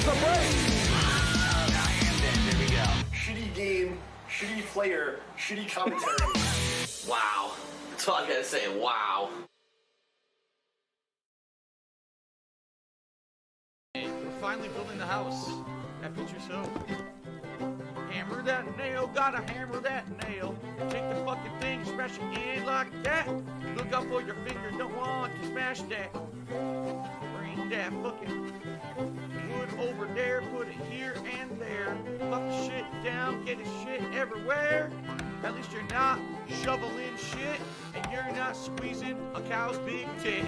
the break. There we go. Shitty game, shitty player, shitty commentary. Wow. That's all I gotta say. Wow. We're finally building the house. That picture so. Hammer that nail, gotta hammer that nail. Take the fucking thing, smash it in like that. Look out for your finger, don't want to smash that. Bring that fucking wood over there, put it here and there. Fuck the shit down, get the shit everywhere. At least you're not shoveling shit, and you're not squeezing a cow's big tit.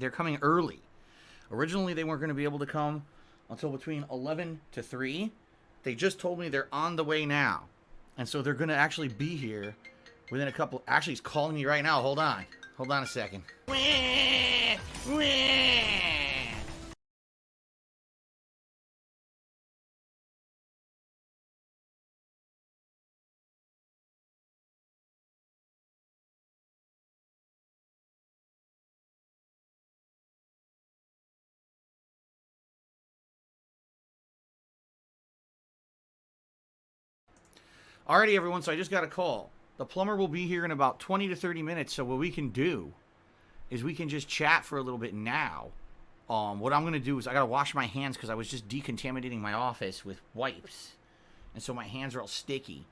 they're coming early. Originally, they weren't going to be able to come until between 11 to 3. They just told me they're on the way now. And so they're going to actually be here within a couple... Actually, he's calling me right now. Hold on. Hold on a second. Alrighty, everyone, so I just got a call. The plumber will be here in about 20 to 30 minutes, so what we can do is we can just chat for a little bit now. What I'm going to do is I got to wash my hands because I was just decontaminating my office with wipes. And so my hands are all sticky.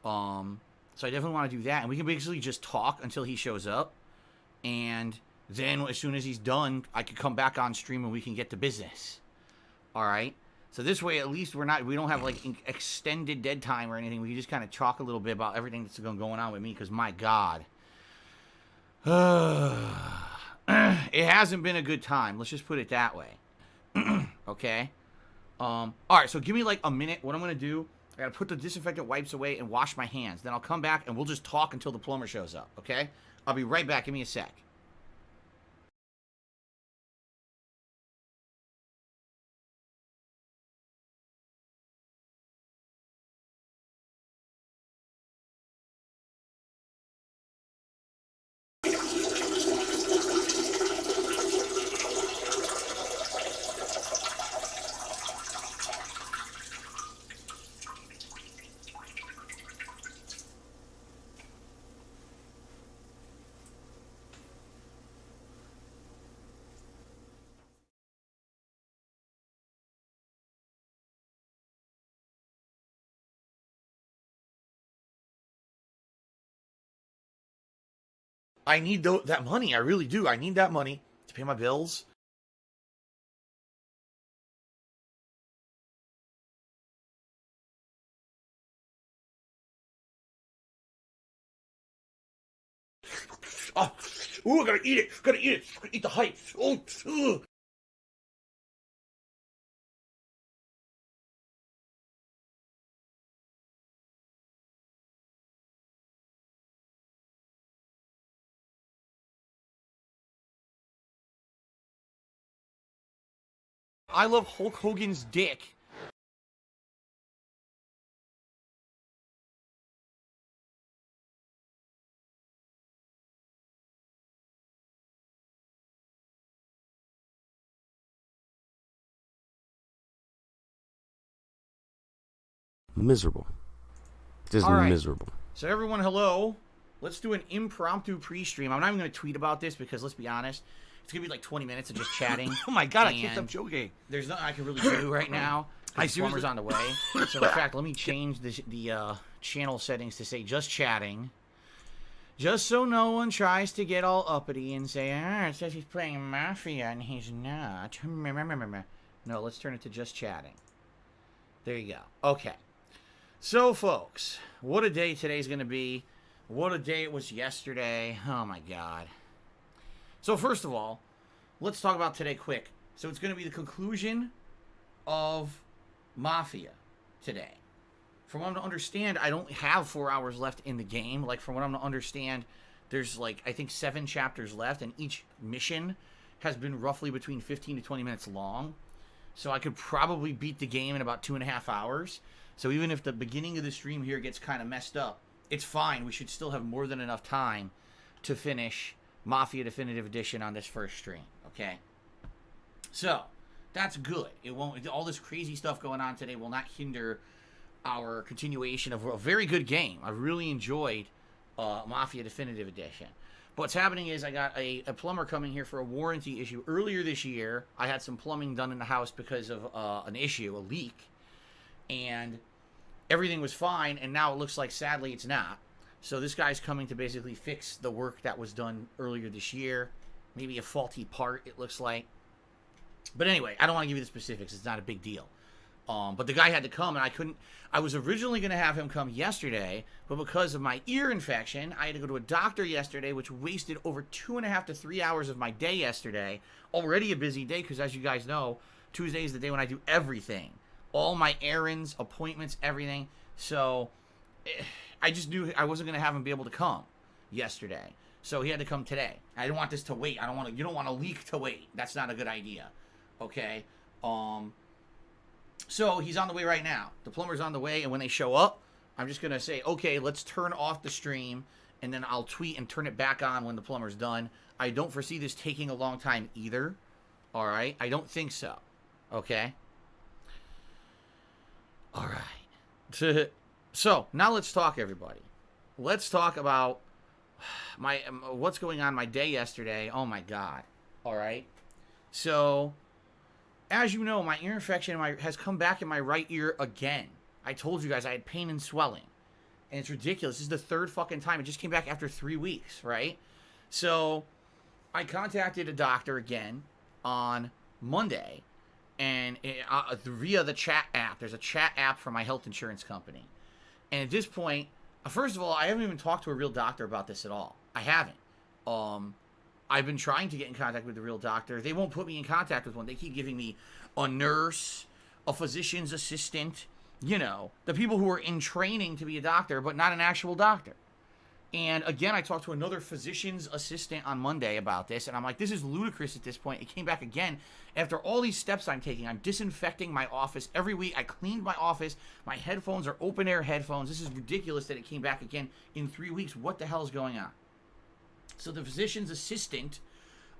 So I definitely want to do that. And we can basically just talk until he shows up. And then as soon as he's done, I could come back on stream and we can get to business. Alright? So this way, at least we don't have like extended dead time or anything. We can just kind of talk a little bit about everything that's going on with me. Because my God, it hasn't been a good time. Let's just put it that way. Okay. All right. So give me like a minute. What I'm gonna do, I gotta put the disinfectant wipes away and wash my hands. Then I'll come back and we'll just talk until the plumber shows up. Okay. I'll be right back. Give me a sec. I need that money. I really do. I need that money to pay my bills. Oh, ooh, I gotta eat it. Gotta eat it. Eat the hype. Oh, ugh. I love Hulk Hogan's dick. Miserable. Just All right. miserable. So everyone, hello. Let's do an impromptu pre-stream. I'm not even going to tweet about this because, let's be honest, it's going to be like 20 minutes of just chatting. Oh my God, I And can't stop joking. There's nothing I can really do right now. I The plumber's on the way. So in fact, let me change the channel settings to say just chatting. Just so no one tries to get all uppity and say, it says he's playing Mafia and he's not. No, let's turn it to just chatting. There you go. Okay. So, folks, what a day today's going to be. What a day it was yesterday. Oh, my God. So, first of all, let's talk about today quick. So, it's going to be the conclusion of Mafia today. From what I'm to understand, I don't have 4 hours left in the game. Like, from what I'm to understand, there's, like, I think 7 chapters left, and each mission has been roughly between 15 to 20 minutes long. So I could probably beat the game in about 2.5 hours. So even if the beginning of the stream here gets kind of messed up, it's fine. We should still have more than enough time to finish Mafia Definitive Edition on this first stream, okay? So, that's good. It won't. All this crazy stuff going on today will not hinder our continuation of a very good game. I really enjoyed Mafia Definitive Edition. But what's happening is I got a plumber coming here for a warranty issue. Earlier this year, I had some plumbing done in the house because of an issue, a leak. And everything was fine, and now it looks like, sadly, it's not. So this guy's coming to basically fix the work that was done earlier this year. Maybe a faulty part, it looks like. But anyway, I don't want to give you the specifics. It's not a big deal. But the guy had to come, and I was originally going to have him come yesterday, but because of my ear infection, I had to go to a doctor yesterday, which wasted over 2.5 to 3 hours of my day yesterday. Already a busy day, because as you guys know, Tuesday is the day when I do everything. All my errands, appointments, everything. So I just knew I wasn't going to have him be able to come yesterday. So he had to come today. I didn't want this to wait. You don't want a leak to wait. That's not a good idea. Okay? So he's on the way right now. The plumber's on the way, and when they show up, I'm just going to say, okay, let's turn off the stream, and then I'll tweet and turn it back on when the plumber's done. I don't foresee this taking a long time either. All right? I don't think so. Okay? All right. So, now let's talk, everybody. Let's talk about what's going on my day yesterday. Oh, my God. All right? So, as you know, my ear infection has come back in my right ear again. I told you guys I had pain and swelling. And it's ridiculous. This is the third fucking time. It just came back after 3 weeks, right? So, I contacted a doctor again on Monday. And via the chat app. There's a chat app for my health insurance company. And at this point, first of all, I haven't even talked to a real doctor about this at all. I haven't. I've been trying to get in contact with the real doctor. They won't put me in contact with one. They keep giving me a nurse, a physician's assistant, the people who are in training to be a doctor, but not an actual doctor. And again, I talked to another physician's assistant on Monday about this, and I'm like, this is ludicrous at this point. It came back again. After all these steps I'm taking, I'm disinfecting my office every week. I cleaned my office. My headphones are open air headphones. This is ridiculous that it came back again in 3 weeks. What the hell is going on? So the physician's assistant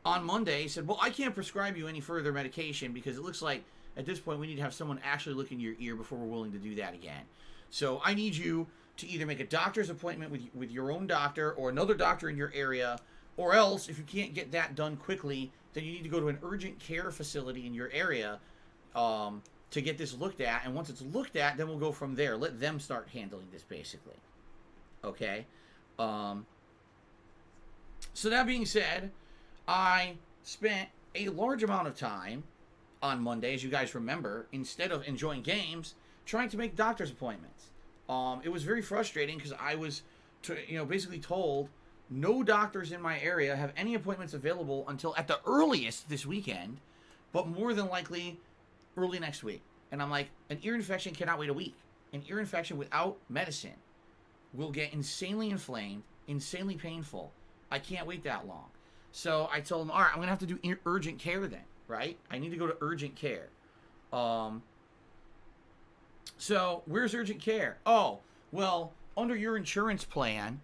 on Monday said, well, I can't prescribe you any further medication because it looks like at this point we need to have someone actually look in your ear before we're willing to do that again. So I need you to either make a doctor's appointment with your own doctor or another doctor in your area, or else, if you can't get that done quickly, then you need to go to an urgent care facility in your area to get this looked at. And once it's looked at, then we'll go from there. Let them start handling this, basically. Okay? So that being said, I spent a large amount of time on Monday, as you guys remember, instead of enjoying games, trying to make doctor's appointments. It was very frustrating because I was, basically told no doctors in my area have any appointments available until at the earliest this weekend, but more than likely early next week. And I'm like, an ear infection cannot wait a week. An ear infection without medicine will get insanely inflamed, insanely painful. I can't wait that long. So I told him, all right, I'm going to have to do urgent care then, right? I need to go to urgent care. So, where's urgent care? Oh, well, under your insurance plan,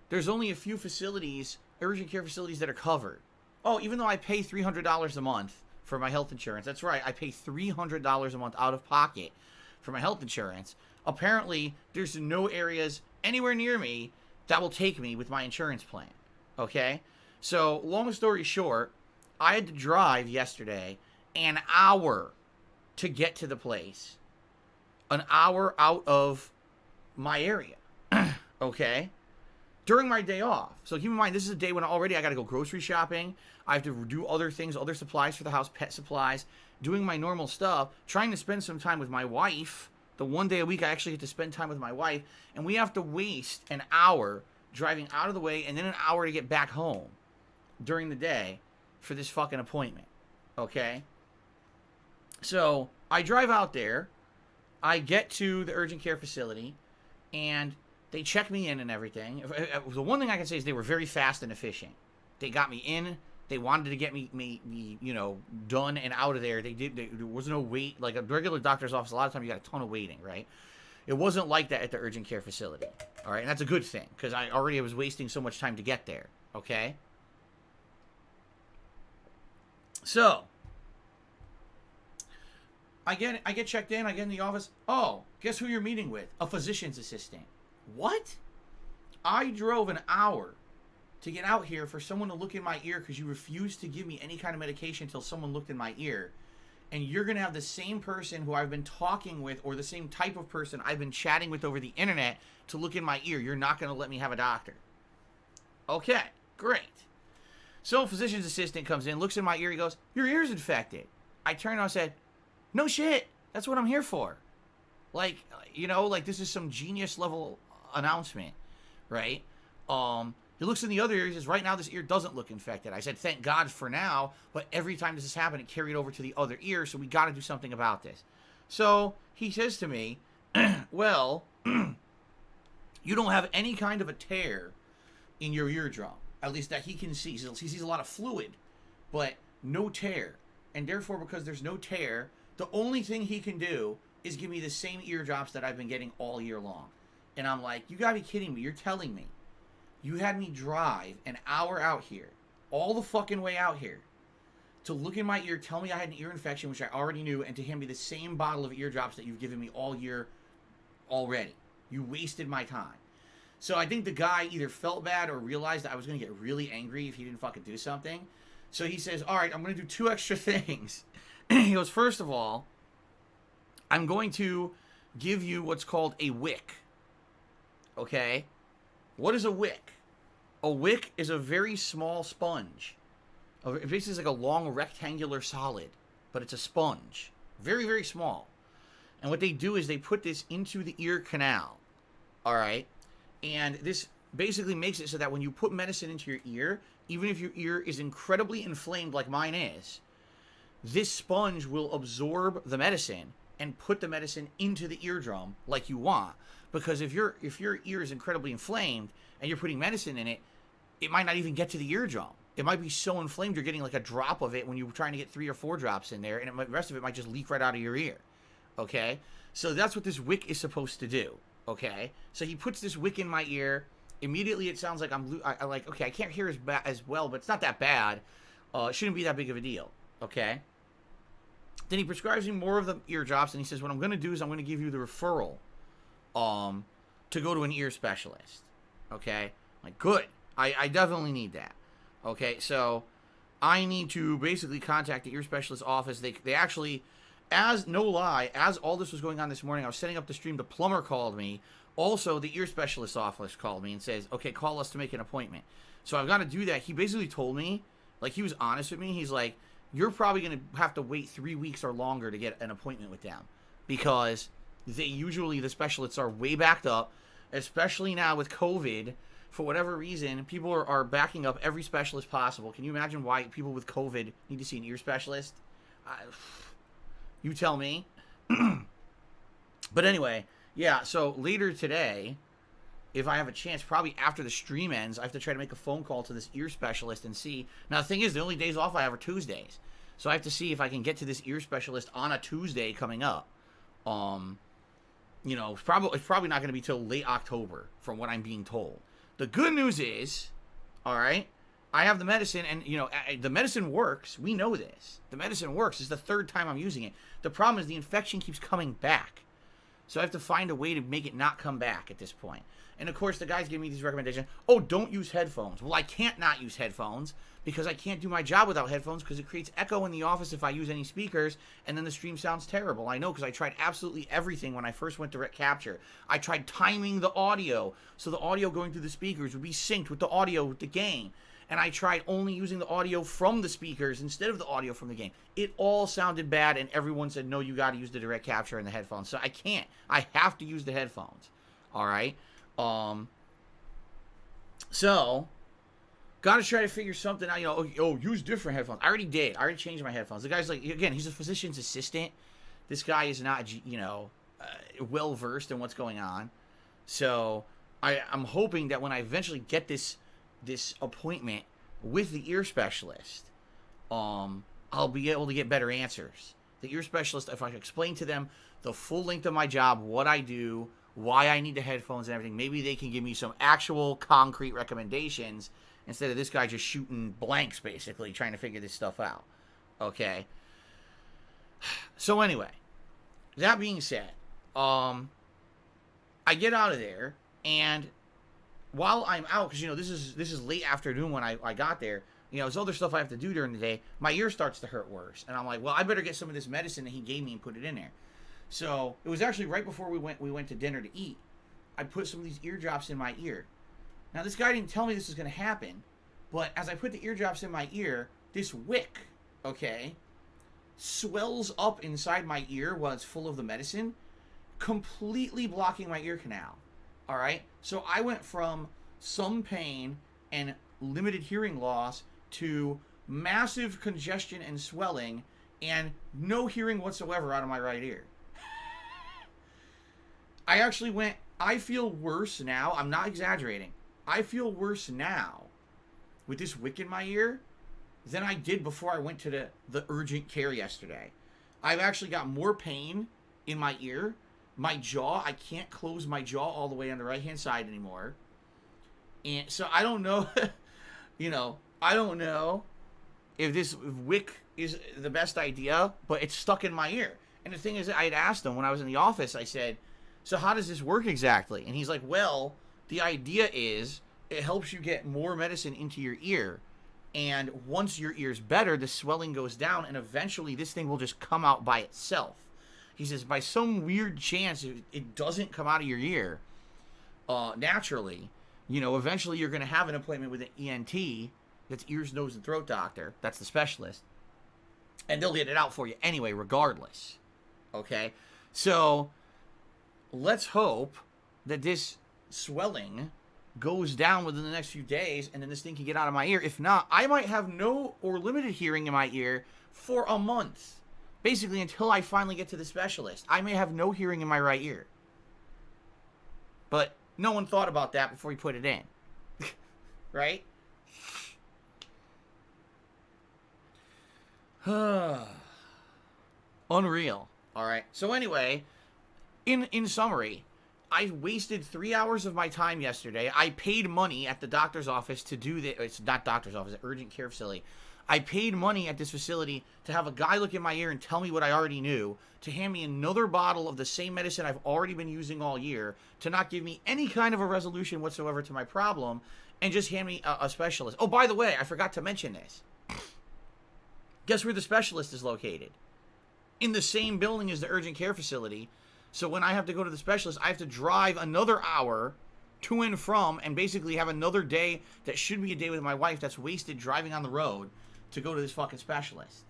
there's only a few facilities, urgent care facilities, that are covered. Oh, even though I pay $300 a month for my health insurance, that's right, I pay $300 a month out of pocket for my health insurance. Apparently, there's no areas anywhere near me that will take me with my insurance plan. Okay? So, long story short, I had to drive yesterday an hour to get to the place. An hour out of my area. Okay? During my day off. So keep in mind, this is a day when already I got to go grocery shopping. I have to do other things, other supplies for the house, pet supplies, doing my normal stuff, trying to spend some time with my wife. The one day a week I actually get to spend time with my wife. And we have to waste an hour driving out of the way and then an hour to get back home during the day for this fucking appointment. Okay? So I drive out there. I get to the urgent care facility, and they check me in and everything. The one thing I can say is they were very fast and efficient. They got me in. They wanted to get me done and out of there. There was no wait. Like a regular doctor's office, a lot of times you got a ton of waiting, right? It wasn't like that at the urgent care facility. All right, and that's a good thing, because I was wasting so much time to get there, okay? So I get checked in, I get in the office. Oh, guess who you're meeting with? A physician's assistant. What? I drove an hour to get out here for someone to look in my ear because you refused to give me any kind of medication until someone looked in my ear. And you're going to have the same person who I've been talking with, or the same type of person I've been chatting with over the internet, to look in my ear. You're not going to let me have a doctor. Okay, great. So a physician's assistant comes in, looks in my ear, he goes, your ear's infected. I turned and I said, no shit. That's what I'm here for. Like, you know, like this is some genius level announcement, right? He looks in the other ear. He says, right now this ear doesn't look infected. I said, thank God for now. But every time this has happened, it carried over to the other ear. So we got to do something about this. So he says to me, well, you don't have any kind of a tear in your eardrum. At least that he can see. He sees a lot of fluid, but no tear. And therefore, because there's no tear, the only thing he can do is give me the same eardrops that I've been getting all year long. And I'm like, you gotta be kidding me. You're telling me you had me drive an hour out here, all the fucking way out here, to look in my ear, tell me I had an ear infection, which I already knew, and to hand me the same bottle of eardrops that you've given me all year already. You wasted my time. So I think the guy either felt bad or realized that I was going to get really angry if he didn't fucking do something. So he says, all right, I'm going to do 2 extra things. He goes, first of all, I'm going to give you what's called a wick. Okay? What is a wick? A wick is a very small sponge. It basically is like a long rectangular solid, but it's a sponge. Very, very small. And what they do is they put this into the ear canal. All right? And this basically makes it so that when you put medicine into your ear, even if your ear is incredibly inflamed like mine is, this sponge will absorb the medicine and put the medicine into the eardrum like you want. Because if your ear is incredibly inflamed and you're putting medicine in it, it might not even get to the eardrum. It might be so inflamed you're getting like a drop of it when you're trying to get 3 or 4 drops in there, and the rest of it might just leak right out of your ear. Okay? So that's what this wick is supposed to do. Okay? So he puts this wick in my ear. Immediately it sounds like I'm like, okay, I can't hear as well, but it's not that bad. It shouldn't be that big of a deal. Okay? Then he prescribes me more of the ear drops, and he says, what I'm going to do is I'm going to give you the referral to go to an ear specialist. Okay? I'm like, good. I definitely need that. Okay, so I need to basically contact the ear specialist office. They actually, no lie, as all this was going on this morning, I was setting up the stream, the plumber called me. Also, the ear specialist office called me and says, okay, call us to make an appointment. So I've got to do that. He basically told me, like, he was honest with me. He's like, you're probably going to have to wait 3 weeks or longer to get an appointment with them. Because the specialists are way backed up, especially now with COVID. For whatever reason, people are backing up every specialist possible. Can you imagine why people with COVID need to see an ear specialist? You tell me. But anyway, yeah, so later today, if I have a chance, probably after the stream ends, I have to try to make a phone call to this ear specialist and see. Now, the thing is, the only days off I have are Tuesdays. So I have to see if I can get to this ear specialist on a Tuesday coming up. You know, it's probably not going to be till late October, from what I'm being told. The good news is, all right, I have the medicine, and, you know, the medicine works. We know this. The medicine works. It's the 3rd time I'm using it. The problem is the infection keeps coming back. So I have to find a way to make it not come back at this point. And, of course, the guys give me these recommendations. Oh, don't use headphones. Well, I can't not use headphones because I can't do my job without headphones because it creates echo in the office if I use any speakers, and then the stream sounds terrible. I know because I tried absolutely everything when I first went direct capture. I tried timing the audio so the audio going through the speakers would be synced with the audio with the game. And I tried only using the audio from the speakers instead of the audio from the game. It all sounded bad, and everyone said, no, you got to use the direct capture and the headphones. So I can't. I have to use the headphones. All right? So, got to try to figure something out. You know, use different headphones. I already did. I already changed my headphones. The guy's like, again, he's a physician's assistant. This guy is not, you know, well-versed in what's going on. So, I'm hoping that when I eventually get this appointment with the ear specialist, I'll be able to get better answers. The ear specialist, if I explain to them the full length of my job, what I do, why I need the headphones and everything, maybe they can give me some actual concrete recommendations instead of this guy just shooting blanks, basically, trying to figure this stuff out. Okay? So anyway, that being said, I get out of there, and while I'm out, because, you know, this is late afternoon when I got there, you know, there's other stuff I have to do during the day, my ear starts to hurt worse. And I'm like, well, I better get some of this medicine that he gave me and put it in there. So it was actually right before we went to dinner to eat. I put some of these eardrops in my ear. Now, this guy didn't tell me this was going to happen, but as I put the eardrops in my ear, this wick, okay, swells up inside my ear while it's full of the medicine, completely blocking my ear canal. All right? So I went from some pain and limited hearing loss to massive congestion and swelling and no hearing whatsoever out of my right ear. I feel worse now. I'm not exaggerating. I feel worse now with this wick in my ear than I did before I went to the urgent care yesterday. I've actually got more pain in my ear. My jaw, I can't close my jaw all the way on the right-hand side anymore. And so I don't know, I don't know if this wick is the best idea, but it's stuck in my ear. And the thing is, I had asked him when I was in the office, I said, so how does this work exactly? And he's like, well, the idea is it helps you get more medicine into your ear. And once your ear's better, the swelling goes down, and eventually this thing will just come out by itself. He says, by some weird chance, it doesn't come out of your ear naturally. Eventually you're going to have an appointment with an ENT, that's ears, nose, and throat doctor. That's the specialist. And they'll get it out for you anyway, regardless. Okay? So let's hope that this swelling goes down within the next few days, and then this thing can get out of my ear. If not, I might have no or limited hearing in my ear for a month. Basically, until I finally get to the specialist. I may have no hearing in my right ear. But no one thought about that before he put it in. Right? Unreal. Alright. So anyway, in summary, I wasted 3 hours of my time yesterday. I paid money at the doctor's office to do this. It's not doctor's office, it's urgent care facility. I paid money at this facility to have a guy look in my ear and tell me what I already knew, to hand me another bottle of the same medicine I've already been using all year, to not give me any kind of a resolution whatsoever to my problem, and just hand me a specialist. Oh, by the way, I forgot to mention this. Guess where the specialist is located? In the same building as the urgent care facility. So when I have to go to the specialist, I have to drive another hour to and from, and basically have another day that should be a day with my wife that's wasted driving on the road to go to this fucking specialist.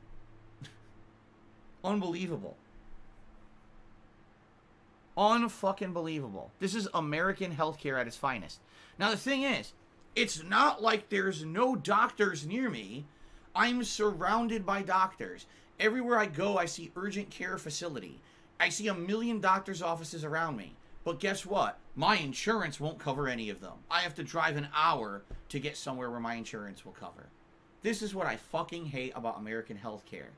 Unbelievable. Unfucking believable. This is American healthcare at its finest. Now the thing is, it's not like there's no doctors near me. I'm surrounded by doctors. Everywhere I go, I see urgent care facility. I see 1 million doctors' offices around me. But guess what? My insurance won't cover any of them. I have to drive an hour to get somewhere where my insurance will cover. This is what I fucking hate about American healthcare.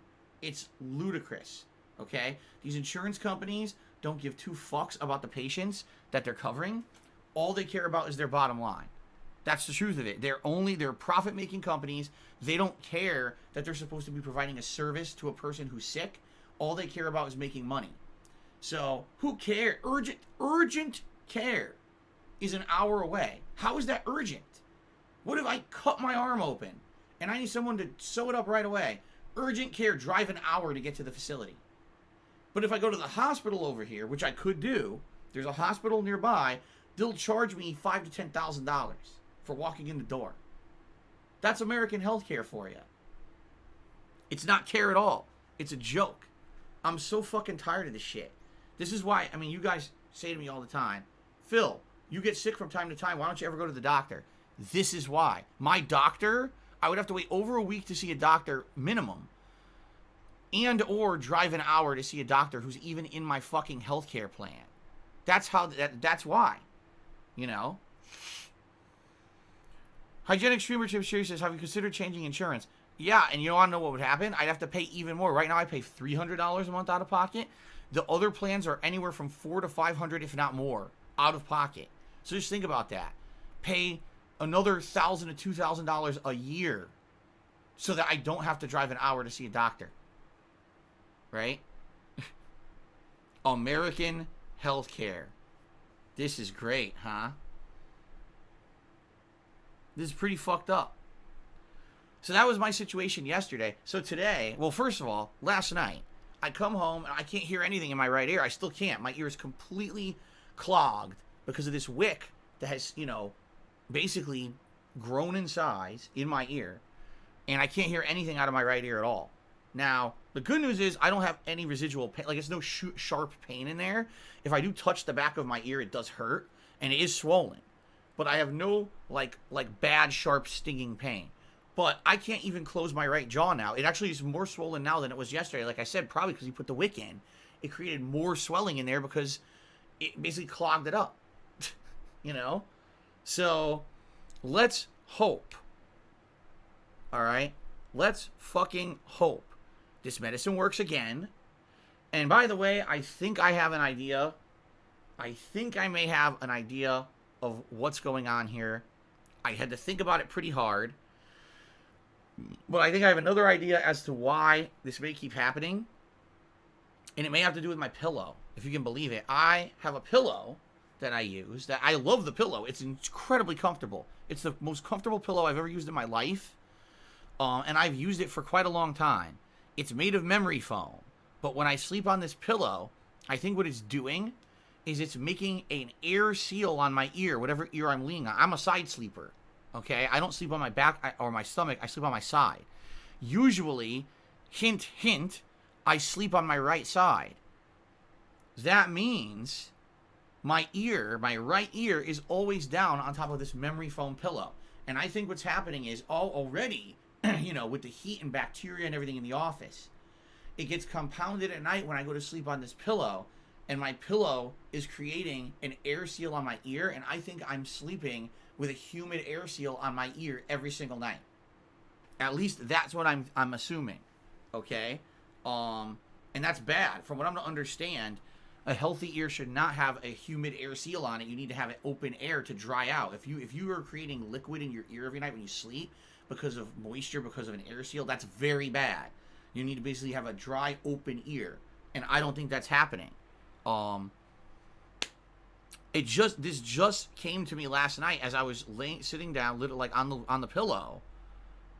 It's ludicrous, okay? These insurance companies don't give two fucks about the patients that they're covering. All they care about is their bottom line. That's the truth of it. They're profit-making companies. They don't care that they're supposed to be providing a service to a person who's sick. All they care about is making money. So, who cares? Urgent care is an hour away. How is that urgent? What if I cut my arm open and I need someone to sew it up right away? Urgent care, drive an hour to get to the facility. But if I go to the hospital over here, which I could do, there's a hospital nearby, they'll charge me $5,000 to $10,000 for walking in the door. That's American healthcare for you. It's not care at all. It's a joke. I'm so fucking tired of this shit. This is why, you guys say to me all the time, Phil, you get sick from time to time. Why don't you ever go to the doctor? This is why. My doctor, I would have to wait over a week to see a doctor minimum. And or drive an hour to see a doctor who's even in my fucking healthcare plan. That's why. Hygienic Streamer Chip Sherry says, have you considered changing insurance? Yeah, and you want to know what would happen? I'd have to pay even more. Right now I pay $300 a month out of pocket. The other plans are anywhere from $400 to $500, if not more, out of pocket. So just think about that. Pay another $1,000 to $2,000 a year so that I don't have to drive an hour to see a doctor. Right? American healthcare. This is great, huh? This is pretty fucked up. So that was my situation yesterday. So today, well, first of all, last night, I come home and I can't hear anything in my right ear. I still can't. My ear is completely clogged because of this wick that has, basically grown in size in my ear. And I can't hear anything out of my right ear at all. Now, the good news is I don't have any residual pain. Like, it's no sharp pain in there. If I do touch the back of my ear, it does hurt, and it is swollen. But I have no, like bad, sharp, stinging pain. But I can't even close my right jaw now. It actually is more swollen now than it was yesterday. Like I said, probably because he put the wick in. It created more swelling in there because it basically clogged it up. You know? So, let's hope. Alright? Let's fucking hope this medicine works again. And by the way, I think I have an idea. I think I may have an idea of what's going on here. I had to think about it pretty hard. But I think I have another idea as to why this may keep happening. And it may have to do with my pillow, if you can believe it. I have a pillow that I use. That I love the pillow. It's incredibly comfortable. It's the most comfortable pillow I've ever used in my life. And I've used it for quite a long time. It's made of memory foam. But when I sleep on this pillow, I think what it's doing is it's making an air seal on my ear, whatever ear I'm leaning on. I'm a side sleeper. Okay, I don't sleep on my back or my stomach. I sleep on my side. Usually, hint, hint, I sleep on my right side. That means my right ear is always down on top of this memory foam pillow. And I think what's happening is already, you know, with the heat and bacteria and everything in the office, it gets compounded at night when I go to sleep on this pillow. And my pillow is creating an air seal on my ear. And I think I'm sleeping with a humid air seal on my ear every single night. At least that's what I'm assuming. Okay? And that's bad. From what I'm to understand, a healthy ear should not have a humid air seal on it. You need to have it open air to dry out. If you are creating liquid in your ear every night when you sleep because of moisture, because of an air seal, that's very bad. You need to basically have a dry, open ear. And I don't think that's happening. This just came to me last night as I was sitting down, like on the pillow.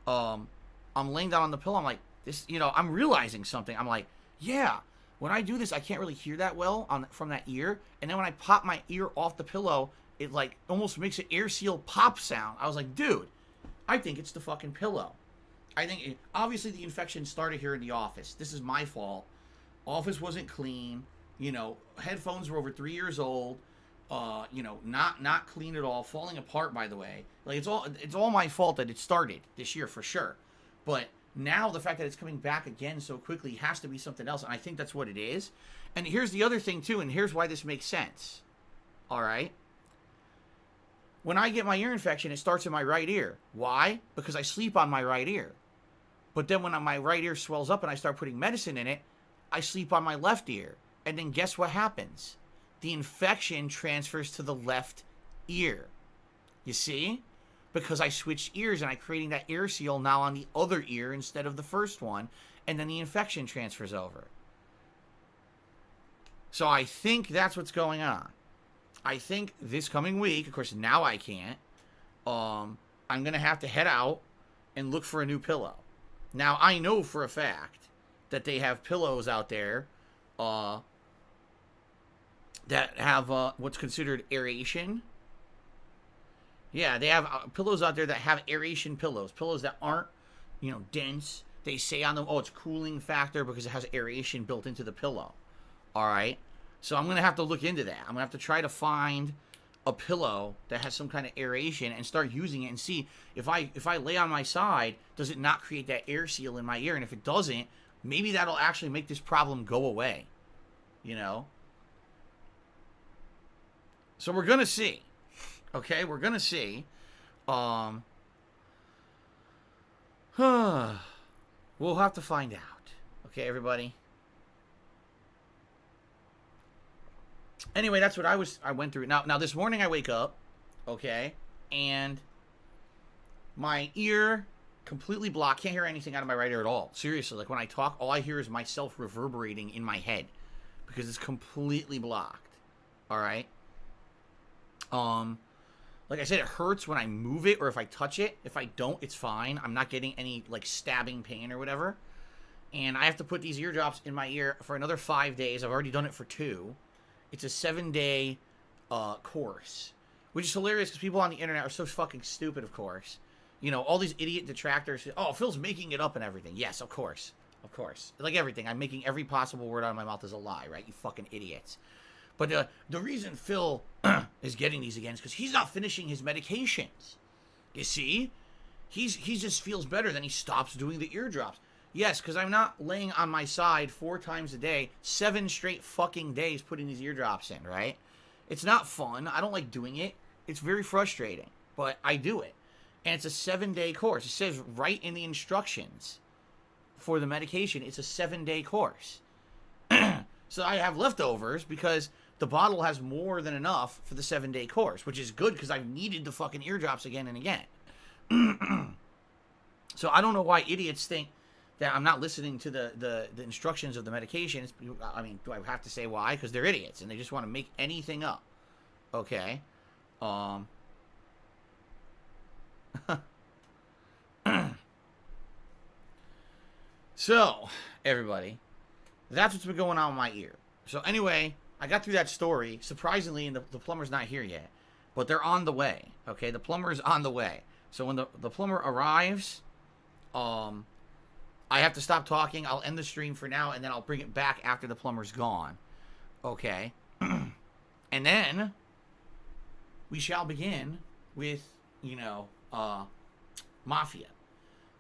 I'm laying down on the pillow. I'm like, this, you know, I'm realizing something. I'm like, yeah, when I do this, I can't really hear that well from that ear. And then when I pop my ear off the pillow, it like almost makes an air seal pop sound. I was like, dude, I think it's the fucking pillow. I think obviously the infection started here in the office. This is my fault. Office wasn't clean. You know, headphones were over 3 years old. You know, not clean at all, falling apart, by the way. Like, it's all my fault that it started this year for sure. But now the fact that it's coming back again so quickly has to be something else, and I think that's what it is. And here's the other thing too, and here's why this makes sense. All right? When I get my ear infection, it starts in my right ear. Why? Because I sleep on my right ear. But then when my right ear swells up and I start putting medicine in it, I sleep on my left ear. And then guess what happens? The infection transfers to the left ear. You see? Because I switched ears and I'm creating that air seal now on the other ear instead of the first one. And then the infection transfers over. So I think that's what's going on. I think this coming week, of course now I can't, I'm going to have to head out and look for a new pillow. Now I know for a fact that they have pillows out there that have what's considered aeration. Yeah, they have pillows out there that have aeration pillows. Pillows that aren't, you know, dense. They say on them, oh, it's cooling factor because it has aeration built into the pillow. All right? So I'm going to have to look into that. I'm going to have to try to find a pillow that has some kind of aeration and start using it and see if I lay on my side, does it not create that air seal in my ear? And if it doesn't, maybe that'll actually make this problem go away. You know? So we're going to see. Okay, we're going to see. We'll have to find out. Okay, everybody? Anyway, that's what I went through. Now this morning I wake up, okay, and my ear completely blocked. Can't hear anything out of my right ear at all. Seriously, like when I talk, all I hear is myself reverberating in my head because it's completely blocked. All right? Like I said, it hurts when I move it or if I touch it. If I don't, it's fine. I'm not getting any, like, stabbing pain or whatever. And I have to put these eardrops in my ear for another 5 days. I've already done it for 2. It's a 7-day course. Which is hilarious because people on the internet are so fucking stupid, of course. You know, all these idiot detractors. Oh, Phil's making it up and everything. Yes, of course. of course. Like everything, I'm making every possible word out of my mouth as a lie, right? You fucking idiots. But the reason Phil is getting these again is because he's not finishing his medications. You see? He just feels better, then he stops doing the eardrops. Yes, because I'm not laying on my side 4 times a day, 7 straight fucking days putting these eardrops in, right? It's not fun. I don't like doing it. It's very frustrating, but I do it. And it's a 7-day course. It says right in the instructions for the medication, it's a 7-day course. So I have leftovers because the bottle has more than enough for the 7-day course, which is good because I've needed the fucking eardrops again and again. So I don't know why idiots think that I'm not listening to the instructions of the medications. I mean, do I have to say why? Because they're idiots and they just want to make anything up. Okay. So, everybody, that's what's been going on in my ear. So anyway, I got through that story. Surprisingly, and the plumber's not here yet, but they're on the way. Okay, the plumber is on the way. So when the plumber arrives, I have to stop talking. I'll end the stream for now, and then I'll bring it back after the plumber's gone. Okay, and then we shall begin with, Mafia.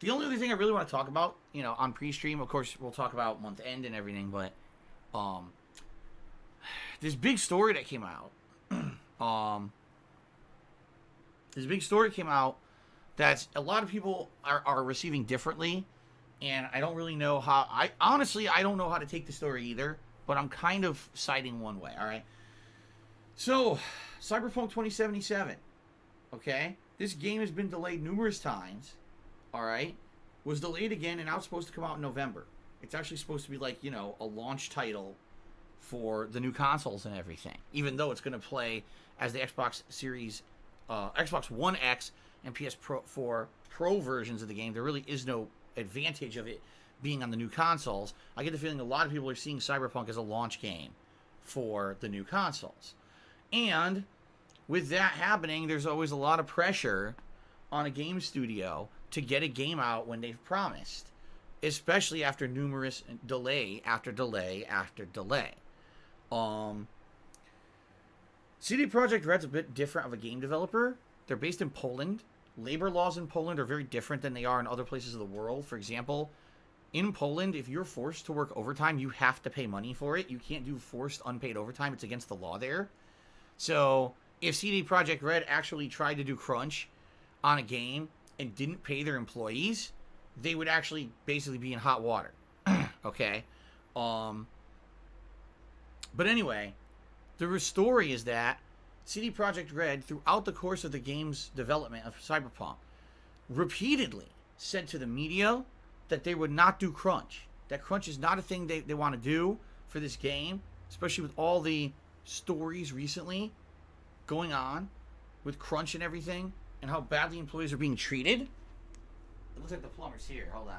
The only other thing I really want to talk about, on pre-stream, of course, we'll talk about month end and everything, but this big story that came out, that a lot of people are receiving differently, and I don't really know how. I don't know how to take the story either, but I'm kind of siding one way. All right. So, Cyberpunk 2077. Okay, this game has been delayed numerous times. All right, was delayed again, and now it's supposed to come out in November. It's actually supposed to be like, a launch title for the new consoles and everything, even though it's going to play as the Xbox Series, Xbox One X and PS4 Pro versions of the game. There really is no advantage of it being on the new consoles. I get the feeling a lot of people are seeing Cyberpunk as a launch game for the new consoles. And with that happening, there's always a lot of pressure on a game studio to get a game out when they've promised, especially after numerous delay after delay after delay. CD Projekt Red's a bit different of a game developer. They're based in Poland. Labor laws in Poland are very different than they are in other places of the world. For example, in Poland, if you're forced to work overtime, you have to pay money for it. You can't do forced unpaid overtime. It's against the law there. So if CD Projekt Red actually tried to do crunch on a game and didn't pay their employees, they would actually basically be in hot water. Okay? But anyway, the story is that CD Projekt Red, throughout the course of the game's development of Cyberpunk, repeatedly said to the media that they would not do crunch. That crunch is not a thing they want to do for this game, especially with all the stories recently going on with crunch and everything, and how badly employees are being treated. It looks like the plumber's here. Hold on.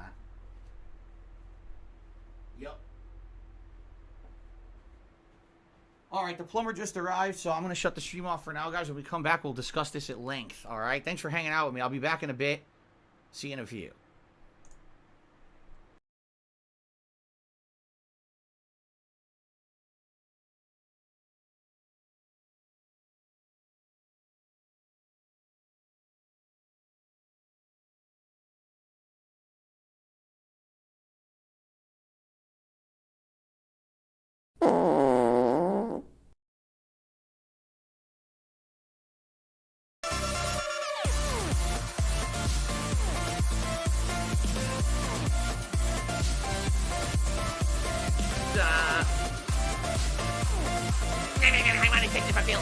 Yep. Alright, the plumber just arrived, so I'm going to shut the stream off for now, guys. When we come back, we'll discuss this at length. Alright, thanks for hanging out with me. I'll be back in a bit. See you in a few. I want to take this for Bill.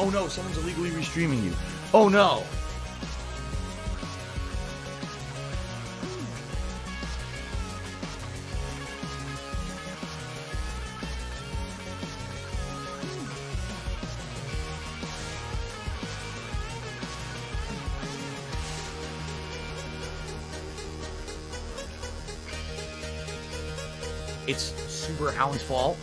Oh no, someone's illegally restreaming you. Oh no. It's Super Alan's fault.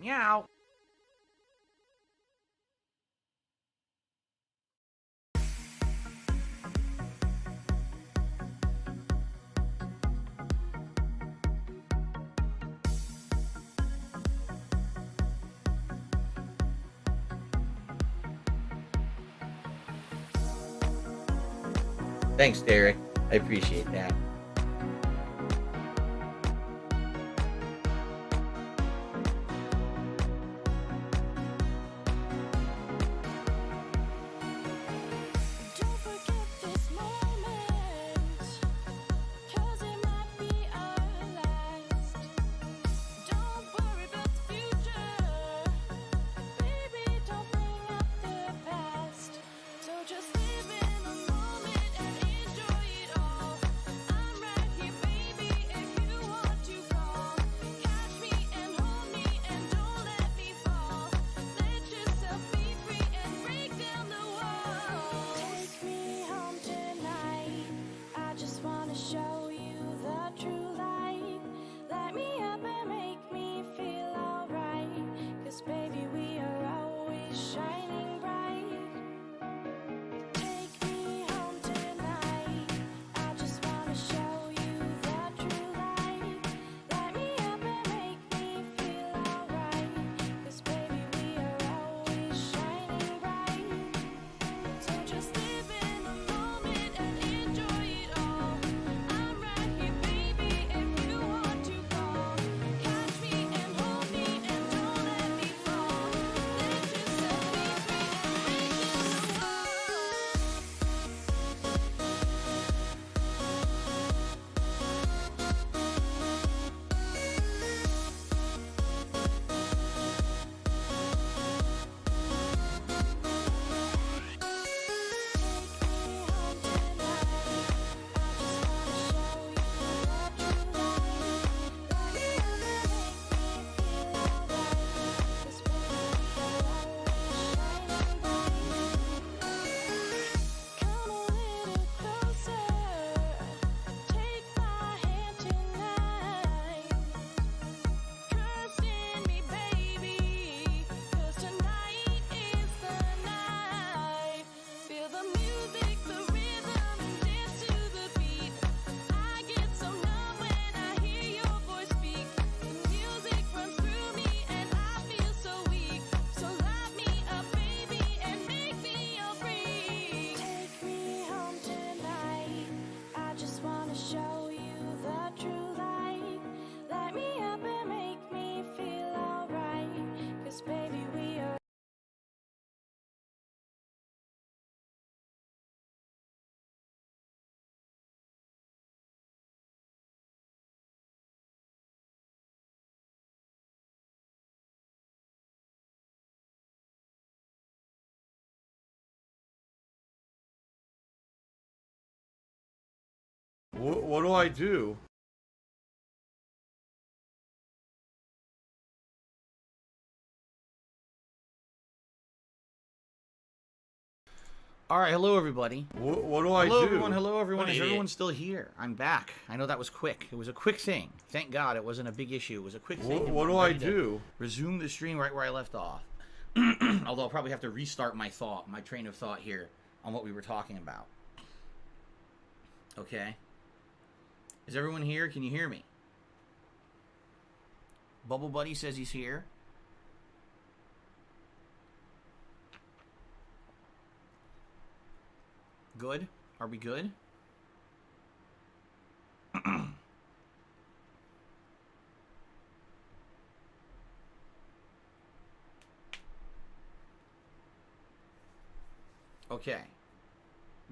Meow. Thanks, Derek. I appreciate that. What do I do? All right, hello everybody. What do I do? Hello everyone. Hello everyone. Is everyone still here? I'm back. I know that was quick. It was a quick thing. Thank God it wasn't a big issue. It was a quick thing. What do I do? Resume the stream right where I left off. Although I'll probably have to restart my train of thought here on what we were talking about. Okay. Is everyone here? Can you hear me? Bubble Buddy says he's here. Good? Are we good? Okay.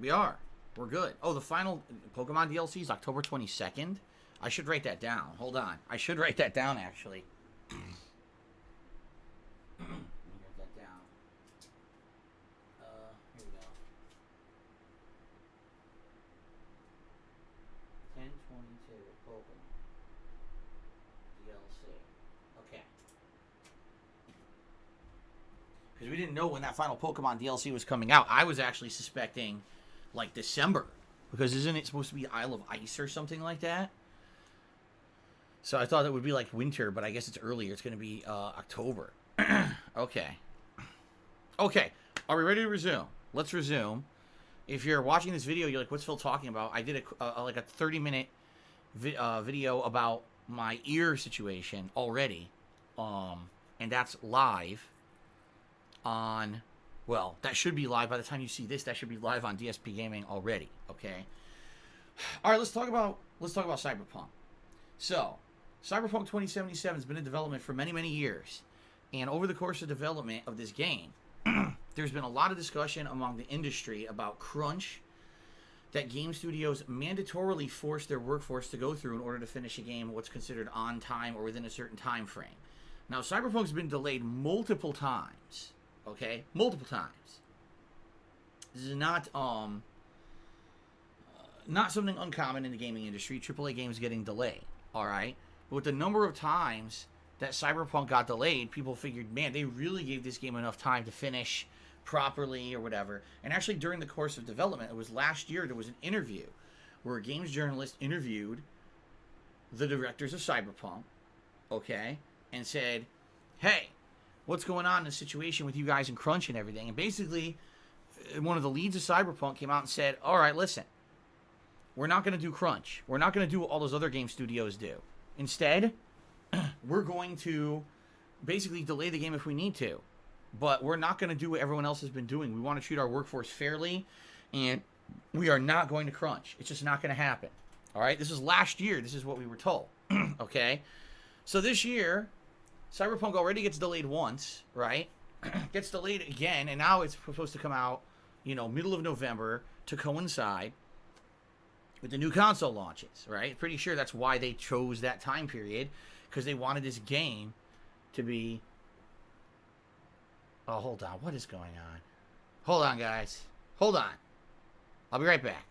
We are. We're good. Oh, the final Pokemon DLC is October 22nd? I should write that down. Hold on. I should write that down, actually. Let me write that down. Here we go. 10/22 Pokemon DLC. Okay. Because we didn't know when that final Pokemon DLC was coming out. I was actually suspecting, like, December. Because isn't it supposed to be Isle of Ice or something like that? So I thought it would be like winter, but I guess it's earlier. It's going to be October. Okay. Okay. Are we ready to resume? Let's resume. If you're watching this video, you're like, what's Phil talking about? I did like a 30-minute video about my ear situation already. And that's live on... Well, that should be live by the time you see this. That should be live on DSP Gaming already. Okay. All right. Let's talk about Cyberpunk. So, Cyberpunk 2077 has been in development for many, many years, and over the course of development of this game, there's been a lot of discussion among the industry about crunch that game studios mandatorily force their workforce to go through in order to finish a game what's considered on time or within a certain time frame. Now, Cyberpunk's been delayed multiple times. Okay, multiple times. This is not something uncommon in the gaming industry. AAA games getting delayed. All right, but with the number of times that Cyberpunk got delayed, people figured, man, they really gave this game enough time to finish properly or whatever. And actually, during the course of development, it was last year, there was an interview where a games journalist interviewed the directors of Cyberpunk, okay, and said, hey, what's going on in the situation with you guys in crunch and everything? And basically, one of the leads of Cyberpunk came out and said, all right, listen, we're not going to do crunch. We're not going to do what all those other game studios do. Instead, we're going to basically delay the game if we need to. But we're not going to do what everyone else has been doing. We want to treat our workforce fairly, and we are not going to crunch. It's just not going to happen. All right? This is last year. This is what we were told. Okay? So this year, Cyberpunk already gets delayed once, right? Gets delayed again, and now it's supposed to come out, middle of November to coincide with the new console launches, right? Pretty sure that's why they chose that time period, because they wanted this game to be... Oh, hold on. What is going on? Hold on, guys. Hold on. I'll be right back.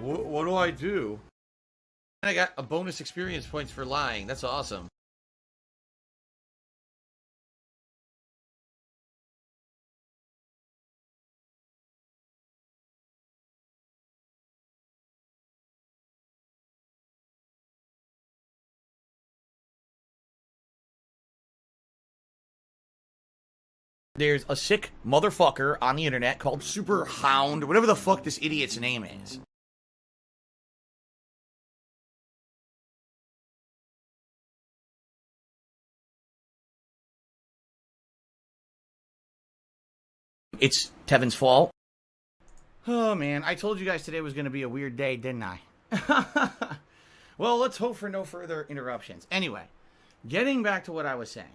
What do I do? I got a bonus experience points for lying. That's awesome. There's a sick motherfucker on the internet called Super Hound, whatever the fuck this idiot's name is. It's Tevin's fault. Oh man, I told you guys today was going to be a weird day, didn't I? Well, let's hope for no further interruptions. Anyway, getting back to what I was saying.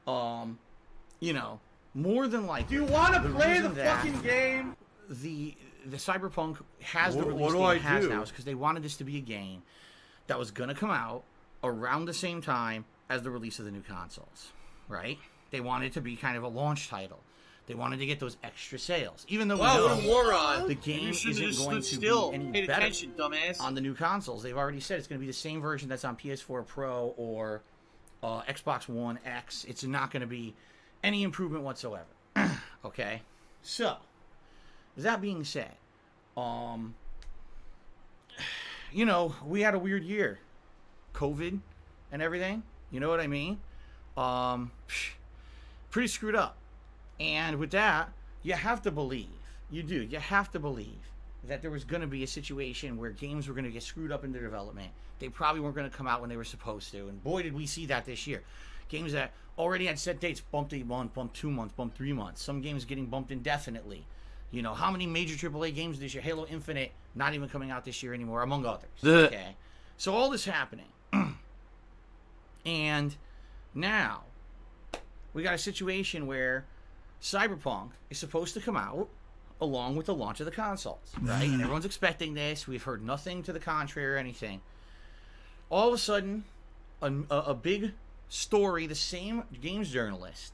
You know, more than likely. Do you want to play the fucking game? The Cyberpunk has the release what do date I it has do? now because they wanted this to be a game that was going to come out around the same time as the release of the new consoles, right? They wanted it to be kind of a launch title. They wanted to get those extra sales, even though the game isn't going to be any better on the new consoles. They've already said it's going to be the same version that's on PS4 Pro or Xbox One X. It's not going to be any improvement whatsoever. Okay, so that being said, you know, we had a weird year, COVID and everything. You know what I mean? Pretty screwed up. And with that, you have to believe, you have to believe that there was going to be a situation where games were going to get screwed up in their development. They probably weren't going to come out when they were supposed to. And boy, did we see that this year. Games that already had set dates bumped a month, bumped 2 months, bumped 3 months. Some games getting bumped indefinitely. You know, how many major AAA games this year? Halo Infinite not even coming out this year anymore, among others. Okay. So all this happening. And now we got a situation where Cyberpunk is supposed to come out along with the launch of the consoles, right? And everyone's expecting this. We've heard nothing to the contrary or anything. All of a sudden, a big story, the same games journalist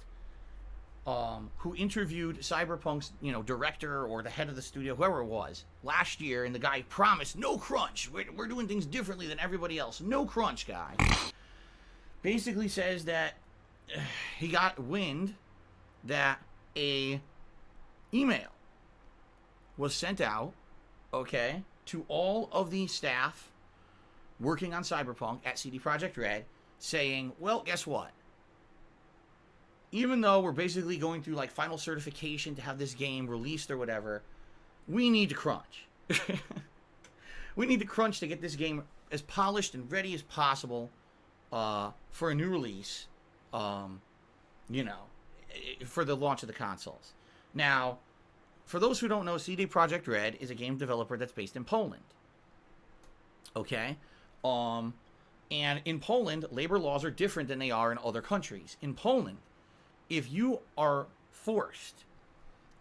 who interviewed Cyberpunk's, you know, director or the head of the studio, whoever it was, last year, and the guy promised no crunch. We're doing things differently than everybody else. No crunch, guy. Basically says that he got wind that a email was sent out, okay, to all of the staff working on Cyberpunk at CD Projekt Red saying, well, guess what? Even though we're basically going through like final certification to have this game released or whatever, we need to crunch. We need to crunch to get this game as polished and ready as possible for a new release, you know, for the launch of the consoles. Now, for those who don't know, CD Projekt Red is a game developer that's based in Poland. Okay? And in Poland, labor laws are different than they are in other countries. In Poland, if you are forced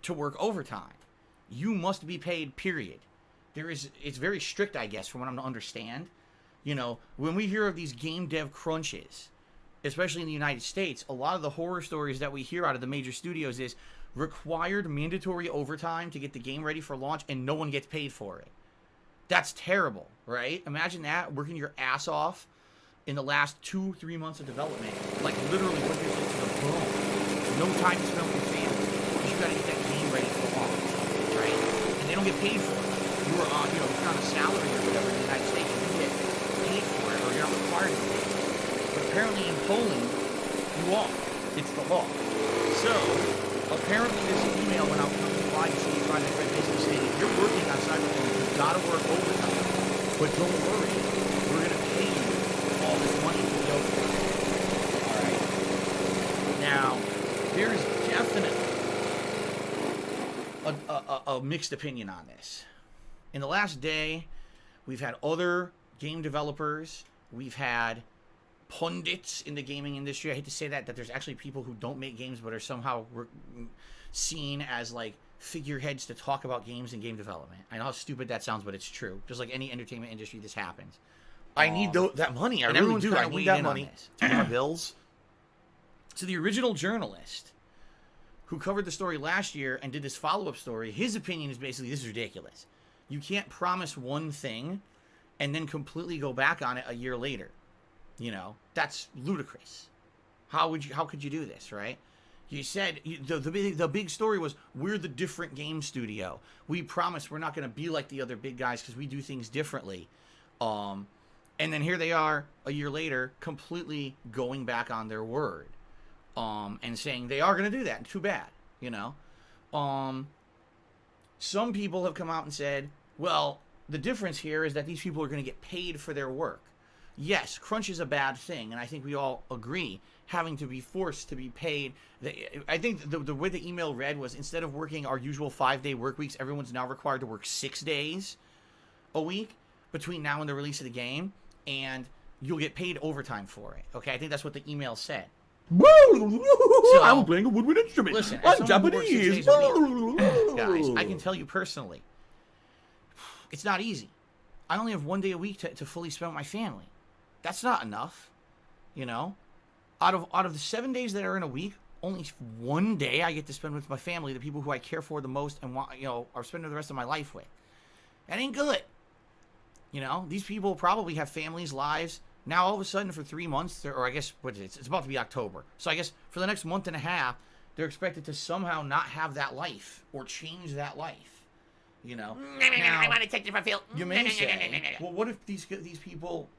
to work overtime, you must be paid, period. It's very strict, I guess, from what I'm to understand. You know, when we hear of these game dev crunches, especially in the United States, a lot of the horror stories that we hear out of the major studios is required mandatory overtime to get the game ready for launch, and no one gets paid for it. That's terrible, right? Imagine that, working your ass off in the last 2-3 months of development, like literally put yourself to the bone. No time to spend with your family, because you got to get that game ready for launch, right? And they don't get paid for it. You're on, you know, if you're on a salary or whatever in the United States, you get paid for it, or you're not required to pay for it. But apparently in Poland, you are. It's the law. So, apparently this email went out from the CD Projekt Red basically saying, if you're working on Cyberpunk, you've got to work overtime. But don't worry, we're going to pay you all this money for the overtime. Alright? Now, there's definitely a mixed opinion on this. In the last day, we've had other game developers, we've had pundits in the gaming industry. I hate to say that there's actually people who don't make games but are somehow seen as like figureheads to talk about games and game development. I know how stupid that sounds, but it's true. Just like any entertainment industry, this happens. I need that money. I really do. I need that money to pay my bills. So the original journalist who covered the story last year and did this follow-up story, his opinion is basically, this is ridiculous. You can't promise one thing and then completely go back on it a year later. You know, that's ludicrous. How could you do this, right? You said, the big story was, we're the different game studio. We promise we're not going to be like the other big guys because we do things differently. And then here they are, a year later, completely going back on their word. and saying they are going to do that. Too bad, you know. Some people have come out and said, well, the difference here is that these people are going to get paid for their work. Yes, crunch is a bad thing, and I think we all agree, having to be forced to be paid. I think the way the email read was, instead of working our usual 5-day work weeks, everyone's now required to work 6 days a week between now and the release of the game, and you'll get paid overtime for it. Okay, I think that's what the email said. So, I'm playing a woodwind instrument. Listen, I'm Japanese. Guys, I can tell you personally, it's not easy. I only have 1 day a week to fully spend with my family. That's not enough, you know. Out of the 7 days that are in a week, only 1 day I get to spend with my family, the people who I care for the most and want, you know, are spending the rest of my life with. That ain't good. You know, these people probably have families, lives. Now, all of a sudden, for 3 months, or I guess, what is it? It's about to be October. So I guess for the next month and a half, they're expected to somehow not have that life or change that life. You know? Now, I want to take this for Phil. you may say, well, what if these people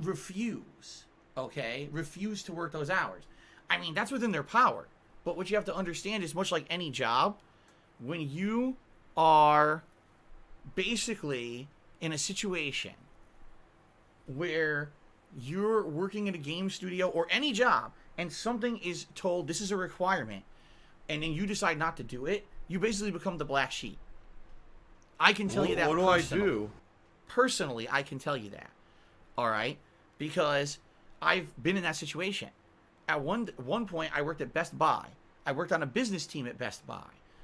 refuse, okay? Refuse to work those hours. I mean, that's within their power. But what you have to understand is, much like any job, when you are basically in a situation where you're working in a game studio or any job and something is told this is a requirement and then you decide not to do it, you basically become the black sheep. I can tell you that. What do I do? Personally, I can tell you that. All right? Because I've been in that situation. At one point, I worked at Best Buy. I worked on a business team at Best Buy.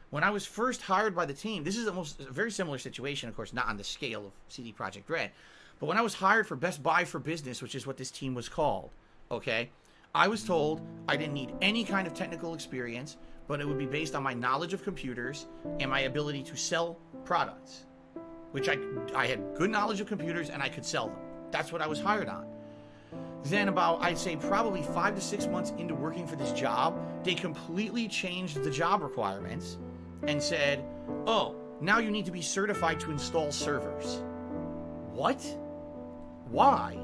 When I was first hired by the team, this is a very similar situation, of course, not on the scale of CD Projekt Red, but when I was hired for Best Buy for Business, which is what this team was called, okay, I was told I didn't need any kind of technical experience, but it would be based on my knowledge of computers and my ability to sell products, which I had good knowledge of computers and I could sell them. That's what I was hired on. Then about, I'd say probably 5 to 6 months into working for this job, they completely changed the job requirements and said, oh, now you need to be certified to install servers. What? Why?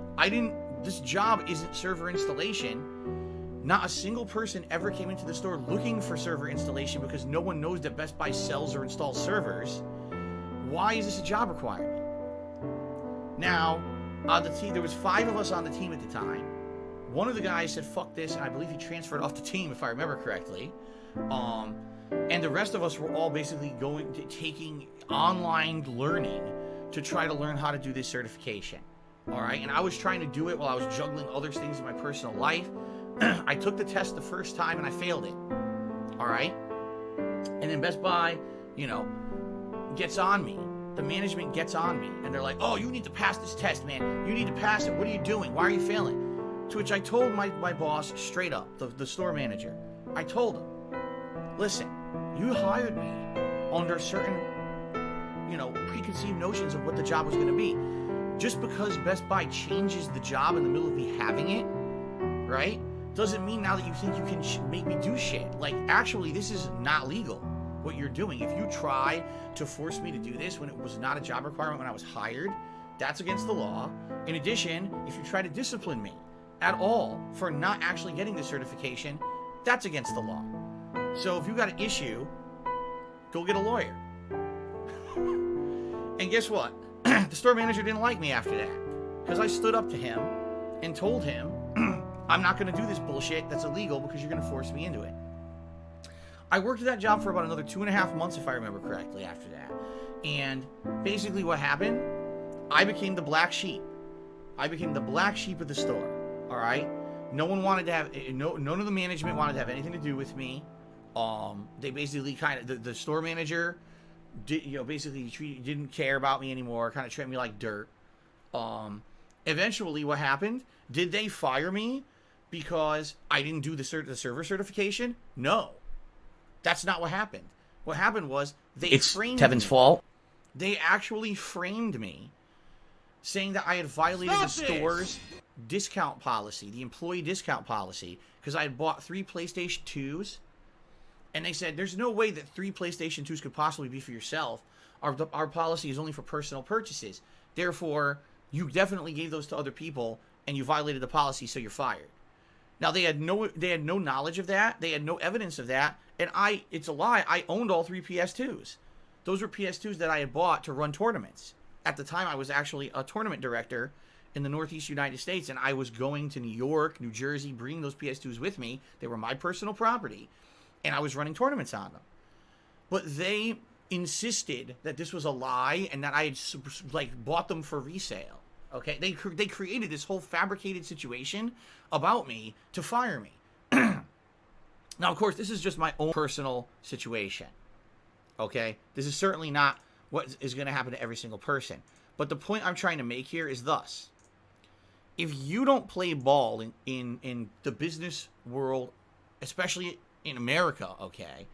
This job isn't server installation. Not a single person ever came into the store looking for server installation because no one knows that Best Buy sells or installs servers. Why is this a job requirement? Now, the team, there was 5 of us on the team at the time. One of the guys said, fuck this, and I believe he transferred off the team, if I remember correctly. And the rest of us were all basically taking online learning to try to learn how to do this certification. All right, and I was trying to do it while I was juggling other things in my personal life. I took the test the first time and I failed it. All right, and then Best Buy, you know, gets on me. The management gets on me, and they're like, "Oh, you need to pass this test, man. You need to pass it. What are you doing? Why are you failing?" To which I told my boss straight up, the store manager. I told him, "Listen, you hired me under certain, you know, preconceived notions of what the job was going to be. Just because Best Buy changes the job in the middle of me having it, right, doesn't mean now that you think you can make me do shit. Like, actually, this is not legal, what you're doing. If you try to force me to do this when it was not a job requirement when I was hired, that's against the law. In addition, if you try to discipline me at all for not actually getting the certification, that's against the law. So if you got an issue, go get a lawyer." And guess what? The store manager didn't like me after that, because I stood up to him and told him, I'm not going to do this bullshit that's illegal because you're going to force me into it. I worked at that job for about another 2.5 months, if I remember correctly, after that. And basically what happened, I became the black sheep. I became the black sheep of the store, all right? No one wanted to have, none of the management wanted to have anything to do with me. They basically kind of, the store manager basically didn't care about me anymore, kind of treated me like dirt. Eventually what happened, did they fire me because I didn't do the server certification? No. That's not what happened. What happened was It's Tevin's fault. They actually framed me, saying that I had violated the store's discount policy, the employee discount policy, because I had bought 3 PlayStation 2s. And they said, there's no way that 3 PlayStation 2s could possibly be for yourself. Our policy is only for personal purchases. Therefore, you definitely gave those to other people, and you violated the policy, so you're fired. Now they had no knowledge of that. They had no evidence of that. And it's a lie. I owned all 3 PS2s. Those were PS2s that I had bought to run tournaments. At the time, I was actually a tournament director in the Northeast United States, and I was going to New York, New Jersey, bringing those PS2s with me. They were my personal property, and I was running tournaments on them. But they insisted that this was a lie and that I had bought them for resale. Okay, they created this whole fabricated situation about me to fire me. Now, of course, this is just my own personal situation. Okay, this is certainly not what is going to happen to every single person. But the point I'm trying to make here is thus: if you don't play ball in the business world, especially in America, okay,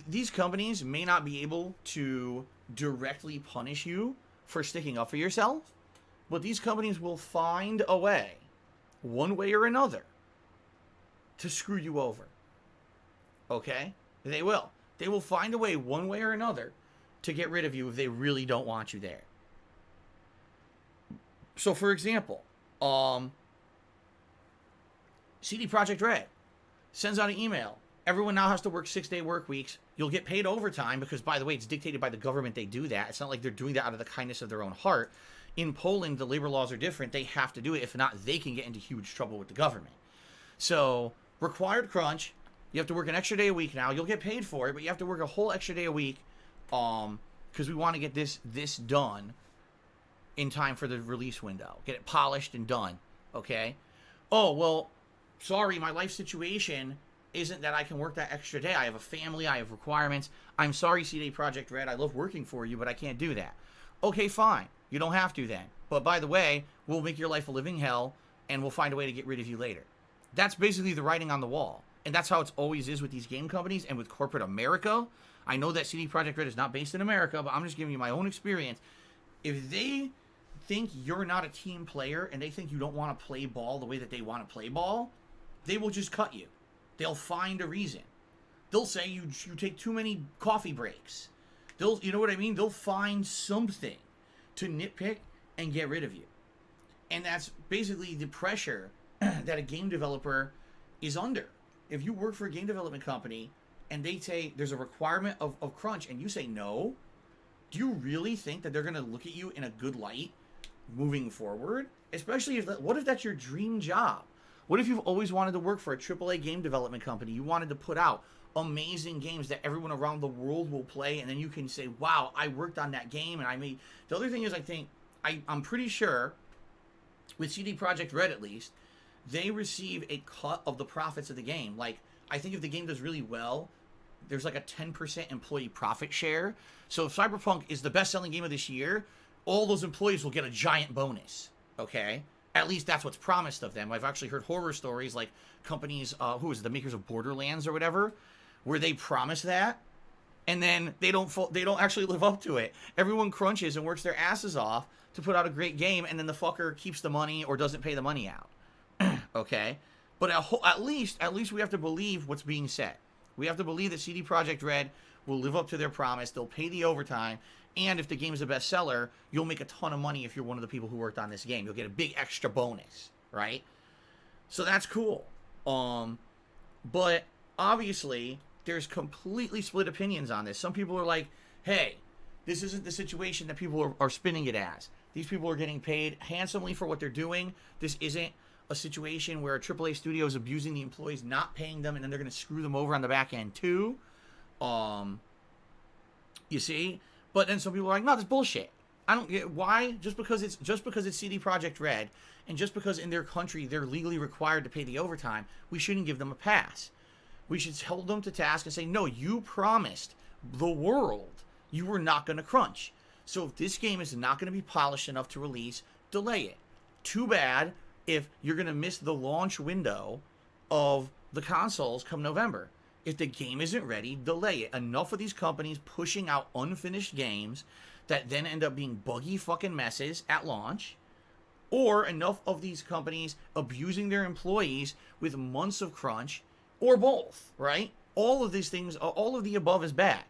these companies may not be able to directly punish you for sticking up for yourself, but these companies will find a way, one way or another, to screw you over. Okay? They will. They will find a way, one way or another, to get rid of you if they really don't want you there. So, for example, CD Projekt Red sends out an email. Everyone now has to work 6-day work weeks. You'll get paid overtime because, by the way, it's dictated by the government. They do that. It's not like they're doing that out of the kindness of their own heart. In Poland, the labor laws are different. They have to do it. If not, they can get into huge trouble with the government. So, required crunch. You have to work an extra day a week now. You'll get paid for it, but you have to work a whole extra day a week because we want to get this done in time for the release window. Get it polished and done, okay? Oh, well, sorry, my life situation isn't that I can work that extra day. I have a family. I have requirements. I'm sorry, CD Projekt Red. I love working for you, but I can't do that. Okay, fine. You don't have to then. But by the way, we'll make your life a living hell, and we'll find a way to get rid of you later. That's basically the writing on the wall. And that's how it always is with these game companies and with corporate America. I know that CD Projekt Red is not based in America, but I'm just giving you my own experience. If they think you're not a team player and they think you don't want to play ball the way that they want to play ball, they will just cut you. They'll find a reason. They'll say you take too many coffee breaks. You know what I mean? They'll find something to nitpick and get rid of you. And that's basically the pressure that a game developer is under. If you work for a game development company and they say there's a requirement of crunch and you say no, do you really think that they're going to look at you in a good light moving forward? Especially what if that's your dream job? What if you've always wanted to work for a AAA game development company? You wanted to put out amazing games that everyone around the world will play, and then you can say, wow, I worked on that game and I made... The other thing is, I'm pretty sure, with CD Projekt Red at least, they receive a cut of the profits of the game. Like, I think if the game does really well, there's like a 10% employee profit share. So if Cyberpunk is the best-selling game of this year, all those employees will get a giant bonus, okay? At least that's what's promised of them. I've actually heard horror stories like companies, the makers of Borderlands or whatever, where they promise that, and then they don't actually live up to it. Everyone crunches and works their asses off to put out a great game, and then the fucker keeps the money or doesn't pay the money out. Okay, but at least we have to believe what's being said. We have to believe that CD Projekt Red will live up to their promise. They'll pay the overtime, and if the game is a bestseller, you'll make a ton of money if you're one of the people who worked on this game. You'll get a big extra bonus, right? So that's cool. But obviously, there's completely split opinions on this. Some people are like, hey, this isn't the situation that people are spinning it as. These people are getting paid handsomely for what they're doing. This isn't a situation where a AAA studio is abusing the employees, not paying them, and then they're going to screw them over on the back end too. You see? But then some people are like, no, that's bullshit. I don't get why. Just because it's CD Projekt Red, and just because in their country they're legally required to pay the overtime, we shouldn't give them a pass. We should hold them to task and say, no, you promised the world you were not going to crunch. So if this game is not going to be polished enough to release, delay it. Too bad if you're going to miss the launch window of the consoles come November. If the game isn't ready, delay it. Enough of these companies pushing out unfinished games that then end up being buggy fucking messes at launch, or enough of these companies abusing their employees with months of crunch, or both, right? All of these things, all of the above is bad.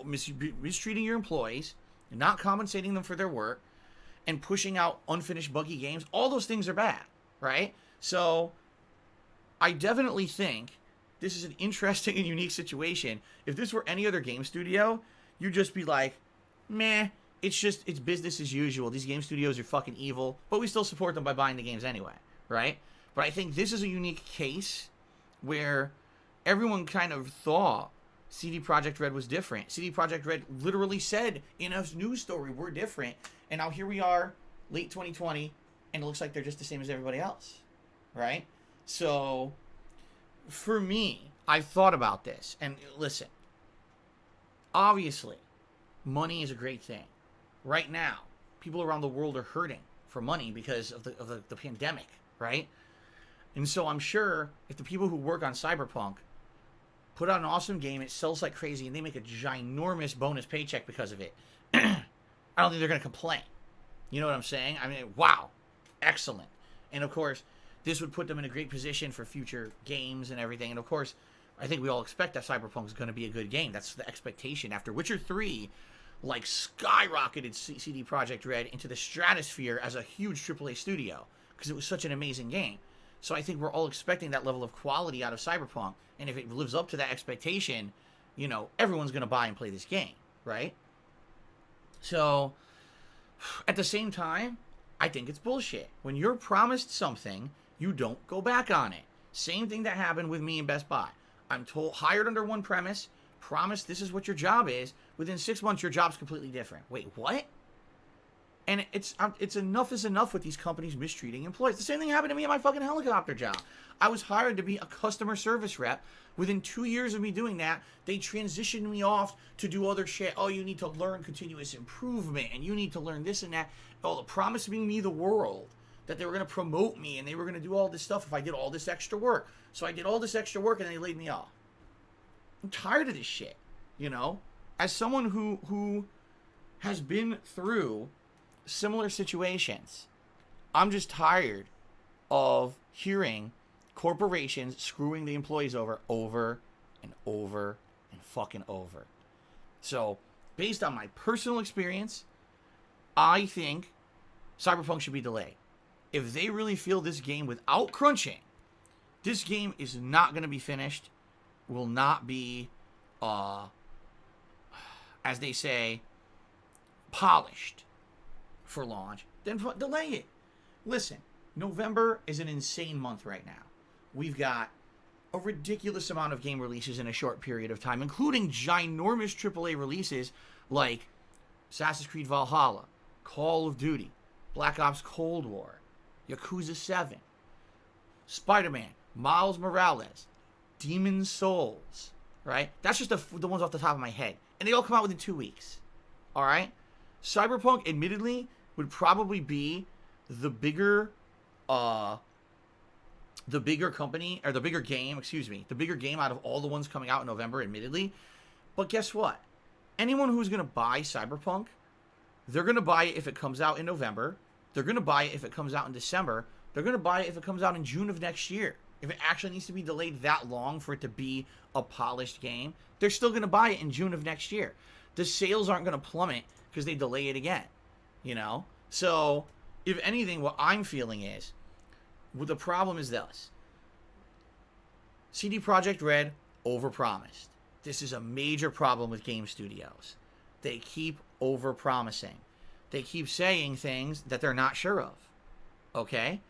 Mistreating your employees, not compensating them for their work, and pushing out unfinished buggy games, all those things are bad, right? So I definitely think this is an interesting and unique situation. If this were any other game studio, you'd just be like, meh, it's business as usual. These game studios are fucking evil, but we still support them by buying the games anyway, right? But I think this is a unique case where everyone kind of thought CD Projekt Red was different. CD Projekt Red literally said in a news story, we're different. And now here we are, late 2020, and it looks like they're just the same as everybody else, right? So, for me, I've thought about this. And listen, obviously, money is a great thing. Right now, people around the world are hurting for money because of the pandemic, right? And so I'm sure if the people who work on Cyberpunk put out an awesome game, it sells like crazy, and they make a ginormous bonus paycheck because of it, I don't think they're going to complain. You know what I'm saying? I mean, wow. Excellent. And of course, this would put them in a great position for future games and everything. And of course, I think we all expect that Cyberpunk is going to be a good game. That's the expectation. After Witcher 3, like, skyrocketed CD Projekt Red into the stratosphere as a huge AAA studio because it was such an amazing game. So I think we're all expecting that level of quality out of Cyberpunk. And if it lives up to that expectation, you know, everyone's going to buy and play this game, right? So, at the same time, I think it's bullshit. When you're promised something, you don't go back on it. Same thing that happened with me in Best Buy. I'm hired under one premise, promised this is what your job is. Within 6 months, your job's completely different. Wait, what? And it's enough is enough with these companies mistreating employees. The same thing happened to me at my fucking helicopter job. I was hired to be a customer service rep. Within 2 years of me doing that, they transitioned me off to do other shit. Oh, you need to learn continuous improvement, and you need to learn this and that. Oh, promising me the world that they were going to promote me, and they were going to do all this stuff if I did all this extra work. So I did all this extra work, and they laid me off. I'm tired of this shit, you know? As someone who has been through similar situations, I'm just tired of hearing corporations screwing the employees over and over and fucking over. So, based on my personal experience, I think Cyberpunk should be delayed. If they really feel this game without crunching, this game is not going to be finished, will not be, as they say, polished for launch, then delay it. Listen, November is an insane month right now. We've got a ridiculous amount of game releases in a short period of time, including ginormous AAA releases like Assassin's Creed Valhalla, Call of Duty, Black Ops Cold War, Yakuza 7, Spider-Man, Miles Morales, Demon's Souls, right? That's just the ones off the top of my head. And they all come out within 2 weeks, all right? Cyberpunk, admittedly, would probably be the bigger company, or the bigger game out of all the ones coming out in November, admittedly. But guess what? Anyone who's going to buy Cyberpunk, they're going to buy it if it comes out in November. They're going to buy it if it comes out in December. They're going to buy it if it comes out in June of next year. If it actually needs to be delayed that long for it to be a polished game, they're still going to buy it in June of next year. The sales aren't going to plummet because they delay it again, you know? So, if anything, what I'm feeling is, well, the problem is this. CD Projekt Red overpromised. This is a major problem with game studios. They keep overpromising. They keep saying things that they're not sure of. Okay?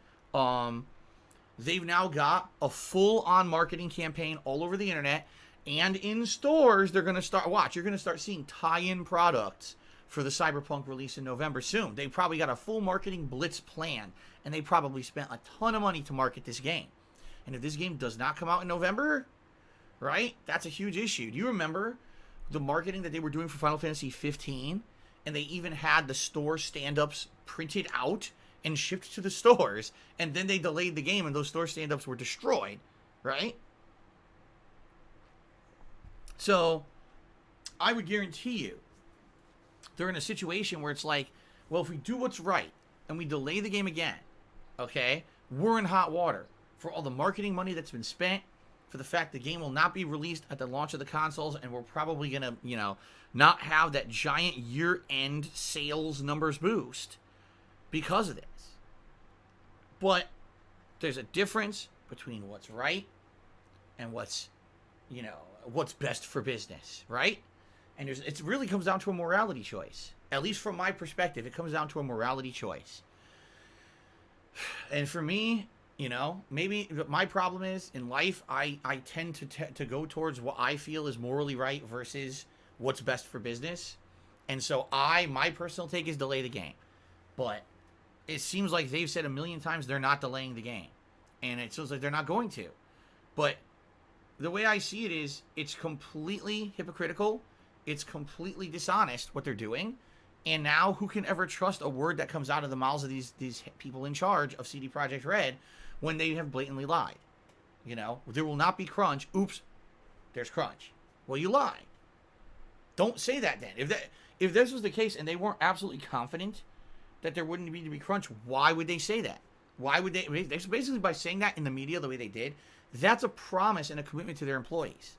They've now got a full-on marketing campaign all over the internet, and in stores, they're going to start, you're going to start seeing tie-in products for the Cyberpunk release in November soon. They probably got a full marketing blitz plan, and they probably spent a ton of money to market this game. And if this game does not come out in November, right, that's a huge issue. Do you remember the marketing that they were doing for Final Fantasy 15? And they even had the store stand-ups printed out and shipped to the stores, and then they delayed the game, and those store stand-ups were destroyed, right? So, I would guarantee you, they're in a situation where it's like, well, if we do what's right, and we delay the game again, okay, we're in hot water for all the marketing money that's been spent, for the fact the game will not be released at the launch of the consoles, and we're probably going to, not have that giant year-end sales numbers boost because of this. But there's a difference between what's right and what's best for business, right? And it really comes down to a morality choice. At least from my perspective, it comes down to a morality choice. And for me, maybe my problem is in life, I tend to go towards what I feel is morally right versus what's best for business. And so my personal take is delay the game. But it seems like they've said a million times they're not delaying the game. And it feels like they're not going to. But the way I see it is, it's completely hypocritical. It's completely dishonest what they're doing. And now who can ever trust a word that comes out of the mouths of these people in charge of CD Projekt Red when they have blatantly lied? There will not be crunch. Oops, there's crunch. Well, you lied. Don't say that then. If this was the case and they weren't absolutely confident that there wouldn't need to be crunch, why would they say that? Why would they? Basically, by saying that in the media the way they did, that's a promise and a commitment to their employees.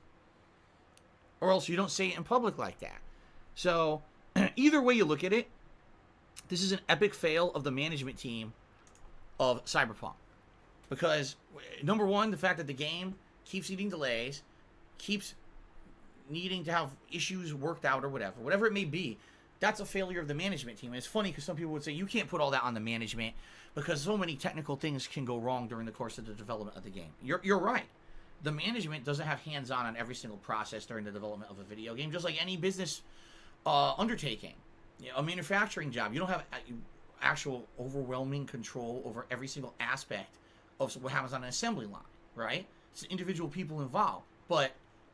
Or else you don't say it in public like that. So, either way you look at it, this is an epic fail of the management team of Cyberpunk. Because, number one, the fact that the game keeps needing delays, keeps needing to have issues worked out or whatever it may be, that's a failure of the management team. And it's funny because some people would say you can't put all that on the management because so many technical things can go wrong during the course of the development of the game. You're right. The management doesn't have hands-on every single process during the development of a video game, just like any business undertaking. A manufacturing job, you don't have actual overwhelming control over every single aspect of what happens on an assembly line, right? It's individual people involved, but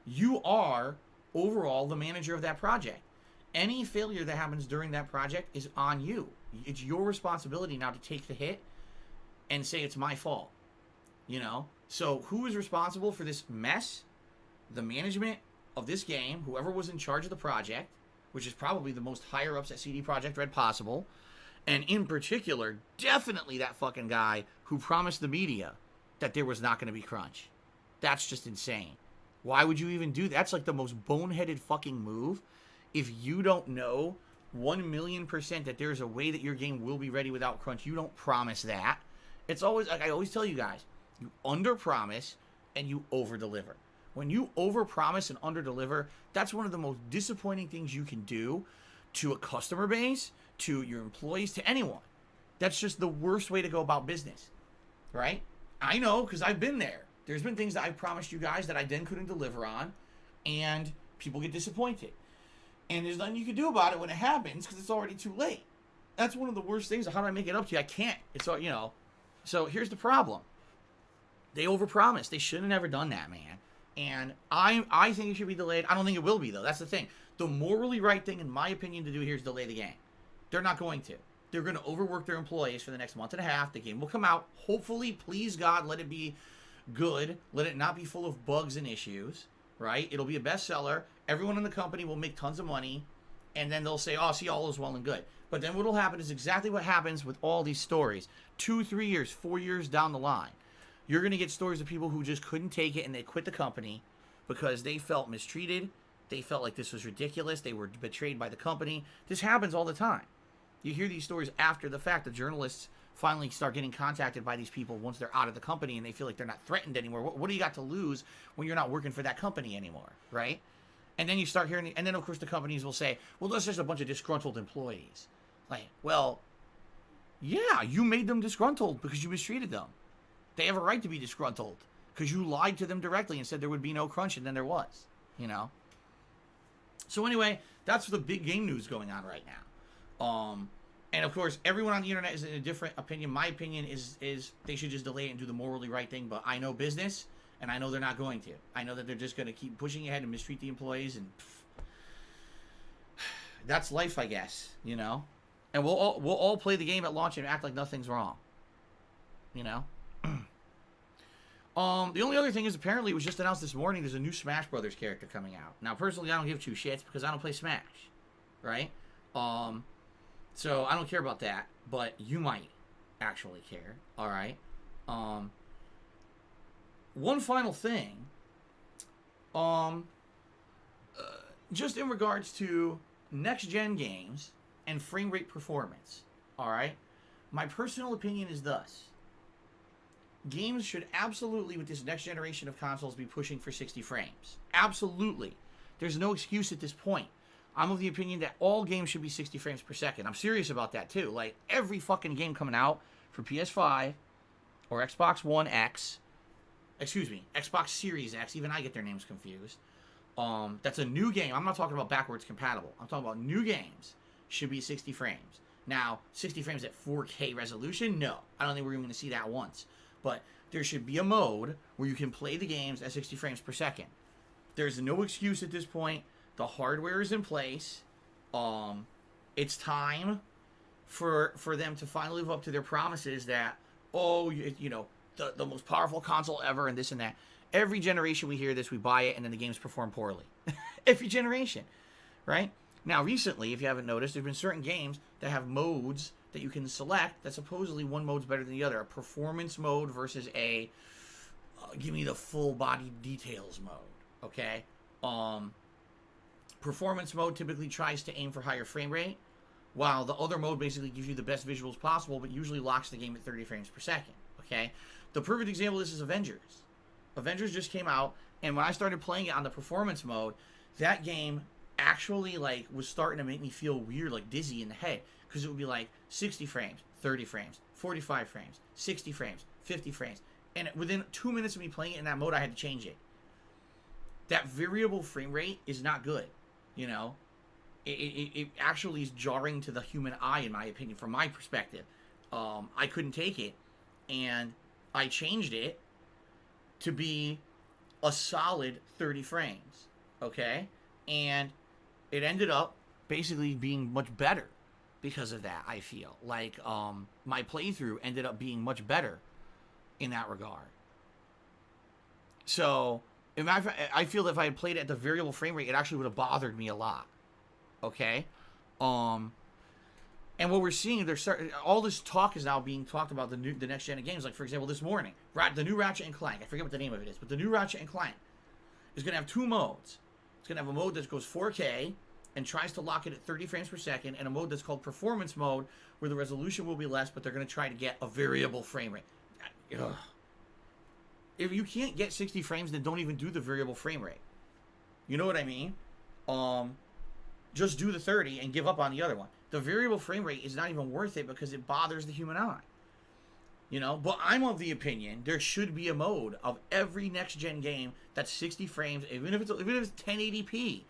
you are overall the manager of that project. Any failure that happens during that project is on you. It's your responsibility now to take the hit and say it's my fault. So who is responsible for this mess? The management of this game, whoever was in charge of the project, which is probably the most higher ups at CD Projekt Red possible, and in particular, definitely that fucking guy who promised the media that there was not going to be crunch. That's just insane. Why would you even do that? That's like the most boneheaded fucking move. If you don't know 1,000,000% that there's a way that your game will be ready without crunch, you don't promise that. It's always, like I always tell you guys, you under-promise and you over-deliver. When you over-promise and under-deliver, that's one of the most disappointing things you can do to a customer base, to your employees, to anyone. That's just the worst way to go about business, right? I know, because I've been there. There's been things that I promised you guys that I then couldn't deliver on, and people get disappointed. And there's nothing you can do about it when it happens, because it's already too late. That's one of the worst things. How do I make it up to you? I can't. It's all, So here's the problem. They overpromised. They shouldn't have ever done that, man. And I think it should be delayed. I don't think it will be, though. That's the thing. The morally right thing, in my opinion, to do here is delay the game. They're not going to. They're going to overwork their employees for the next month and a half. The game will come out. Hopefully, please God, let it be good. Let it not be full of bugs and issues, right? It'll be a bestseller. Everyone in the company will make tons of money. And then they'll say, oh, see, all is well and good. But then what will happen is exactly what happens with all these stories. 2, 3 years, 4 years down the line. You're going to get stories of people who just couldn't take it and they quit the company because they felt mistreated. They felt like this was ridiculous. They were betrayed by the company. This happens all the time. You hear these stories after the fact. The journalists finally start getting contacted by these people once they're out of the company and they feel like they're not threatened anymore. What do you got to lose when you're not working for that company anymore, right? And then you start hearing, and then of course the companies will say, well, that's just a bunch of disgruntled employees. Like, well, yeah, you made them disgruntled because you mistreated them. They have a right to be disgruntled because you lied to them directly and said there would be no crunch, and then there was, So anyway, that's the big game news going on right now. And of course, everyone on the internet is in a different opinion. My opinion is they should just delay it and do the morally right thing. But I know business, and I know they're not going to. I know that they're just going to keep pushing ahead and mistreat the employees, and that's life, I guess. And we'll all play the game at launch and act like nothing's wrong. The only other thing is apparently it was just announced this morning there's a new Smash Brothers character coming out. Now, personally, I don't give two shits because I don't play Smash, right? So I don't care about that, but you might actually care, all right? One final thing, just in regards to next-gen games and frame rate performance, all right? My personal opinion is thus. games should absolutely, with this next generation of consoles, be pushing for 60 frames. Absolutely. There's no excuse at this point. I'm of the opinion that all games should be 60 frames per second. I'm serious about that, too. Like, every fucking game coming out for PS5 or Xbox One X, Xbox Series X, even I get their names confused. That's a new game. I'm not talking about backwards compatible. I'm talking about new games should be 60 frames. Now, 60 frames at 4K resolution? No. I don't think we're even going to see that once. But there should be a mode where you can play the games at 60 frames per second. There's no excuse at this point. The hardware is in place. It's time for them to finally live up to their promises that, the most powerful console ever and this and that. Every generation we hear this, we buy it, and then the games perform poorly. Every generation, right? Now, recently, if you haven't noticed, there's been certain games that have modes that you can select that supposedly one mode's better than the other. A performance mode versus a give me the full body details mode, okay? Performance mode typically tries to aim for higher frame rate, while the other mode basically gives you the best visuals possible, but usually locks the game at 30 frames per second, okay? The perfect example of this is Avengers. Avengers just came out, and when I started playing it on the performance mode, that game actually, was starting to make me feel weird, dizzy in the head, because it would be 60 frames, 30 frames, 45 frames, 60 frames, 50 frames, and within 2 minutes of me playing it in that mode, I had to change it. That variable frame rate is not good, It actually is jarring to the human eye, in my opinion, from my perspective. I couldn't take it, and I changed it to be a solid 30 frames, okay? And it ended up basically being much better because of that, I feel. My playthrough ended up being much better in that regard. So, I feel that if I had played it at the variable frame rate, it actually would have bothered me a lot, okay? And what we're seeing, all this talk is now being talked about the next gen of games. Like, for example, this morning, the new Ratchet and Clank. I forget what the name of it is, but the new Ratchet and Clank is going to have two modes. It's going to have a mode that goes 4K and tries to lock it at 30 frames per second, and a mode that's called Performance Mode, where the resolution will be less, but they're going to try to get a variable frame rate. Ugh. If you can't get 60 frames, then don't even do the variable frame rate. You know what I mean? Just do the 30 and give up on the other one. The variable frame rate is not even worth it because it bothers the human eye. But I'm of the opinion there should be a mode of every next-gen game that's 60 frames, even if it's 1080p.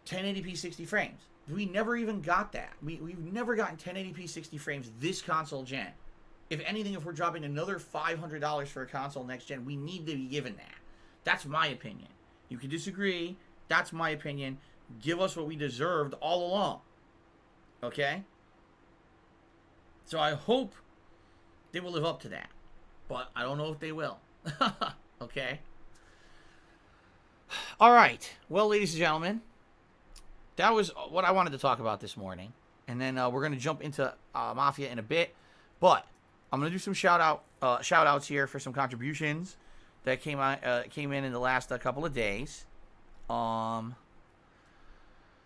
1080p 60 frames. We never even got that. We've never gotten 1080p 60 frames this console gen. If anything, if we're dropping another $500 for a console next gen, we need to be given that. That's my opinion. You can disagree. That's my opinion. Give us what we deserved all along. Okay? So I hope they will live up to that. But I don't know if they will. Okay? All right. Well, ladies and gentlemen, that was what I wanted to talk about this morning. And then we're going to jump into Mafia in a bit. But I'm going to do some shout-outs here for some contributions that came in the last couple of days.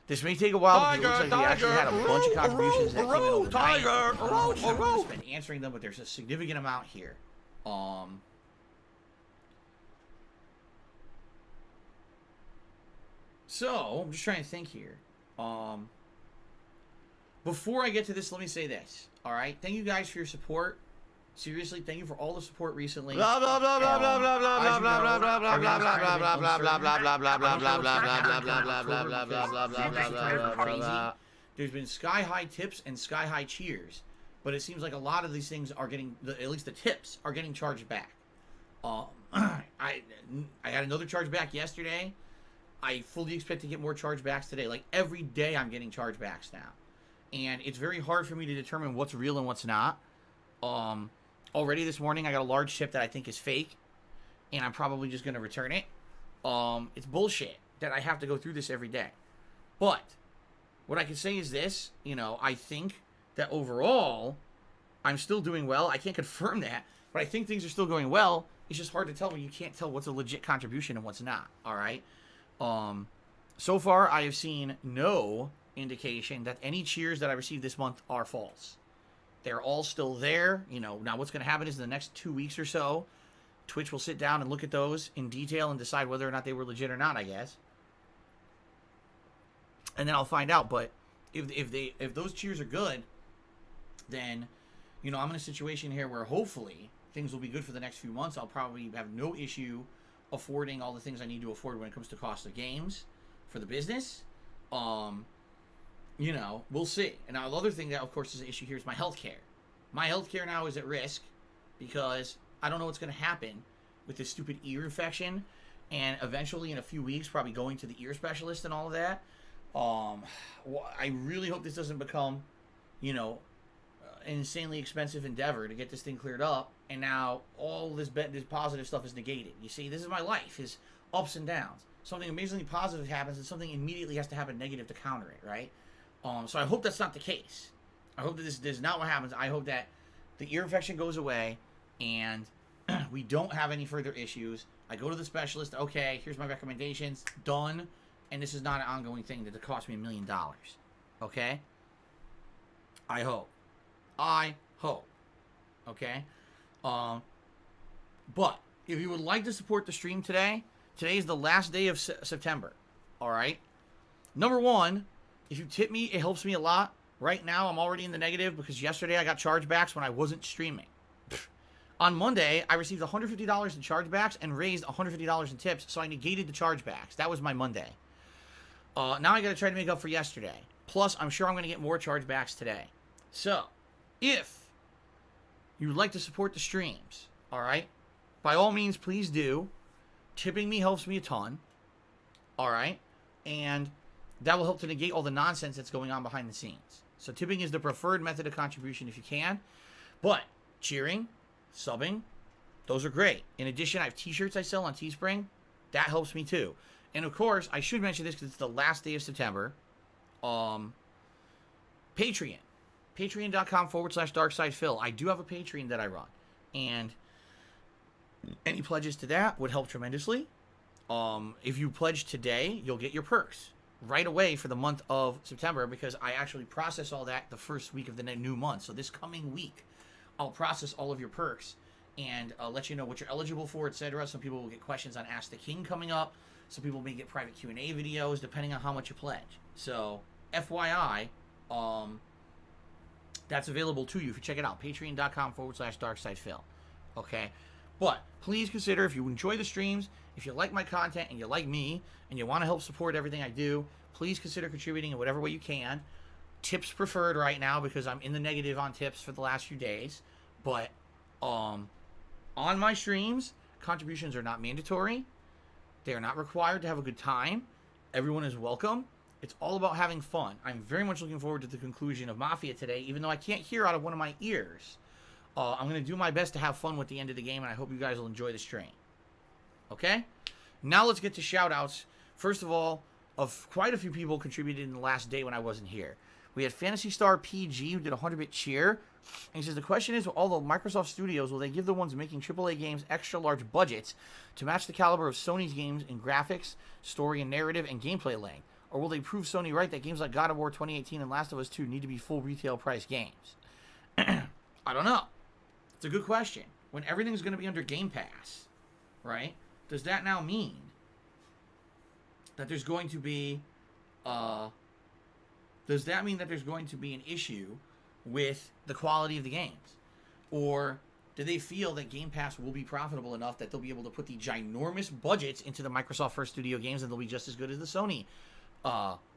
This may take a while because it looks like we actually had a bunch of contributions that came in overnight. I've just been answering them, but there's a significant amount here. So, I'm just trying to think here. Before I get to this, let me say this. All right? Thank you guys for your support. Seriously, thank you for all the support recently. Blah blah blah blah blah blah blah blah blah blah blah blah blah blah blah blah blah blah blah blah. There's been sky high tips and sky high cheers, but it seems like a lot of these things are getting, at least the tips are getting charged back. I had another charge back yesterday. I fully expect to get more chargebacks today. Like every day, I'm getting chargebacks now, and it's very hard for me to determine what's real and what's not. Already this morning, I got a large tip that I think is fake, and I'm probably just going to return it. It's bullshit that I have to go through this every day. But what I can say is this, I think that overall, I'm still doing well. I can't confirm that, but I think things are still going well. It's just hard to tell when you can't tell what's a legit contribution and what's not, all right? So far, I have seen no indication that any cheers that I received this month are false. They're all still there. You know, now what's going to happen is in the next 2 weeks or so, Twitch will sit down and look at those in detail and decide whether or not they were legit or not, I guess. And then I'll find out. But if those cheers are good, then, you know, I'm in a situation here where hopefully things will be good for the next few months. I'll probably have no issue affording all the things I need to afford when it comes to cost of games for the business. You know, we'll see. And now the other thing that, of course, is an issue here is my health care. My health care now is at risk because I don't know what's going to happen with this stupid ear infection. And eventually, in a few weeks, probably going to the ear specialist and all of that. I really hope this doesn't become, you know, an insanely expensive endeavor to get this thing cleared up. And now all this positive stuff is negated. You see, this is my life, is ups and downs. Something amazingly positive happens and something immediately has to happen negative to counter it, right? So I hope that's not the case. I hope that this is not what happens. I hope that the ear infection goes away and we don't have any further issues. I go to the specialist. Okay, here's my recommendations. Done. And this is not an ongoing thing that cost me $1 million. Okay? I hope. Okay? But if you would like to support the stream today is the last day of September. Alright? Number one, if you tip me, it helps me a lot. Right now, I'm already in the negative because yesterday I got chargebacks when I wasn't streaming. On Monday, I received $150 in chargebacks and raised $150 in tips, so I negated the chargebacks. That was my Monday. Now I got to try to make up for yesterday. Plus, I'm sure I'm going to get more chargebacks today. So, if you would like to support the streams, alright, by all means, please do. Tipping me helps me a ton. Alright? And that will help to negate all the nonsense that's going on behind the scenes. So tipping is the preferred method of contribution if you can. But cheering, subbing, those are great. In addition, I have t-shirts I sell on Teespring. That helps me too. And of course, I should mention this because it's the last day of September. Patreon. Patreon.com/DarksidePhil. I do have a Patreon that I run. And any pledges to that would help tremendously. If you pledge today, you'll get your perks right away for the month of September because I actually process all that the first week of the new month. So this coming week, I'll process all of your perks and let you know what you're eligible for, etc. Some people will get questions on Ask the King coming up. Some people may get private Q&A videos depending on how much you pledge. So, FYI, that's available to you if you check it out. Patreon.com/DarksidePhil. Okay? But please consider, if you enjoy the streams, if you like my content and you like me, and you want to help support everything I do, please consider contributing in whatever way you can. Tips preferred right now because I'm in the negative on tips for the last few days. But on my streams, contributions are not mandatory. They are not required to have a good time. Everyone is welcome. It's all about having fun. I'm very much looking forward to the conclusion of Mafia today, even though I can't hear out of one of my ears. I'm going to do my best to have fun with the end of the game, and I hope you guys will enjoy the stream. Okay? Now let's get to shoutouts. First of all, quite a few people contributed in the last day when I wasn't here. We had Fantasy Star PG, who did a 100-bit cheer. And he says, the question is, will all the Microsoft studios, will they give the ones making AAA games extra large budgets to match the caliber of Sony's games in graphics, story and narrative, and gameplay length? Or will they prove Sony right that games like God of War 2018 and Last of Us 2 need to be full retail price games? I don't know. It's a good question. When everything's going to be under Game Pass, right? Does that now mean that there's going to be does that mean that there's going to be an issue with the quality of the games? Or do they feel that Game Pass will be profitable enough that they'll be able to put the ginormous budgets into the Microsoft First Studio games and they'll be just as good as the Sony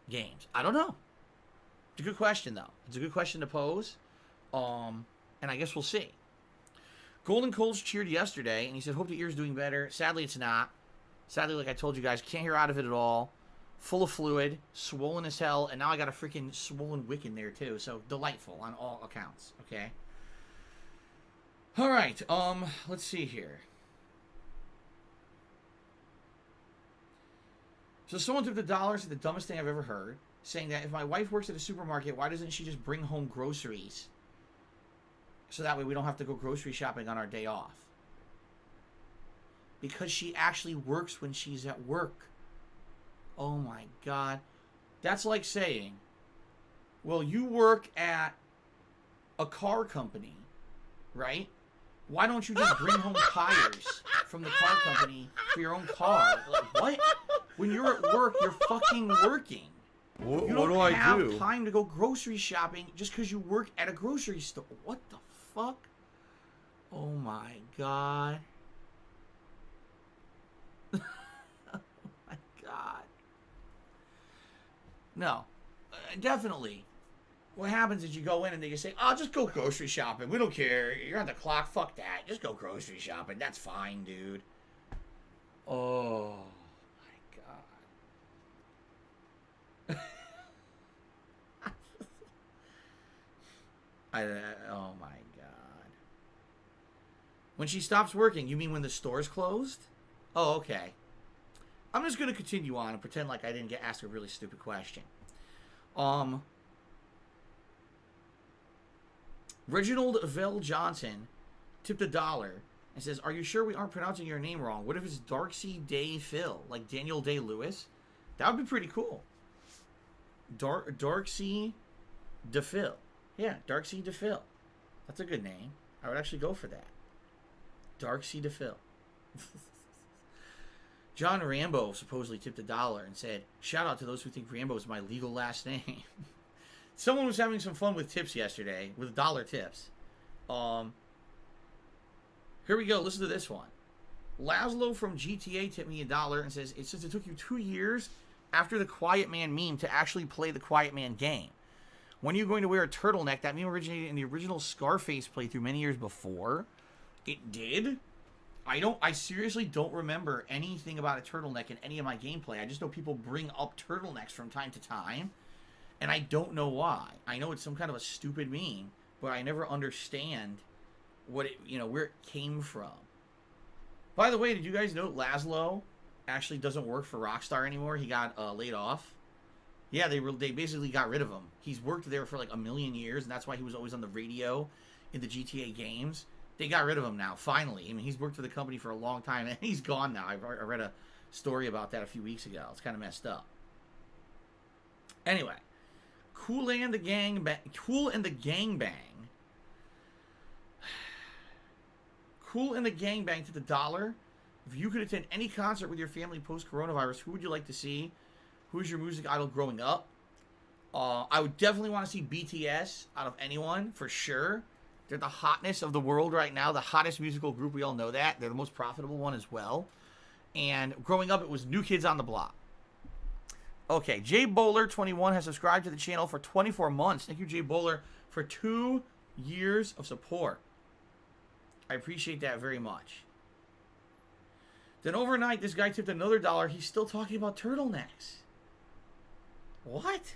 games? I don't know. It's a good question, though. It's a good question to pose. And I guess we'll see. Golden Coles cheered yesterday, and he said, hope the ear's doing better. Sadly, it's not. Sadly, like I told you guys, can't hear out of it at all. Full of fluid, swollen as hell, and now I got a freaking swollen wick in there, too. So, delightful on all accounts, okay? Alright, let's see here. So, someone took the dollars to the dumbest thing I've ever heard, saying that if my wife works at a supermarket, why doesn't she just bring home groceries? So that way we don't have to go grocery shopping on our day off. Because she actually works when she's at work. Oh my God. That's like saying, well, you work at a car company, right? Why don't you just bring home tires from the car company for your own car? Like, what? When you're at work, you're fucking working. What You do don't I have do? time to go grocery shopping just because you work at a grocery store. What the fuck? Oh my god. Oh my god. No. Definitely. What happens is you go in and they just say, oh, just go grocery shopping. We don't care. You're on the clock. Fuck that. Just go grocery shopping. That's fine, dude. Oh, my God. Oh, my God. When she stops working, you mean when the store's closed? Oh, okay. I'm just going to continue on and pretend like I didn't get asked a really stupid question. Reginald Vell Johnson tipped $1 and says, are you sure we aren't pronouncing your name wrong? What if it's Darksea Day Phil, like Daniel Day-Lewis? That would be pretty cool. Darksea DePhil. Yeah, Darksea DePhil. That's a good name. I would actually go for that. Darksea DePhil. John Rambo supposedly tipped $1 and said, shout out to those who think Rambo is my legal last name. Someone was having some fun with tips yesterday, with $1 tips. Here we go. Listen to this one. Laszlo from GTA tipped me $1 and says, since it took you 2 years after the Quiet Man meme to actually play the Quiet Man game. When are you going to wear a turtleneck? That meme originated in the original Scarface playthrough many years before. It did. I seriously don't remember anything about a turtleneck in any of my gameplay. I just know people bring up turtlenecks from time to time. And I don't know why. I know it's some kind of a stupid meme, but I never understand what it, where it came from. By the way, did you guys know Laszlo actually doesn't work for Rockstar anymore? He got laid off. Yeah, they basically got rid of him. He's worked there for like 1,000,000 years, and that's why he was always on the radio in the GTA games. They got rid of him now, finally. I mean, he's worked for the company for a long time, and he's gone now. I read a story about that a few weeks ago. It's kind of messed up. Anyway. Cool and the Gangbang. Cool and the Gangbang to $1. If you could attend any concert with your family post-coronavirus, who would you like to see? Who's your music idol growing up? I would definitely want to see BTS out of anyone, for sure. They're the hotness of the world right now. The hottest musical group, we all know that. They're the most profitable one as well. And growing up, it was New Kids on the Block. Okay, Jay Bowler 21 has subscribed to the channel for 24 months. Thank you, Jay Bowler, for 2 years of support. I appreciate that very much. Then overnight, this guy tipped another $1. He's still talking about turtlenecks. What?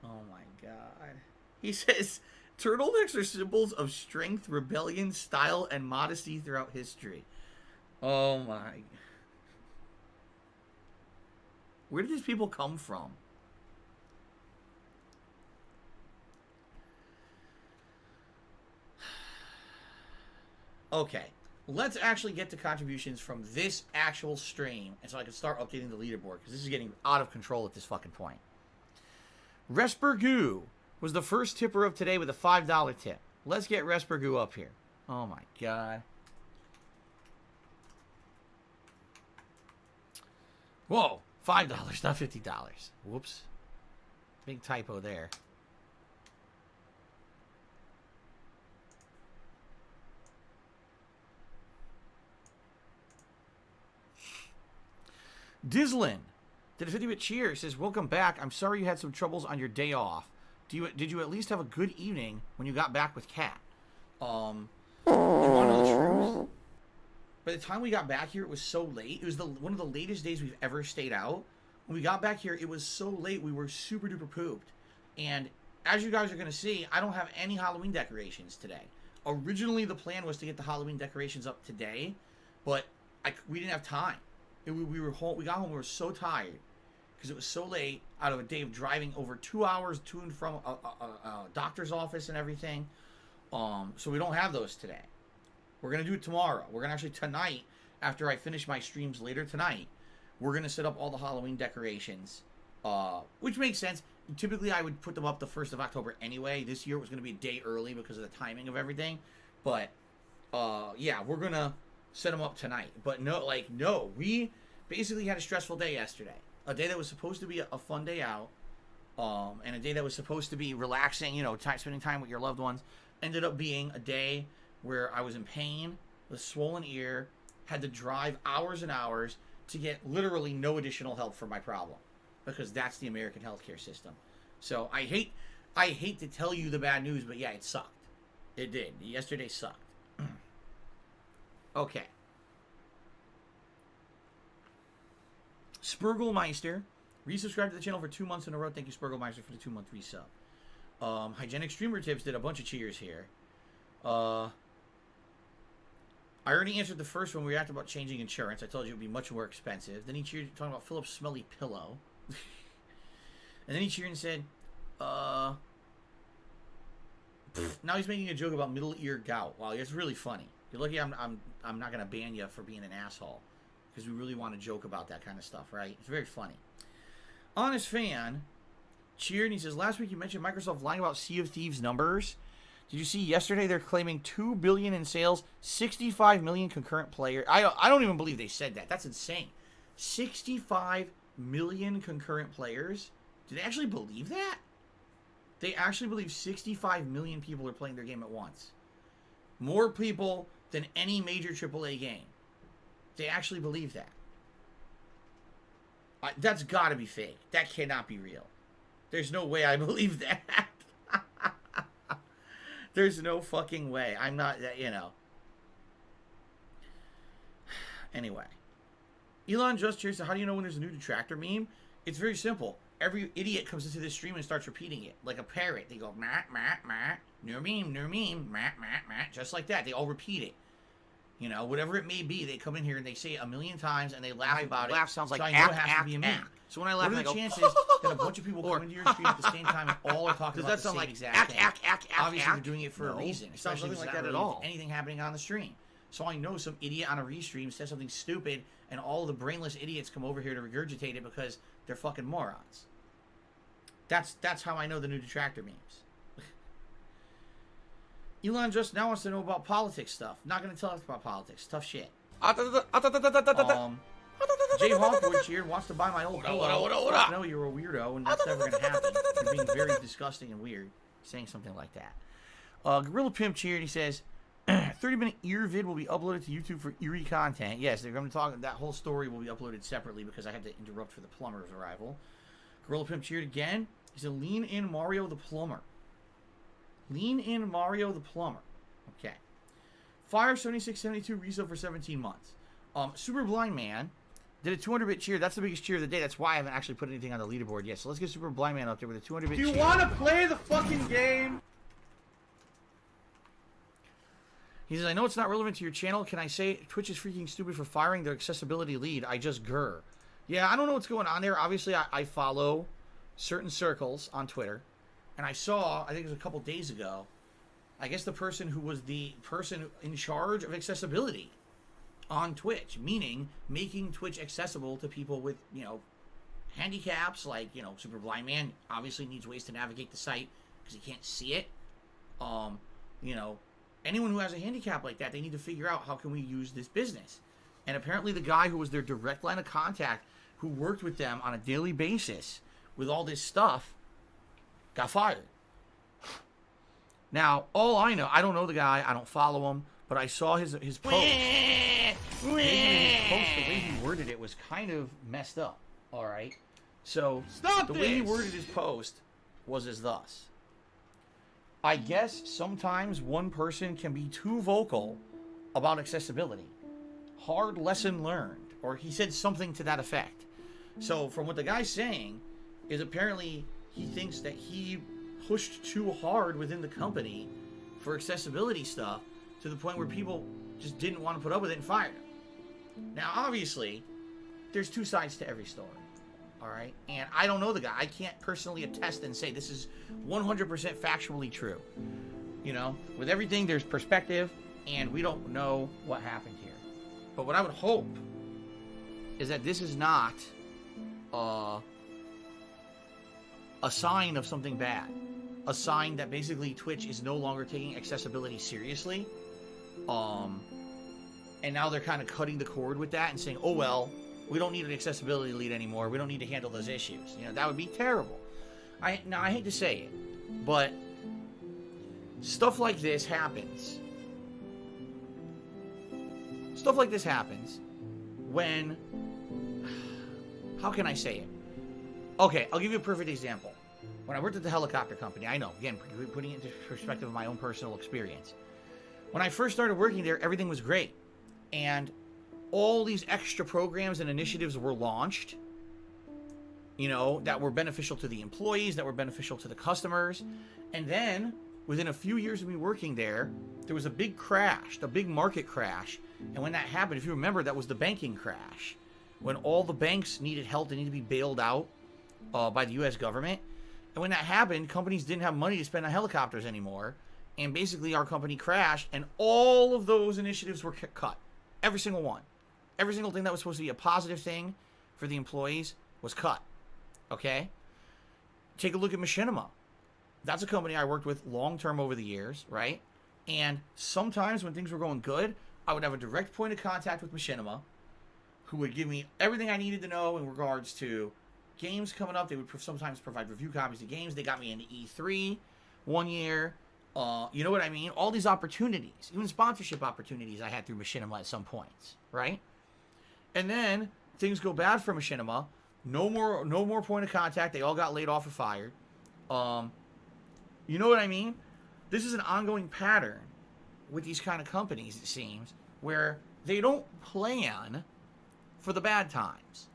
Oh my god. He says, turtlenecks are symbols of strength, rebellion, style, and modesty throughout history. Oh my. Where did these people come from? Okay, let's actually get to contributions from this actual stream, and so I can start updating the leaderboard, because this is getting out of control at this fucking point. Respergoo was the first tipper of today with a $5 tip. Let's get Respergoo up here. Oh my god. Whoa, $5, not $50. Whoops. Big typo there. Dislin did a 50-bit cheer. Says, welcome back. I'm sorry you had some troubles on your day off. Did you at least have a good evening when you got back with Kat? You want to know the truth? By the time we got back here, it was so late. It was one of the latest days we've ever stayed out. When we got back here, it was so late, we were super duper pooped. And as you guys are going to see, I don't have any Halloween decorations today. Originally, the plan was to get the Halloween decorations up today, but we didn't have time. We got home, we were so tired because it was so late, out of a day of driving over 2 hours to and from a doctor's office and everything. So we don't have those today. We're going to do it tomorrow. We're going to actually, tonight, after I finish my streams later tonight, we're going to set up all the Halloween decorations which makes sense. Typically, I would put them up the 1st of October anyway. This year it was going to be a day early because of the timing of everything. But, yeah, we're going to set them up tonight. But no, we basically had a stressful day yesterday. A day that was supposed to be a fun day out. And a day that was supposed to be relaxing, spending time with your loved ones. Ended up being a day where I was in pain, with a swollen ear, had to drive hours and hours to get literally no additional help for my problem. Because that's the American healthcare system. So I hate to tell you the bad news, but yeah, it sucked. It did. Yesterday sucked. Okay. Spurgelmeister resubscribed to the channel for 2 months in a row. Thank you, Spurgelmeister, for the 2-month resub. Hygienic Streamer Tips did a bunch of cheers here. I already answered the first one. We reacted about changing insurance. I told you it would be much more expensive. Then he cheered talking about Philip's smelly pillow. And then he cheered and said, now he's making a joke about middle ear gout. Wow, it's really funny. You're lucky I'm not going to ban you for being an asshole. Because we really want to joke about that kind of stuff, right? It's very funny. Honest Fan cheered and he says, last week you mentioned Microsoft lying about Sea of Thieves numbers. Did you see yesterday they're claiming $2 billion in sales, 65 million concurrent players? I don't even believe they said that. That's insane. 65 million concurrent players? Do they actually believe that? They actually believe 65 million people are playing their game at once. More people than any major AAA game. They actually believe that. That's got to be fake. That cannot be real. There's no way I believe that. There's no fucking way. I'm not, Anyway. Elon just cheers to how do you know when there's a new detractor meme? It's very simple. Every idiot comes into this stream and starts repeating it. Like a parrot. They go, meh, meh, meh. New meme, meh, meh, meh. Just like that. They all repeat it. Whatever it may be, they come in here and they say it a million times and they laugh about it. Laugh sounds like so I know it has to be a meme. So when I laugh, what are the chances that a bunch of people come into your stream at the same time and all are talking about the same exact thing? Obviously, they're doing it for a reason. It sounds Especially nothing like that really at all. Anything happening on the stream. So I know some idiot on a restream says something stupid and all the brainless idiots come over here to regurgitate it because they're fucking morons. That's how I know the new detractor memes. Elon just now wants to know about politics stuff. Not going to tell us about politics. Tough shit. Jay Hawkwood here wants to buy my old pillow. No, you're a weirdo, and that's never going to happen. You're being very disgusting and weird, saying something like that. Gorilla Pimp cheered. He says, 30-minute ear vid will be uploaded to YouTube for eerie content. Yes, they're going to talk. That whole story will be uploaded separately because I had to interrupt for the Plumber's arrival. Gorilla Pimp cheered again. He said, lean in Mario the Plumber. Lean in Mario the Plumber. Okay. Fire 7672 resale for 17 months. Super Blind Man did a 200-bit cheer. That's the biggest cheer of the day. That's why I haven't actually put anything on the leaderboard yet. So let's get Super Blind Man up there with a 200-bit cheer. Do you want to play the fucking game? He says, I know it's not relevant to your channel. Can I say Twitch is freaking stupid for firing their accessibility lead? I just grr. Yeah, I don't know what's going on there. Obviously, I follow certain circles on Twitter. And I saw, I think it was a couple days ago, I guess the person who was the person in charge of accessibility on Twitch, meaning making Twitch accessible to people with, handicaps, like, Super Blind Man obviously needs ways to navigate the site because he can't see it. Anyone who has a handicap like that, they need to figure out how can we use this business. And apparently the guy who was their direct line of contact, who worked with them on a daily basis with all this stuff, got fired. Now, all I know, I don't know the guy, I don't follow him, but I saw his post. Maybe his post, the way he worded it was kind of messed up. All right. So the way he worded his post was as thus. I guess sometimes one person can be too vocal about accessibility. Hard lesson learned. Or he said something to that effect. So from what the guy's saying is apparently he thinks that he pushed too hard within the company for accessibility stuff to the point where people just didn't want to put up with it and fired him. Now, obviously, there's two sides to every story. All right? And I don't know the guy. I can't personally attest and say this is 100% factually true. With everything, there's perspective, and we don't know what happened here. But what I would hope is that this is not a sign of something bad. A sign that basically Twitch is no longer taking accessibility seriously. And now they're kind of cutting the cord with that and saying, oh, well, we don't need an accessibility lead anymore. We don't need to handle those issues. You know, that would be terrible. Now, I hate to say it, but stuff like this happens. Stuff like this happens when... How can I say it? Okay, I'll give you a perfect example. When I worked at the helicopter company, I know, again, putting it into perspective of my own personal experience. When I first started working there, everything was great. And all these extra programs and initiatives were launched, you know, that were beneficial to the employees, that were beneficial to the customers. And then, within a few years of me working there, there was a big crash, a big market crash. And when that happened, if you remember, that was the banking crash. When all the banks needed help, they needed to be bailed out by the U.S. government. And when that happened, companies didn't have money to spend on helicopters anymore. And basically our company crashed, and all of those initiatives were cut. Every single one. Every single thing that was supposed to be a positive thing for the employees was cut. Okay? Take a look at Machinima. That's a company I worked with long-term over the years, right? And sometimes when things were going good, I would have a direct point of contact with Machinima, who would give me everything I needed to know in regards to games coming up. They would sometimes provide review copies of games. They got me into E3 one year. You know what I mean? All these opportunities, even sponsorship opportunities I had through Machinima at some points, right? And then things go bad for Machinima. No more point of contact. They all got laid off or fired. You know what I mean? This is an ongoing pattern with these kind of companies, it seems, where they don't plan for the bad times.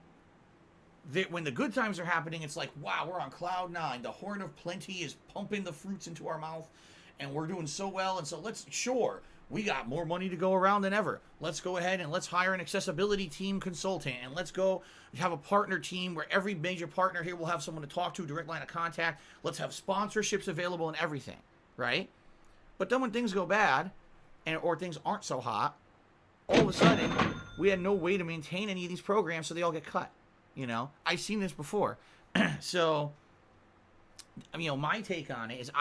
When the good times are happening, it's like, wow, we're on cloud 9. The horn of plenty is pumping the fruits into our mouth, and we're doing so well. And so we got more money to go around than ever. Let's go ahead and let's hire an accessibility team consultant, and let's go have a partner team where every major partner here will have someone to talk to, direct line of contact. Let's have sponsorships available and everything, right? But then when things go bad, or things aren't so hot, all of a sudden, we had no way to maintain any of these programs, so they all get cut. You know, I've seen this before. So, you know, my take on it is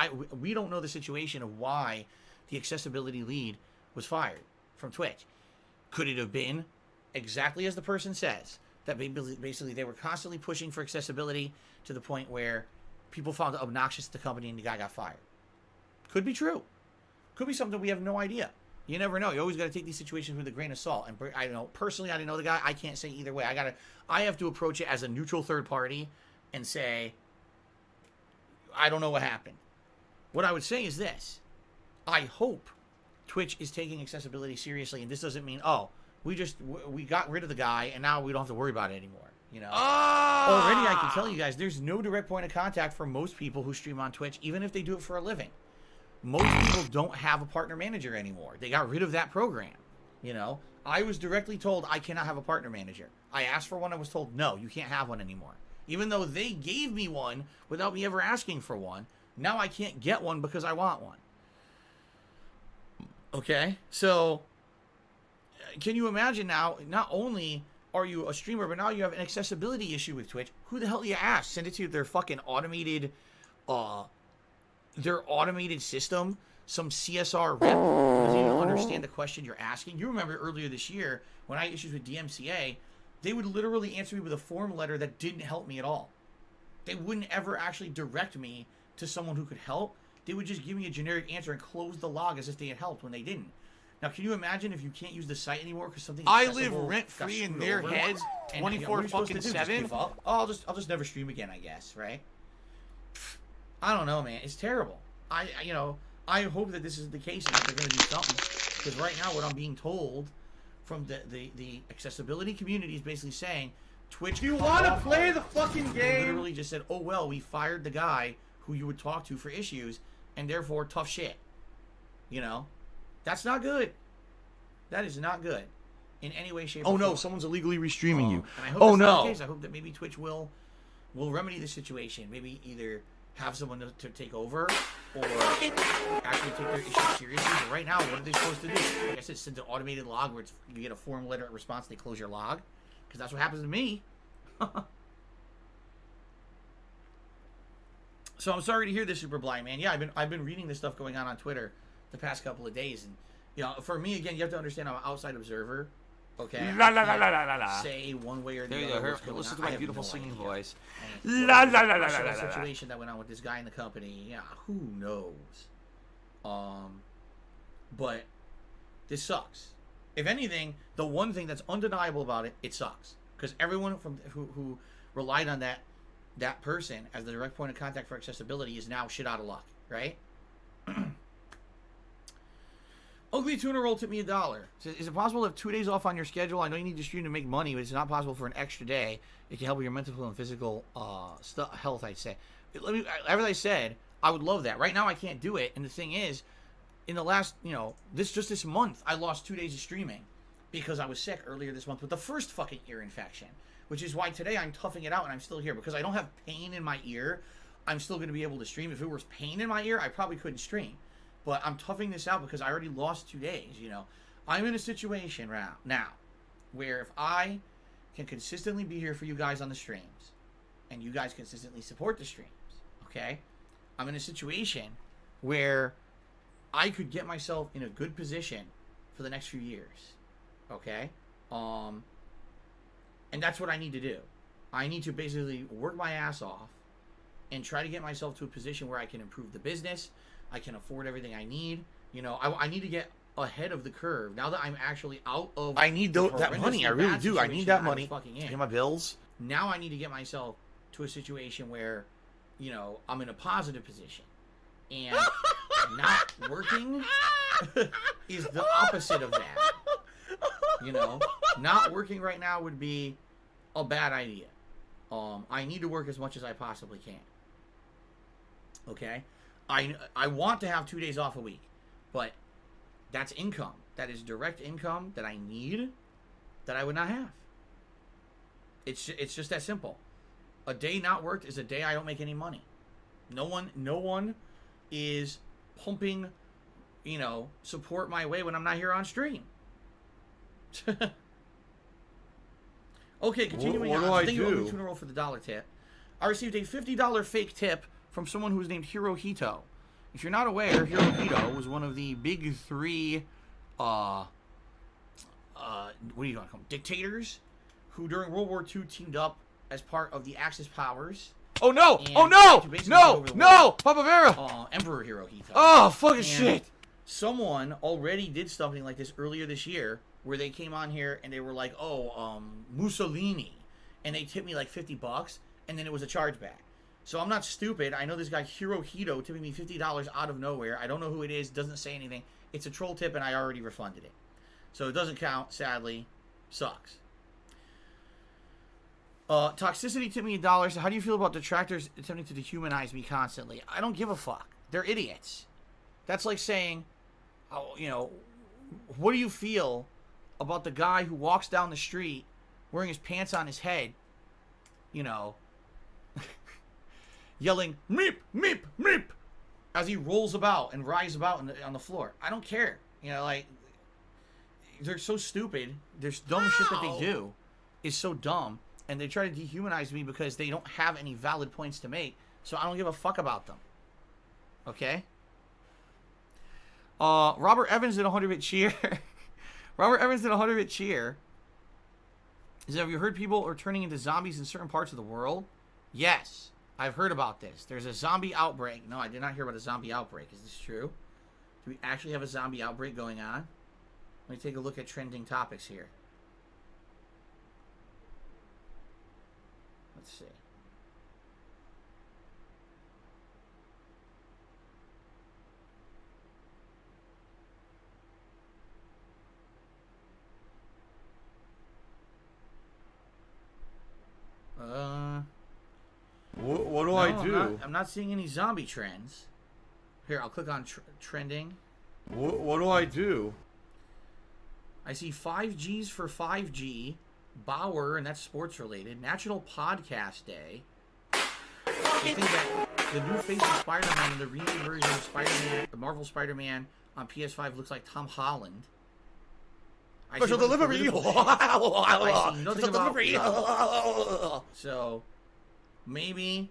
we don't know the situation of why the accessibility lead was fired from Twitch. Could it have been exactly as the person says, that basically they were constantly pushing for accessibility to the point where people found it obnoxious to the company and the guy got fired? Could be true. Could be something we have no idea. You never know. You always got to take these situations with a grain of salt. And I don't know. Personally, I didn't know the guy. I can't say either way. I have to approach it as a neutral third party and say, I don't know what happened. What I would say is this. I hope Twitch is taking accessibility seriously, and this doesn't mean, we got rid of the guy, and now we don't have to worry about it anymore. You know? Already, I can tell you guys, there's no direct point of contact for most people who stream on Twitch, even if they do it for a living. Most people don't have a partner manager anymore. They got rid of that program. You know, I was directly told I cannot have a partner manager. I asked for one. I was told, no, you can't have one anymore. Even though they gave me one without me ever asking for one, now I can't get one because I want one. Okay, so can you imagine now, not only are you a streamer, but now you have an accessibility issue with Twitch. Who the hell do you ask? Send it to their fucking automated system, some CSR rep, because you don't understand the question you're asking. You remember earlier this year when I had issues with DMCA, they would literally answer me with a form letter that didn't help me at all. They wouldn't ever actually direct me to someone who could help. They would just give me a generic answer and close the log as if they had helped when they didn't. Now, can you imagine if you can't use the site anymore because something I live rent-free in their heads 24/7? I'll just never stream again, I guess, right? I don't know, man. It's terrible. I hope that this is the case and that they're going to do something. Because right now, what I'm being told from the accessibility community is basically saying, Twitch... Do you want to play the fucking game? Literally just said, oh, well, we fired the guy who you would talk to for issues, and therefore, tough shit. You know? That's not good. That is not good. In any way, shape, or form. Oh, no, someone's illegally restreaming you. And I hope that's not the case. I hope that maybe Twitch will remedy the situation. Maybe either have someone to take over or actually take their issue seriously. But right now, what are they supposed to do? I guess it's send an automated log where you get a form letter response, they close your log. Because that's what happens to me. So I'm sorry to hear this, Super Blind Man. Yeah, I've been reading this stuff going on Twitter the past couple of days, and you know, for me again, you have to understand I'm an outside observer. Okay. La la la la la la. Say one way or the there you other. go. Listen to my beautiful singing voice. La la la la la la. Situation that went on with this guy in the company. Yeah, who knows? But this sucks. If anything, the one thing that's undeniable about it, it sucks because everyone from who relied on that person as the direct point of contact for accessibility is now shit out of luck, right? Ugly Tuna Roll tipped me $1. Says, is it possible to have 2 days off on your schedule? I know you need to stream to make money, but it's not possible for an extra day. It can help with your mental and physical health, I'd say. As I said, I would love that. Right now, I can't do it. And the thing is, in the last, this month, I lost 2 days of streaming because I was sick earlier this month with the first fucking ear infection, which is why today I'm toughing it out and I'm still here because I don't have pain in my ear. I'm still going to be able to stream. If it was pain in my ear, I probably couldn't stream. But I'm toughing this out because I already lost 2 days, I'm in a situation now where if I can consistently be here for you guys on the streams and you guys consistently support the streams, okay? I'm in a situation where I could get myself in a good position for the next few years, okay? And that's what I need to do. I need to basically work my ass off and try to get myself to a position where I can improve the business. I can afford everything I need. I need to get ahead of the curve. Now that I'm actually out of... I need that money. I really do. I need that money to pay my bills. Now I need to get myself to a situation where, I'm in a positive position. And not working is the opposite of that. Not working right now would be a bad idea. I need to work as much as I possibly can. Okay? I want to have 2 days off a week, but that's income. That is direct income that I need that I would not have. It's just that simple. A day not worked is a day I don't make any money. No one is pumping, support my way when I'm not here on stream. Okay, continuing on. Thank you, Tuna Roll, for the $1 tip. I received a $50 fake tip from someone who was named Hirohito. If you're not aware, Hirohito was one of the big three, what do you want to call them? Dictators, who during World War II teamed up as part of the Axis powers. Oh no! Oh no! No! Papa Vera! Emperor Hirohito. Oh, fucking shit! Someone already did something like this earlier this year, where they came on here and they were like, Mussolini. And they tipped me like $50, and then it was a chargeback. So I'm not stupid. I know this guy Hirohito tipping me $50 out of nowhere. I don't know who it is. Doesn't say anything. It's a troll tip, and I already refunded it. So it doesn't count, sadly. Sucks. Toxicity tipped me $1. So how do you feel about detractors attempting to dehumanize me constantly? I don't give a fuck. They're idiots. That's like saying, what do you feel about the guy who walks down the street wearing his pants on his head, yelling, meep, meep, meep, as he rolls about and writhes about on the floor. I don't care. They're so stupid. There's dumb shit that they do is so dumb, and they try to dehumanize me because they don't have any valid points to make, so I don't give a fuck about them. Okay? Robert Evans did a 100-bit cheer. Robert Evans did a 100-bit cheer. He said, have you heard people are turning into zombies in certain parts of the world? Yes. I've heard about this. There's a zombie outbreak. No, I did not hear about a zombie outbreak. Is this true? Do we actually have a zombie outbreak going on? Let me take a look at trending topics here. Let's see. What do I do? I'm not seeing any zombie trends. Here, I'll click on trending. What do I do? I see 5Gs for 5G, Bauer, and that's sports related. National Podcast Day. I think that the new face of Spider-Man and the remake version of Spider-Man, the Marvel Spider-Man on PS5 looks like Tom Holland. Special delivery. I see nothing about delivery. So maybe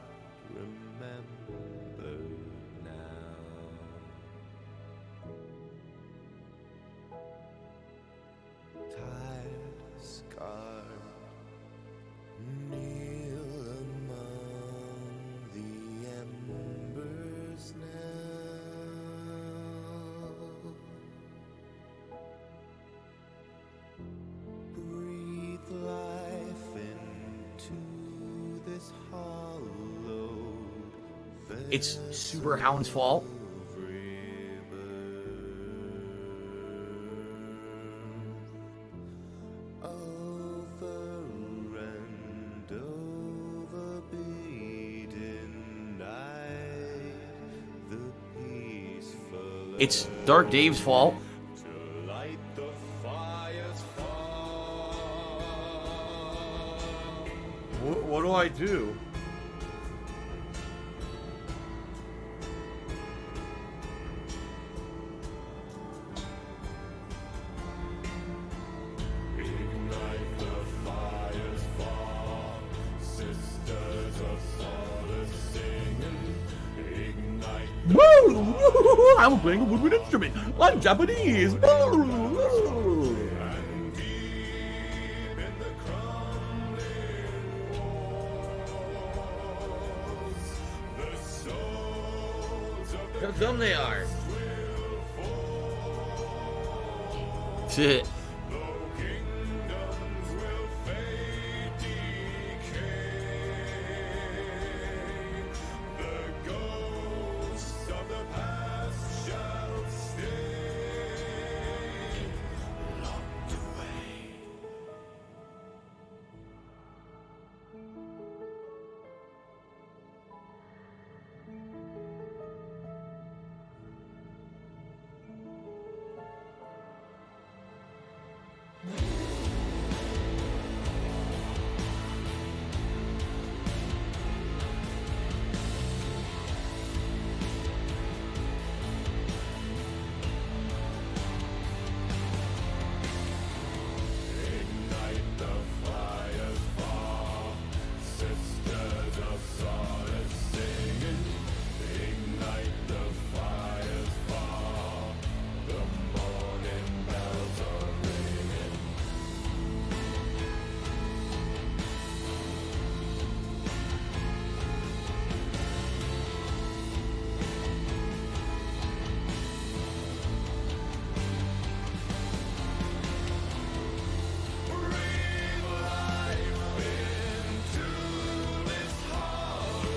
remember now. Tired, scarred, kneel among the embers now. Breathe life into this hollowed It's Super Hound's fault. over and over beaten night, the peaceful It's DarkDave's fault. to light the fire's fall. What do I do? Ignite the fire's fall, sisters of solace singing. Ignite Woo! I'm playing a woodwind instrument. I'm Japanese. and deep in the crumbling walls, the souls of the How dumb they are. Shit. though kingdoms will fade, decay. The ghosts of the past shall stay locked away. Ignite the fire's fall, sisters of solace singing. Ignite the fire's fall, the morning bells are ringing. Breathe life into this hollow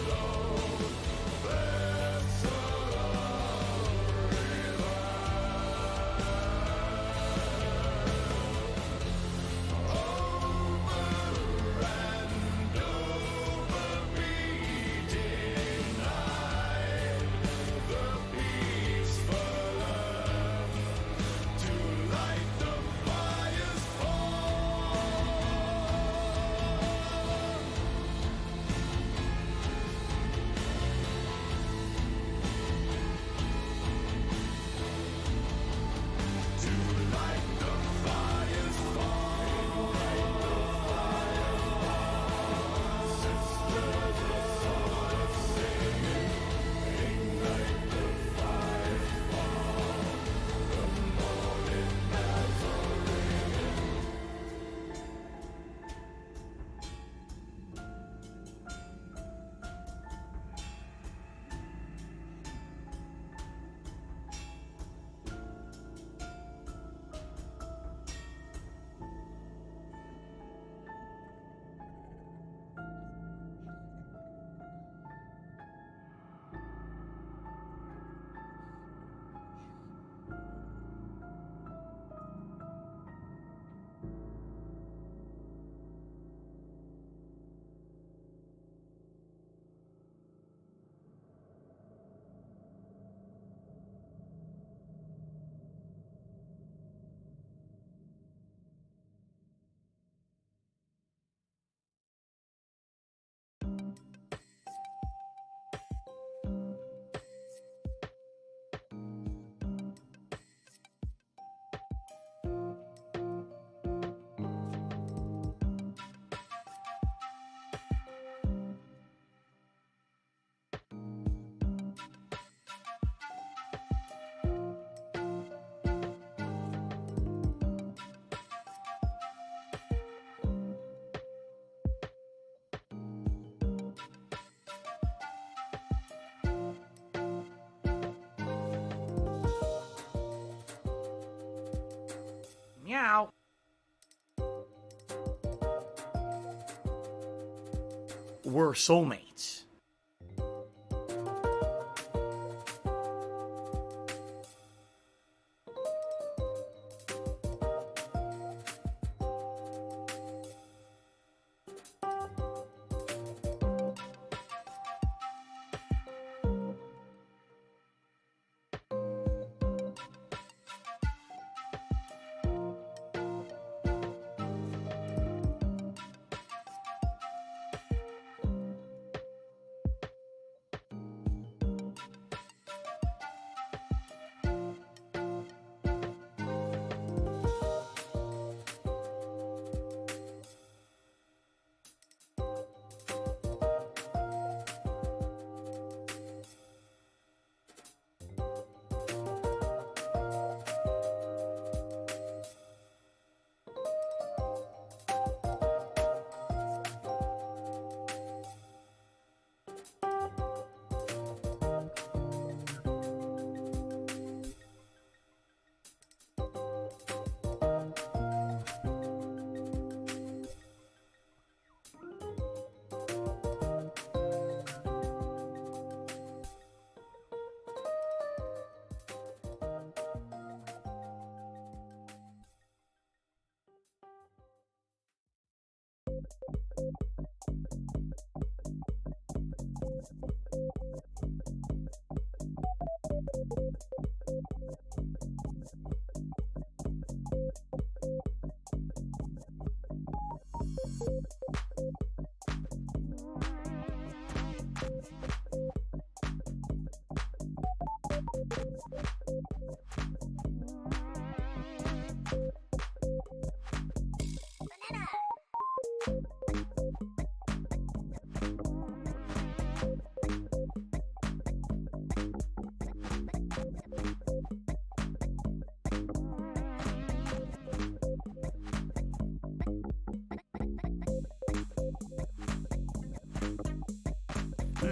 Meow. We're soulmates.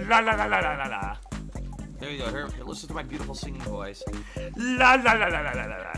La la la la la la la. There you go. Here, listen to my beautiful singing voice. La la la la la la la.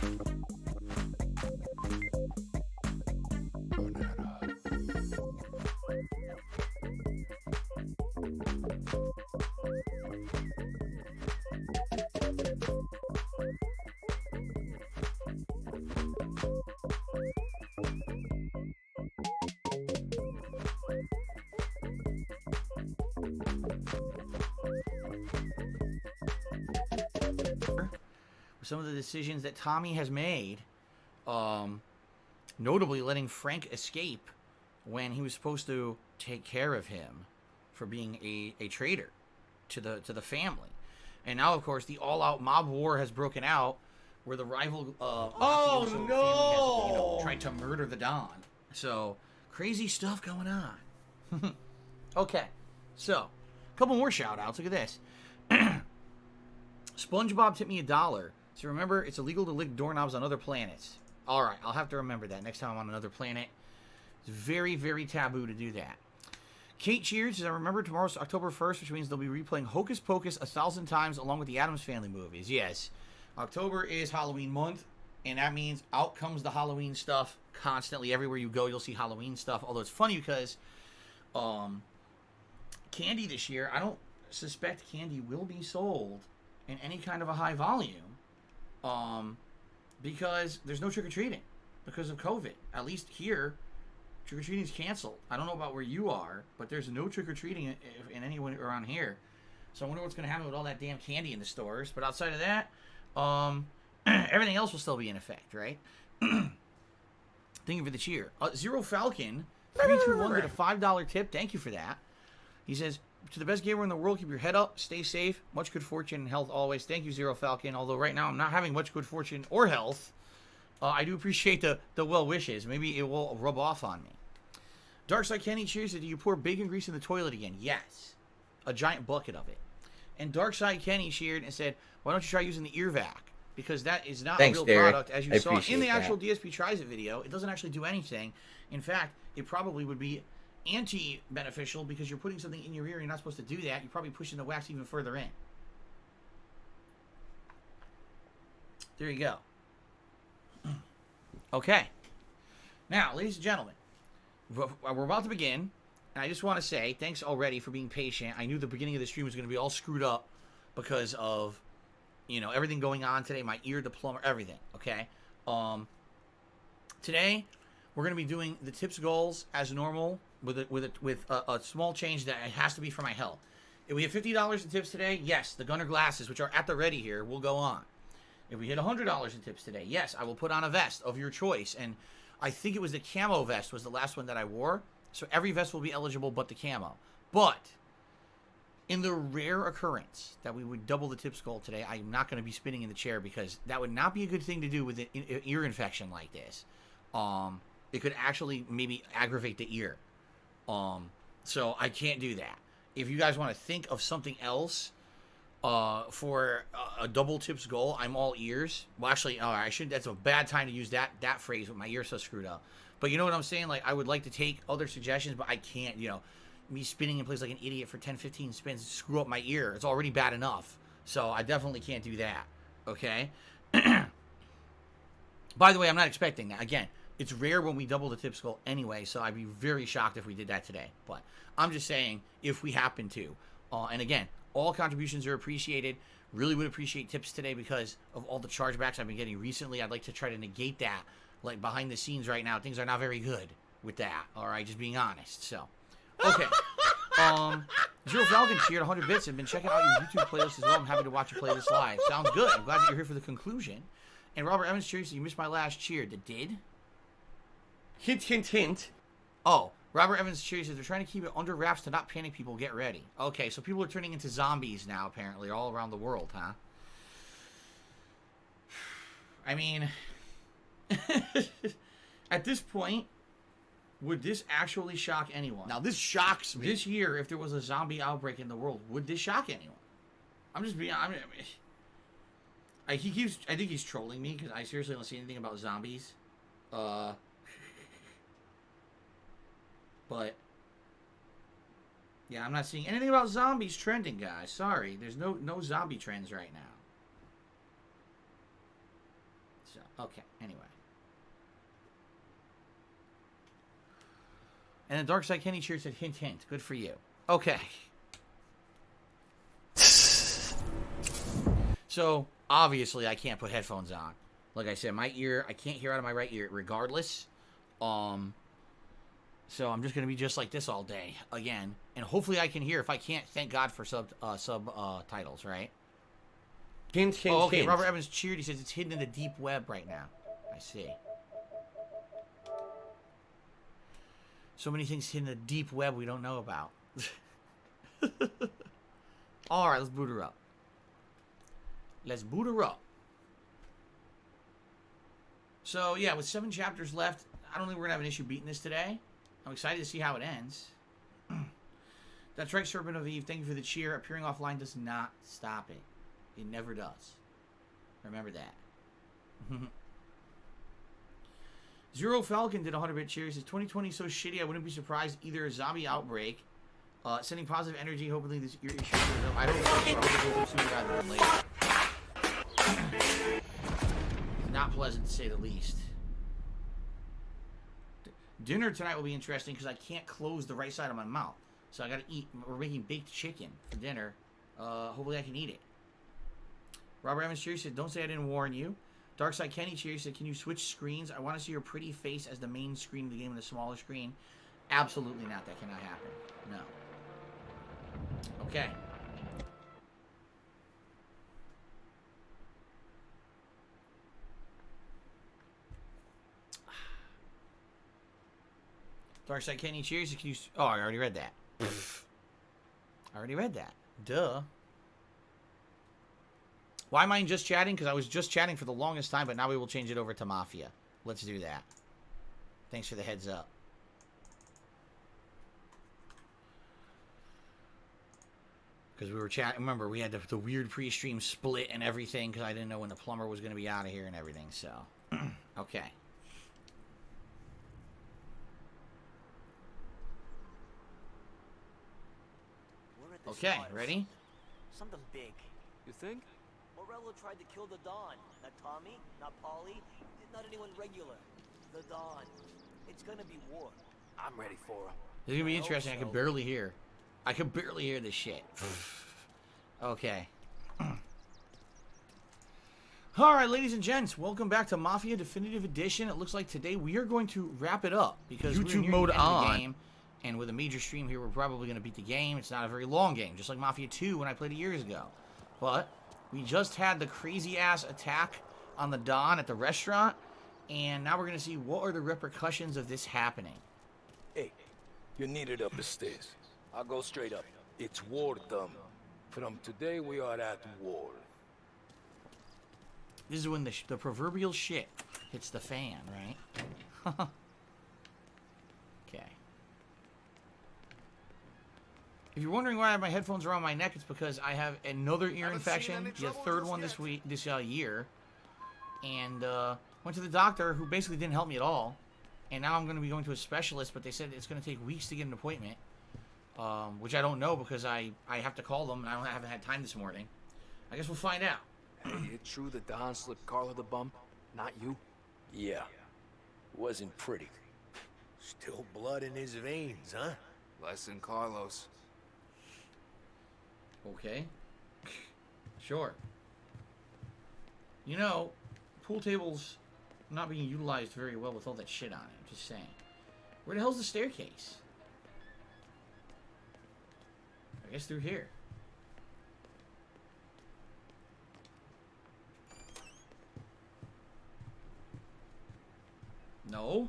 Some of the decisions that Tommy has made, notably letting Frank escape when he was supposed to take care of him for being a traitor to the family. And now, of course, the all-out mob war has broken out, where the rival mafioso family has, tried to murder the Don. So crazy stuff going on. Okay, so a couple more shout-outs. Look at this. SpongeBob tipped me $1. So remember, it's illegal to lick doorknobs on other planets. All right, I'll have to remember that next time I'm on another planet. It's very, very taboo to do that. Kate Cheers says, I remember tomorrow's October 1st, which means they'll be replaying Hocus Pocus 1,000 times along with the Addams Family movies. Yes, October is Halloween month, and that means out comes the Halloween stuff constantly. Everywhere you go, you'll see Halloween stuff. Although it's funny because candy this year, I don't suspect candy will be sold in any kind of a high volume. Because there's no trick-or-treating because of COVID. At least here, trick-or-treating is canceled. I don't know about where you are, but there's no trick-or-treating in anyone around here. So I wonder what's going to happen with all that damn candy in the stores. But outside of that, everything else will still be in effect, right? Thank you for the cheer. Zero Falcon, 321 did a $5 tip. Thank you for that. He says, to the best gamer in the world, keep your head up, stay safe, much good fortune and health always. Thank you, Zero Falcon. Although right now I'm not having much good fortune or health, I do appreciate the well wishes. Maybe it will rub off on me. Darkside Kenny cheers. Do you pour bacon grease in the toilet again? Yes, a giant bucket of it. And Darkside Kenny cheered and said, "Why don't you try using the ear vac? Because that is not a real product, as you saw in the actual DSP Tries It video. It doesn't actually do anything. In fact, it probably would be anti-beneficial because you're putting something in your ear. You're not supposed to do that. You're probably pushing the wax even further in. There you go. Okay. Now, ladies and gentlemen, we're about to begin, and I just want to say thanks already for being patient. I knew the beginning of the stream was going to be all screwed up because of, you know, everything going on today, my ear, the plumber, everything, okay? Today, we're going to be doing the tips goals as normal with a small change that it has to be for my health. If we have $50 in tips today, yes, the gunner glasses, which are at the ready here, will go on. If we hit $100 in tips today, yes, I will put on a vest of your choice. And I think it was the camo vest was the last one that I wore. So every vest will be eligible but the camo. But in the rare occurrence that we would double the tips goal today, I'm not going to be spinning in the chair because that would not be a good thing to do with an ear infection like this. It could actually maybe aggravate the ear. So I can't do that. If you guys want to think of something else for a double tips goal, I'm all ears. Well, actually, I shouldn't. That's a bad time to use that phrase with my ear so screwed up. But you know what I'm saying? Like, I would like to take other suggestions, but I can't. You know, me spinning in place like an idiot for 10, 15 spins screw up my ear. It's already bad enough. So I definitely can't do that. Okay? By the way, I'm not expecting that. Again, it's rare when we double the tips goal anyway, so I'd be very shocked if we did that today. But I'm just saying, if we happen to. And again, all contributions are appreciated. Really would appreciate tips today because of all the chargebacks I've been getting recently. I'd like to try to negate that. Like, behind the scenes right now, things are not very good with that. All right, just being honest. So, okay. Zero Falcon cheered 100 bits and been checking out your YouTube playlist as well. I'm happy to watch you play this live. Sounds good. I'm glad that you're here for the conclusion. And Robert Evans cheers, you missed my last cheer. That did? Hint, hint, hint. Oh, Robert Evans cheers says they're trying to keep it under wraps to not panic people. Get ready. Okay, so people are turning into zombies now, apparently, all around the world, huh? I mean, at this point, would this actually shock anyone? Now, this shocks me. This year, if there was a zombie outbreak in the world, would this shock anyone? I'm just being... I think he's trolling me because I seriously don't see anything about zombies. But yeah, I'm not seeing anything about zombies trending, guys. Sorry, there's no zombie trends right now. So okay, anyway. And the Dark Side Kenny cheer said hint hint. Good for you. Okay. So obviously I can't put headphones on. Like I said, my ear, I can't hear out of my right ear regardless. So I'm just going to be just like this all day, again. And hopefully I can hear. If I can't, thank God for subtitles, right? Hint, hint, okay, hint. Robert Evans cheered. He says it's hidden in the deep web right now. I see. So many things hidden in the deep web we don't know about. All right, let's boot her up. Let's boot her up. So, yeah, with 7 chapters left, I don't think we're going to have an issue beating this today. I'm excited to see how it ends. That's right, Serpent of Eve. Thank you for the cheer. Appearing offline does not stop it. It never does. Remember that. Zero Falcon did 100-bit cheer. He says, 2020 is so shitty, I wouldn't be surprised either a zombie outbreak. Sending positive energy. Hopefully this issue goes up. I don't know. I hope it goes up sooner rather than later. Not pleasant to say the least. Dinner tonight will be interesting because I can't close the right side of my mouth. So I gotta eat. We're making baked chicken for dinner. Hopefully I can eat it. Robert Evans cheers said, don't say I didn't warn you. Darkside Kenny cheers said, can you switch screens? I want to see your pretty face as the main screen of the game on the smaller screen. Absolutely not. That cannot happen. No. Okay. Darkside Kenny cheers. Can you? Oh, I already read that. I already read that. Duh. Why am I just chatting? Because I was just chatting for the longest time, but now we will change it over to Mafia. Let's do that. Thanks for the heads up. Because we were chatting. Remember, we had the weird pre-stream split and everything because I didn't know when the plumber was going to be out of here and everything. So, okay. Okay, ready? Something big. You think? Morello tried to kill the Don. Not Tommy, not Polly, not anyone regular. the dawn. It's gonna be war. I'm ready for him. This is gonna be interesting. I can barely hear. I can barely hear this shit. Okay. Alright, ladies and gents, welcome back to Mafia Definitive Edition. It looks like today we are going to wrap it up because YouTube we're mode on. the game, and with a major stream here, we're probably going to beat the game. It's not a very long game, just like Mafia 2 when I played it years ago. But we just had the crazy-ass attack on the Don at the restaurant, and now we're going to see what are the repercussions of this happening. Hey, you're needed up the stairs. I'll go straight up. It's war time. From today, we are at war. This is when the proverbial shit hits the fan, right? Okay. If you're wondering why my headphones are on my neck, it's because I have another ear infection, the third one this year, and went to the doctor, who basically didn't help me at all, and now I'm going to be going to a specialist, but they said it's going to take weeks to get an appointment, which I don't know because I have to call them, and I haven't had time this morning. I guess we'll find out. Hey, it true that Don slipped Carla the bump? Not you? Yeah. Wasn't pretty. Still blood in his veins, huh? Less than Carlos. Okay. Sure. You know, pool tables not being utilized very well with all that shit on it. I'm just saying. Where the hell's the staircase? I guess through here. No.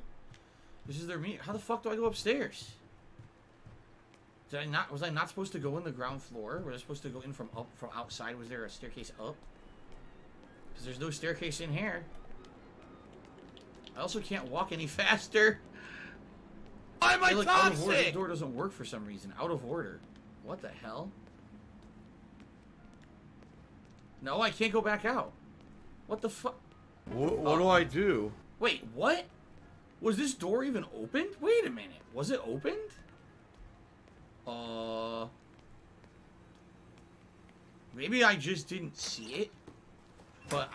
This is their meet. How the fuck do I go upstairs? Did I not? Was I not supposed to go in the ground floor? Was I supposed to go in from outside? Was there a staircase up? Because there's no staircase in here. I also can't walk any faster. Why am I like out of order. This toxic? door doesn't work for some reason. Out of order. What the hell? No, I can't go back out. What the fuck? What do I do? Wait, what? Was this door even opened? Wait a minute. Was it opened? Maybe I just didn't see it. But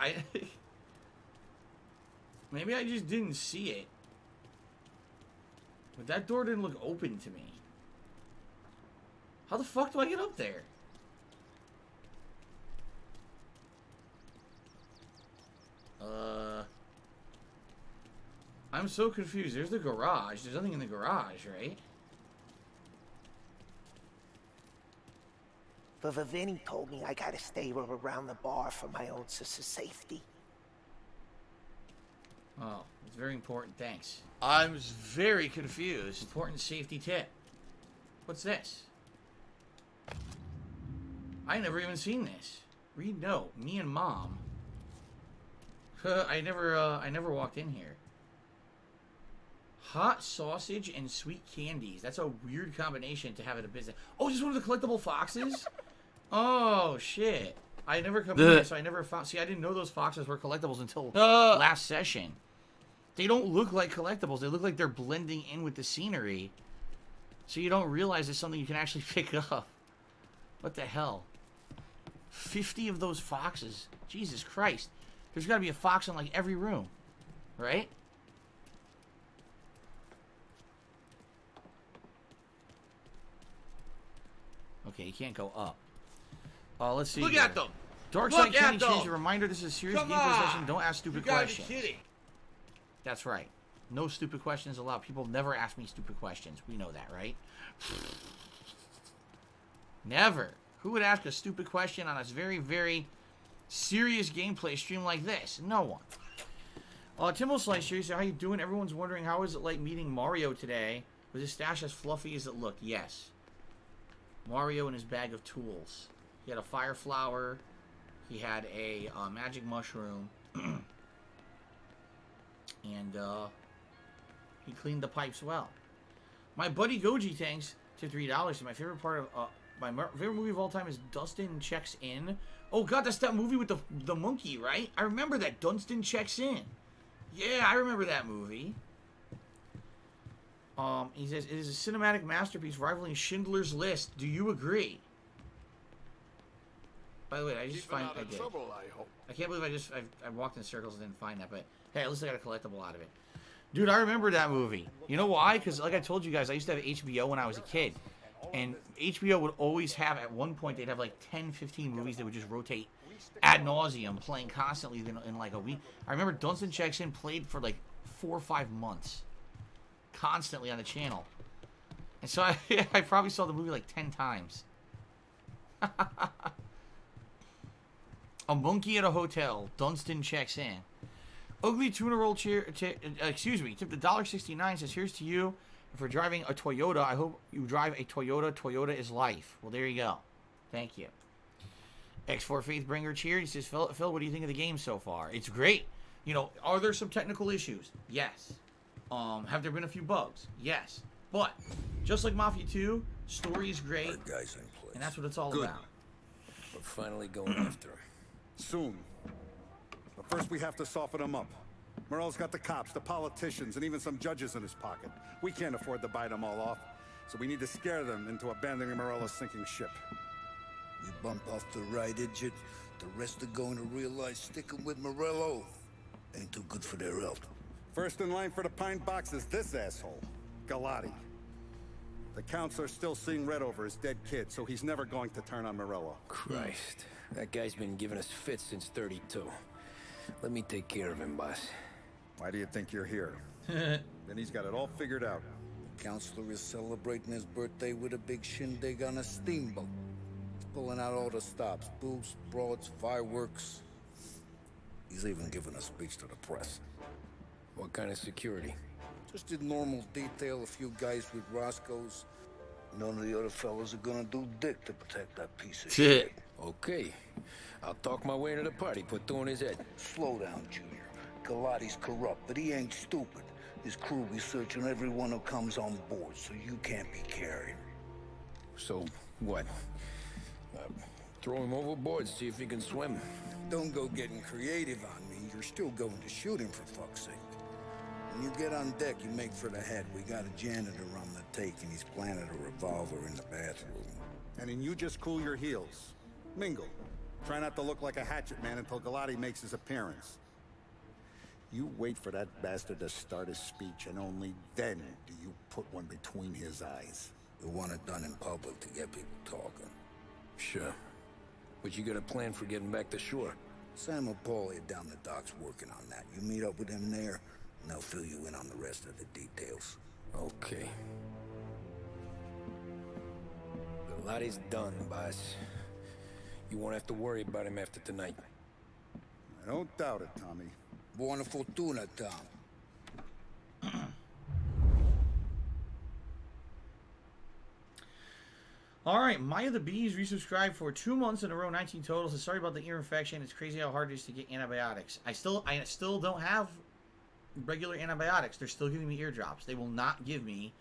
maybe I just didn't see it. But that door didn't look open to me. How the fuck do I get up there? I'm so confused. There's the garage. There's nothing in the garage, right? Vinny told me I gotta stay around the bar for my own safety. Oh, it's very important. Thanks. I'm very confused. Important safety tip. What's this? I never even seen this. Read note. Me and Mom. I never walked in here. Hot sausage and sweet candies. That's a weird combination to have at a business. Oh, just one of the collectible foxes? Oh, shit. I never come in here, so I never found... See, I didn't know those foxes were collectibles until last session. They don't look like collectibles. They look like they're blending in with the scenery. So you don't realize it's something you can actually pick up. What the hell? 50 of those foxes. Jesus Christ. There's got to be a fox in, like, every room. Right? Okay, you can't go up. Let's see. Look here. at them. Dark Look Side at Candy them. changed a reminder. This is a serious Come gameplay on. session. Don't ask stupid You gotta questions. be kidding. That's right. No stupid questions allowed. People never ask me stupid questions. We know that, right? Never. Who would ask a stupid question on a very, very serious gameplay stream like this? No one. Timbo Slice here. So how you doing? Everyone's wondering how is it like meeting Mario today? Was his stash as fluffy as it looked? Yes. Mario and his bag of tools. He had a fire flower. He had a magic mushroom. And he cleaned the pipes well. My buddy Goji thanks to $3. My favorite part of my favorite movie of all time is Dustin Checks In. Oh god, that's that movie with the monkey, right? I remember that. Dunstan Checks In. Yeah, I remember that movie. He says it is a cinematic masterpiece rivaling Schindler's List. Do you agree? By the way, I just find I did. I can't believe I walked in circles and didn't find that, but hey, at least I got a collectible out of it. Dude, I remember that movie. You know why? Because like I told you guys, I used to have HBO when I was a kid. And HBO would always have, at one point, they'd have like 10, 15 movies that would just rotate ad nauseum, playing constantly in like a week. I remember Dunstan Checks In played for like 4 or 5 months. Constantly on the channel. And so I probably saw the movie like 10 times. A monkey at a hotel. Dunstan Checks In. Ugly tuna roll chair. Excuse me. Tipped $1.69. Says, here's to you. For driving a Toyota. I hope you drive a Toyota. Toyota is life. Well, there you go. Thank you. X4 Faithbringer cheer. He says, Phil, what do you think of the game so far? It's great. You know, are there some technical issues? Yes. Have there been a few bugs? Yes. But just like Mafia 2, story is great. Our guys in place. And that's what it's all Good. about. We're finally going after him. Soon. But first we have to soften him up. Morel's got the cops, the politicians, and even some judges in his pocket. We can't afford to bite them all off, so we need to scare them into abandoning Morel's sinking ship. You bump off the right idiot, the rest are going to realize sticking with Morello ain't too good for their health. First in line for the pine box is this asshole, Galati. The counselor's still seeing red over his dead kid, so he's never going to turn on Morello. Christ, that guy's been giving us fits since 32. Let me take care of him, boss. Why do you think you're here? Then he's got it all figured out. The counselor is celebrating his birthday with a big shindig on a steamboat. He's pulling out all the stops, booze, broads, fireworks. He's even giving a speech to the press. What kind of security? Just did normal detail, a few guys with Roscoe's. None of the other fellas are gonna do dick to protect that piece of shit. Okay, I'll talk my way into the party, put two in his head. Slow down, Junior. Galati's corrupt, but he ain't stupid. His crew be searching everyone who comes on board, so you can't be carried. So, what? Throw him overboard, see if he can swim. Don't go getting creative on me. You're still going to shoot him, for fuck's sake. When you get on deck, you make for the head. We got a janitor on the take, and he's planted a revolver in the bathroom. And then you just cool your heels. Mingle. Try not to look like a hatchet man until Galati makes his appearance. You wait for that bastard to start his speech, and only then do you put one between his eyes. We want it done in public to get people talking. Sure. But you got a plan for getting back to shore? Sam and Paulie are down the docks working on that. You meet up with them there, and they'll fill you in on the rest of the details. Okay. Galati's done, boss. You won't have to worry about him after tonight. I don't doubt it, Tommy. Buona fortuna, Tom. Alright, Maya the Bees resubscribed for 2 months in a row, 19 total. So sorry about the ear infection. It's crazy how hard it is to get antibiotics. I still don't have regular antibiotics. They're still giving me eardrops. They will not give me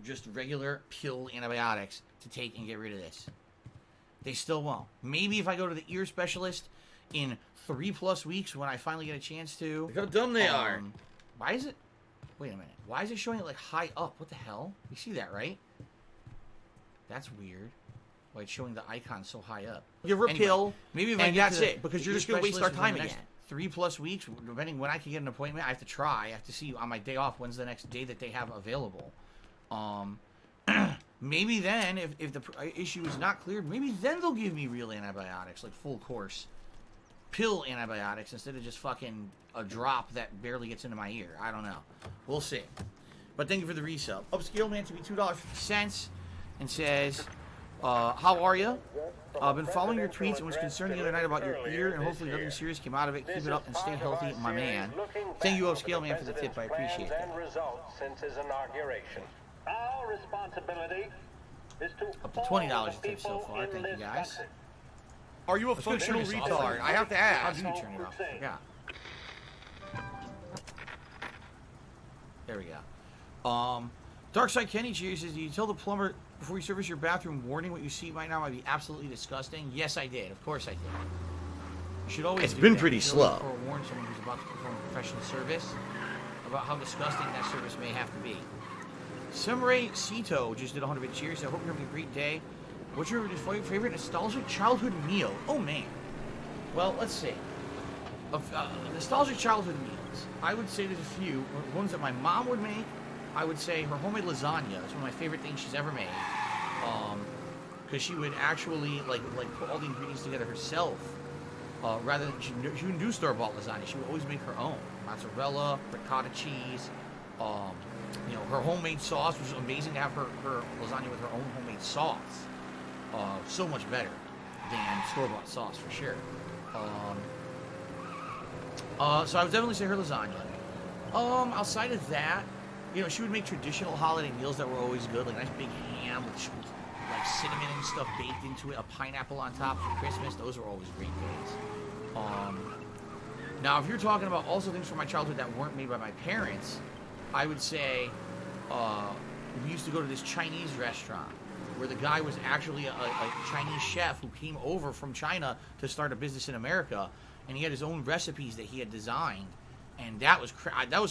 just regular pill antibiotics to take and get rid of this. They still won't. Maybe if I go to the ear specialist in 3+ weeks when I finally get a chance to. Look how dumb they are. Why is it? Wait a minute. Why is it showing it like high up? What the hell? You see that, right? That's weird. Why it's showing the icon so high up. Give her a pill. Maybe if and I get that's to it. Because you're just gonna waste our time again. 3+ weeks, depending when I can get an appointment. I have to try. I have to see on my day off when's the next day that they have available. Maybe then, if the issue is not cleared, maybe then they'll give me real antibiotics, like full course pill antibiotics instead of just fucking a drop that barely gets into my ear. I don't know. We'll see. But thank you for the resub. Upscale man to be $2.50 and says, how are you? I've been following your tweets and was concerned the other night about your ear, and hopefully nothing serious came out of it. Keep it up and stay healthy, my man. Thank you, Upscale man, for the tip. I appreciate that. Since his inauguration. Our responsibility is to up to $20 a tip so far. Thank you, guys. Are you a functional retard? I have to ask. How do you turn it off? I forgot. There we go. Darkside Kenny cheers says, do you tell the plumber before you service your bathroom warning what you see right now might be absolutely disgusting? Yes, I did. Of course I did. You should always It's been pretty slow. Or warn someone who's about to perform professional service about how disgusting that service may have to be. Samurai Sito just did 100 cheers. I hope you're having a great day. What's your favorite nostalgic childhood meal? Oh, man. Well, let's see. Nostalgic childhood meal. ones. I would say there's a few. Ones that my mom would make, I would say her homemade lasagna is one of my favorite things she's ever made. Because she would actually like put all the ingredients together herself. Rather than she wouldn't do store-bought lasagna. She would always make her own. Mozzarella, ricotta cheese. You know, her homemade sauce was amazing to have her lasagna with her own homemade sauce. So much better than store-bought sauce for sure. So I would definitely say her lasagna. Outside of that, you know, she would make traditional holiday meals that were always good, like a nice big ham with like cinnamon and stuff baked into it, a pineapple on top for Christmas. Those were always great days. Now, if you're talking about also things from my childhood that weren't made by my parents, I would say we used to go to this Chinese restaurant where the guy was actually a Chinese chef who came over from China to start a business in America, and he had his own recipes that he had designed, and that was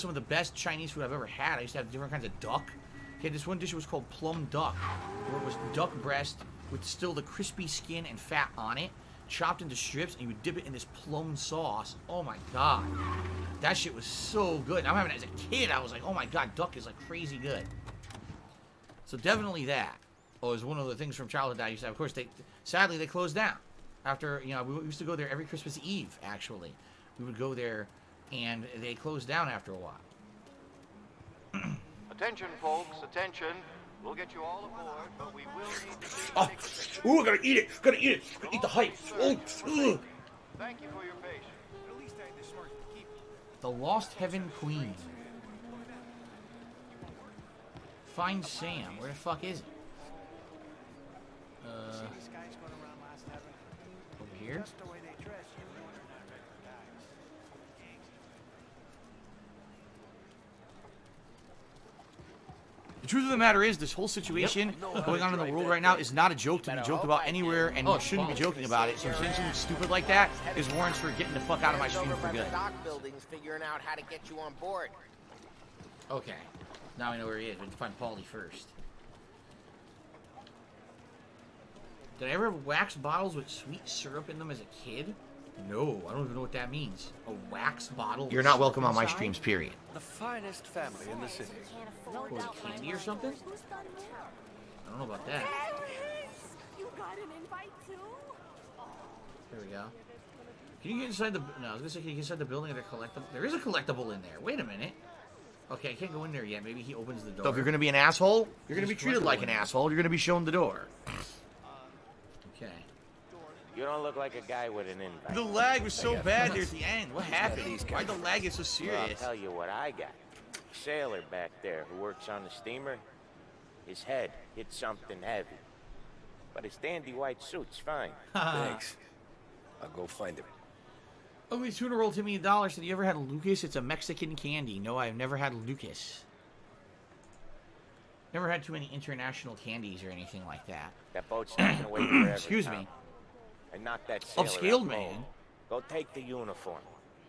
some of the best Chinese food I've ever had. I used to have different kinds of duck. He had this one dish that was called plum duck, where it was duck breast with still the crispy skin and fat on it, chopped into strips, and you would dip it in this plum sauce. Oh my god, that shit was so good. I'm having it as a kid. I was like, oh my god, duck is like crazy good. So definitely that. Oh, it was one of the things from childhood that I used to have. Of course, sadly they closed down after, you know, we used to go there every Christmas Eve. Actually, we would go there, and they closed down after a while. Attention, folks, attention. We'll get you all aboard, but we will need to see Oh, I gotta eat it. Gotta eat it. Gotta eat the hype. Oh, ugh. Thank you for your patience. At least I had this smart to keep. The Lost Heaven Queen. Find Sam. Where the fuck is it? Over here? The truth of the matter is, this whole situation going on in the world right now is not a joke to be joked about anywhere, and you shouldn't be joking about it. So saying something stupid like that is warrants for getting the fuck out of my stream for good. Buildings figuring out how to get you on board. Okay, now I know where he is. We have to find Paulie first. Did I ever have wax bottles with sweet syrup in them as a kid? No, I don't even know what that means. A wax bottle? You're not welcome on my streams, period. The finest family in the city. What, candy or something? I don't know about that. You got an invite too? There we go. Can you get inside the... No, I was going to say, can you get inside the building of the collectible? There is a collectible in there. Wait a minute. Okay, I can't go in there yet. Maybe he opens the door. So if you're going to be an asshole, you're going to be treated like an asshole. You're going to be shown the door. Okay. You don't look like a guy with an invite. The lag was so bad there at the end. What happened? Why'd the lag get so serious? Well, I'll tell you what I got. A sailor back there who works on the steamer. His head hit something heavy. But his dandy white suit's fine. Thanks. I'll go find him. Ugly Tuna rolled to me $1. Said, you ever had Lucas? It's a Mexican candy. No, I've never had Lucas. Never had too many international candies or anything like that. That boat's not gonna wait forever. Excuse me. And not that sailor. Upscaled man. Go take the uniform.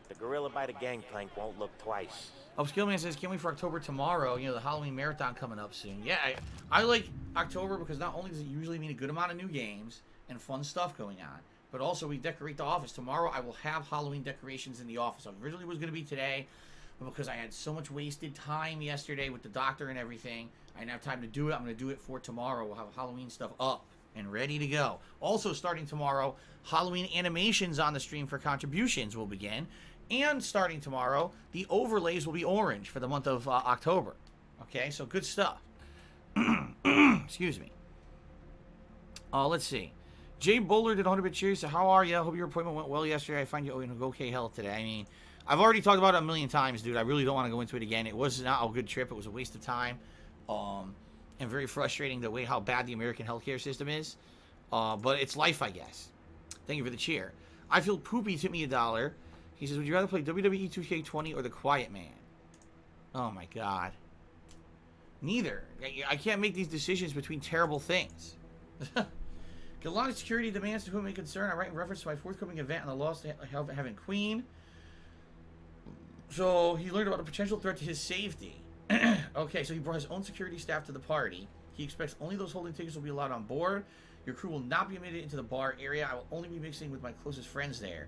The gorilla by the gangplank won't look twice. Upscaled man says, can't wait for October tomorrow. You know, the Halloween marathon coming up soon. Yeah, I like October because not only does it usually mean a good amount of new games and fun stuff going on, but also we decorate the office. Tomorrow I will have Halloween decorations in the office. Originally it was going to be today, but because I had so much wasted time yesterday with the doctor and everything, I didn't have time to do it. I'm going to do it for tomorrow. We'll have Halloween stuff up and ready to go. Also starting tomorrow, Halloween animations on the stream for contributions will begin. And starting tomorrow, the overlays will be orange for the month of October. Okay, so good stuff. Excuse me. Let's see. Jay Bowler did 100-bit cheers. So how are you? Hope your appointment went well yesterday. I find you in okay health today. I mean, I've already talked about it a million times, dude. I really don't want to go into it again. It was not a good trip. It was a waste of time. And very frustrating the way how bad the American healthcare system is. But it's life, I guess. Thank you for the cheer. I feel poopy. Tip me $1. He says, would you rather play WWE 2K20 or The Quiet Man? Oh my god. Neither. I can't make these decisions between terrible things. Get a lot of security demands to whom it may concern. I write in reference to my forthcoming event on the Lost Heaven Queen. So he learned about a potential threat to his safety. Okay, so he brought his own security staff to the party. He expects only those holding tickets will be allowed on board. Your crew will not be admitted into the bar area. I will only be mixing with my closest friends there.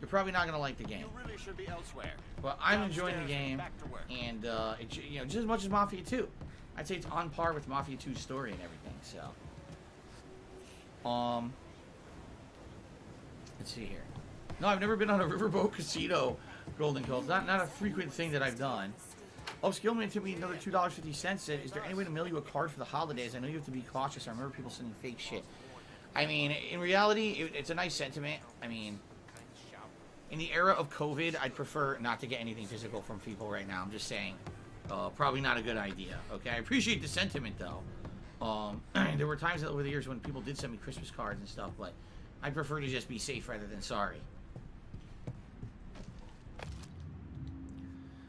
you're probably not gonna like the game. You really should be elsewhere. But I'm enjoying the game, and you know, just as much as Mafia 2. I'd say it's on par with Mafia 2's story and everything. So, let's see here. No, I've never been on a riverboat casino. Golden Cold, not a frequent thing that I've done. Upskillman took me another $2.50. Said, "Is there any way to mail you a card for the holidays? I know you have to be cautious. I remember people sending fake shit." I mean, in reality, it's a nice sentiment. I mean, in the era of COVID, I'd prefer not to get anything physical from people right now. I'm just saying, probably not a good idea. Okay, I appreciate the sentiment though. There were times over the years when people did send me Christmas cards and stuff, but I prefer to just be safe rather than sorry.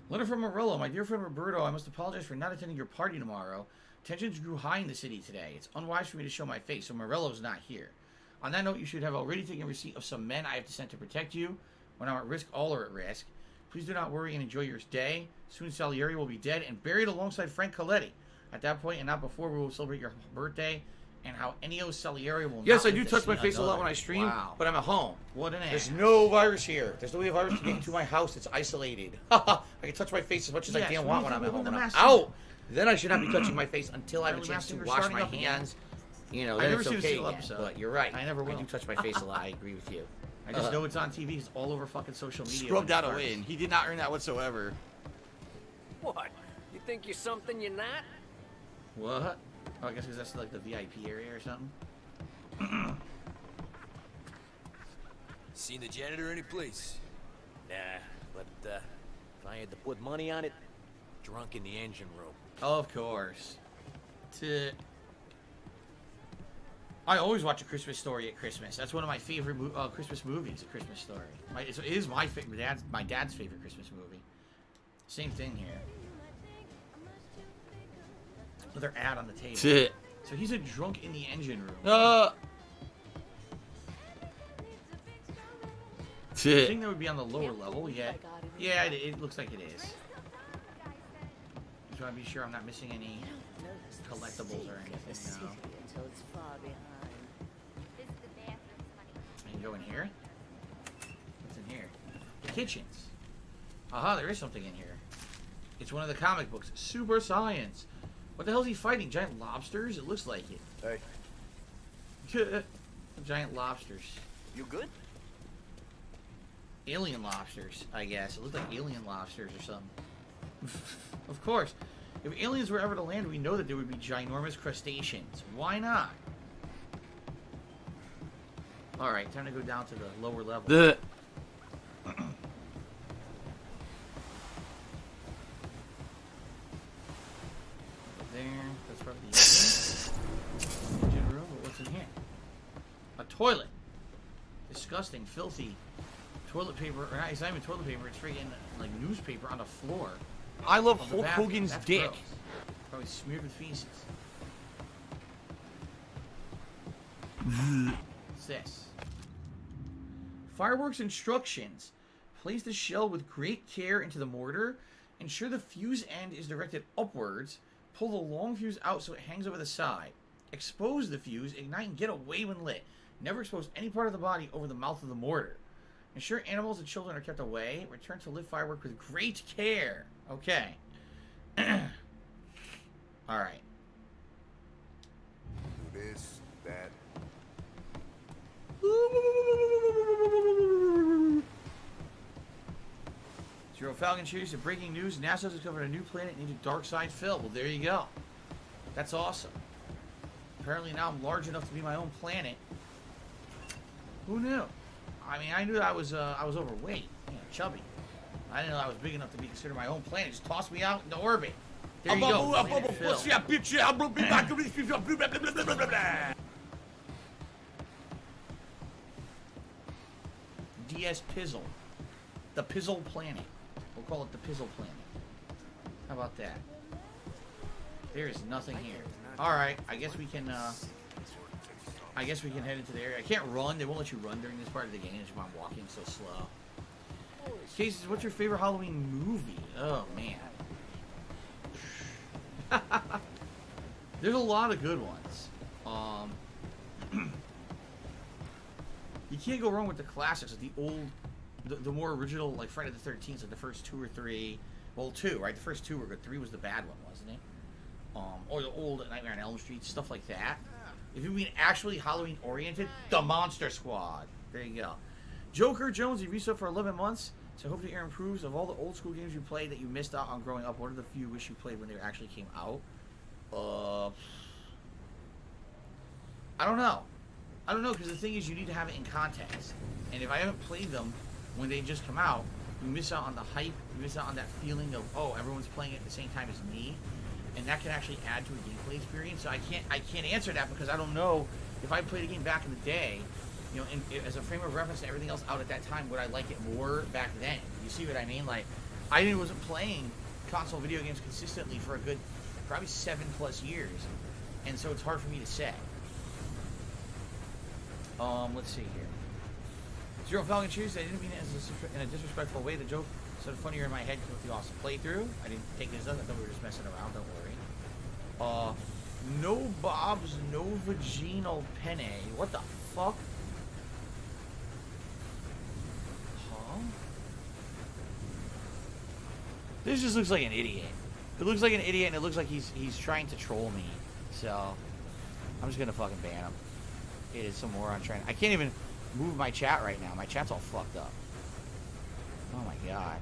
Letter from Morello. My dear friend Roberto, I must apologize for not attending your party tomorrow. Tensions grew high in the city today. It's unwise for me to show my face, so Morello's not here. On that note, you should have already taken receipt of some men I have to send to protect you. When I'm at risk, all are at risk. Please do not worry and enjoy your day. Soon Salieri will be dead and buried alongside Frank Coletti. At that point and not before, we will celebrate your birthday and how Ennio Salieri will Yes, not I do touch my face a lot when I stream, but I'm at home. What an There's ass. no virus here. There's no way a virus can get into my house. It's isolated. I can touch my face as much as I Yes, damn when want you when I'm think at home. when When the I'm mask- out, then I should not be touching my face until I have a Early chance to masking, we're wash starting my up again. hands. You know, I then never it's seen a okay single again. episode. But you're right. I never will. I do touch my face a lot. I agree with you. I just know it's on TV. It's all over fucking social media. Scrubbed when it out a starts. win. He did not earn that whatsoever. What? You think you're something you're not? What? Oh, I guess because that's like the VIP area or something. Seen the janitor any place? Nah, but if I had to put money on it, drunk in the engine room. Of course. I always watch A Christmas Story at Christmas. That's one of my favorite Christmas movies, A Christmas Story. It is my dad's favorite Christmas movie. Same thing here. Another ad on the table. So he's a drunk in the engine room. I think that would be on the lower level, yeah. Yeah, it looks like it is. Just want to be sure I'm not missing any collectibles or anything now. I can go in here. What's in here? Kitchens. Aha, there is something in here. It's one of the comic books. Super Science. What the hell is he fighting? Giant lobsters? It looks like it. Hey. Giant lobsters. You good? Alien lobsters, I guess. It looked like alien lobsters or something. Of course. If aliens were ever to land, we know that there would be ginormous crustaceans. Why not? Alright, time to go down to the lower level. The There, that's probably the engine room. But what's in here? A toilet. Disgusting, filthy toilet paper. Or it's not even toilet paper. It's freaking like newspaper on the floor. I love of the Hulk bathroom. Hogan's That's dick. gross. Probably smeared with feces. What's this? Fireworks instructions. Place the shell with great care into the mortar. Ensure the fuse end is directed upwards. Pull the long fuse out so it hangs over the side. Expose the fuse, ignite, and get away when lit. Never expose any part of the body over the mouth of the mortar. Ensure animals and children are kept away. Return to lit firework with great care. Okay. Alright. Do this, that. Zero Falcon Series of breaking news. NASA has discovered a new planet named Dark Side Phil. Well, there you go. That's awesome. Apparently now I'm large enough to be my own planet. Who knew? I mean, I knew that I was overweight, chubby. I didn't know I was big enough to be considered my own planet. Just toss me out into orbit. There you go. Planet Phil. DS Pizzle. The Pizzle Planet. We'll call it the Pizzle Planet. How about that? There is nothing here. Alright, I guess we can head into the area. I can't run. They won't let you run during this part of the game. That's why I'm walking so slow. Cases, what's your favorite Halloween movie? Oh, man. There's a lot of good ones. You can't go wrong with the classics, the the more original, like Friday the 13th, like the first 2 or 3. Well, 2, right? The first 2 were good. 3 was the bad one, wasn't it? Or the old Nightmare on Elm Street, stuff like that. If you mean actually Halloween oriented, the Monster Squad. There you go. Joker Jones, you've resub for 11 months. So I hope the air improves. Of all the old school games you played that you missed out on growing up, what are the few you wish you played when they actually came out? I don't know. I don't know, because the thing is, you need to have it in context. And if I haven't played them when they just come out, you miss out on the hype. You miss out on that feeling of, oh, everyone's playing it at the same time as me, and that can actually add to a gameplay experience. So I can't answer that because I don't know if I played a game back in the day, you know, as a frame of reference to everything else out at that time, would I like it more back then? You see what I mean? Like, I wasn't playing console video games consistently for a good probably 7+ years, and so it's hard for me to say. Let's see here. Zero Falcon Cheers. I didn't mean it in a disrespectful way. The joke sounded funnier in my head with the awesome playthrough. I didn't take it as that. I thought we were just messing around. Don't worry. No Bob's, no vaginal penne. What the fuck? Huh? This just looks like an idiot. It looks like an idiot, and it looks like he's trying to troll me. So I'm just gonna fucking ban him. It is some moron trying. I can't even move my chat right now. My chat's all fucked up. Oh my god.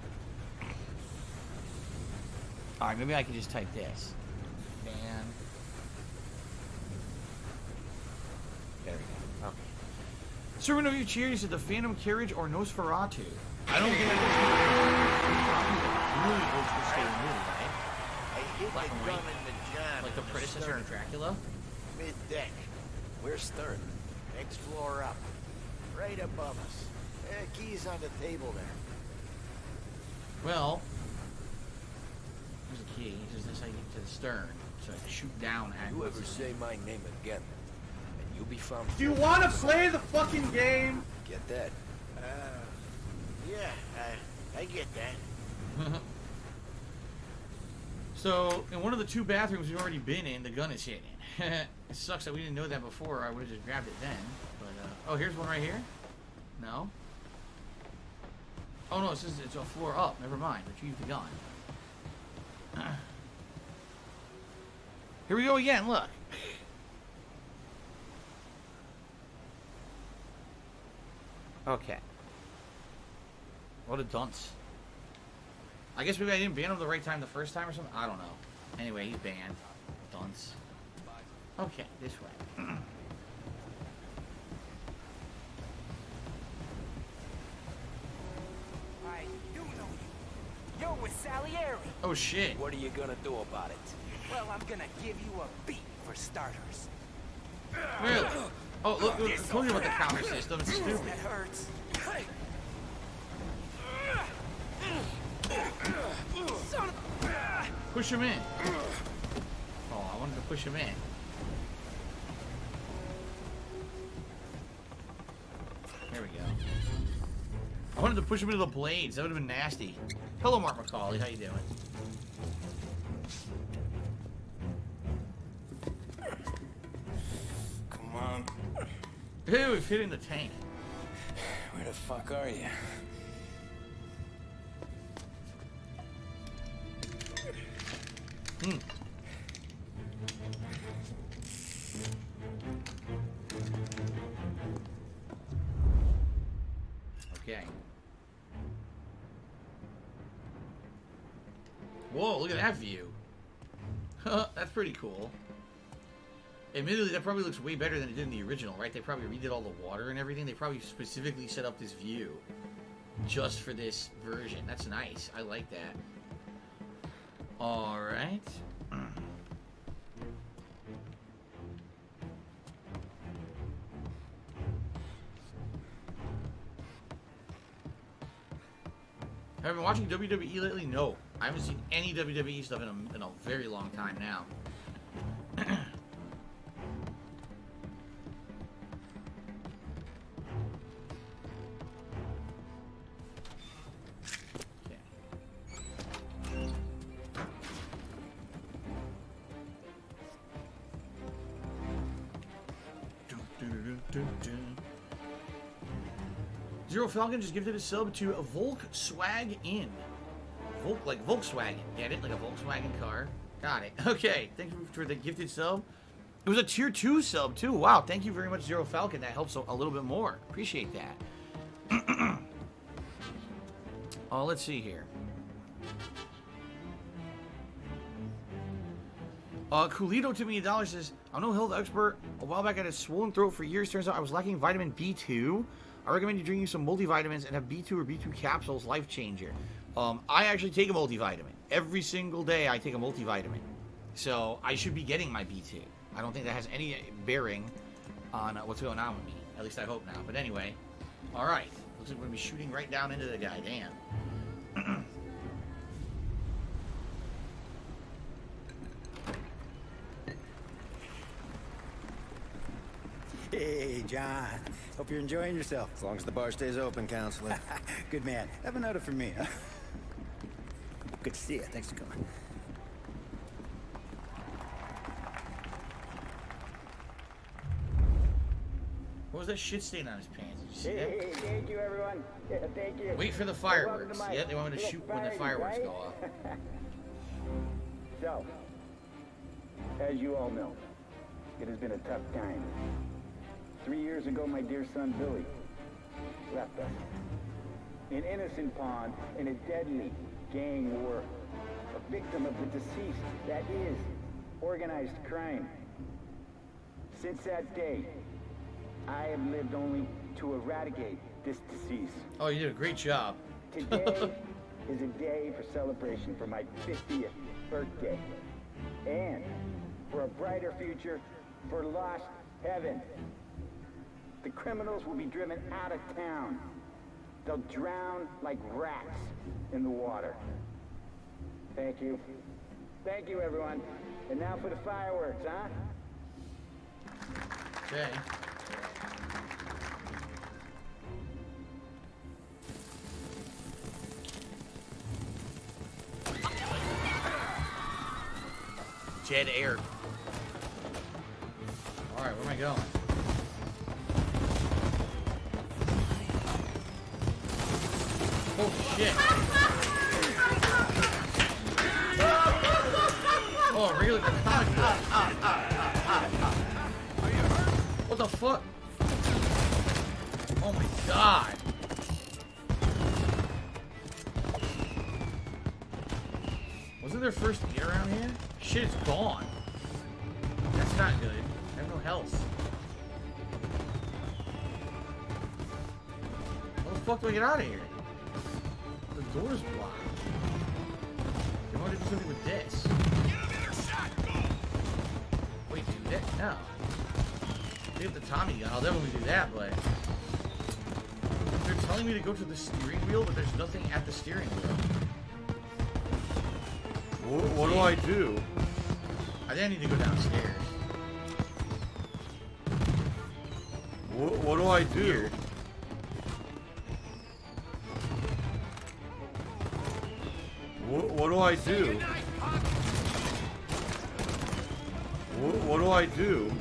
Alright, maybe I can just type this. Ban. There we go. Okay. Servant of you cheers to the Phantom Carriage or Nosferatu. I don't think really old school scary movie, right? I hit my gun in the jam. Like the predecessor to Dracula? Mid-deck. We're stern. Next floor up. Right above us. Keys on the table there. Well, there's a key. He says this I get to the stern, so I shoot down at You ever say my name again, and you'll be found. Do you want to play the fucking game? Get that? Yeah, I get that. So, in one of the 2 bathrooms we've already been in, the gun is hidden. It sucks that we didn't know that before. I would have just grabbed it then. But oh, here's one right here. No. Oh no, it says it's a floor up. Never mind. Retrieve the gun. Here we go again. Look. Okay. What a dunce. I guess maybe I didn't ban him the right time the first time or something. I don't know. Anyway, he's banned. Dunce. Okay, this way. I do know you. You're with Salieri. Oh shit. What are you gonna do about it? Well, I'm gonna give you a beat for starters. Really? Oh, look, I told you about the counter system. It's stupid. That hurts. Push him in. Oh, I wanted to push him in. There we go. I wanted to push him into the blades. That would have been nasty. Hello, Mark McCauley. How you doing? Come on. Ew, we've hit in the tank. Where the fuck are you? Okay. Whoa, look at that view. That's pretty cool. Admittedly, that probably looks way better than it did in the original, right? They probably redid all the water and everything. They probably specifically set up this view just for this version. That's nice. I like that. All right. Have you been watching WWE lately? No. I haven't seen any WWE stuff in a very long time now. Zero Falcon just gifted a sub to Volkswagen. Like Volkswagen. Get it? Like a Volkswagen car. Got it. Okay. Thank you for the gifted sub. It was a tier 2 sub too. Wow. Thank you very much, Zero Falcon. That helps a little bit more. Appreciate that. Oh, let's see here. Coolito to me $1 says, I'm no health expert. A while back I had a swollen throat for years. Turns out I was lacking vitamin B2. I recommend you drinking some multivitamins and have B2 or B2 capsules. Life changer. I actually take a multivitamin. Every single day I take a multivitamin. So I should be getting my B2. I don't think that has any bearing on what's going on with me. At least I hope now. But anyway. Alright. Looks like we're going to be shooting right down into the guy. Damn. Hey, John. Hope you're enjoying yourself. As long as the bar stays open, counselor. Good man. Have a note for me, huh? Good to see you. Thanks for coming. What was that shit stain on his pants? Did you see that? Hey, thank you, everyone. Yeah, thank you. Wait for the fireworks. Yeah, they want me to shoot when the fireworks go off. So, as you all know, it has been a tough time. 3 years ago, my dear son Billy left us. An innocent pawn in a deadly gang war. A victim of the deceased, that is, organized crime. Since that day, I have lived only to eradicate this disease. Oh, you did a great job. Today is a day for celebration for my 50th birthday. And for a brighter future for lost heaven. The criminals will be driven out of town. They'll drown like rats in the water. Thank you. Thank you, everyone. And now for the fireworks, huh? Okay. Dead air. Alright, where am I going? Oh shit. Oh, regular comic book. What the fuck? Oh my god. Wasn't there first aid around here? Shit is gone. That's not good. I have no health. How the fuck do I get out of here? The door's blocked. They want to do something with this. Wait, do that? No. Get the Tommy gun. I'll definitely do that, but they're telling me to go to the steering wheel, but there's nothing at the steering wheel. What do I do? I think I need to go downstairs. What do I do? Weird. What do I do? What do I do?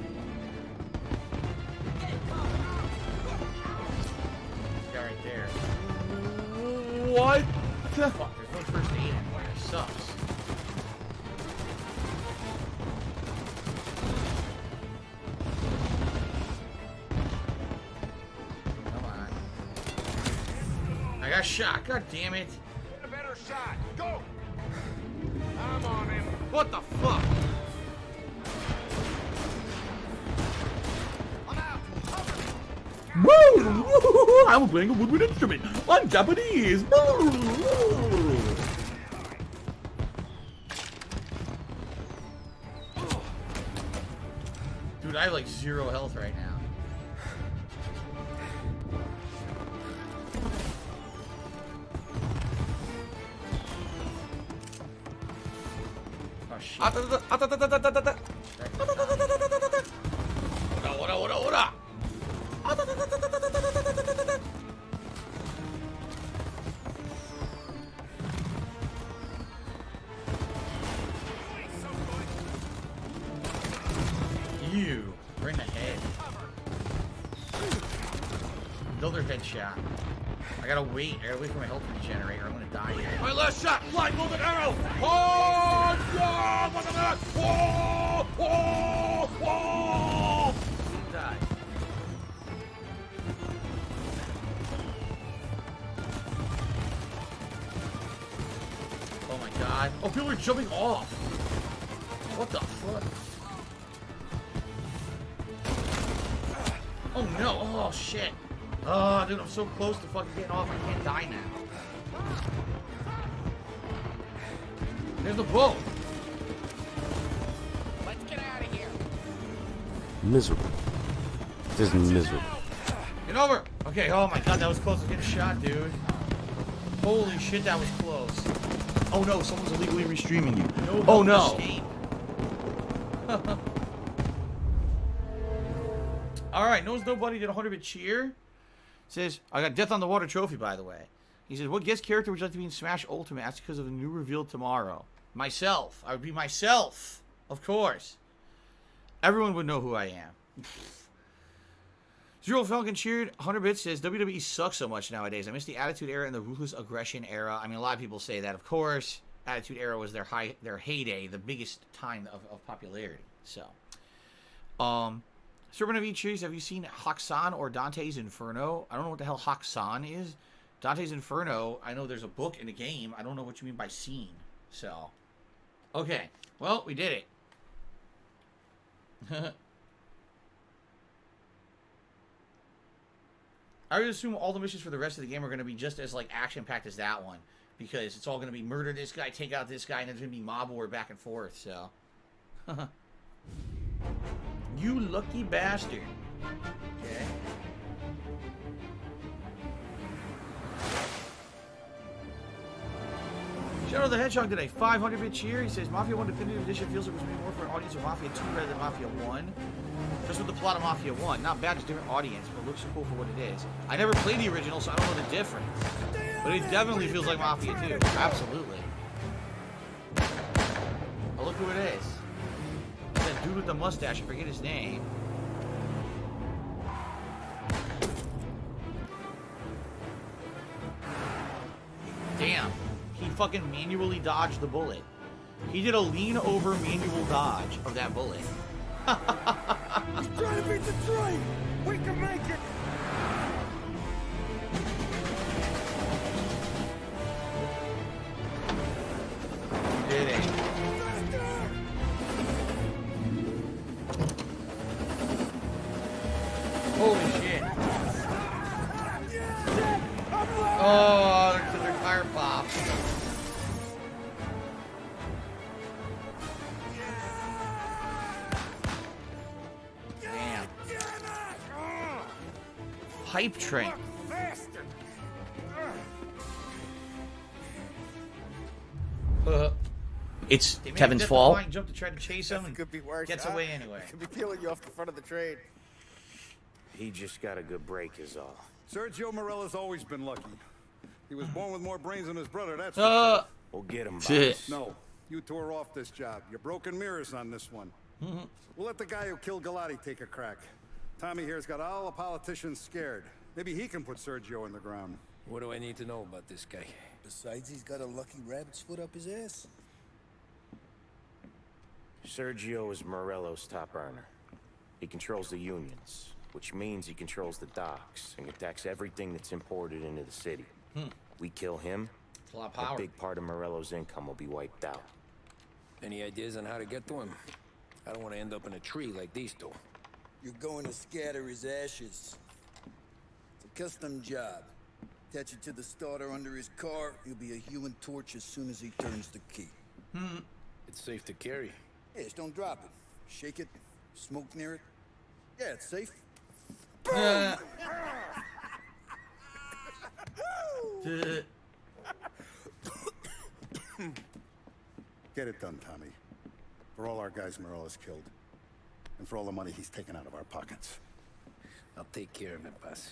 Guy right there. What? Fuck, there's no first aid anywhere. It sucks. Come on. I got shot. God damn it. Get a better shot. Go! I'm on him. What the fuck? Woo! I'm playing a woodwind instrument. I'm Japanese. Dude, I have like 0 health right now. Oh shit. Ora. You, right in the head. another headshot. I gotta wait. I gotta wait for my health to regenerate or I'm gonna die here. My last shot! Fly, move an arrow! Oh, yeah! Look at that! Whoa! Whoa! Whoa! Die. Oh my god. Oh, people are jumping off. What the fuck? Oh no. Oh shit. Oh, dude, I'm so close to fucking getting off. I can't die now. There's the boat. Let's get out of here. Miserable. Just miserable. Get over. Okay, oh my god, that was close to getting shot, dude. Holy shit, that was close. Oh no, someone's illegally restreaming you. No, oh no. Alright, knows nobody did a 100-bit cheer. Says, I got Death on the Water trophy, by the way. He says, what guest character would you like to be in Smash Ultimate? That's because of the new reveal tomorrow. Myself. I would be myself. Of course. Everyone would know who I am. Zero Falcon cheered. 100 bits says, WWE sucks so much nowadays. I miss the Attitude Era and the Ruthless Aggression Era. I mean, a lot of people say that, of course. Attitude Era was their heyday, the biggest time of popularity. So, Serpent of Each Trees, have you seen Hakusan or Dante's Inferno? I don't know what the hell Hakusan is. Dante's Inferno, I know there's a book in a game. I don't know what you mean by scene. So, okay. Well, we did it. I would assume all the missions for the rest of the game are going to be just as, like, action-packed as that one. Because it's all going to be murder this guy, take out this guy, and there's going to be mob war back and forth, so. You lucky bastard. Okay. Shadow the Hedgehog did a 500-bit cheer. He says, Mafia 1 Definitive Edition feels like it was made more for an audience of Mafia 2 rather than Mafia 1. Just with the plot of Mafia 1. Not bad, just different audience, but looks cool for what it is. I never played the original, so I don't know the difference. But it definitely feels like Mafia 2. Absolutely. Oh, look who it is. That dude with the mustache, I forget his name. Damn. He fucking manually dodged the bullet. He did a lean over manual dodge of that bullet. He's trying to beat the train! We can make it! Did it. Holy shit. Oh, their tire popped. Damn. Pipe train. It's Kevin's fault. Jump to try to chase him and could be worse. Gets away anyway. Could be peeling you off the front of the train. He just got a good break is all. Sergio Morella's always been lucky. He was born with more brains than his brother, that's for sure. We'll get him, boss. No, you tore off this job. You're broken mirrors on this one. We'll let the guy who killed Galati take a crack. Tommy here's got all the politicians scared. Maybe he can put Sergio in the ground. What do I need to know about this guy? Besides, he's got a lucky rabbit's foot up his ass. Sergio is Morello's top earner. He controls the unions, which means he controls the docks and attacks everything that's imported into the city. We kill him, a lot of power. A big part of Morello's income will be wiped out. Any ideas on how to get to him? I don't want to end up in a tree like these two. You're going to scatter his ashes. It's a custom job. Attach it to the starter under his car. He'll be a human torch as soon as he turns the key. It's safe to carry. Yeah, just don't drop it. Shake it. Smoke near it. Yeah, it's safe. Get it done, Tommy. For all our guys Morella's killed. And for all the money he's taken out of our pockets. I'll take care of it, boss.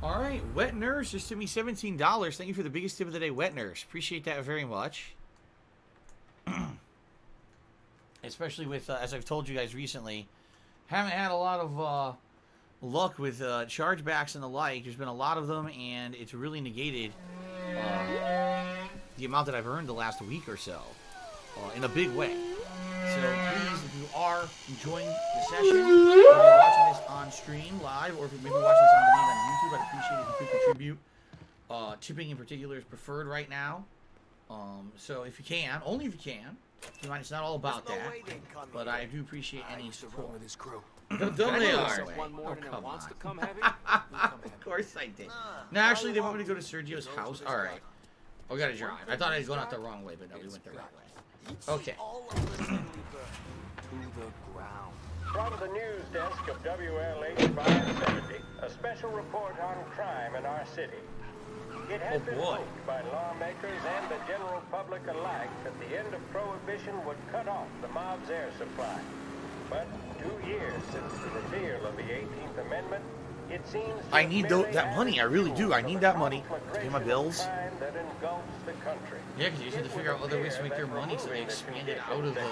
All right, Wet Nurse just sent me $17. Thank you for the biggest tip of the day, Wet Nurse. Appreciate that very much. Especially with, as I've told you guys recently, Haven't had a lot of luck with chargebacks and the like. There's been a lot of them, and it's really negated the amount that I've earned the last week or so in a big way. So please, if you are enjoying the session, if you're watching this on stream live, or if you're maybe watching this on demand on YouTube, I'd appreciate it if you could contribute. Tipping in particular is preferred right now. So if you can, only if you can. Keep in mind, it's not all about that, but I do appreciate any support. With his crew. Don't they are? Oh, come on. Of course I did. No, actually, they want me to go to Sergio's house. All right. Oh, we got to drive. I thought I was going out the wrong way, but no, we went the right way. Okay. From the news desk of WLH 570, a special report on crime in our city. It has been hoped by lawmakers and the general public alike that the end of Prohibition would cut off the mob's air supply. But 2 years since the repeal of the 18th Amendment, it seems I need that money. I really do. I need that money to pay my bills. that engulfs the country. Yeah, because you just had to figure out other ways to make their money, so they expanded out of the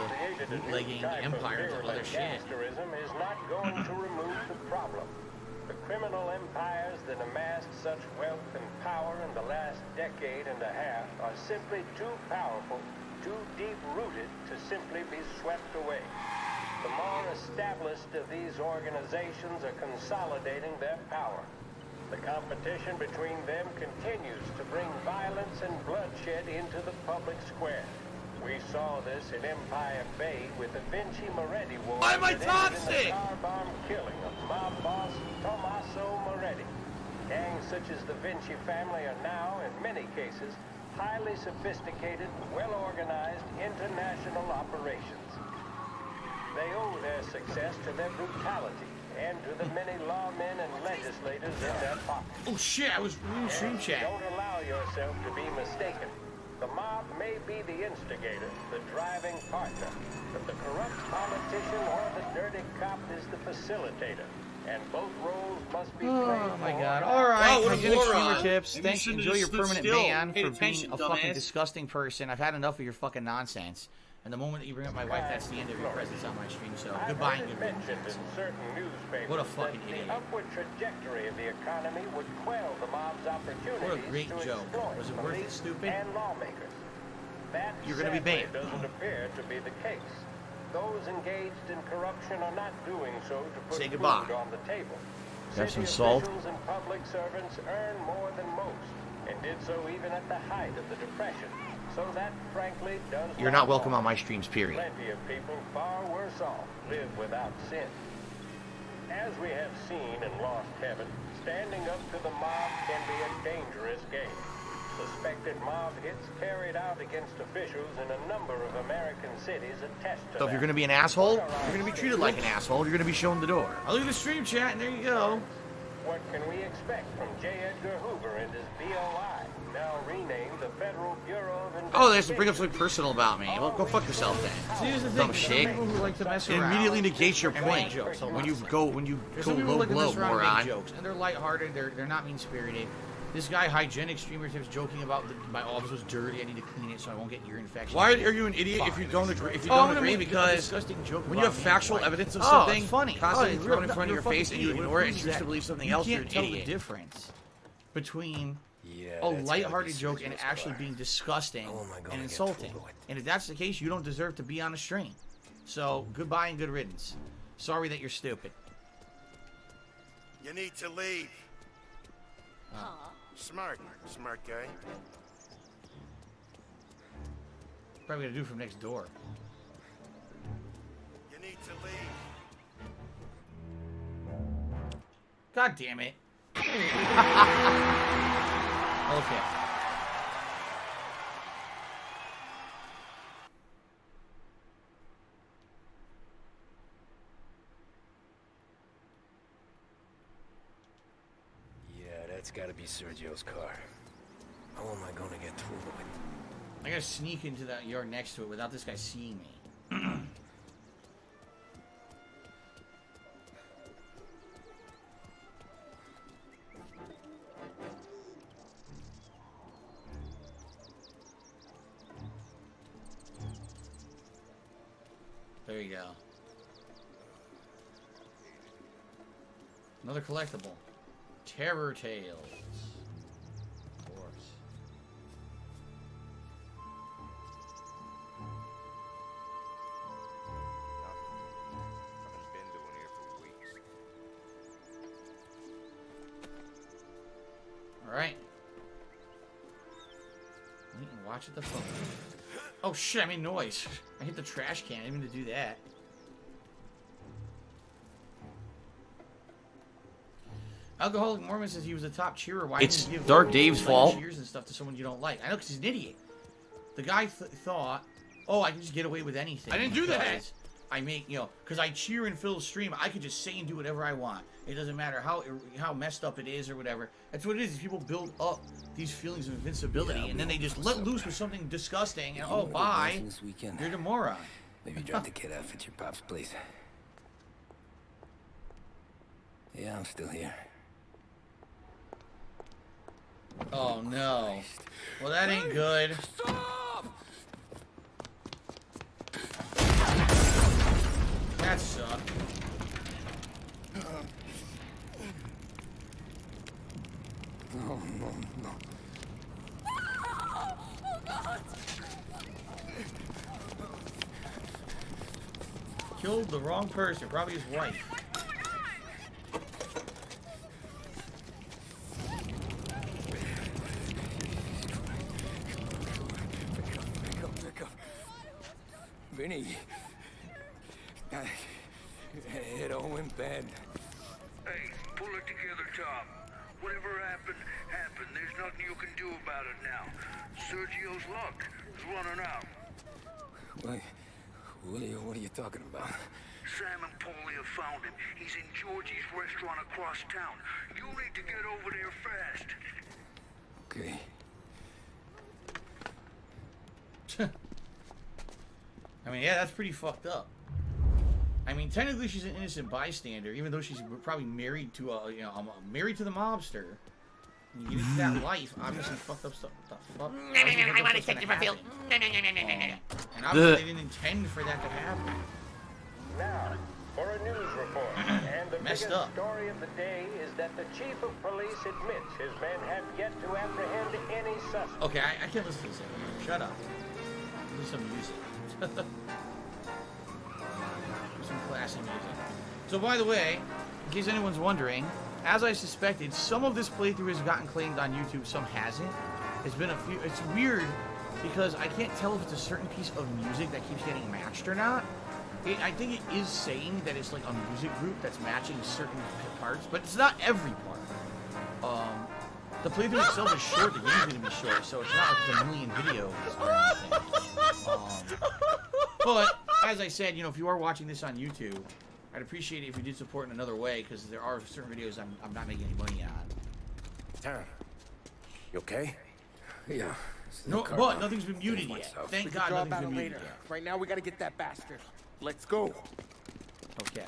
bootlegging empire to other shit. Gangsterism is not going to remove the problem. The criminal empires that amassed such wealth and power in the last decade and a half are simply too powerful, too deep-rooted to simply be swept away. The more established of these organizations are consolidating their power. The competition between them continues to bring violence and bloodshed into the public square. We saw this in Empire Bay with the Vinci Moretti war. Why am I toxic? The car bomb killing of mob boss Tommaso Moretti. Gangs such as the Vinci family are now, in many cases, highly sophisticated, well-organized international operations. They owe their success to their brutality and to the many lawmen and legislators in their pockets. Oh shit, I was reading stream chat. Don't allow yourself to be mistaken. The mob may be the instigator, the driving partner, but the corrupt politician or the dirty cop is the facilitator. And both roles must be played. Oh my god. Alright, my good streamer tips. Maybe Thanks. you should've Enjoy your stood permanent still. ban Pay for attention, being a fucking dumbass. disgusting person. I've had enough of your fucking nonsense. And the moment that you bring up my wife, that's the end of your presence on my stream. So goodbye and good mentioned riddance. in certain newspapers What a fucking that idiot. the upward trajectory of the economy would quell the mob's opportunities What a great to joke. exploit Was it worth it, police stupid? and lawmakers. That You're gonna be sadly banned. doesn't appear to be the case. Those engaged in corruption are not doing so to put Say food goodbye. on the table. Have some City salt. officials and public servants earn more than most, and did so even at the height of the Depression. So that, frankly, does You're not welcome on my streams, period. Plenty of people far worse off live without sin. As we have seen in Lost Heaven, standing up to the mob can be a dangerous game. Suspected mob hits carried out against officials in a number of American cities attest to So if you're going to be an asshole, you're going to be treated like an asshole. You're going to be shown the door. I'll leave the stream chat, and there you go. What can we expect from J. Edgar Hoover and his BOI, now renamed the Federal Bureau of Investigation? Oh, they have to bring up something personal about me. Well, go fuck yourself then. See, here's the thing. Dumb There's shit. some people who like to mess It around immediately negates your and point. make jokes a lot. There's There's some people who low like to blow, mess around and moron. make jokes, and they're lighthearted. They're not mean-spirited. This guy, hygienic streamer tips, joking about my office was dirty. I need to clean it so I won't get ear infection. Why are you an idiot if you don't agree? If you Oh, don't no, agree, no, because disgusting joke when you have about me factual and my wife. evidence of Oh, something, it's funny. constantly it's thrown real. in front of You're your face fucking and you idiot. ignore it and Who's choose that? to believe something You else, you're can't an tell idiot. the difference between a that's gotta be lighthearted joke and Sergio's actually car. being disgusting How am I gonna and get insulting. through it? And if that's the case, you don't deserve to be on a stream. So goodbye and good riddance. Sorry that you're stupid. You need to leave. Smart guy. Probably gonna do from next door. You need to leave. God damn it. Okay. Yeah, that's gotta be Sergio's car. How am I gonna get through it? I gotta sneak into that yard next to it without this guy seeing me. There you go. Another collectible. Terror Tales. Of course. I've been doing here for weeks. Alright. Wait and watch at the phone. Oh shit, I made noise. I hit the trash can. I didn't mean to do that. Alcoholic Mormon says he was a top cheerer. Why It's didn't he give Dark Dave's fault. cheers and stuff to someone you don't like? I know, because he's an idiot. The guy thought, oh, I can just get away with anything. I didn't do that. because I make, you know, because I cheer in Phil's stream, I could just say and do whatever I want. It doesn't matter how messed up it is or whatever. That's what it is. People build up these feelings of invincibility, and then they just let loose with something disgusting, and oh, bye, you're the moron. Maybe drop the kid off at your pop's place. Yeah, I'm still here. Oh no. Well, that ain't good. That sucked. No, no, no. Killed the wrong person, probably his wife. Vinny, it all went bad. Hey, pull it together, Tom. Whatever happened, happened. There's nothing you can do about it now. Sergio's luck is running out. What are you talking about? Sam and Paulie have found him. He's in Georgie's restaurant across town. You need to get over there fast. Okay. I mean, yeah, that's pretty fucked up. I mean, technically she's an innocent bystander, even though she's probably married to a, married to the mobster. And you get into that life, obviously fucked up stuff. The fuck? I want to take you for Phil. And obviously they didn't intend for that to happen. Now, for a news report. And the Messed biggest up. story of the day is that the chief of police admits his men have yet to apprehend any suspect. Okay, I can't listen to this anymore. Shut up. Do some music. Do some classy music. So, by the way, in case anyone's wondering, as I suspected, some of this playthrough has gotten claimed on YouTube, some hasn't. It's been a few. It's weird because I can't tell if it's a certain piece of music that keeps getting matched or not. I think it is saying that it's like a music group that's matching certain parts, but it's not every part. The playthrough itself is short. The game's gonna be short, so it's not like it's a million videos or anything. But as I said, if you are watching this on YouTube, I'd appreciate it if you did support in another way, because there are certain videos I'm not making any money on. Tara, you okay? Yeah. No, but nothing's been muted yet. Thank God nothing's been muted yet. Right now, we gotta get that bastard. Let's go. Okay.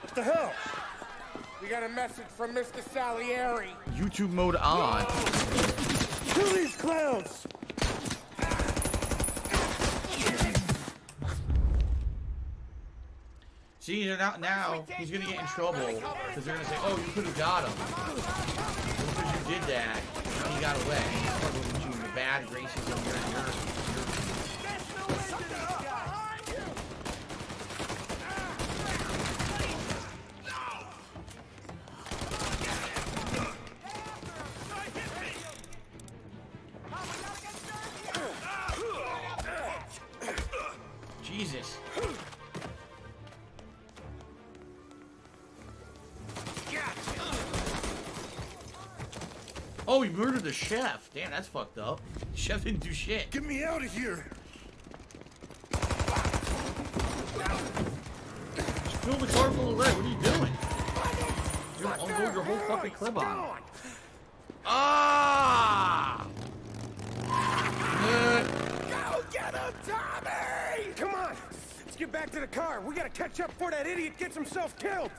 What the hell? We got a message from Mr. Salieri. YouTube mode on. Kill these clowns! See, now he's gonna get in trouble because they're gonna say, "Oh, you could have got him because you did that. And he got away." The bad graces of your Jesus. Oh, he murdered the chef. Damn, that's fucked up. The chef didn't do shit. Get me out of here! Just fill the car full of lead. What are you doing? You're gonna unload your whole fucking clip on. Ah! Go get him, Tommy! Come on! Let's get back to the car. We gotta catch up before that idiot gets himself killed.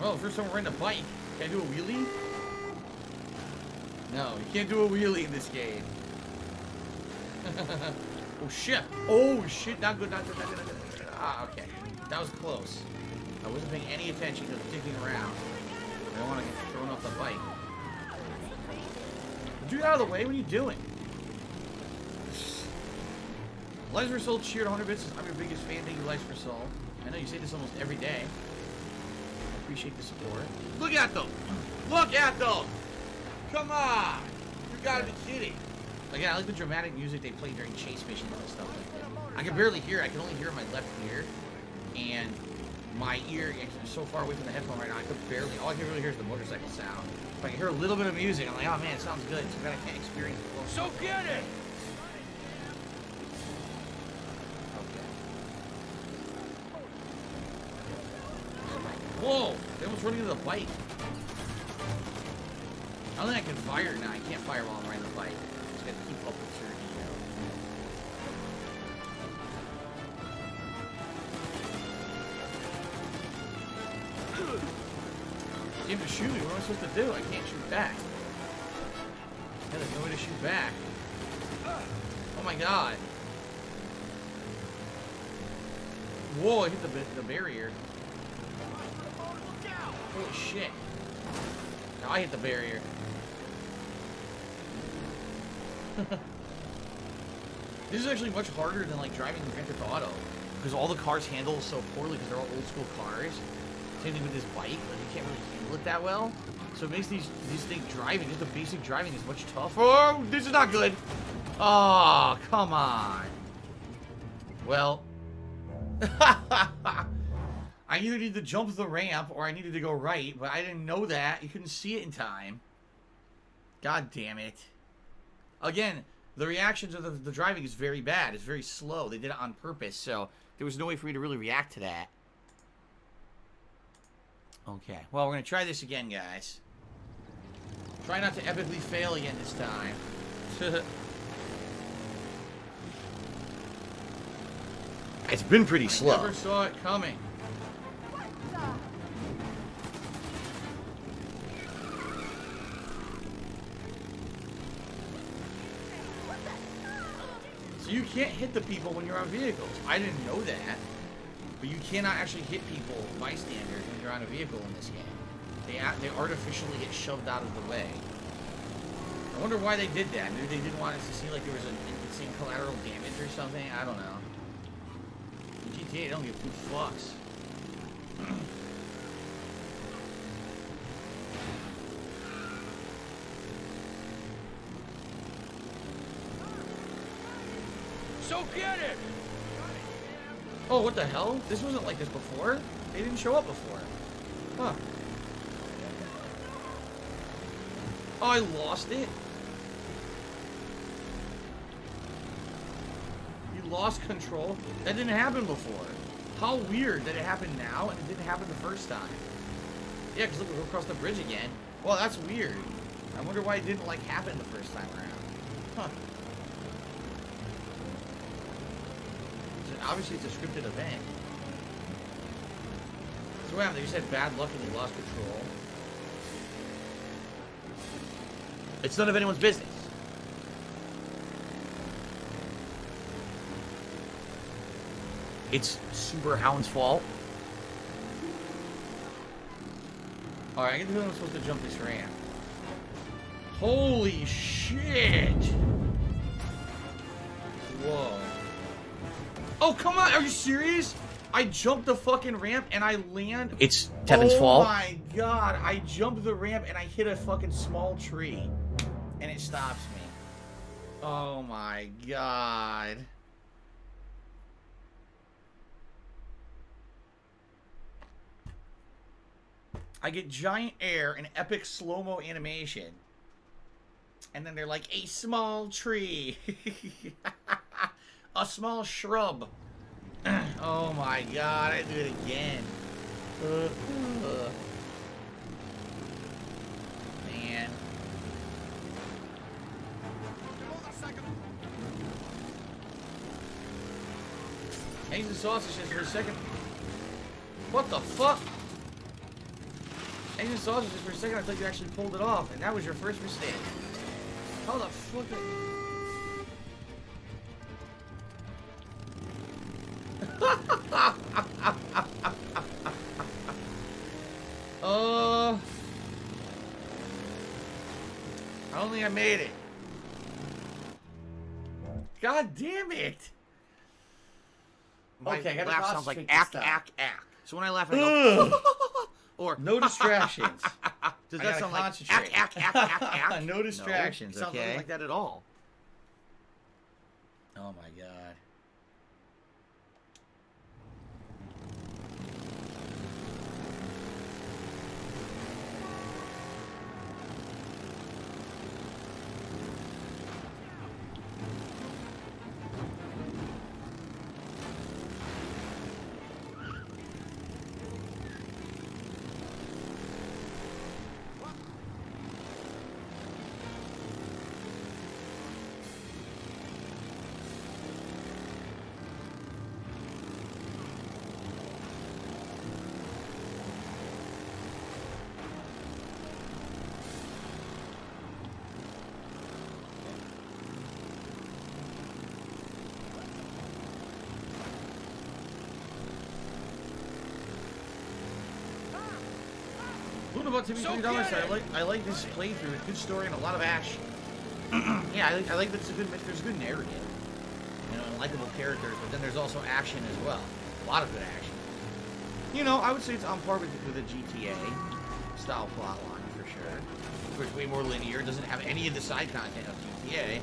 Well, first time we're riding a bike. Can I do a wheelie? No, you can't do a wheelie in this game. Oh shit! Oh shit! Not good, not good, not good, not good. Ah, okay. That was close. I wasn't paying any attention to the ticking around. I don't want to get thrown off the bike. Get out of the way. What are you doing? Lives for Soul cheered 100 bits. I'm your biggest fan. Thank you, Lives for Soul. I know you say this almost every day. I appreciate the support. Look at them! Look at them! Come on! You gotta be kidding. Again, I like the dramatic music they play during chase missions and stuff like that. I can barely hear it. I can only hear my left ear. And my ear is so far away from the headphone right now, I could barely... All I can really hear is the motorcycle sound. If I can hear a little bit of music, I'm like, oh man, it sounds good. So I can't experience it. So get it! Whoa! They almost running into the bike. I don't think I can fire now. I can't fire while I'm riding the bike. Just gotta keep up with certain, You have to shoot me. What am I supposed to do? I can't shoot back. Yeah, there's no way to shoot back. Oh my god. Whoa, I hit the barrier. Holy shit. Now I hit the barrier. This is actually much harder than like driving Grand Theft Auto. Because all the cars handle so poorly because they're all old school cars. Same thing with this bike. Like you can't really handle it that well. So it makes these things driving, just the basic driving is much tougher. Oh, this is not good. Oh, come on. Well. I either need to jump the ramp or I needed to go right, but I didn't know that. You couldn't see it in time. God damn it. Again, the reaction to the driving is very bad. It's very slow. They did it on purpose, so there was no way for me to really react to that. Okay, well, we're going to try this again, guys. Try not to epically fail again this time. It's been pretty slow. I never saw it coming. So you can't hit the people when you're on vehicles. I didn't know that. But you cannot actually hit people, bystanders, when you're on a vehicle in this game. They artificially get shoved out of the way. I wonder why they did that. Maybe they didn't want us to see like there was an insane collateral damage or something. I don't know. In GTA, they don't give two fucks. So get it! Oh, what the hell? This wasn't like this before. They didn't show up before. Huh. Oh, I lost it? You lost control? That didn't happen before. How weird that it happened now and it didn't happen the first time. Yeah, because look, we'll go across the bridge again. Well, that's weird. I wonder why it didn't, like, happen the first time around. Huh. Obviously, it's a scripted event. So what happened? They just had bad luck and you lost control. It's none of anyone's business. It's Super Hound's fault. Alright, I get the feeling I'm supposed to jump this ramp. Holy shit! Whoa. Oh, come on! Are you serious? I jumped the fucking ramp and I land... It's Tevin's fault. Oh my god, I jumped the ramp and I hit a fucking small tree. And it stops me. Oh my god. I get giant air and epic slow-mo animation. And then they're like, a small tree. A small shrub. Oh my god, I do it again. Man. Eggs and sausages for a second. What the fuck? Asian sausages for a second. I thought you actually pulled it off, and that was your first mistake. How the fuck? I don't think I made it. God damn it! My okay, I gotta laugh sounds like concentrate ack, this time. ack, ack. So when I laugh, I go, or no distractions. Does I that gotta sound like concentrate. ack, ack, ack, ack, ack? No distractions, No, it sounds okay? nothing like that at all. Oh my god. About $3. I like this playthrough. Good story and a lot of action. Yeah, I like that it's a good. There's a good narrative, you know, and likable characters. But then there's also action as well. A lot of good action. You know, I would say it's on par with a GTA style plot line for sure. Of course, way more linear. It doesn't have any of the side content of GTA.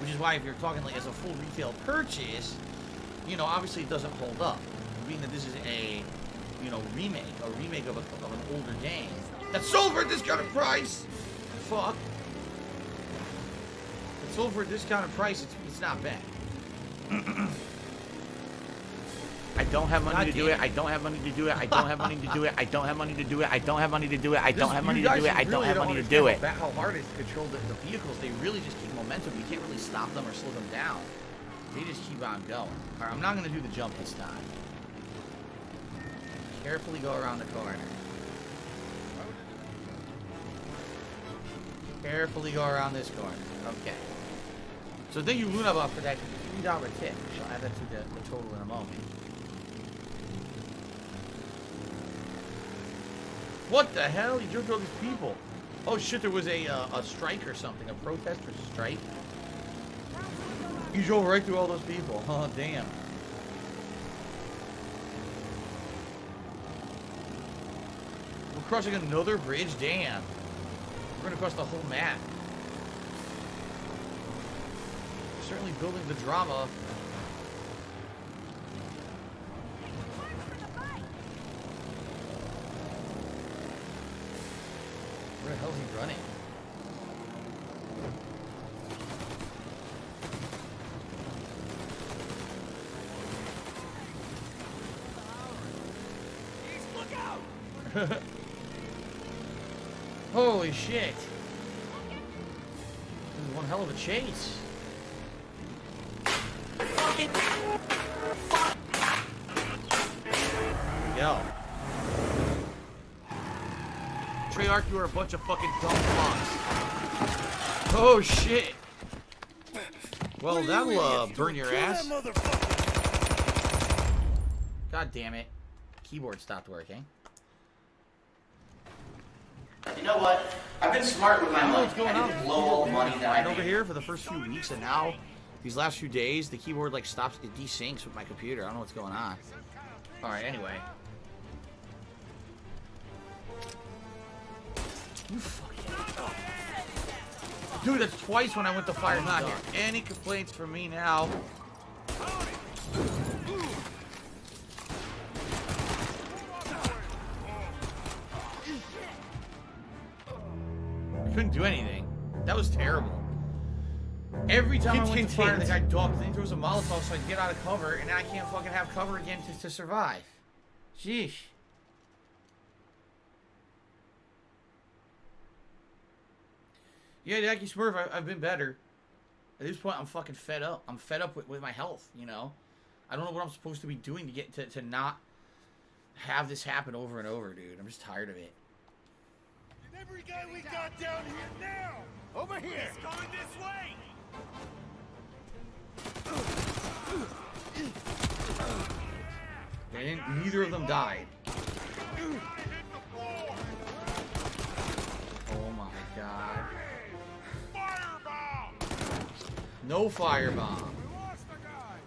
Which is why if you're talking like as a full retail purchase, you know, obviously it doesn't hold up. Being that this is a remake of an older game that's sold for a discounted price. Fuck. It's sold for a discounted price. It's not bad. I don't have money to do it. I don't have money to do it. I don't have money to do it. I don't have money to do it. I don't have money to do it. I don't have money to do it. I don't have money to do it. How hard it is to control the vehicles. They really just keep momentum. You can't really stop them or slow them down. They just keep on going. All right, I'm not going to do the jump this time. Carefully go around the corner. Carefully go around this corner. Okay. So thank you, Luna, for that $3 tip. I'll add that to the total in a moment. What the hell? You jumped all these people. Oh shit, there was a strike or something. A protest or strike. You drove right through all those people. Oh, damn. Crossing another bridge? Damn. We're gonna cross the whole map. Certainly building the drama. Where the hell is he running? Look out! Holy shit. This is one hell of a chase. There we go. Treyarch, you are a bunch of fucking dumb fucks. Oh shit. Well, that'll burn your ass. God damn it. Keyboard stopped working. You know what? I've been smart with my money. What's going on? Blow all the money that I made over here for the first few weeks, and now these last few days, the keyboard like stops. It desyncs with my computer. I don't know what's going on. All right. Anyway. You fucking. Dude, that's twice when I went to fire. Not here. Any complaints from me now? Couldn't do anything. That was terrible. Every time I went to fire, the guy ducked. Then he throws a Molotov so I can get out of cover, and then I can't fucking have cover again to survive. Sheesh. Yeah, Jackie Smurf, I've been better. At this point, I'm fucking fed up. I'm fed up with my health, you know? I don't know what I'm supposed to be doing to get to not have this happen over and over, dude. I'm just tired of it. Every guy we got down here now! Over here! He's going this way! They didn't. Neither of them died. Oh my god. Firebomb! No firebomb. We lost the guy!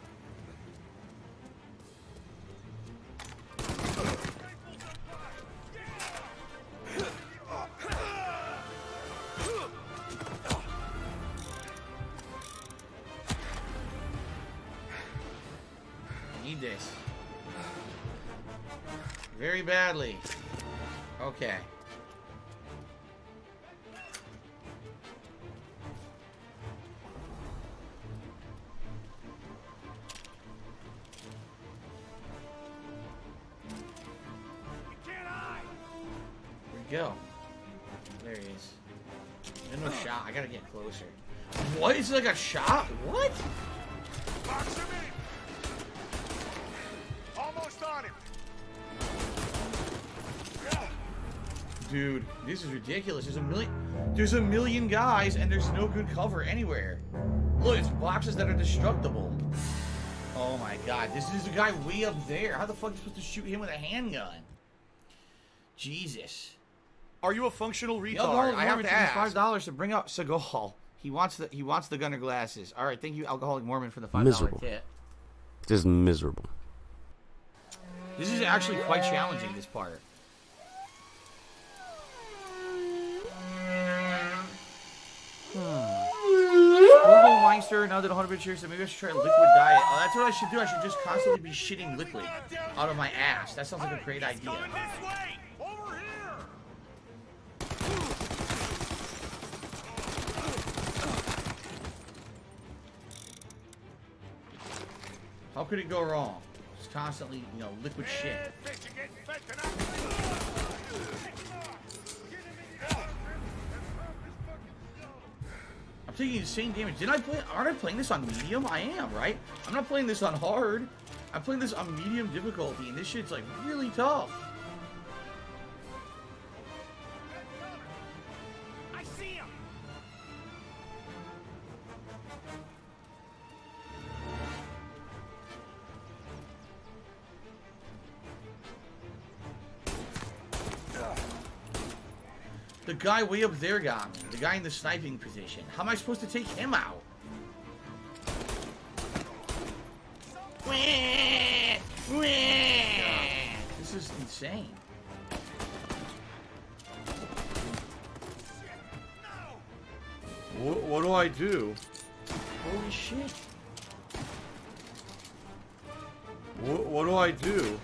I need this. Very badly. Okay. Where'd he go? There he is. There's no shot. I gotta get closer. What? Is it like a shot? What? Box him in! Almost on him! Dude, this is ridiculous. There's a million guys and there's no good cover anywhere. Look, it's boxes that are destructible. Oh my god, this is a guy way up there. How the fuck are you supposed to shoot him with a handgun? Jesus. Are you a functional retard? Alcoholic I have Mormon to ask. $5 to bring out Seagal. He wants the gunner glasses. All right, thank you, Alcoholic Mormon, for the $5 Miserable. tip. Just miserable. This is actually quite challenging, this part. Meister, now that 100 years, so maybe I should try a liquid diet. Oh, that's what I should do. I should just constantly be shitting liquid out of my ass. That sounds like a great idea. How could it go wrong? Just constantly, you know, liquid shit. I'm taking insane damage. Aren't I playing this on medium? I am, right? I'm not playing this on hard. I'm playing this on medium difficulty, and this shit's like really tough. I see him! The guy way up there got me. The guy in the sniping position. How am I supposed to take him out? This is insane. What do I do? Holy shit. What do I do?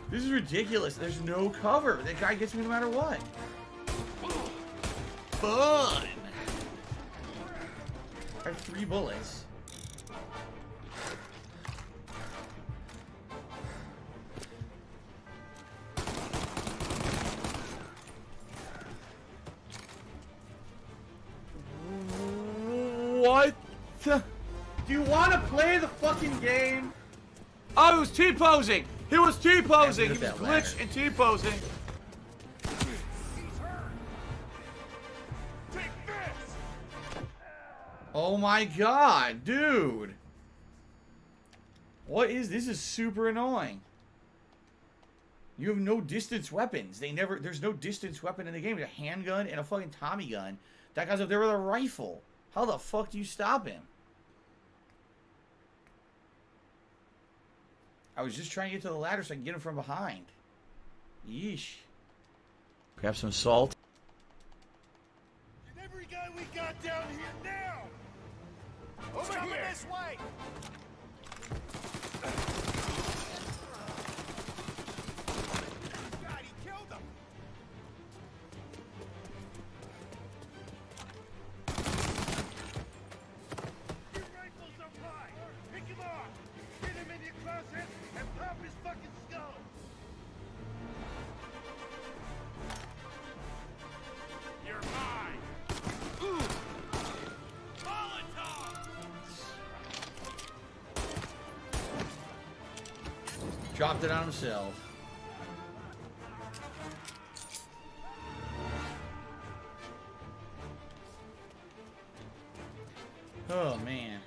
This is ridiculous. There's no cover. That guy gets me no matter what. Fun. I have 3 bullets. What? Do you want to play the fucking game? Oh, he was T-posing! He was T-posing! He was that glitch and T-posing! Oh my god, dude. What is this? Is super annoying. You have no distance weapons. There's no distance weapon in the game. There's a handgun and a fucking Tommy gun. That guy's up there with a rifle. How the fuck do you stop him? I was just trying to get to the ladder so I can get him from behind. Yeesh. Grab some salt. Get every guy we got down here now! Over Coming here! this way! God, he killed him! Your rifle's up high! Pick him off! Get him in your closet and pop his fucking skull! You're mine! Molotov! Dropped it on himself. Oh, man.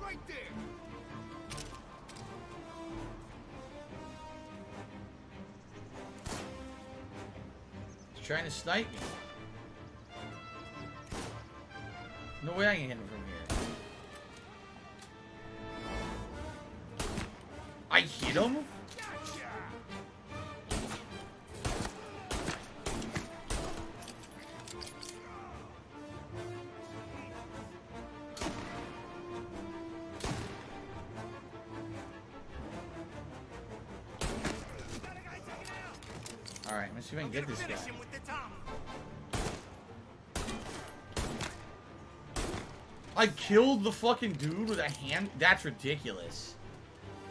Right there. He's trying to snipe me. No way I can hit him from here. I hit him? Alright, let's see if I can get this guy. I killed the fucking dude with a hand? That's ridiculous.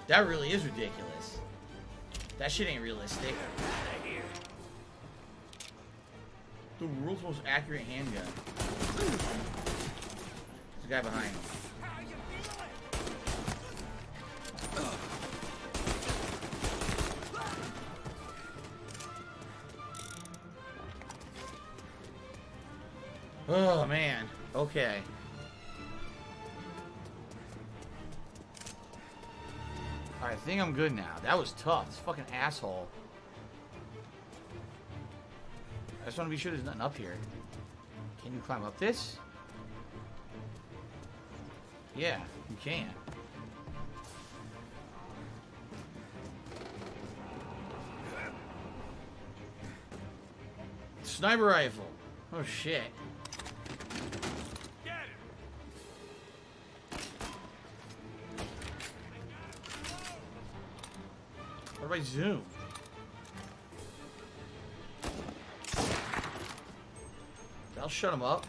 That really is ridiculous. That shit ain't realistic. The world's most accurate handgun. There's a guy behind him. Oh, man. Okay. Alright, I think I'm good now. That was tough. This fucking asshole. I just want to be sure there's nothing up here. Can you climb up this? Yeah, you can. Sniper rifle. Oh, shit. What do I zoom? I'll shut him up.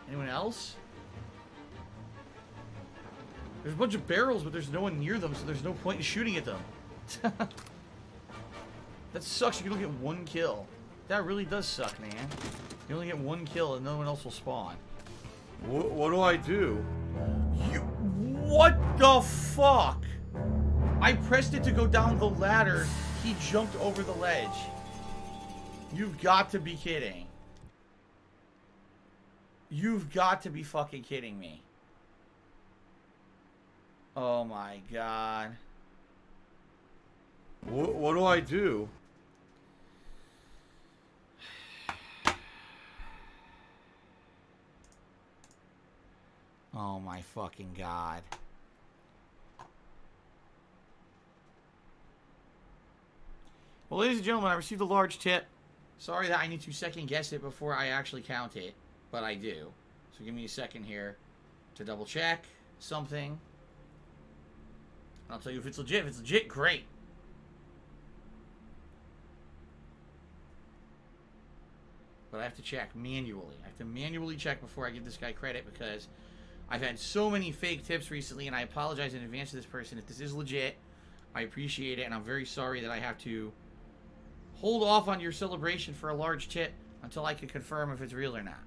Anyone else? There's a bunch of barrels, but there's no one near them, so there's no point in shooting at them. That sucks. You can only get one kill. That really does suck, man. You only get one kill and no one else will spawn. What do I do? What the fuck? I pressed it to go down the ladder. He jumped over the ledge. You've got to be kidding. You've got to be fucking kidding me. Oh my god. What do I do? Oh my fucking god. Well, ladies and gentlemen, I received a large tip. Sorry that I need to second guess it before I actually count it, but I do. So give me a second here to double check something. And I'll tell you if it's legit. If it's legit, great. But I have to check manually. I have to manually check before I give this guy credit because I've had so many fake tips recently, and I apologize in advance to this person. If this is legit, I appreciate it, and I'm very sorry that I have to hold off on your celebration for a large tip until I can confirm if it's real or not.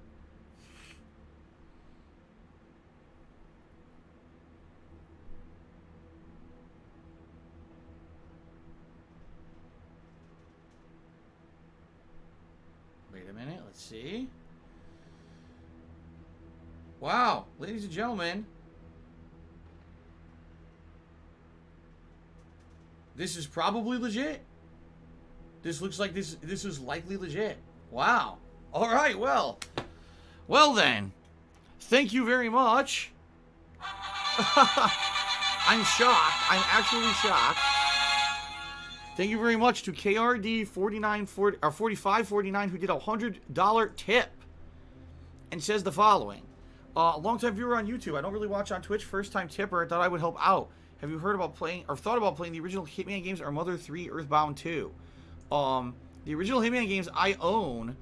Wait a minute, let's see. Wow, ladies and gentlemen. This is probably legit. This looks like this is likely legit. Wow. All right, well then. Thank you very much. I'm shocked. I'm actually shocked. Thank you very much to KRD 4549 who did a $100 tip and says the following. Long-time viewer on YouTube. I don't really watch on Twitch. First-time tipper. I thought I would help out. Have you heard about playing or thought about playing the original Hitman games or Mother 3 Earthbound 2? The original Hitman games I own,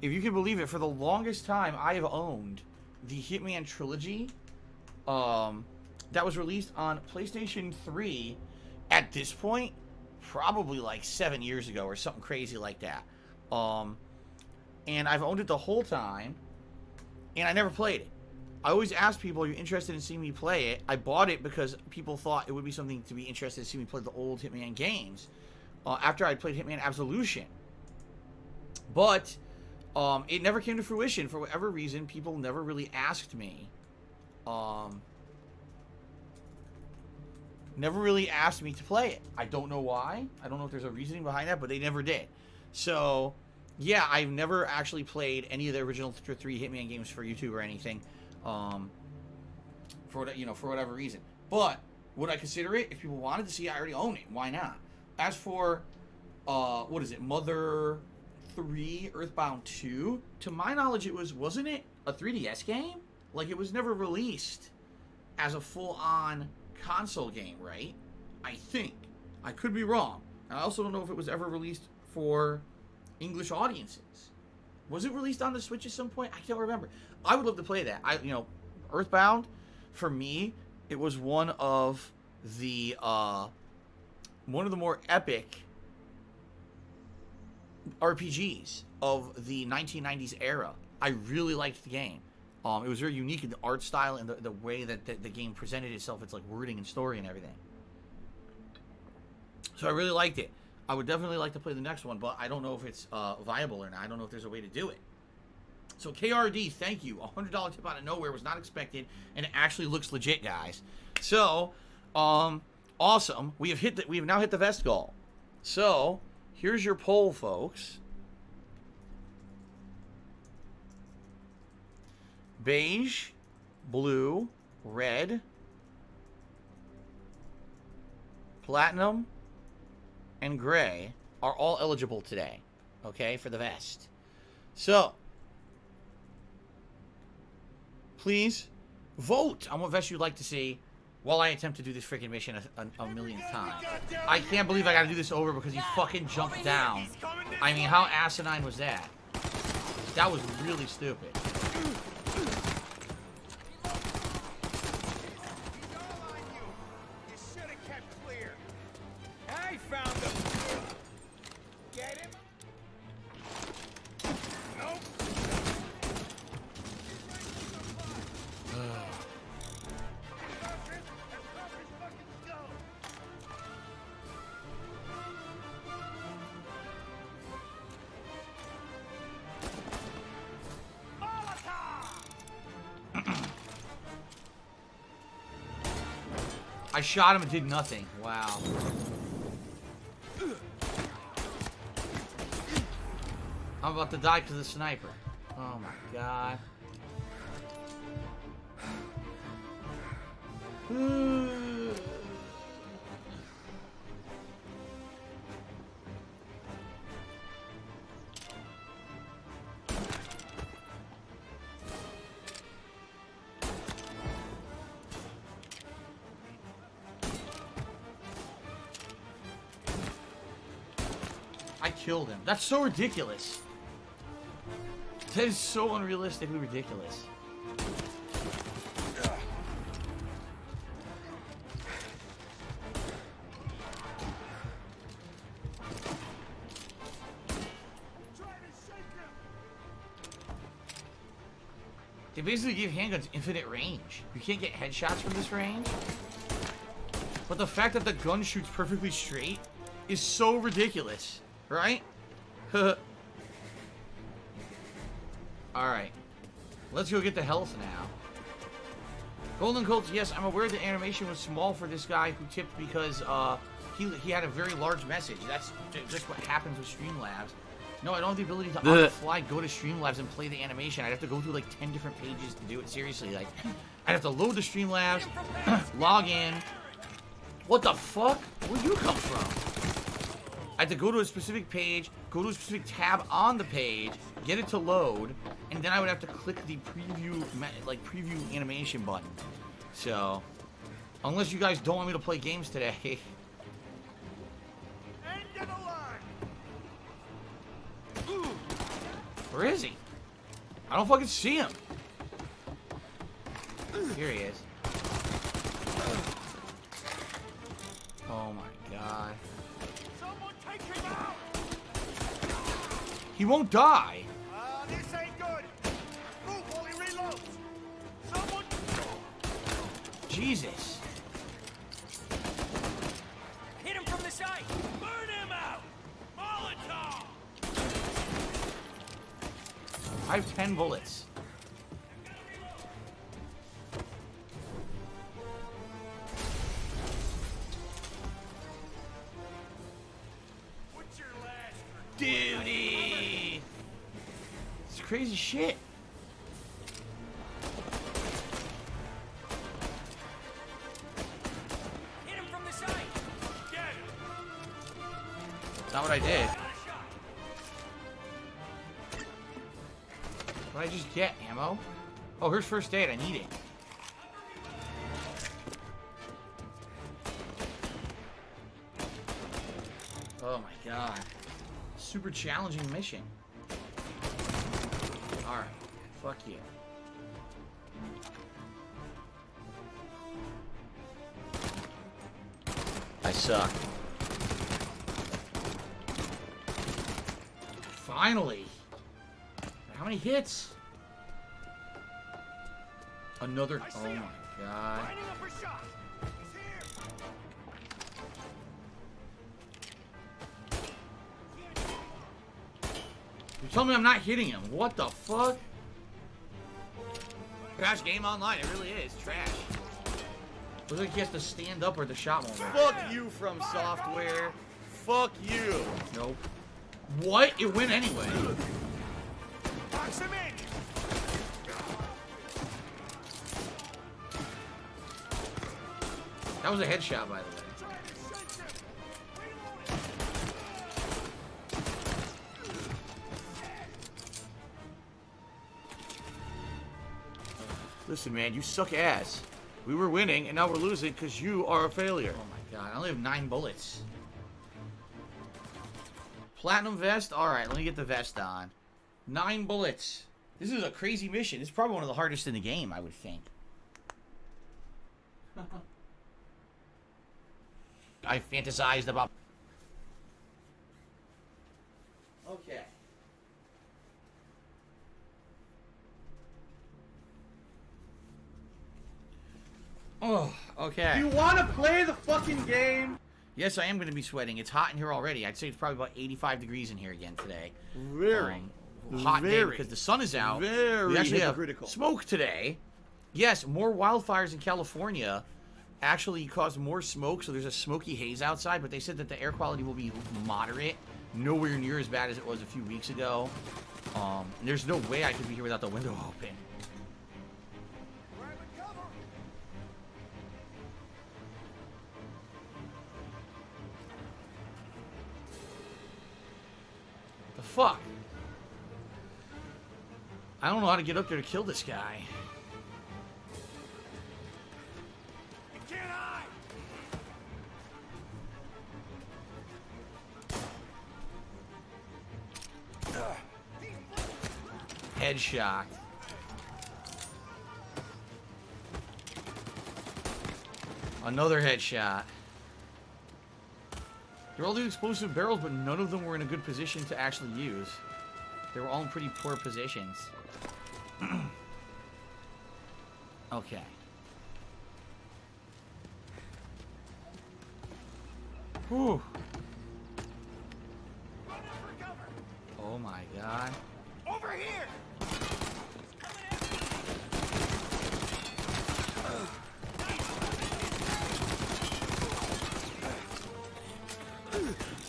if you can believe it, for the longest time I have owned the Hitman trilogy. That was released on PlayStation 3 at this point, probably like 7 years ago or something crazy like that. and I've owned it the whole time, and I never played it. I always ask people, are you interested in seeing me play it? I bought it because people thought it would be something to be interested in seeing me play the old Hitman games after I played Hitman Absolution. But it never came to fruition. For whatever reason, people never really asked me. Never really asked me to play it. I don't know why. I don't know if there's a reasoning behind that, but they never did. So, yeah, I've never actually played any of the original 3 Hitman games for YouTube or anything. For whatever reason. But would I consider it if people wanted to see? I already own it. Why not? As for what is it? Mother 3 Earthbound 2. To my knowledge, wasn't it a 3DS game? Like, it was never released as a full-on console game, right? I think. I could be wrong. And I also don't know if it was ever released for English audiences. Was it released on the Switch at some point? I can't remember. I would love to play that. Earthbound, for me, it was one of the more epic RPGs of the 1990s era. I really liked the game. It was very unique in the art style and the way that the game presented itself. It's like wording and story and everything. So I really liked it. I would definitely like to play the next one, but I don't know if it's viable or not. I don't know if there's a way to do it. So KRD, thank you. $100 tip out of nowhere, was not expected, and it actually looks legit, guys. So, awesome. We have now hit the vest goal. So, here's your poll, folks. Beige, blue, red, platinum, and gray are all eligible today, okay, for the vest. So, please vote on what vest you'd like to see while I attempt to do this freaking mission a millionth time. I can't believe I gotta do this over because he fucking jumped down. I mean, how asinine was that? That was really stupid. I shot him and did nothing. Wow. I'm about to die because of the sniper. Oh my god. I killed him. That's so ridiculous. That is so unrealistically ridiculous. They basically give handguns infinite range. You can't get headshots from this range. But the fact that the gun shoots perfectly straight is so ridiculous. Right? Alright. Let's go get the health now. Golden Colts, yes, I'm aware the animation was small for this guy who tipped because he had a very large message. That's just what happens with Streamlabs. No, I don't have the ability to on the fly go to Streamlabs and play the animation. I'd have to go through like 10 different pages to do it. Seriously, like, I'd have to load the Streamlabs, log in. What the fuck? Where'd you come from? I had to go to a specific page, go to a specific tab on the page, get it to load, and then I would have to click the preview animation button. So, unless you guys don't want me to play games today. Where is he? I don't fucking see him. Here he is. Oh my god. He won't die. Jesus. Hit him from the side. Burn him out. Molotov. I have 10 bullets. What's your last Duty. It's crazy shit. Hit him from the side. Get him. That's not what I did. What did I just get? Ammo? Oh, here's first aid. I need it. Oh my god. Super challenging mission. Alright. Fuck you. I suck. Finally! How many hits? Another. Oh my god. You're telling me I'm not hitting him. What the fuck? Trash game online. It really is. Trash. Looks like he has to stand up or the shot won't work. Fuck you from software. Fuck you. Nope. What? It went anyway. Box him in. That was a headshot, by the way. Listen, man, you suck ass. We were winning, and now we're losing because you are a failure. Oh my god, I only have 9 bullets. Platinum vest? Alright, let me get the vest on. 9 bullets. This is a crazy mission. It's probably one of the hardest in the game, I would think. I fantasized about... Okay. Oh, okay. You want to play the fucking game? Yes, I am going to be sweating. It's hot in here already. I'd say it's probably about 85 degrees in here again today. Very. Hot day because the sun is out. Very we actually hypocritical. have smoke today. Yes, more wildfires in California actually caused more smoke, so there's a smoky haze outside, but they said that the air quality will be moderate. Nowhere near as bad as it was a few weeks ago. There's no way I could be here without the window open. The fuck? I don't know how to get up there to kill this guy. Headshot. Another headshot. They're all doing explosive barrels, but none of them were in a good position to actually use. They were all in pretty poor positions. Okay. Whew. Oh my god. Over here.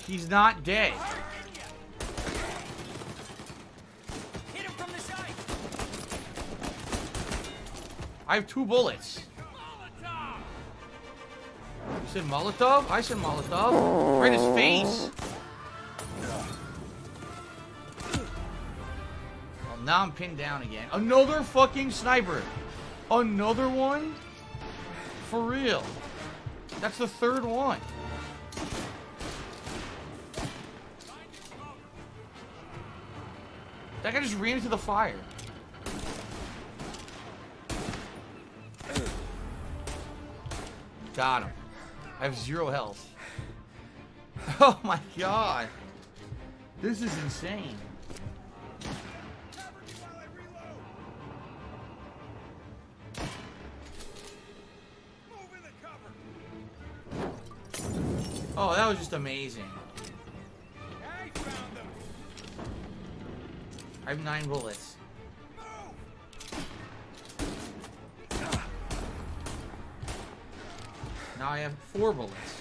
He's not dead. Hit him from the side. I have 2 bullets. You said Molotov? I said Molotov. Right in his face. Well, now I'm pinned down again. Another fucking sniper. Another one? For real. That's the 3rd one. That guy just ran into the fire. Got him. I have 0 health. Oh my god. This is insane. Oh, that was just amazing. I have 9 bullets. Now I have 4 bullets.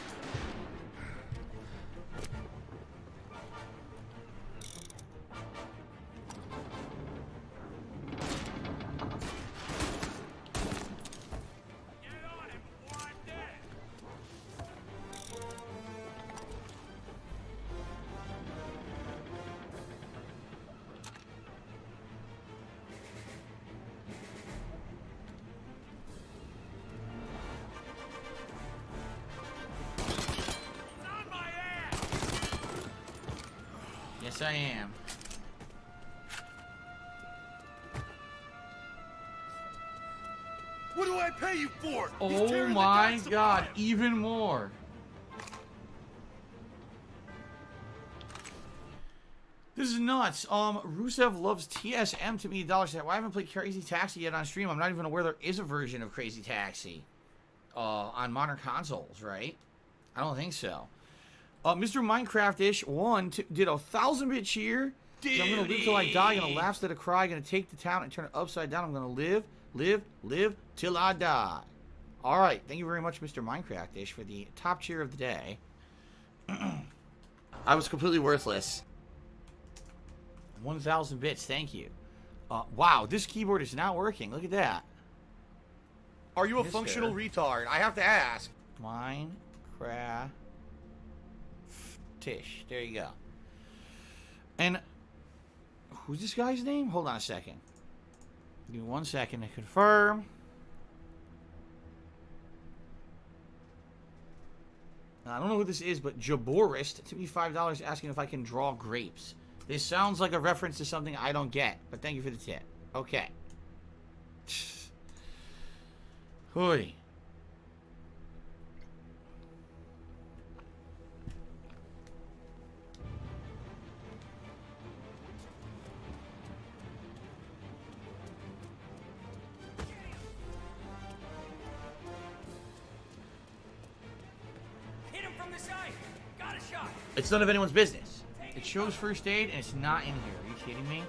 Yes, I am. What do I pay you for? Oh my god, even more. This is nuts. Rusev loves TSM to me. $. Well, I haven't played Crazy Taxi yet on stream. I'm not even aware there is a version of Crazy Taxi on modern consoles, right? I don't think so. Mr. Minecraft-ish did a 1,000-bit cheer. I'm gonna live till I die. Gonna laugh instead of cry. Gonna take the town and turn it upside down. I'm gonna live till I die. All right. Thank you very much, Mr. Minecraft-ish, for the top cheer of the day. I was completely worthless. 1,000 bits. Thank you. Wow, this keyboard is not working. Look at that. Are you a functional retard? I have to ask. Minecraft. Tish. There you go. And who's this guy's name? Hold on a second. Give me 1 second to confirm. Now, I don't know who this is, but Jaborist tipped me $5 asking if I can draw grapes. This sounds like a reference to something I don't get, but thank you for the tip. Okay. Hoi. It's none of anyone's business. It shows first aid and it's not in here. Are you kidding me?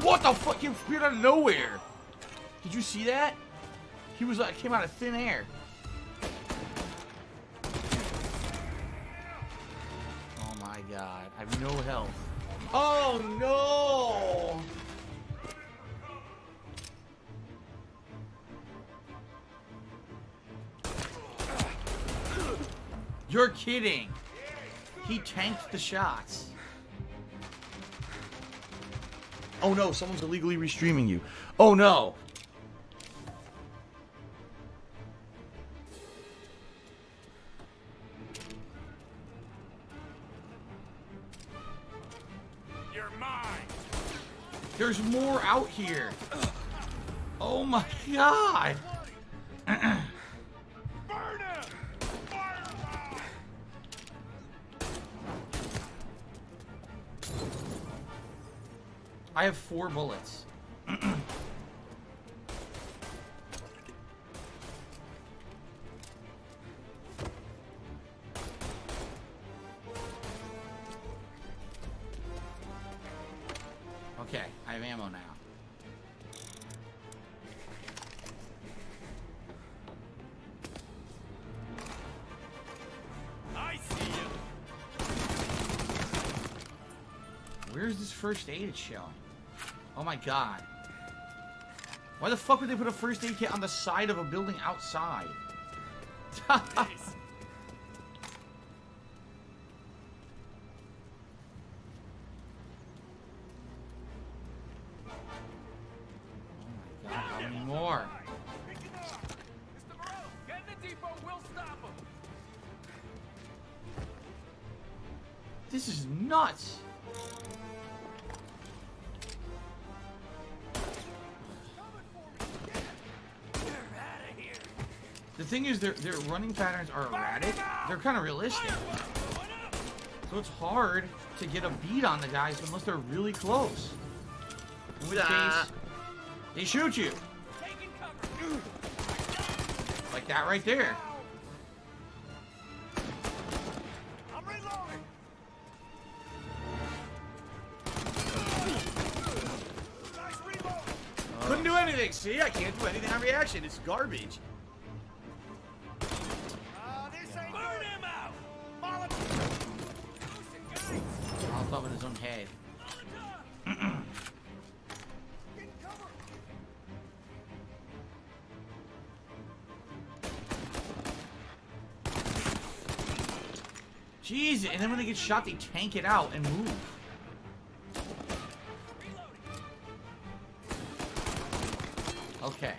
What the fuck? He appeared out of nowhere. Did you see that? He was like, came out of thin air. Oh my god. I have no health. Oh no! You're kidding. He tanked the shots. Oh no, someone's illegally restreaming you. Oh no. You're mine. There's more out here. Oh my god. I have 4 bullets. Okay, I have ammo now. I see you. Where's this first aid it's showing? Oh my god. Why the fuck would they put a first aid kit on the side of a building outside? Oh my god, how many more? Get in the depot, we'll stop him. This is nuts. The thing is, their running patterns are erratic. They're kind of realistic. So it's hard to get a beat on the guys unless they're really close. In which case, they shoot you. That right there. I'm reloading. Nice reload. Couldn't do anything. See, I can't do anything on reaction. It's garbage. This ain't Burn him out! Molotov in his own head. Jeez, and then when they get shot, they tank it out and move. Okay.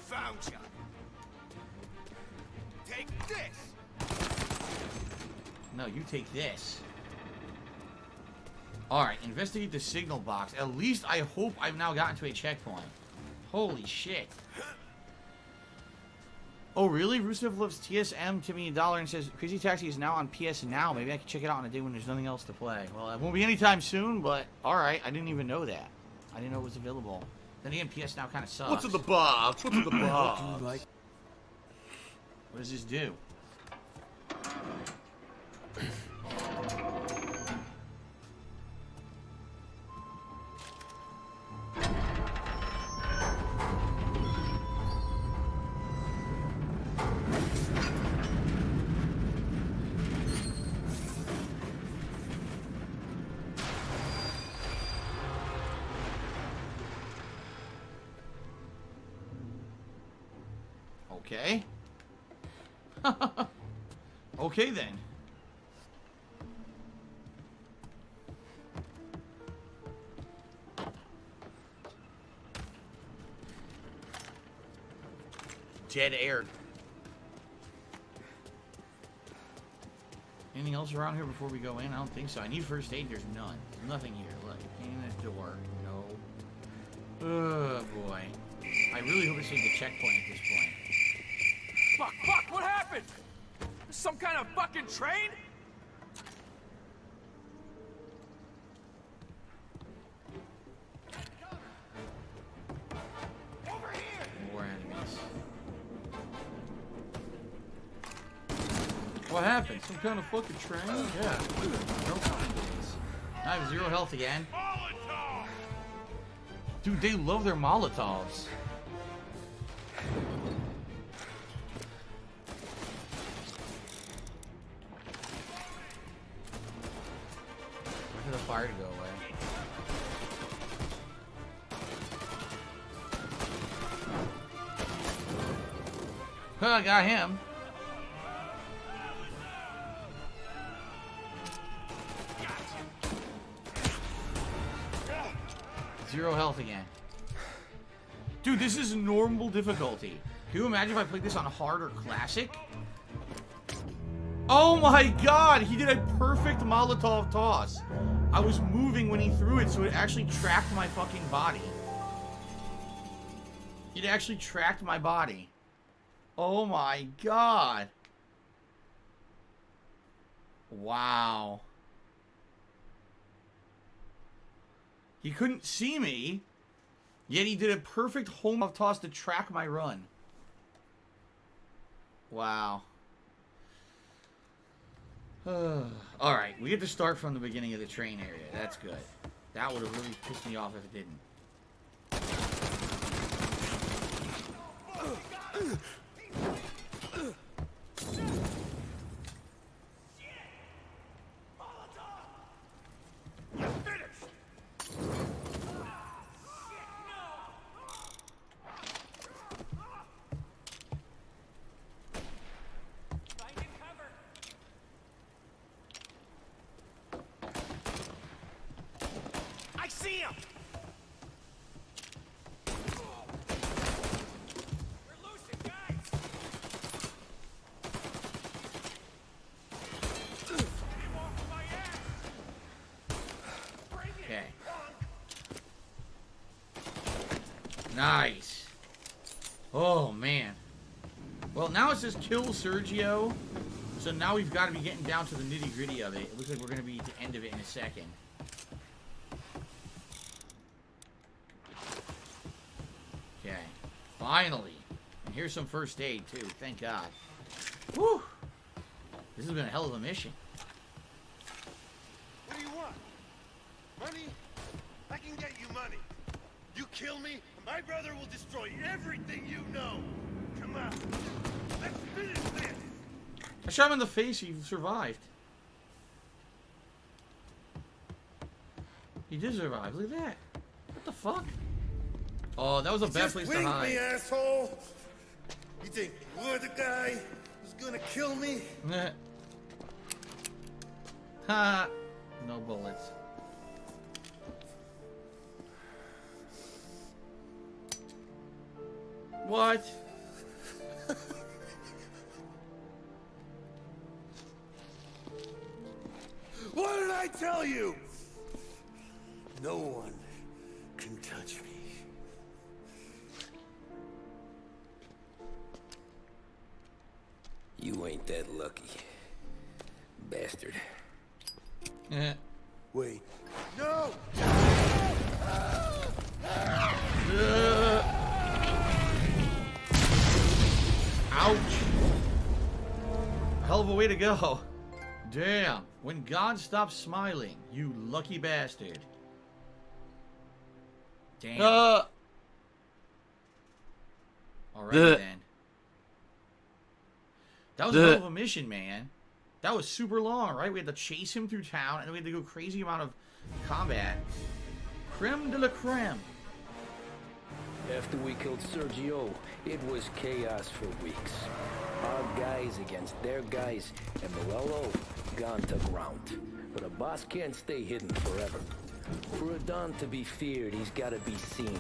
Found you. Take this. No, you take this. Alright, investigate the signal box. At least I hope I've now gotten to a checkpoint. Holy shit. Oh, really? Rusev loves TSM to me $1 and says Crazy Taxi is now on PS Now. Maybe I can check it out on a day when there's nothing else to play. Well, it won't be anytime soon, but alright. I didn't even know that. I didn't know it was available. Then again, PS Now kind of sucks. What's in the box? What's in the box? What does this do? Okay. Okay then. Dead air. Anything else around here before we go in? I don't think so. I need first aid. There's none. There's nothing here. Look, in the door. No. Oh boy. I really hope it's like the checkpoint at this point. Fuck, what happened? Some kind of fucking train? Over here. More enemies. What happened? Some kind of fucking train? Yeah. No commentaries. I have 0 health again. Dude, they love their Molotovs. Wait for the fire to go away. Huh, I got him. Zero health again. Dude, this is normal difficulty. Can you imagine if I played this on hard or classic? Oh my god, he did a perfect Molotov toss. I was moving when he threw it, so it actually tracked my fucking body. It actually tracked my body. Oh my god. Wow. He couldn't see me, yet he did a perfect home of toss to track my run. Wow. Alright, we get to start from the beginning of the train area. That's good. That would have really pissed me off if it didn't. I see him. We're losing, guys. Okay. Nice. Oh, man. Well, now it says kill Sergio. So now we've got to be getting down to the nitty-gritty of it. It looks like we're going to be at the end of it in a second. Finally. And here's some first aid, too. Thank God. Whew. This has been a hell of a mission. What do you want? Money? I can get you money. You kill me, my brother will destroy everything you know. Come on. Let's finish this. I shot him in the face. He survived. He did survive. Look at that. What the fuck? Oh, that was a bad place to hide. Me, asshole. You think you're the guy who's gonna kill me? Ha! No bullets. What? What did I tell you? No one can touch me. You ain't that lucky, bastard. Wait. No! Ouch. Hell of a way to go. Damn. When God stops smiling, you lucky bastard. Damn. Alright then. That was a hell of a mission, man. That was super long, right? We had to chase him through town, and we had to go crazy amount of combat. Creme de la creme. After we killed Sergio, it was chaos for weeks. Our guys against their guys, and Morello gone to ground. But a boss can't stay hidden forever. For a Don to be feared, he's gotta be seen.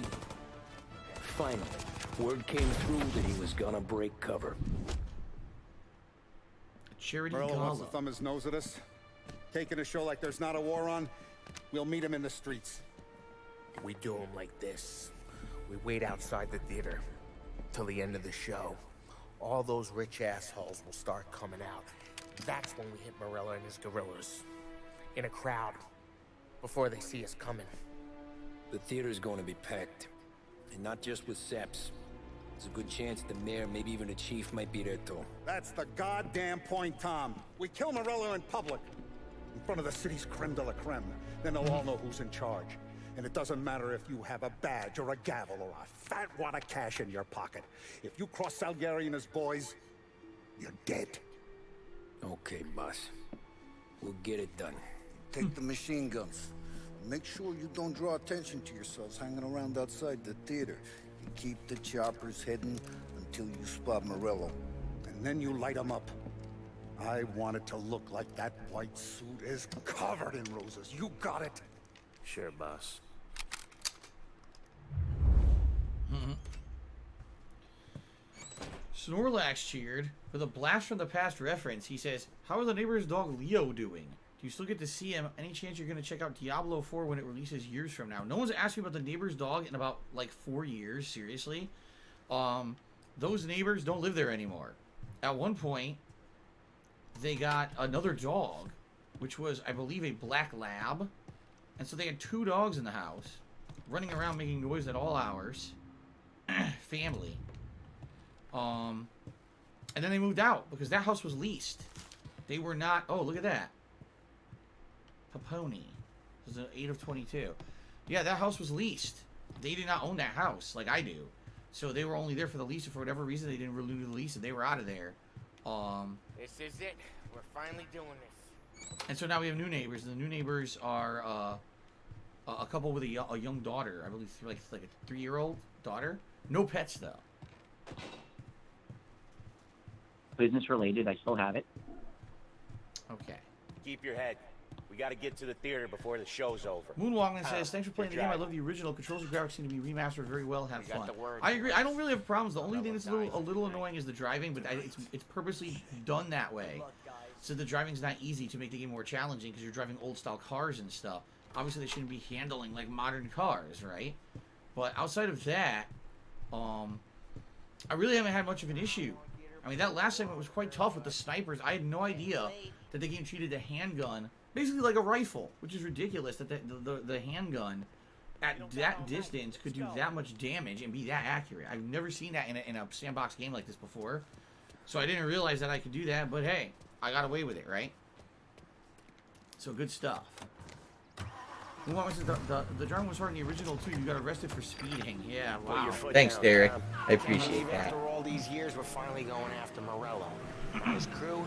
Finally, word came through that he was gonna break cover. Charity Morello wants to Gala. thumb his nose at us. Taking a show like there's not a war on. We'll meet him in the streets. We do them like this. We wait outside the theater till the end of the show. All those rich assholes will start coming out. That's when we hit Morello and his guerrillas. In a crowd. Before they see us coming. The theater's going to be packed. And not just with saps. There's a good chance the mayor, maybe even the chief, might be there too. That's the goddamn point, Tom. We kill Morello in public. In front of the city's creme de la creme. Then they'll all know who's in charge. And it doesn't matter if you have a badge or a gavel or a fat wad of cash in your pocket. If you cross Salieri and his boys, you're dead. Okay, boss. We'll get it done. Take the machine guns. Make sure you don't draw attention to yourselves hanging around outside the theater. You keep the choppers hidden until you spot Morello. And then you light them up. I want it to look like that white suit is covered in roses. You got it? Sure, boss. Snorlax cheered. With a blast from the past reference, he says, "How is the neighbor's dog Leo doing? Do you still get to see him? Any chance you're going to check out Diablo 4 when it releases years from now?" No one's asked me about the neighbor's dog in about, like, 4 years, seriously. Those neighbors don't live there anymore. At one point, they got another dog, which was, I believe, a black lab. And so they had 2 dogs in the house, running around making noise at all hours. Family. And then they moved out, because that house was leased. They were not... Oh, look at that. Paponi. This is an 8 of 22. Yeah, that house was leased. They did not own that house, like I do. So they were only there for the lease, and for whatever reason, they didn't renew the lease, and they were out of there. This is it. We're finally doing this. And so now we have new neighbors. And the new neighbors are a couple with a young daughter. I believe like a 3-year-old daughter. No pets, though. Business related, I still have it. Okay. Keep your head. We gotta get to the theater before the show's over. Moonwalkman says, "Thanks for playing the game. I love the original. Controls and graphics seem to be remastered very well. Have fun." I agree. I don't really have problems. The only thing that's a little annoying is the driving, but it's purposely done that way. So the driving's not easy to make the game more challenging because you're driving old style cars and stuff. Obviously, they shouldn't be handling like modern cars, right? But outside of that, I really haven't had much of an issue. I mean, that last segment was quite tough with the snipers. I had no idea that the game treated the handgun basically like a rifle, which is ridiculous that the handgun at that distance could do that much damage and be that accurate. I've never seen that in a sandbox game like this before. So I didn't realize that I could do that, but hey, I got away with it, right? So good stuff. The drum was hard in the original too. You got arrested for speeding. Yeah, wow. Thanks, Derek. I appreciate that. After all these years, we're finally going after Morello. Not his crew,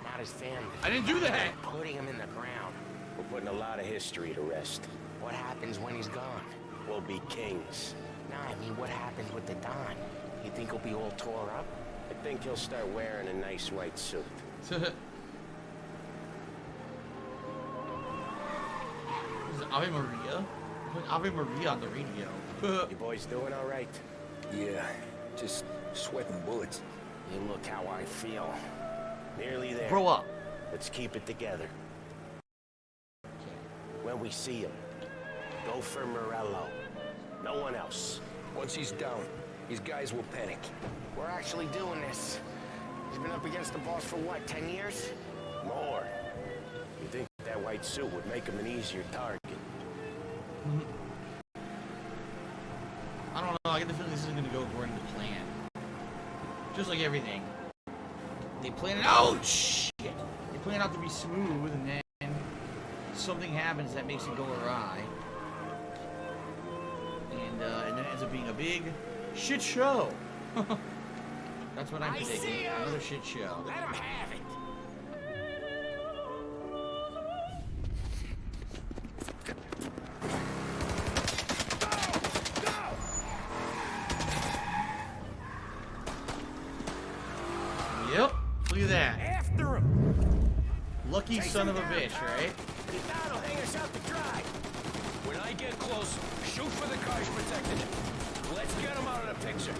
not his family. I didn't do that. We're putting him in the ground. We're putting a lot of history to rest. What happens when he's gone? We'll be kings. Nah, I mean, what happens with the Don? You think he'll be all tore up? I think he'll start wearing a nice white suit. This is Ave Maria? Ave Maria on the radio. You boys doing all right? Yeah, just sweating bullets. You look how I feel. Nearly there. Grow up. Let's keep it together. When we see him, go for Morello. No one else. Once he's down, his guys will panic. We're actually doing this. He's been up against the boss for what, 10 years? More. You think that white suit would make him an easier target? I don't know. I get the feeling this isn't going to go according to plan. Just like everything. They plan it out. Shit. They plan it out to be smooth, and then something happens that makes it go awry. And then it ends up being a big shit show. That's what I'm predicting. Another shit show. Let him have it. Yep. Look at that. After him. Lucky son of a bitch, right? The Don will hang us out to dry. When I get close, shoot for the cars protecting it. Let's get him out of the picture.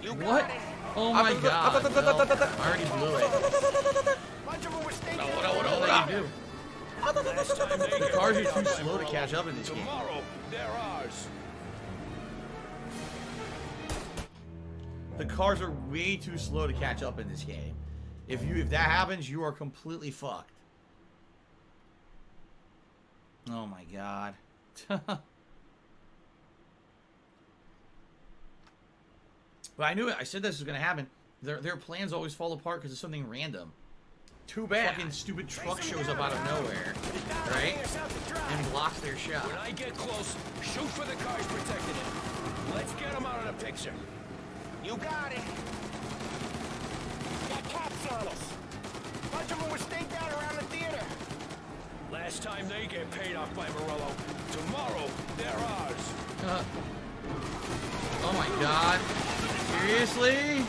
You What? got it. Oh my god. Well, I already blew it. Bunch of them were staking What do you do? The cars are too slow to catch up in this game. Tomorrow, they're ours. The cars are way too slow to catch up in this game. If that happens, you are completely fucked. Oh my god. But I knew it. I said this was gonna happen. Their plans always fall apart because of something random. Too bad. Fucking stupid truck shows up out of nowhere, right? And blocks their shot. When I get close, shoot for the cars protecting it. Let's get them out of the picture. You got it. Got cops on us. Bunch of them were staked out around the theater. Last time they get paid off by Morello. Tomorrow, they're ours. Oh my god. Seriously?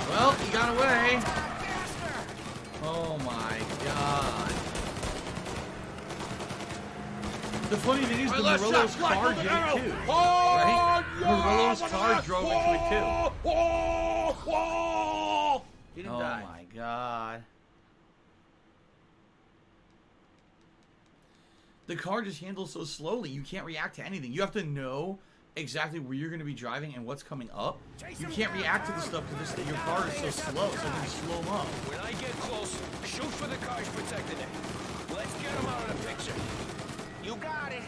Well, he got away. Oh my god. The funny thing is, the Morello's car did it too. Right? Morello's car drove into it too. Didn't die. Oh my god. The car just handles so slowly. You can't react to anything. You have to know exactly where you're going to be driving and what's coming up. You can't react to the stuff because your car is so slow, so you can slow them up. When I get close, shoot for the cars protecting it. Let's get them out of the picture. You got it.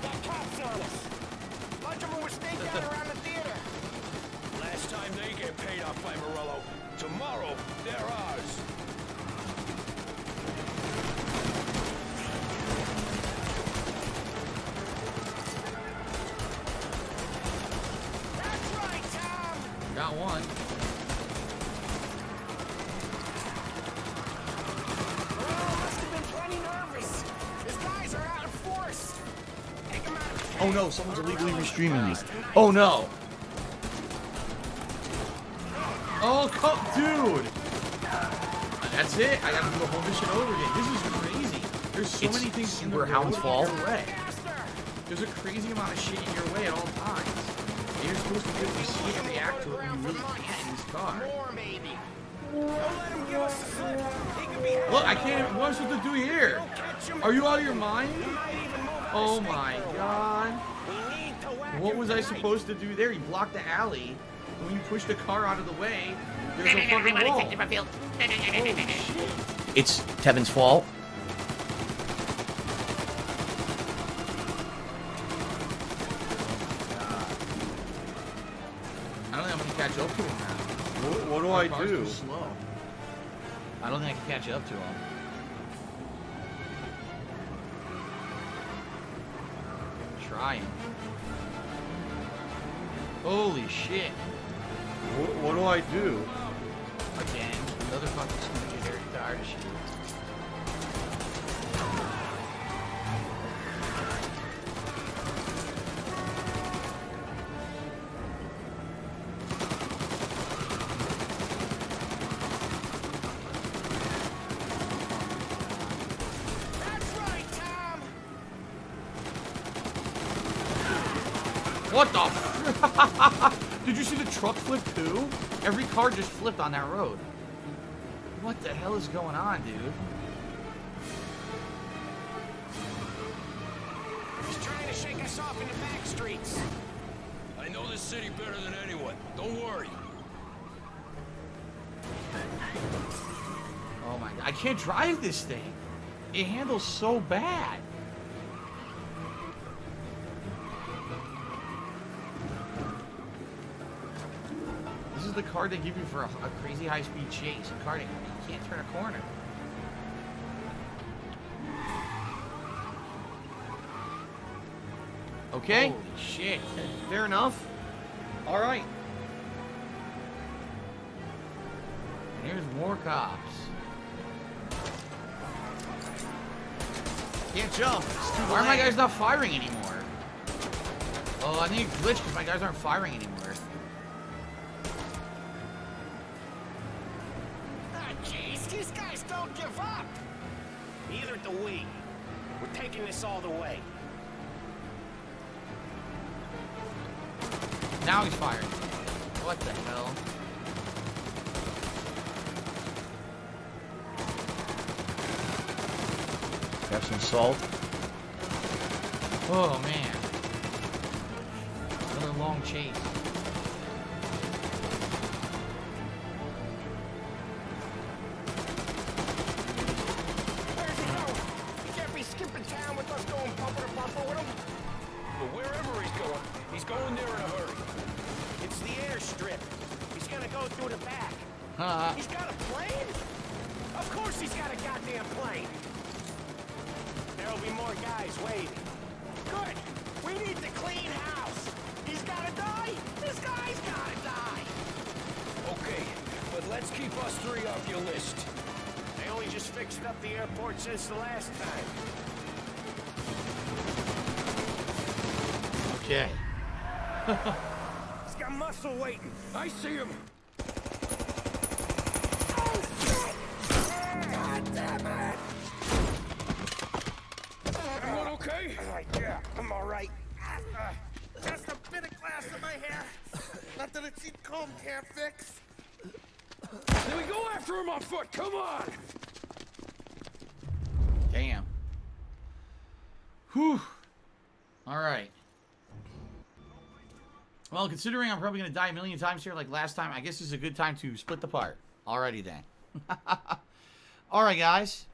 Got cops on us. Bunch of them were staked out around the theater. Last time they get paid off by Morello. Tomorrow, they're ours. That's right, Tom. Got one. Morello must have been plenty nervous. His guys are out of force. Take him out. Oh no, someone's illegally restreaming me. Oh no. Oh, dude. That's it. I gotta do the whole mission over again. This is crazy. There's so many things in the where hounds fall. way. There's a crazy amount of shit in your way at all times. And you're supposed to be able to see it and react to it when you really can't in this car. Look, I can't even. What am I supposed to do here? Are you out of your mind? Oh my god. What was I supposed to do there? He blocked the alley. When you push the car out of the way, there's a fucking wall. Holy shit. It's Tevin's fault. catch up to him now. What do Our I car's do? too slow. I don't think I can catch up to him. Trying. Holy shit. What do I do? Again, another fucking smoochie here. Tired of shit. What the f- Did you see the truck flip too? Every car just flipped on that road. What the hell is going on, dude? He's trying to shake us off in the back streets. I know this city better than anyone. Don't worry. Oh my god. I can't drive this thing. It handles so bad. This is the card they give you for a crazy high-speed chase. A card you can't turn a corner. Okay. Holy shit. Fair enough. All right. And here's more cops. Can't jump. Why are my guys not firing anymore? Oh, I think it glitched because my guys aren't firing anymore. Jeez, these guys don't give up. Neither do we. We're taking this all the way. Now he's firing. What the hell? Have some salt. Oh man. Another long chase. Where's he going? He can't be skipping town with us going bumper to bumper with him. But wherever he's going there in a hurry. It's the airstrip. He's gonna go through the back. He's got a plane? Of course he's got a goddamn plane. There'll be more guys waiting. Good. We need to clean house. He's gotta die. This guy's gotta die. Okay, but let's keep us three off your list. They only just fixed up the airport since the last time. Okay. He's got muscle waiting. I see him. Oh, shit! God damn it! Everyone okay? Yeah, I'm all right. Just a bit of glass in my hair. Nothing a cheap comb can't fix. Then we go after him on foot. Come on. Damn. Whew. All right. Well, considering I'm probably going to die a million times here like last time, I guess this is a good time to split the part. Alrighty then. Alright, guys.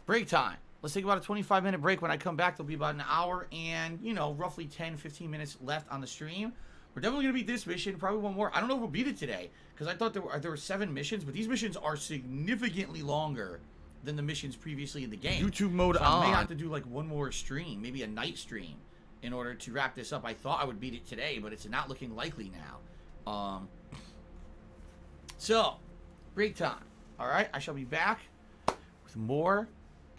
Break time. Let's take about a 25-minute break. When I come back, there'll be about an hour and, you know, roughly 10, 15 minutes left on the stream. We're definitely going to beat this mission. Probably one more. I don't know if we'll beat it today, because I thought there were 7 missions, but these missions are significantly longer than the missions previously in the game. YouTube mode so on. I may have to do like one more stream, maybe a night stream, in order to wrap this up. I thought I would beat it today, but it's not looking likely now. So, break time. Alright, I shall be back with more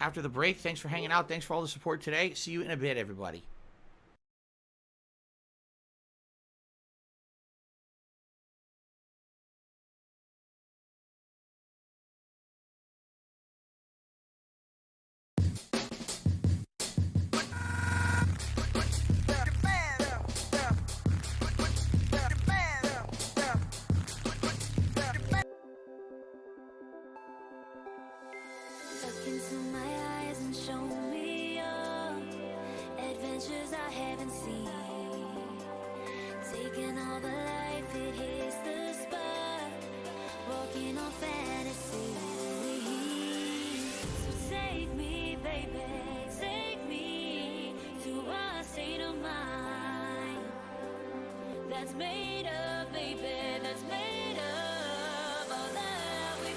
after the break. Thanks for hanging out. Thanks for all the support today. See you in a bit, everybody. Look into my eyes and show me your adventures I haven't seen. Taking all the life, it hits the spot. Walking on fantasy. So take me, baby, take me to a state of mind that's made of, baby, that's made of all that we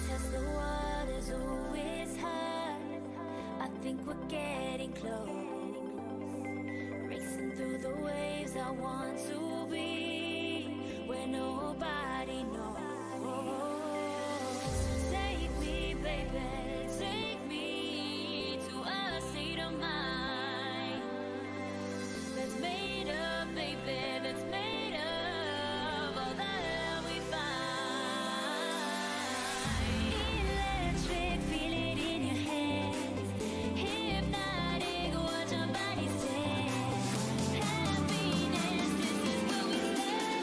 test the waters, ooh, it's high. I think we're getting close. Racing through the waves, I want to be where nobody knows. Take me, baby, take me to a state of mind that's made of, baby, that's made of all that we find. Electric, feel it in your hands. Hypnotic, watch our bodies dance. Happiness, this is where we stand.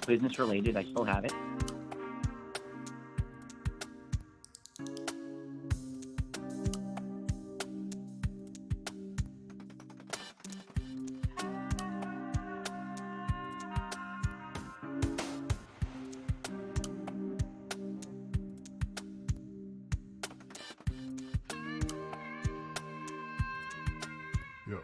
Business related, I still have it. Yo.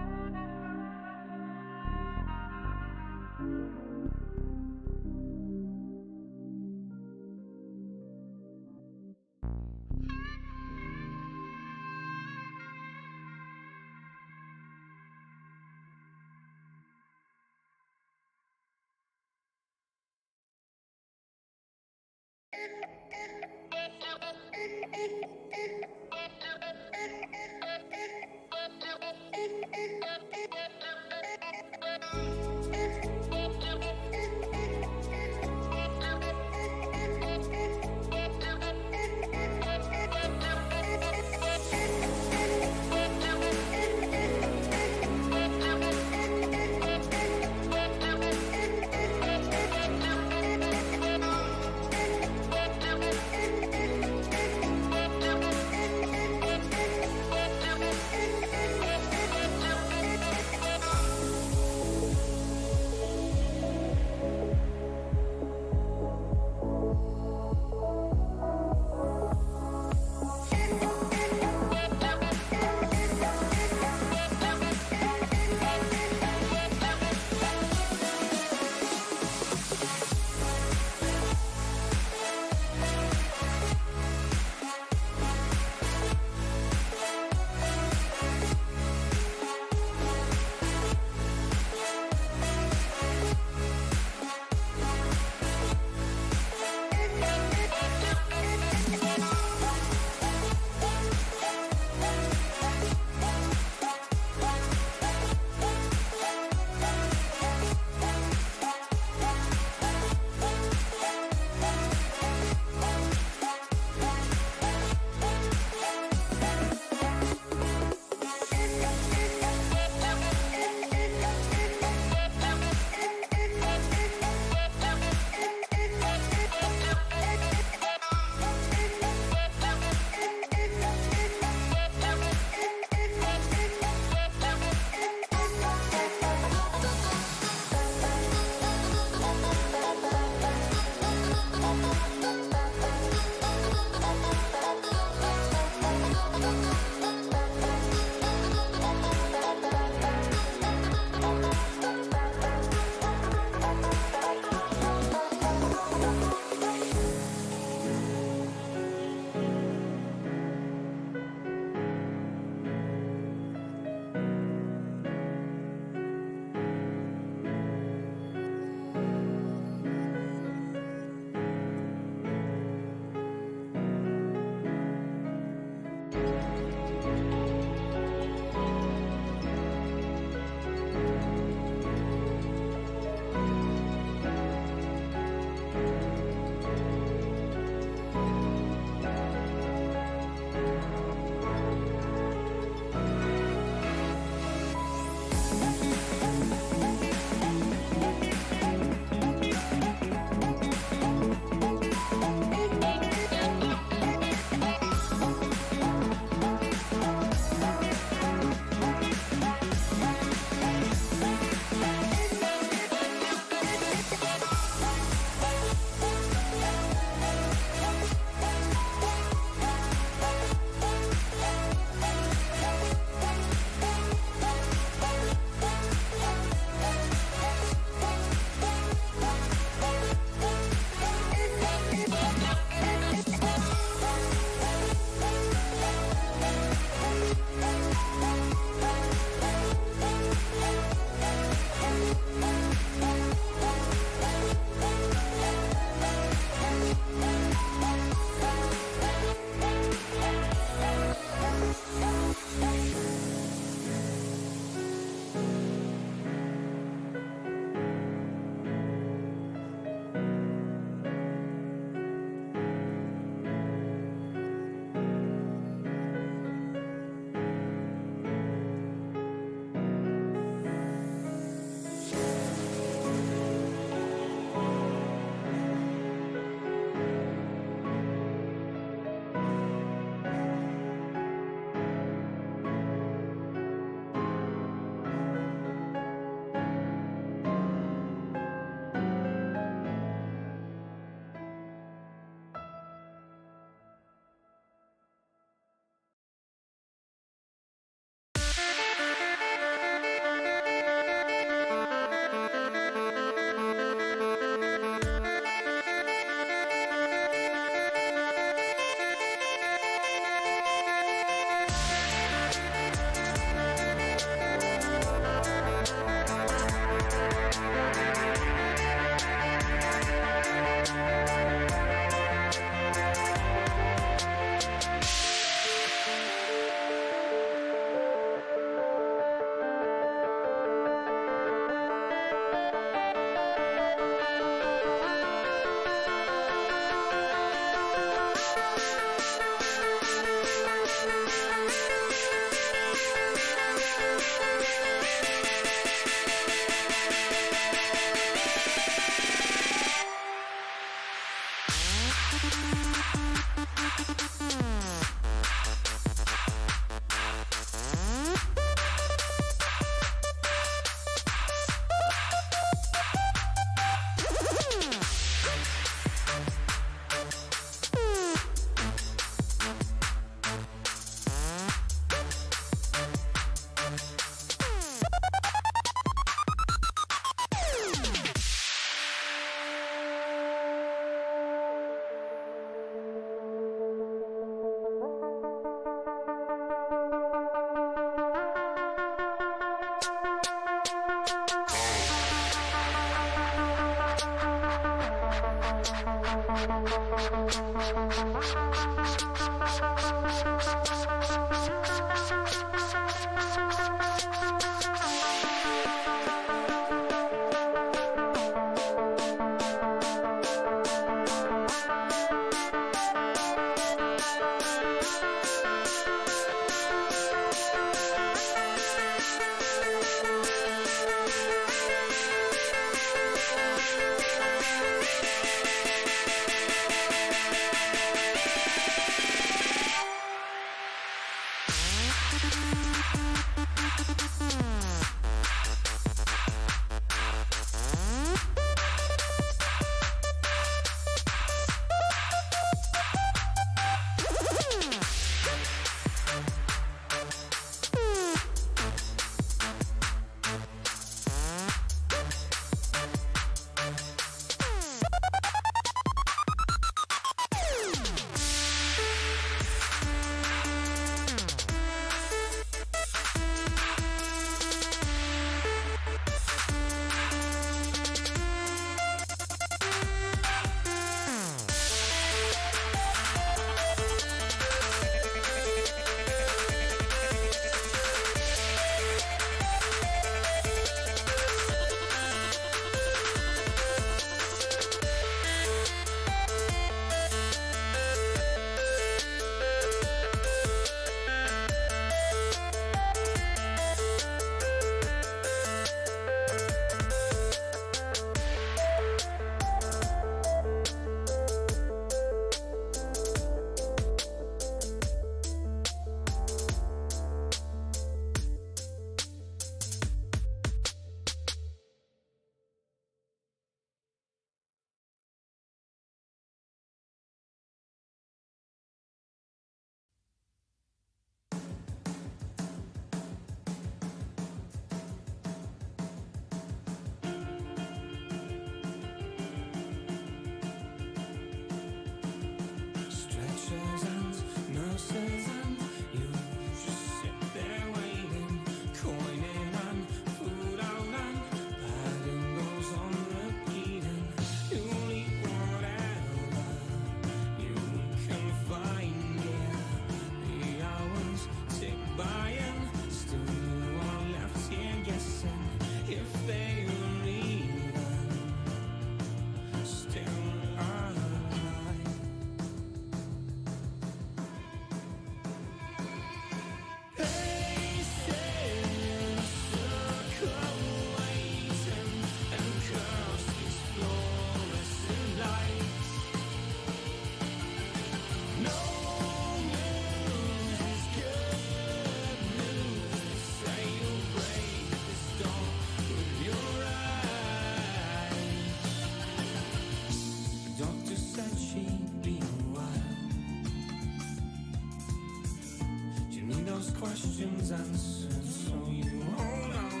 questions answered, so you hold on.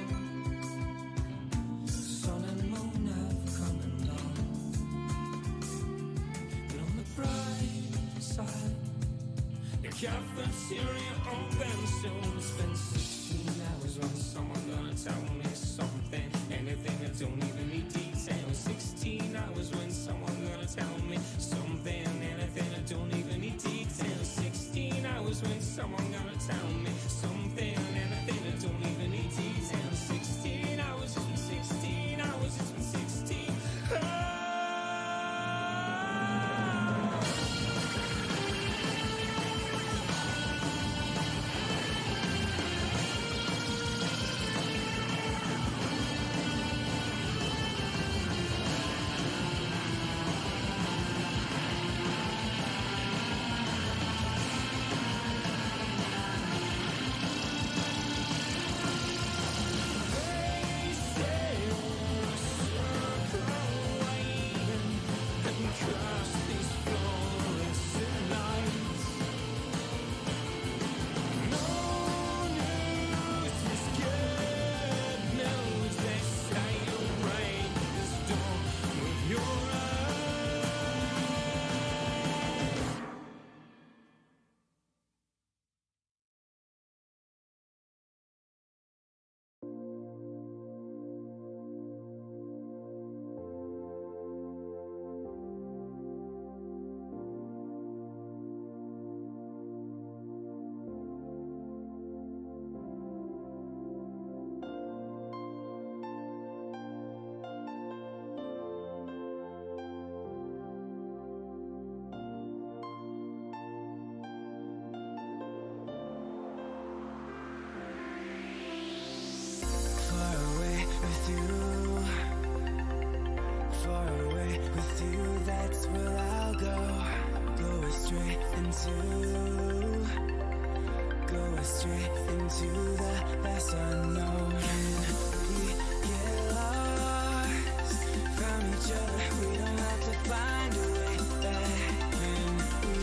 Sun and moon have come and gone, but on the bright side, the cafeteria open soon. Spend 16 hours when someone gonna tell me something, anything I don't even need details. 16 hours when someone gonna tell me something, anything I don't even need details. 16 hours when someone gonna tell me something, anything I don't even need details. 16 hours, it's been 16 hours, it's been 16 you. Go straight into the vast unknown. We get lost, found each other. We don't have to find a way back. And we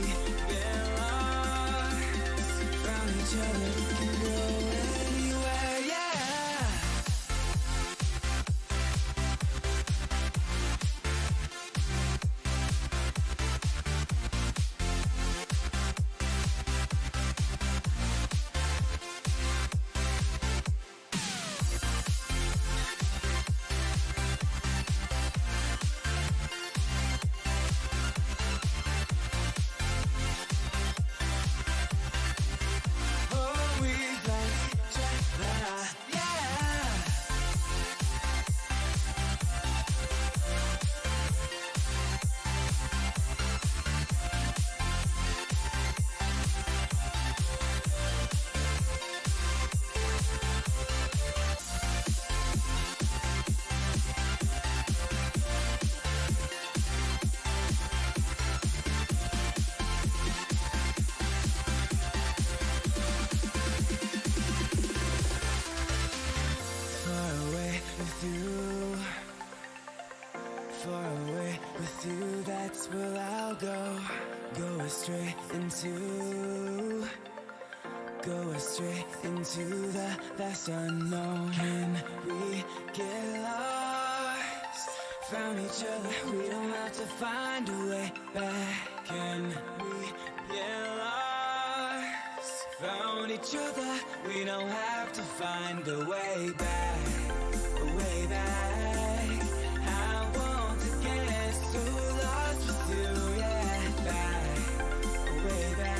get lost, found each other. We can go anywhere, yeah. Go straight into the vast unknown. Can we get lost? Found each other, we don't have to find a way back. Can we get lost? Found each other, we don't have to find a way back. A way back. I want to get so lost with you, yeah, back. A way back.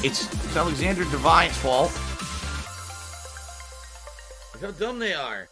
It's Alexander Devine's fault. Look how dumb they are.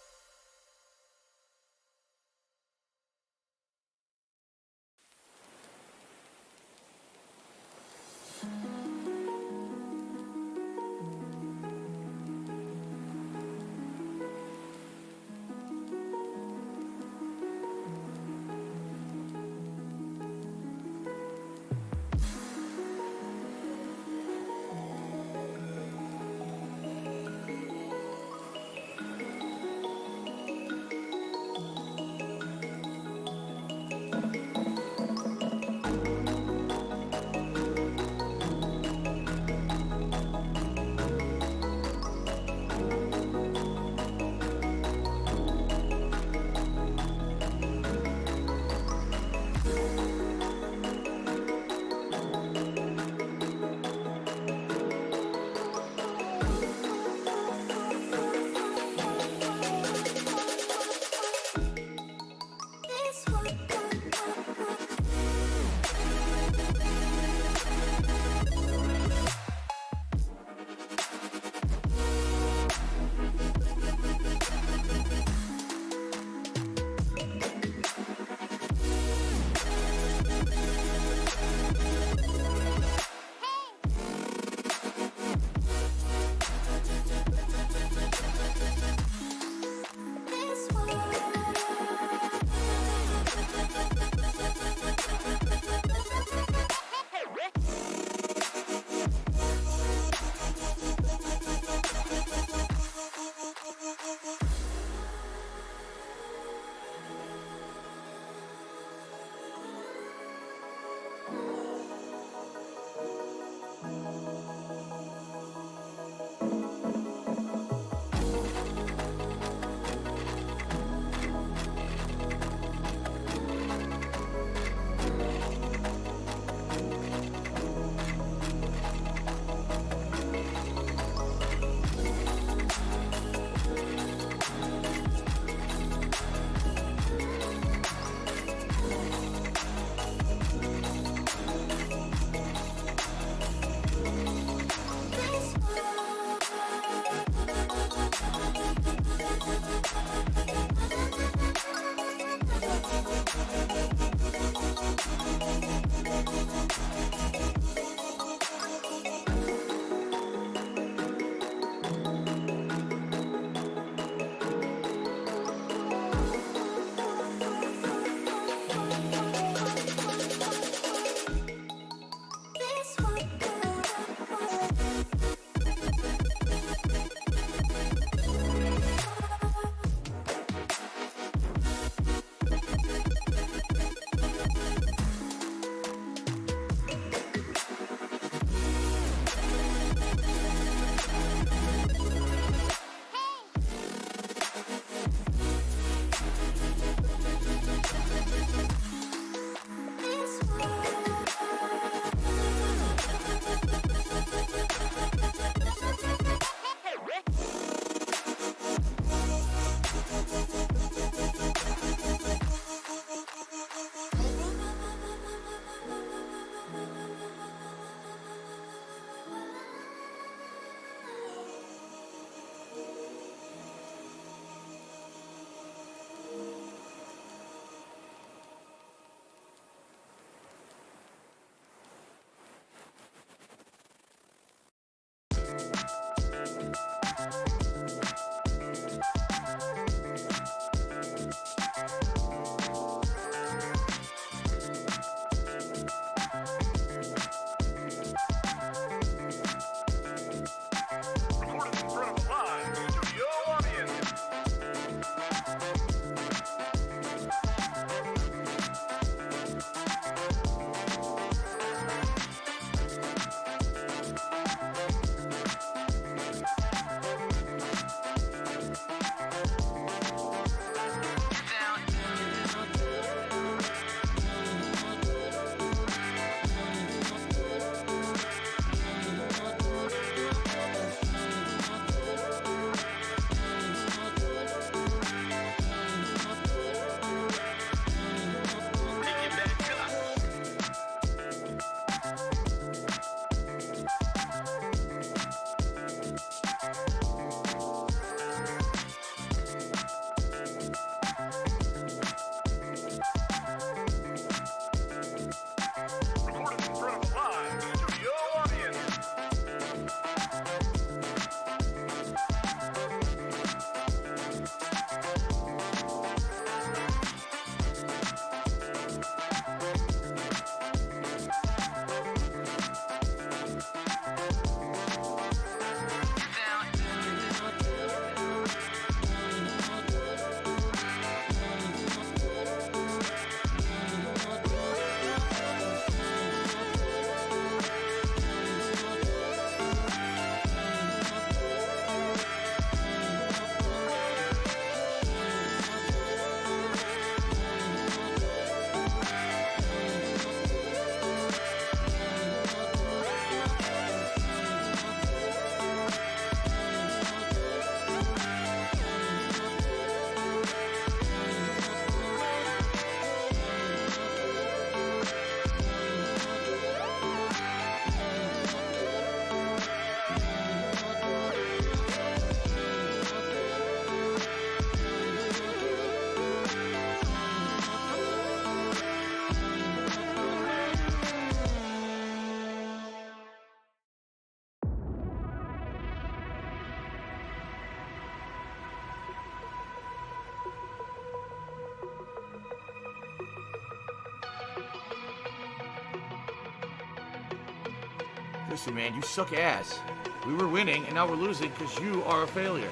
Listen, man, you suck ass. We were winning, and now we're losing because you are a failure.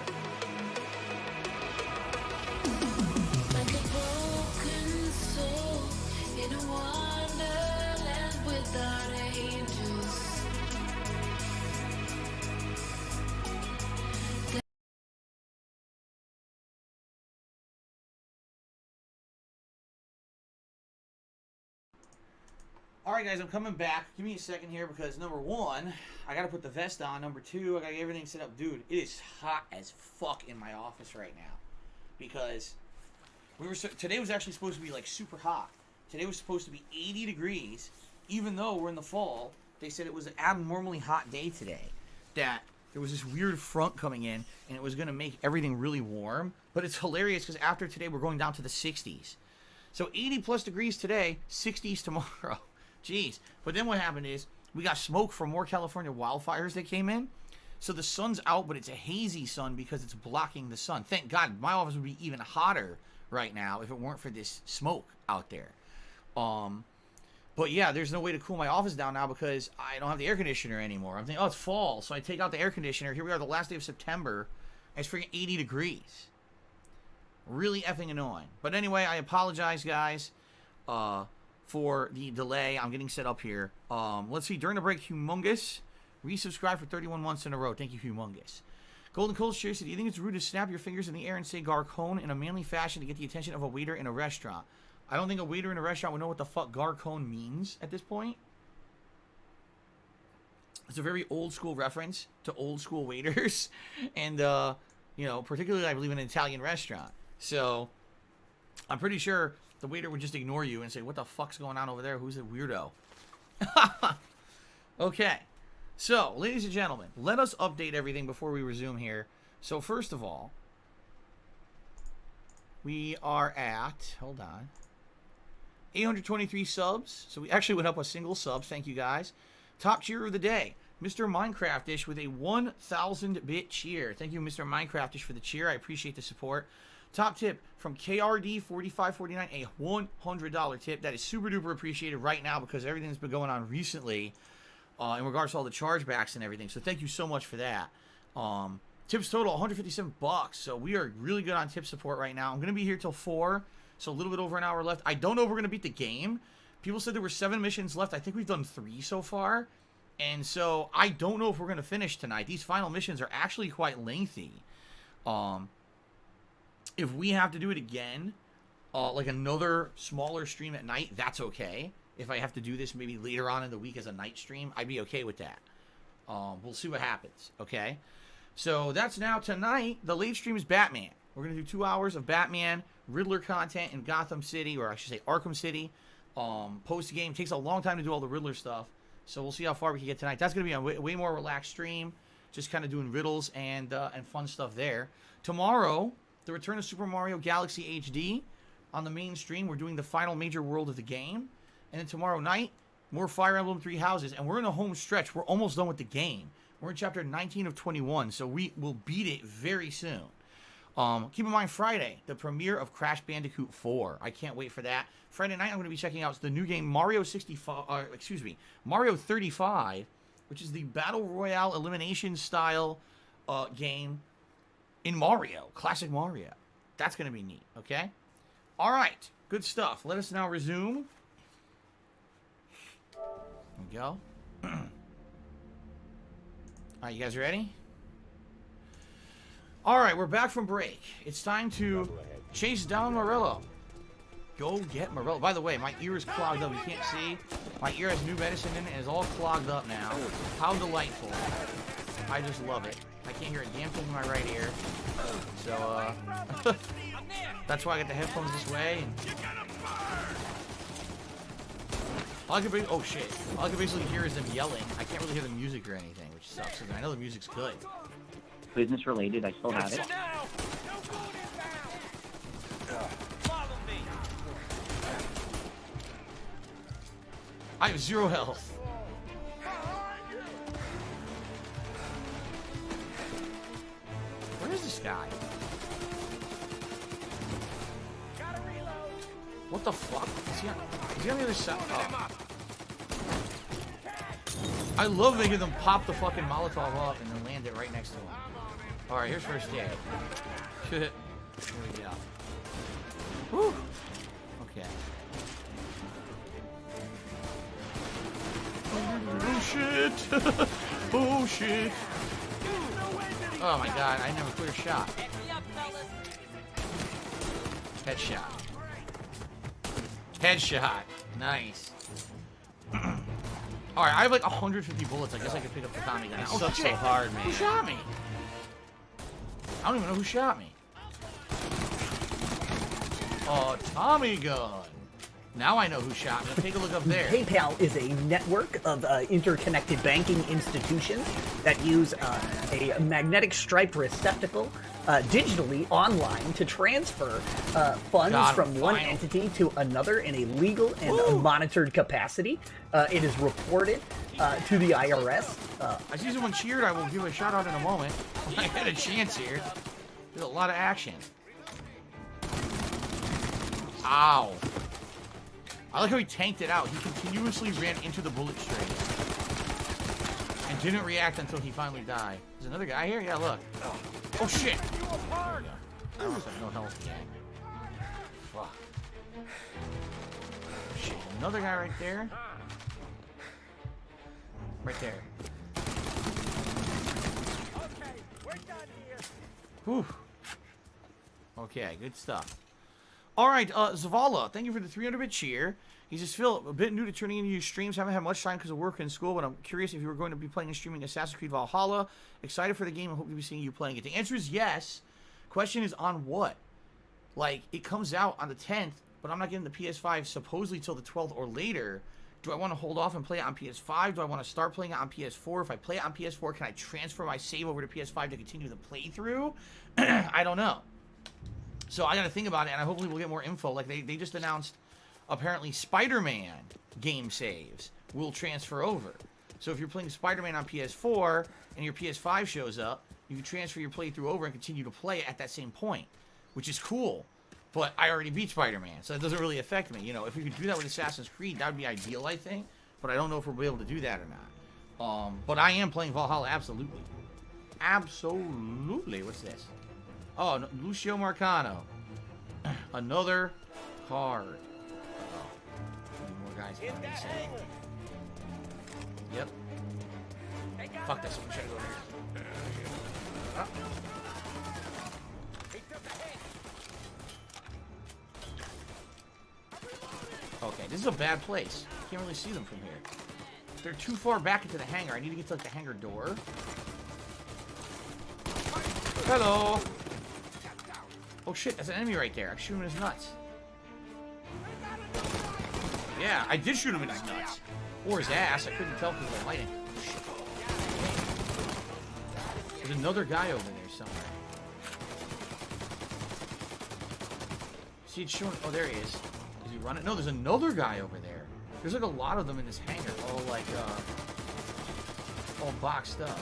Like a broken soul in a wonderland without angels. Alright guys, I'm coming back. Give me a second here because number one, I gotta put the vest on. Number two, I gotta get everything set up. Dude, it is hot as fuck in my office right now. Because today was actually supposed to be like super hot. Today was supposed to be 80 degrees. Even though we're in the fall, they said it was an abnormally hot day today. That there was this weird front coming in and it was gonna make everything really warm. But it's hilarious because after today we're going down to the 60s. So 80 plus degrees today, 60s tomorrow. Jeez. But then what happened is we got smoke from more California wildfires that came in. So the sun's out, but it's a hazy sun because it's blocking the sun. Thank God my office would be even hotter right now if it weren't for this smoke out there. But yeah, there's no way to cool my office down now because I don't have the air conditioner anymore. I'm thinking, oh, it's fall. So I take out the air conditioner. Here we are, the last day of September. And it's freaking 80 degrees. Really effing annoying. But anyway, I apologize, guys. For the delay. I'm getting set up here. Let's see. During the break, Humongous resubscribe for 31 months in a row. Thank you, Humongous. Golden Cold shares, do you think it's rude to snap your fingers in the air and say Garcon in a manly fashion to get the attention of a waiter in a restaurant? I don't think a waiter in a restaurant would know what the fuck Garcon means at this point. It's a very old school reference to old school waiters. And, you know, particularly I believe in an Italian restaurant. So, I'm pretty sure the waiter would just ignore you and say, what the fuck's going on over there? Who's the weirdo? Okay. So, ladies and gentlemen, let us update everything before we resume here. So, first of all, we are at, hold on, 823 subs. So, we actually went up a single sub. Thank you, guys. Top cheer of the day, Mr. Minecraftish with a 1,000-bit cheer. Thank you, Mr. Minecraftish, for the cheer. I appreciate the support. Top tip from KRD4549, a $100 tip. That is super duper appreciated right now because everything that's been going on recently in regards to all the chargebacks and everything. So thank you so much for that. Tips total $157. So we are really good on tip support right now. I'm going to be here till 4, so a little bit over an hour left. I don't know if we're going to beat the game. People said there were 7 missions left. I think we've done 3 so far. And so I don't know if we're going to finish tonight. These final missions are actually quite lengthy. If we have to do it again, like another smaller stream at night, that's okay. If I have to do this maybe later on in the week as a night stream, I'd be okay with that. We'll see what happens, okay? So that's now tonight. The late stream is Batman. We're going to do 2 hours of Batman, Riddler content in Gotham City, or I should say Arkham City. Post-game. Takes a long time to do all the Riddler stuff. So we'll see how far we can get tonight. That's going to be a way more relaxed stream. Just kind of doing riddles and fun stuff there. Tomorrow, the return of Super Mario Galaxy HD on the main stream. We're doing the final major world of the game. And then tomorrow night, more Fire Emblem 3 Houses. And we're in a home stretch. We're almost done with the game. We're in chapter 19 of 21. So we will beat it very soon. Keep in mind, Friday, the premiere of Crash Bandicoot 4. I can't wait for that. Friday night, I'm going to be checking out the new game Mario 35, which is the Battle Royale elimination style game in Mario, classic Mario. That's going to be neat, okay? All right, good stuff. Let us now resume. There we go. All right, you guys ready? All right, we're back from break. It's time to chase down Morello. Go get Morello. By the way, my ear is clogged up. You can't see. My ear has new medicine in it and is all clogged up now. How delightful. I just love it. I can't hear a damn thing in my right ear. So, that's why I got the headphones this way. And all I can basically, oh shit. All I can basically hear is them yelling. I can't really hear the music or anything, which sucks, because I know the music's good. Business related, I still have it. I have 0 health. Where is this guy? What the fuck? Is he on the other side? Oh. I love making them pop the fucking Molotov up and then land it right next to them. Alright, here's first aid. Here we go. Whew. Okay. Oh shit! Oh shit! Oh my god, I never clear shot. Headshot. Headshot. Nice. Alright, I have like 150 bullets. I guess I could pick up the Tommy gun. It Oh, sucks shit. so hard, man. Who shot me? I don't even know who shot me. Oh, Tommy gun. Now I know who shot me. Take a look up there. PayPal is a network of interconnected banking institutions that use a magnetic stripe receptacle digitally online to transfer funds from one entity to another in a legal and monitored capacity. It is reported to the IRS. I see someone cheered. I will give a shout out in a moment. I had a chance here. There's a lot of action. Ow. I like how he tanked it out. He continuously ran into the bullet stream and didn't react until he finally died. There's another guy here? Yeah, look. Oh, shit. I almost have no health yet. Fuck. Shit. Another guy right there. Right there. Whew. Okay, good stuff. Alright, Zavala, thank you for the 300-bit cheer. He says, Phil, a bit new to turning into your streams. Haven't had much time because of work and school, but I'm curious if you were going to be playing and streaming Assassin's Creed Valhalla. Excited for the game and hope to be seeing you playing it. The answer is yes. Question is on what? Like, it comes out on the 10th, but I'm not getting the PS5 supposedly till the 12th or later. Do I want to hold off and play it on PS5? Do I want to start playing it on PS4? If I play it on PS4, can I transfer my save over to PS5 to continue the playthrough? I don't know. So I got to think about it, and I hopefully we'll get more info. Like, they just announced, apparently, Spider-Man game saves will transfer over. So if you're playing Spider-Man on PS4 and your PS5 shows up, you can transfer your playthrough over and continue to play it at that same point, which is cool. But I already beat Spider-Man, so it doesn't really affect me. You know, if we could do that with Assassin's Creed, that would be ideal, I think. But I don't know if we'll be able to do that or not. But I am playing Valhalla, absolutely. Absolutely. What's this? Oh, no, Lucio Marcano. Another card. More guys. Yep. Fuck that. Someone should go there. Okay, this is a bad place. Can't really see them from here. They're too far back into the hangar. I need to get to like the hangar door. Hello. Oh shit, that's an enemy right there. I'm shooting his nuts. Yeah, I did shoot him in his nuts. Or his ass. I couldn't tell because of the lighting. Shit. There's another guy over there somewhere. See, it's showing. Oh, there he is. Is he running? No, there's another guy over there. There's like a lot of them in this hangar. All like, all boxed up.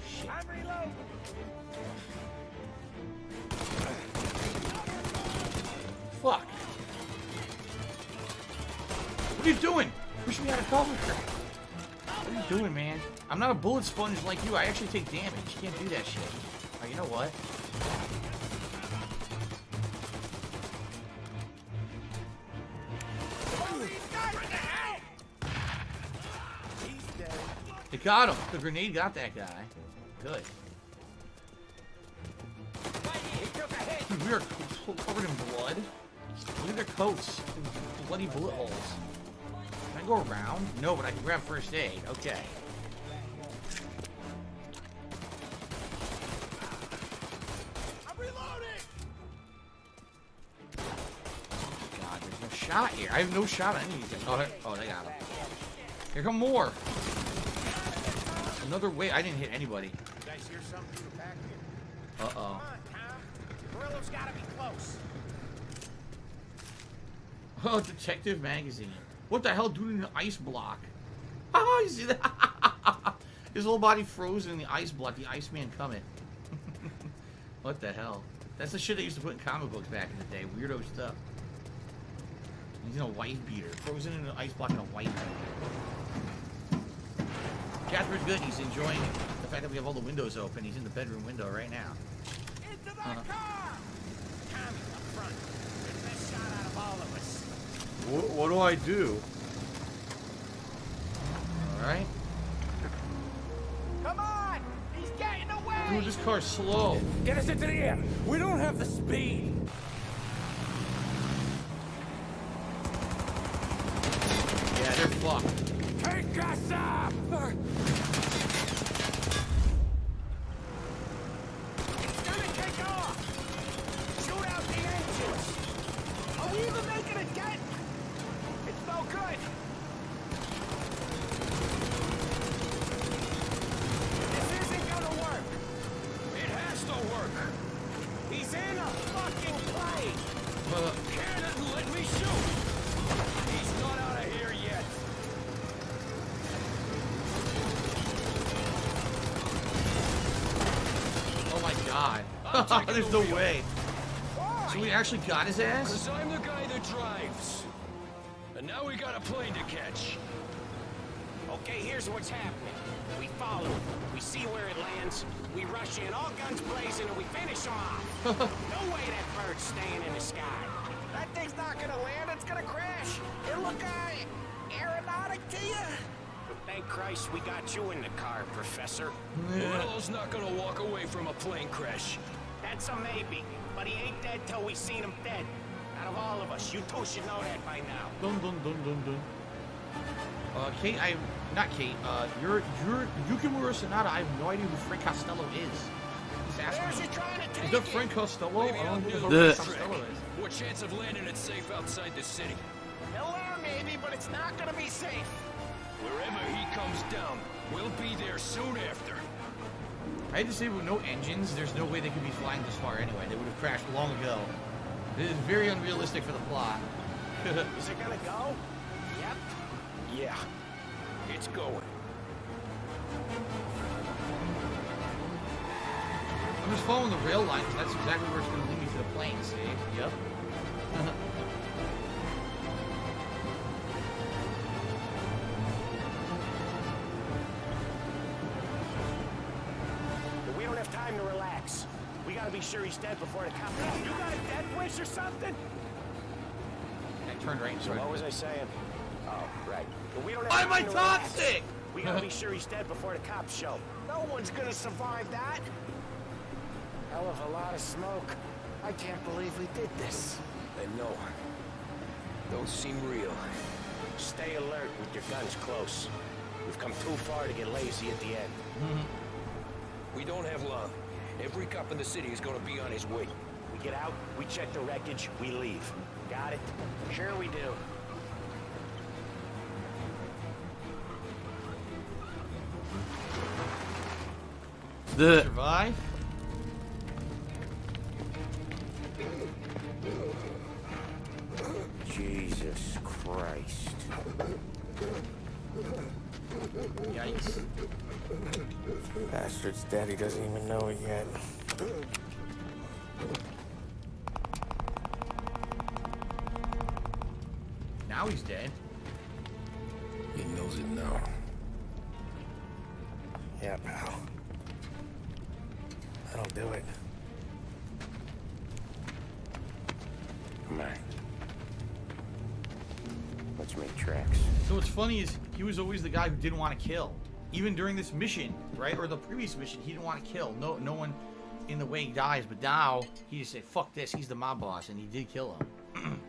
Shit. I'm reloading. Fuck. What are you doing? Push me out of cover. What are you doing, man? I'm not a bullet sponge like you. I actually take damage. You can't do that shit. Oh, you know what? It got him. The grenade got that guy. Good. Dude, we are covered in blood. Look at their coats. Bloody bullet holes. Can I go around? No, but I can grab first aid. Okay. I'm reloading! God, there's no shot here. I have no shot on any of these. Oh, they got him. Here come more. Another way. I didn't hit anybody. You guys hear something from back here? Uh-oh. Come on, Tom. Guerrillo's gotta be close. Oh, Detective Magazine. What the hell, dude, in the ice block? Oh, you see that? His whole body frozen in the ice block. The Iceman coming. What the hell? That's the shit they used to put in comic books back in the day. Weirdo stuff. He's in a white beater. Frozen in an ice block in a white beater. Jasper's good. He's enjoying the fact that we have all the windows open. He's in the bedroom window right now. Into that car! Tommy, up front. You're the best shot out of all of us. What do I do? All right. Come on! He's getting away! Dude, this car's slow. Get us into the air! We don't have the speed! Yeah, they're fucked. Take us up! It's gonna take off! Shoot out the engines! Are we even making a dent? It's no good! This isn't gonna work! It has to work! He's in a fucking plane! Cannon, let me shoot! He's not out of here yet! Oh my god. There's no way. So we actually got his ass? Because I'm the guy that drives. And now we got a plane to catch. Okay, here's what's happening. We follow it. We see where it lands. We rush in, all guns blazing, and we finish him off. No way that bird's staying in the sky. That thing's not gonna land. It's gonna crash. It look aeronautic to you. But thank Christ we got you in the car, Professor. Morello's not gonna walk away from a plane crash. That's a maybe, but he ain't dead till we seen him dead. Out of all of us, you two should know that by now. Dun dun dun dun dun. Kate, not Kate. You're Yukimura Sonata. I have no idea who Frank Costello is. He's asking me. Is that Frank Costello? I don't know who Frank Costello is. What chance of landing it safe outside the city? He'll land maybe, but it's not gonna be safe. Wherever he comes down, we'll be there soon after. I had to say, with no engines, there's no way they could be flying this far anyway. They would have crashed long ago. It is very unrealistic for the plot. Is it gonna go? Yep. Yeah, it's going. I'm just following the rail line, 'cause that's exactly where it's going to lead me to the plane, see? Yep. But we don't have time to relax. We gotta be sure he's dead before the cop. You got a dead wish or something? I turned right So into what was I saying? Oh, right. But we don't have Why am I time to relax. toxic? We gotta be sure he's dead before the cops show. No one's gonna survive that. Hell of a lot of smoke. I can't believe we did this. I know. Those seem real. Stay alert with your guns close. We've come too far to get lazy at the end. We don't have long. Every cop in the city is gonna be on his way. We get out, we check the wreckage, we leave. Got it? Sure we do. Survive? Jesus Christ. Yikes. Bastard's dead, he doesn't even know it yet. Now he's dead. He knows it now. Yeah, pal. That'll do it. Come on. Let's make tracks. So what's funny is he was always the guy who didn't want to kill. Even during this mission, right? Or the previous mission, he didn't want to kill. No one in the way dies, but now he just said, fuck this, he's the mob boss, and he did kill him.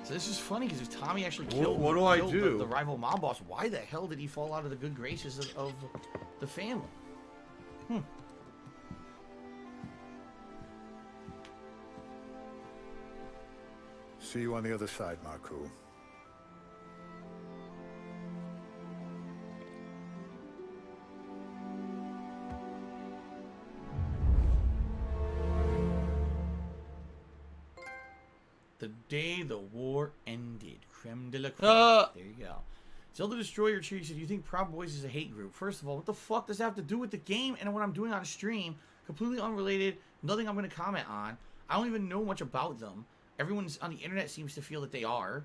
So this is funny because if Tommy actually killed, What do I killed do? The rival mob boss, why the hell did he fall out of the good graces of the family? See you on the other side, Marku. The day the war ended. Creme de la creme. There you go. Zelda Destroyer Tree said, "You think Proud Boys is a hate group?" First of all, what the fuck does that have to do with the game and what I'm doing on stream? Completely unrelated. Nothing I'm going to comment on. I don't even know much about them. Everyone on the internet seems to feel that they are.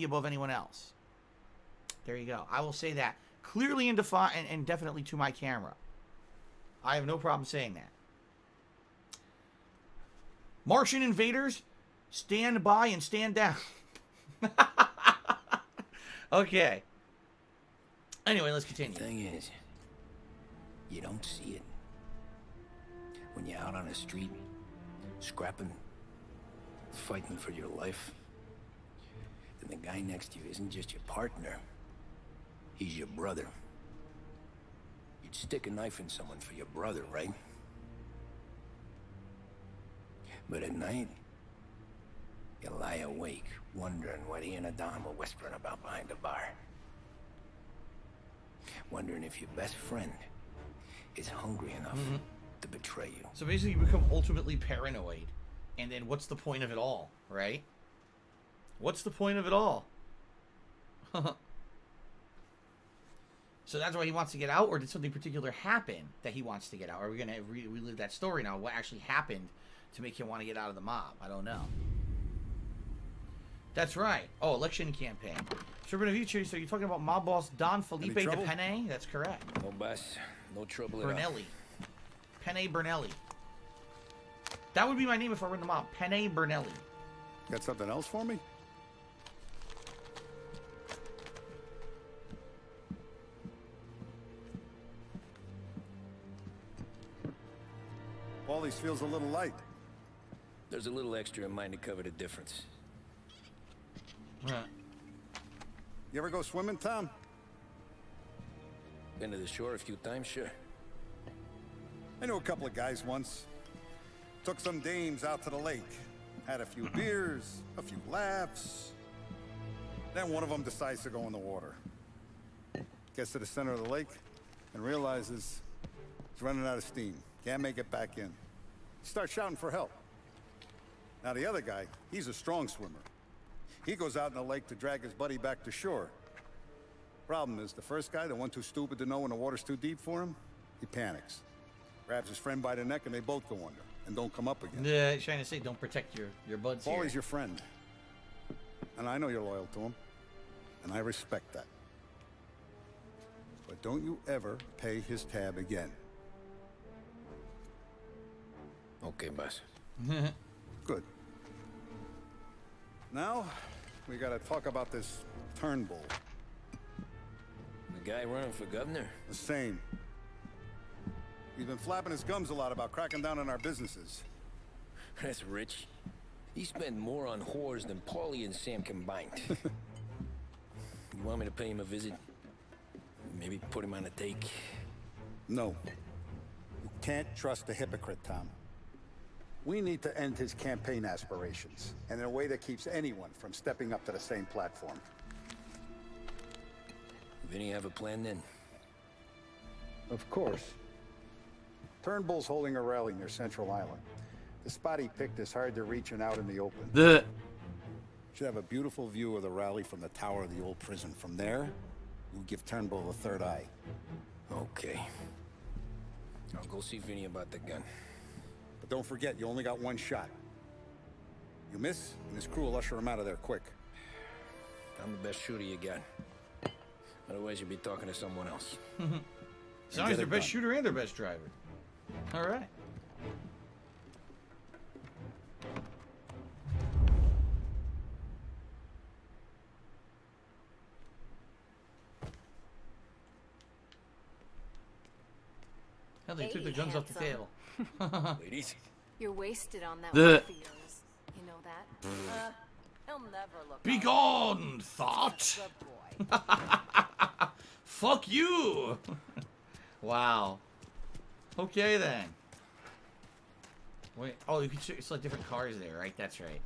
be above anyone else. There you go. I will say that clearly and definitely to my camera. I have no problem saying that. Martian invaders, stand by and stand down. Okay. Anyway, let's continue. The thing is, you don't see it. When you're out on the street, scrapping, fighting for your life, then the guy next to you isn't just your partner. He's your brother. You'd stick a knife in someone for your brother, right? But at night, you lie awake, wondering what he and Adam were whispering about behind the bar. Wondering if your best friend is hungry enough to betray you. So basically you become ultimately paranoid. And then what's the point of it all, right? What's the point of it all? So that's why he wants to get out, or did something particular happen that he wants to get out? Are we going to relive that story now? What actually happened to make him want to get out of the mob? I don't know. That's right. Oh, election campaign. Servant, so you're talking about mob boss Don Felipe de Penne? That's correct. No, boss. No trouble at all. Bernelli. Penne Bernelli. That would be my name if I were in the mob. Penne Bernelli. Got something else for me? Wally's feels a little light. There's a little extra in mine to cover the difference. You ever go swimming, Tom? Been to the shore a few times, sure. I knew a couple of guys once. Took some dames out to the lake. Had a few beers, a few laughs. Then one of them decides to go in the water. Gets to the center of the lake and realizes he's running out of steam. Can't make it back in. Starts shouting for help. Now the other guy, he's a strong swimmer. He goes out in the lake to drag his buddy back to shore. Problem is, the first guy, the one too stupid to know when the water's too deep for him, he panics. Grabs his friend by the neck and they both go under and don't come up again. Yeah, he's trying to say don't protect your buds here. Always your friend. And I know you're loyal to him. And I respect that. But don't you ever pay his tab again. Okay, boss. Good. Now, we gotta talk about this Turnbull. The guy running for governor? The same. He's been flapping his gums a lot about cracking down on our businesses. That's rich. He spent more on whores than Paulie and Sam combined. You want me to pay him a visit? Maybe put him on a take? No. You can't trust a hypocrite, Tom. We need to end his campaign aspirations, and in a way that keeps anyone from stepping up to the same platform. Vinny have a plan then? Of course. Turnbull's holding a rally near Central Island. The spot he picked is hard to reach and out in the open. Should have a beautiful view of the rally from the tower of the old prison. From there, we'll give Turnbull the third eye. Okay. I'll go see Vinny about the gun. But don't forget, you only got one shot. You miss, and his crew will usher him out of there quick. I'm the best shooter you got. Otherwise, you'll be talking to someone else. Sounds their best shooter and their best driver. All right. Hell, they took the guns off the table. Ladies. You're wasted on that The- one of yours. You know that? He'll never look. Be gone, thought. Fuck you. Wow. Okay then. Wait. Oh, you can select different cars there, right? That's right.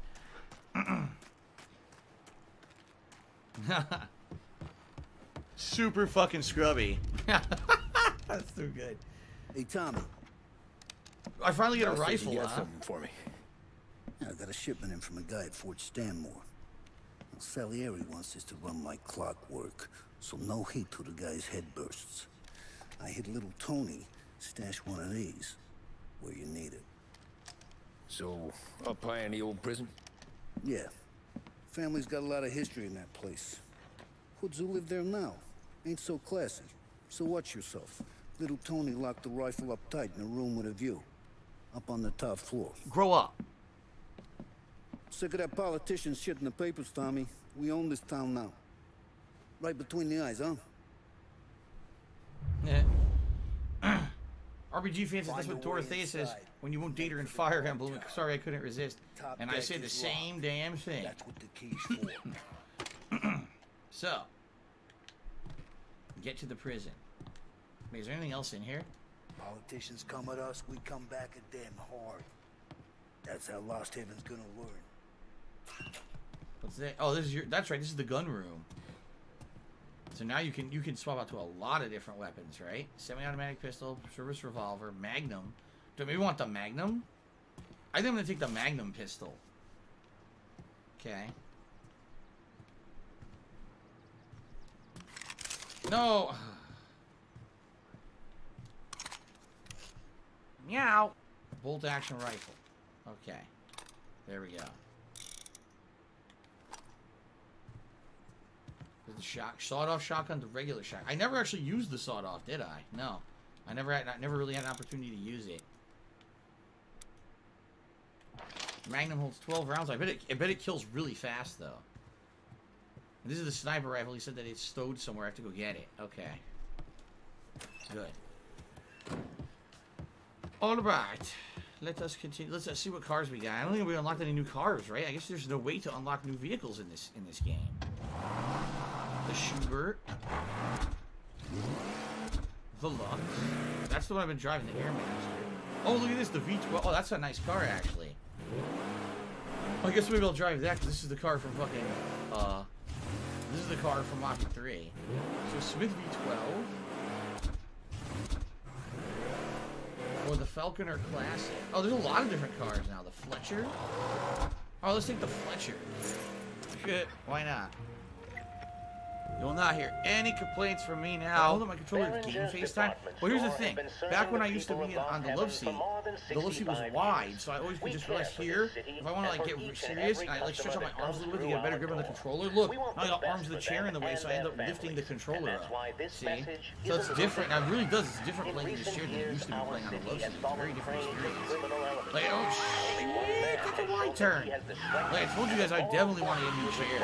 Super fucking scrubby. That's too good. Hey, Tommy. I finally get a Boss said rifle, you got huh? something for me. Yeah, I got a shipment in from a guy at Fort Stanmore. Well, Salieri wants this to run like clockwork, so no heat till the guy's head bursts. I hit little Tony, stash one of these where you need it. So, up high in the old prison? Yeah. Family's got a lot of history in that place. Hoods who live there now ain't so classy. So watch yourself. Little Tony locked the rifle up tight in a room with a view. Up on the top floor. Grow up. Sick of that politician shit in the papers, Tommy. We own this town now. Right between the eyes, huh? Yeah. RPG fans, that's what Dorothea says when you won't date her in Fire Emblem. Sorry, I couldn't resist. And I said the same damn thing. That's what the key's for. So, get to the prison. Wait, is there anything else in here? Politicians come at us, we come back at them hard. That's how Lost Haven's gonna learn. What's that? Oh, this is your. That's right. This is the gun room. So now you can swap out to a lot of different weapons, right? Semi-automatic pistol, service revolver, Magnum. Do we want the Magnum? I think I'm gonna take the Magnum pistol. Okay. No. Meow. Bolt action rifle. Okay. There we go. The sawed-off shotgun to regular shotgun. I never actually used the sawed-off, did I? No. I never really had an opportunity to use it. Magnum holds 12 rounds. I bet it kills really fast, though. And this is the sniper rifle. He said that it's stowed somewhere. I have to go get it. Okay. Good. Alright. Let us continue. Let's see what cars we got. I don't think we unlocked any new cars, right? I guess there's no way to unlock new vehicles in this game. The Schubert. The Lux. That's the one I've been driving, the Airmaster. Oh, look at this, the V12. Oh, that's a nice car, actually. Well, I guess maybe I'll drive that, because this is the car from fucking, this is the car from Mafia 3. So, Smith V12. Or the Falconer Classic. Oh, there's a lot of different cars now. The Fletcher. Oh, let's take the Fletcher. Shit, why not? You'll not hear any complaints from me now. Hold on, my controller is game FaceTime. Well, here's the thing. Back when I used to be on the love seat was wide, so I always would just realize here, if I want to like get serious, and I like stretch out my arms a little bit to get a better grip on the controller. Look, I got arms of the chair in the way, so I end up lifting the controller up. See? So it's different. Now, it really does. It's different playing in this chair than it used to be playing on the love seat. It's a very different experience. Like, oh shit, it's a wide turn. Like I told you guys, I definitely want to get a new chair.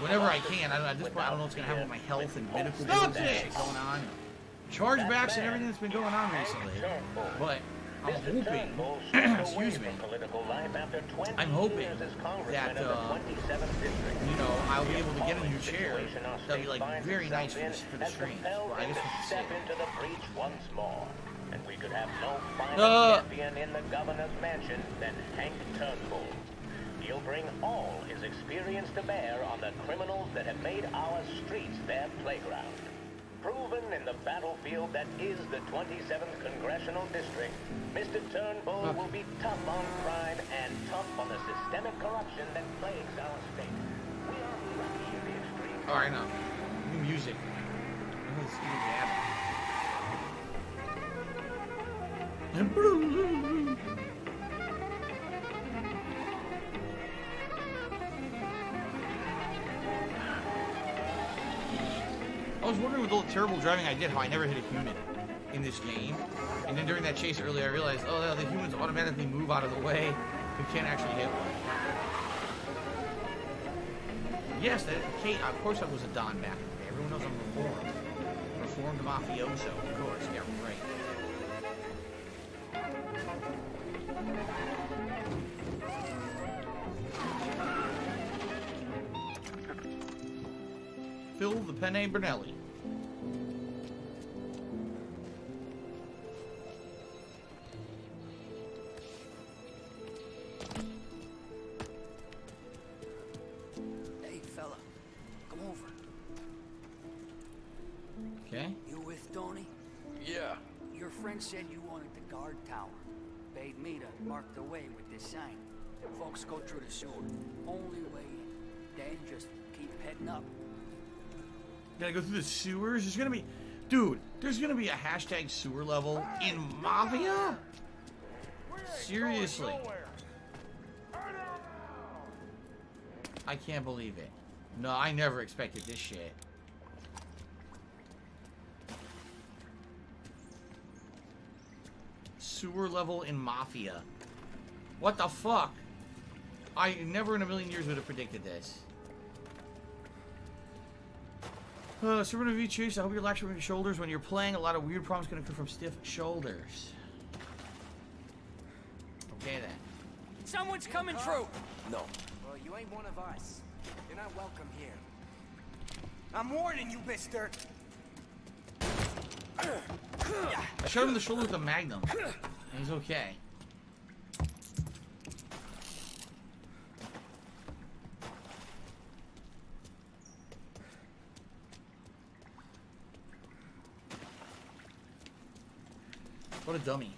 Whenever I can. At this point, I don't know what's going to happen with my health and medical bills and shit going on. Chargebacks and everything that's been going on recently. But I'm hoping, excuse me, I'm hoping that, you know, I'll be able to get a new chair that'll be, like, very nice for the stream. Well, I guess we can see. And we could have no finer champion in the governor's mansion than Hank Turnbull. He'll bring all his experience to bear on the criminals that have made our streets their playground. Proven in the battlefield that is the 27th Congressional District, Mr. Turnbull will be tough on crime and tough on the systemic corruption that plagues our state. We are lucky in the extreme. Alright, now. New music. I was wondering with all the terrible driving I did how I never hit a human in this game. And then during that chase earlier I realized, oh, the humans automatically move out of the way. You can't actually hit one. Yes, of course I was a Don back in the day. Everyone knows I'm reformed. Reformed mafioso, of course. Yeah, right. Phil the Penne Brunelli. Hey, fella. Come over. Okay. You with Tony? Yeah. Your friend said you wanted the guard tower. Paid me to mark the way with this sign. Folks go through the sewer. Only way in. Then just keep heading up. Gotta go through the sewers? There's gonna be... Dude, there's gonna be a hashtag sewer level in Mafia? Seriously. I can't believe it. No, I never expected this shit. Sewer level in Mafia. What the fuck? I never in a million years would have predicted this. Super V Chase, I hope you're relaxing your shoulders when you're playing. A lot of weird problems can occur from stiff shoulders. Okay then. Someone's coming through. No. Well, you ain't one of us. You're not welcome here. I'm warning you, mister. I shot him in the shoulder with a magnum. And he's okay. What a dummy.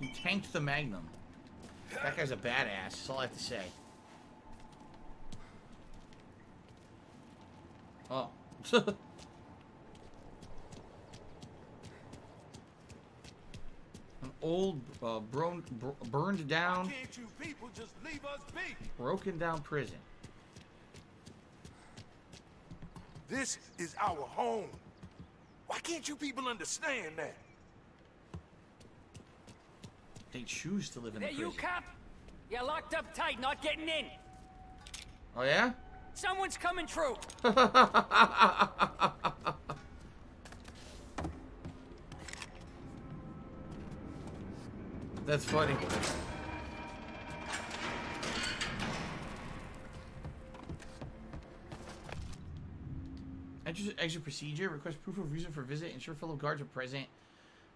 He tanked the magnum. That guy's a badass, that's all I have to say. Oh. An old, burned down, Why can't you people just leave us be? broken down prison. This is our home. Why can't you people understand that? They choose to live in the Hey, prison. you cop? You're locked up tight, not getting in. Oh yeah? Someone's coming through. That's funny. Exit procedure. Request proof of reason for visit. Ensure fellow guards are present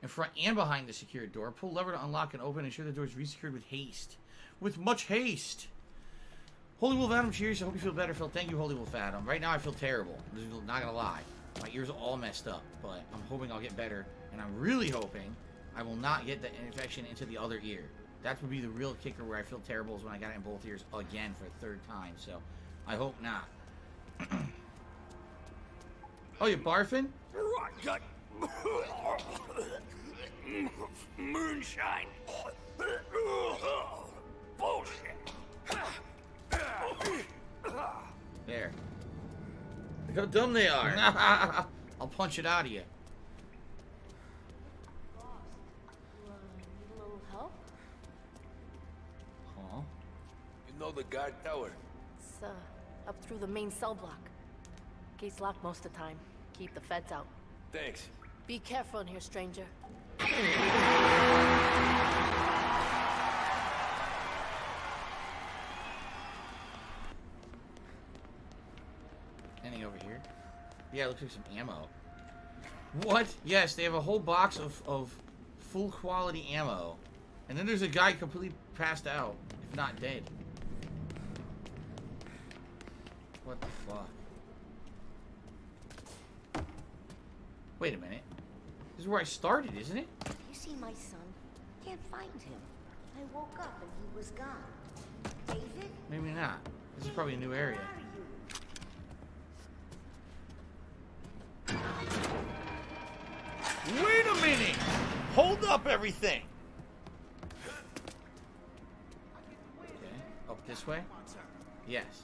in front and behind the secured door. Pull lever to unlock and open. Ensure the door is resecured with haste. With much haste. Holy Wolf Adam, cheers. I hope you feel better, Phil. Thank you, Holy Wolf Adam. Right now I feel terrible. Not gonna lie. My ears are all messed up, but I'm hoping I'll get better. And I'm really hoping I will not get the infection into the other ear. That would be the real kicker where I feel terrible is when I got it in both ears again for a third time. So I hope not. Oh, you barfing? Moonshine. Bullshit. There. Look how dumb they are. I'll punch it out of you. Need a little help? Huh? You know the guard tower? It's up through the main cell block. Gate's locked most of the time. Keep the feds out. Thanks. Be careful in here, stranger. Anything over here? Yeah, it looks like some ammo. What? Yes, they have a whole box of full quality ammo. And then there's a guy completely passed out, if not dead. What the fuck? Wait a minute. This is where I started, isn't it? You see my son? Can't find him. I woke up and he was gone. David? Maybe not. This is probably a new area. Wait a minute! Hold up everything! Okay. Up this way? Yes.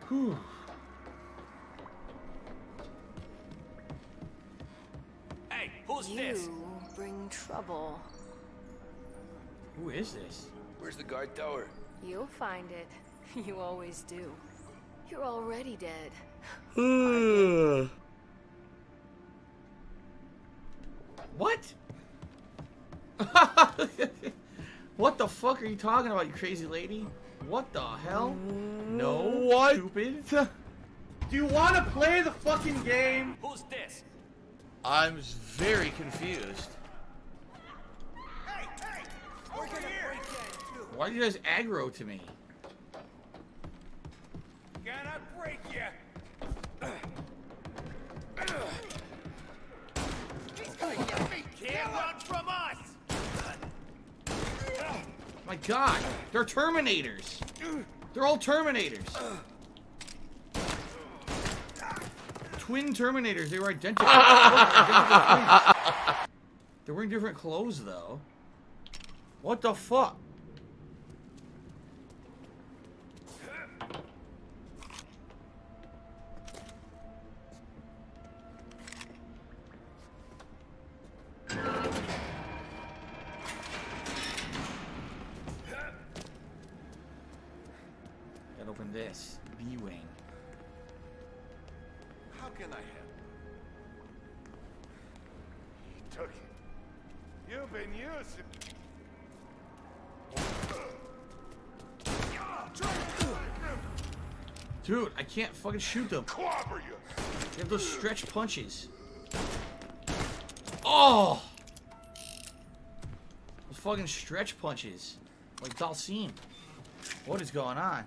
Whew. Hey, who's this? You bring trouble. Who is this? Where's the guard tower? You'll find it. You always do. You're already dead. What? What the fuck are you talking about, you crazy lady? What the hell? No. What? Stupid. Do you want to play the fucking game? Who's this? I'm very confused. Hey, we're gonna break that too. Why are you guys aggro to me? Gonna break you. Can't run from us! My god, they're Terminators. They're all Terminators. Twin Terminators, they were identical. They're wearing different clothes, though. What the fuck? Gotta open this. B-wing. How can I help? He took it. You've been using. Dude, I can't fucking shoot them. They have those stretch punches. Oh! Those fucking stretch punches. Like Dalsim. What is going on?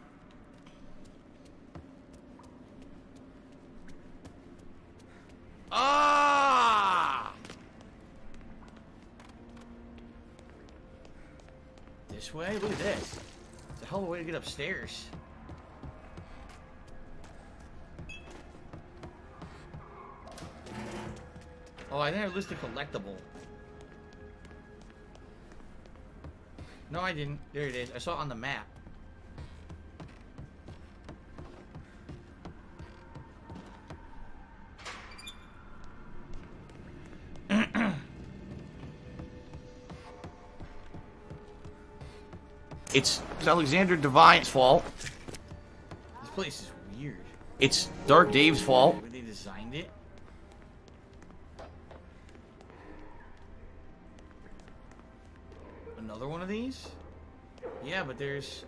Ah! This way? Look at this. It's a hell of a way to get upstairs. Oh, I think I listed collectible. No, I didn't. There it is. I saw it on the map. It's Alexander Devine's fault. This place is weird. It's DarkDave's fault. The way they designed it. Another one of these? Yeah, but there's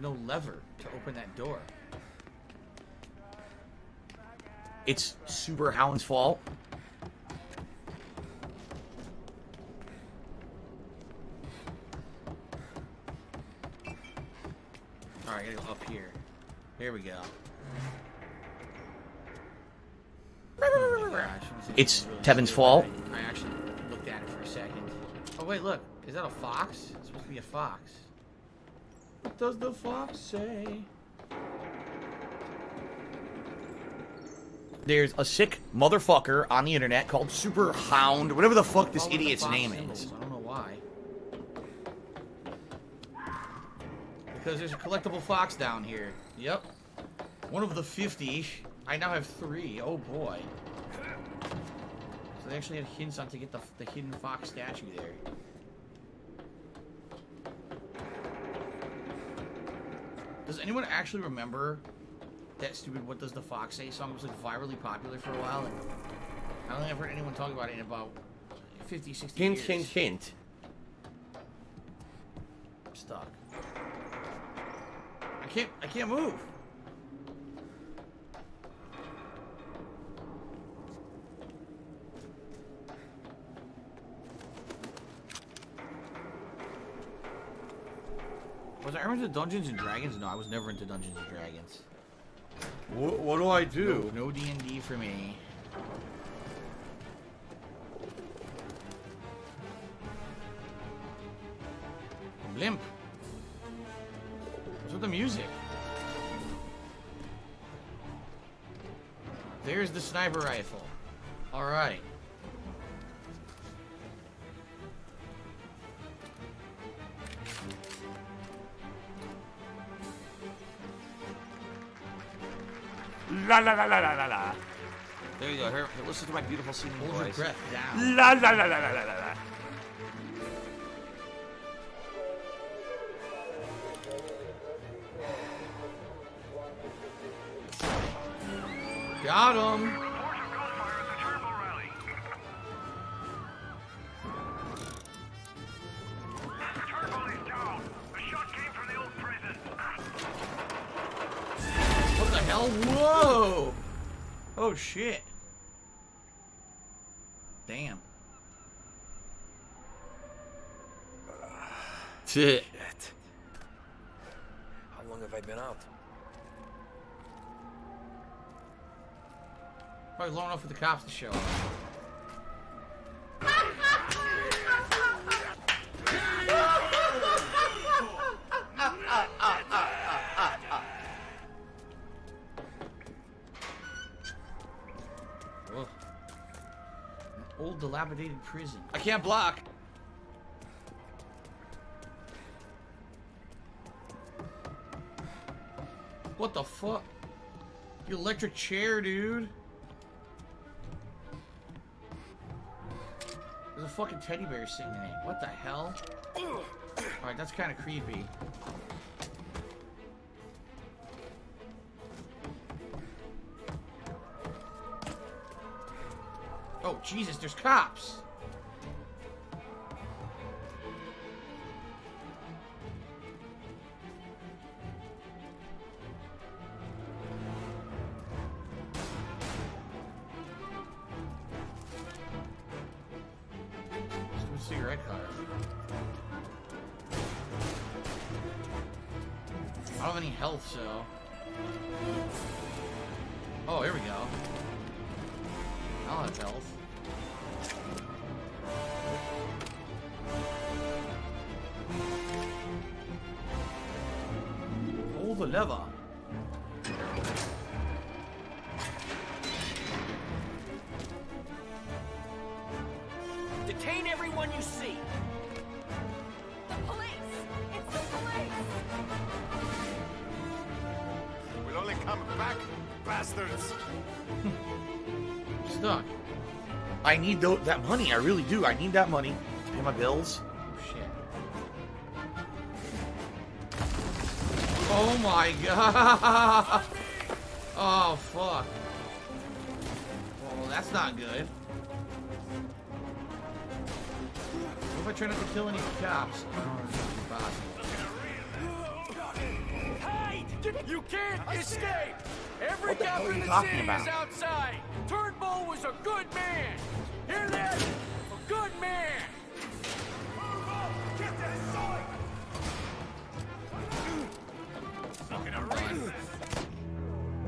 no lever to open that door. It's Super Hound's fault. Alright, I gotta go up here. Here we go. Oh my gosh, It's Tevin's fault. I actually looked at it for a second. Oh wait, look. Is that a fox? It's supposed to be a fox. What does the fox say? There's a sick motherfucker on the internet called Super Hound, whatever the fuck this Follow the idiot's fox name symbols. is. I don't know why. Because there's a collectible fox down here. Yep. One of the 50. I now have 3. Oh boy. So they actually had hints on to get the hidden fox statue there. Does anyone actually remember that stupid "What Does the Fox Say" song? It was like virally popular for a while, and I don't think I've heard anyone talk about it in about 50, 60 Hint, years. hint, hint. I'm stuck. I can't move. Was I ever into Dungeons and Dragons? No, I was never into Dungeons and Dragons. What do I do? No D&D for me. Blimp. What's with the music? There's the sniper rifle. Alright. La la la la la la la. There you go. Here, listen to my beautiful singing voice. Hold your breath down. La la la la la la la. Got him. What the hell? Whoa! Oh shit. Damn. Shit. How long have I been out? Probably long enough for the cops to show up. dilapidated prison. I can't block. What the fuck? The electric chair, dude. There's a fucking teddy bear sitting in it. What the hell? Alright, that's kind of creepy. Oh, Jesus, there's cops. Cigarette card. I don't have any health, so. Oh, here we go. I'll have health. Pull the lever. Detain everyone you see. The police! It's the police! We'll only come back, bastards. I'm stuck. I need that money. I really do. I need that money to pay my bills. Oh, shit. Oh, my God. Oh, fuck. Well, that's not good. What if I try not to kill any cops? Oh, this is impossible. Hide! You can't escape! Every What the cop hell are in you the talking city about? is outside! Turnbull was a good man! Hear that? A good man! Get that sword!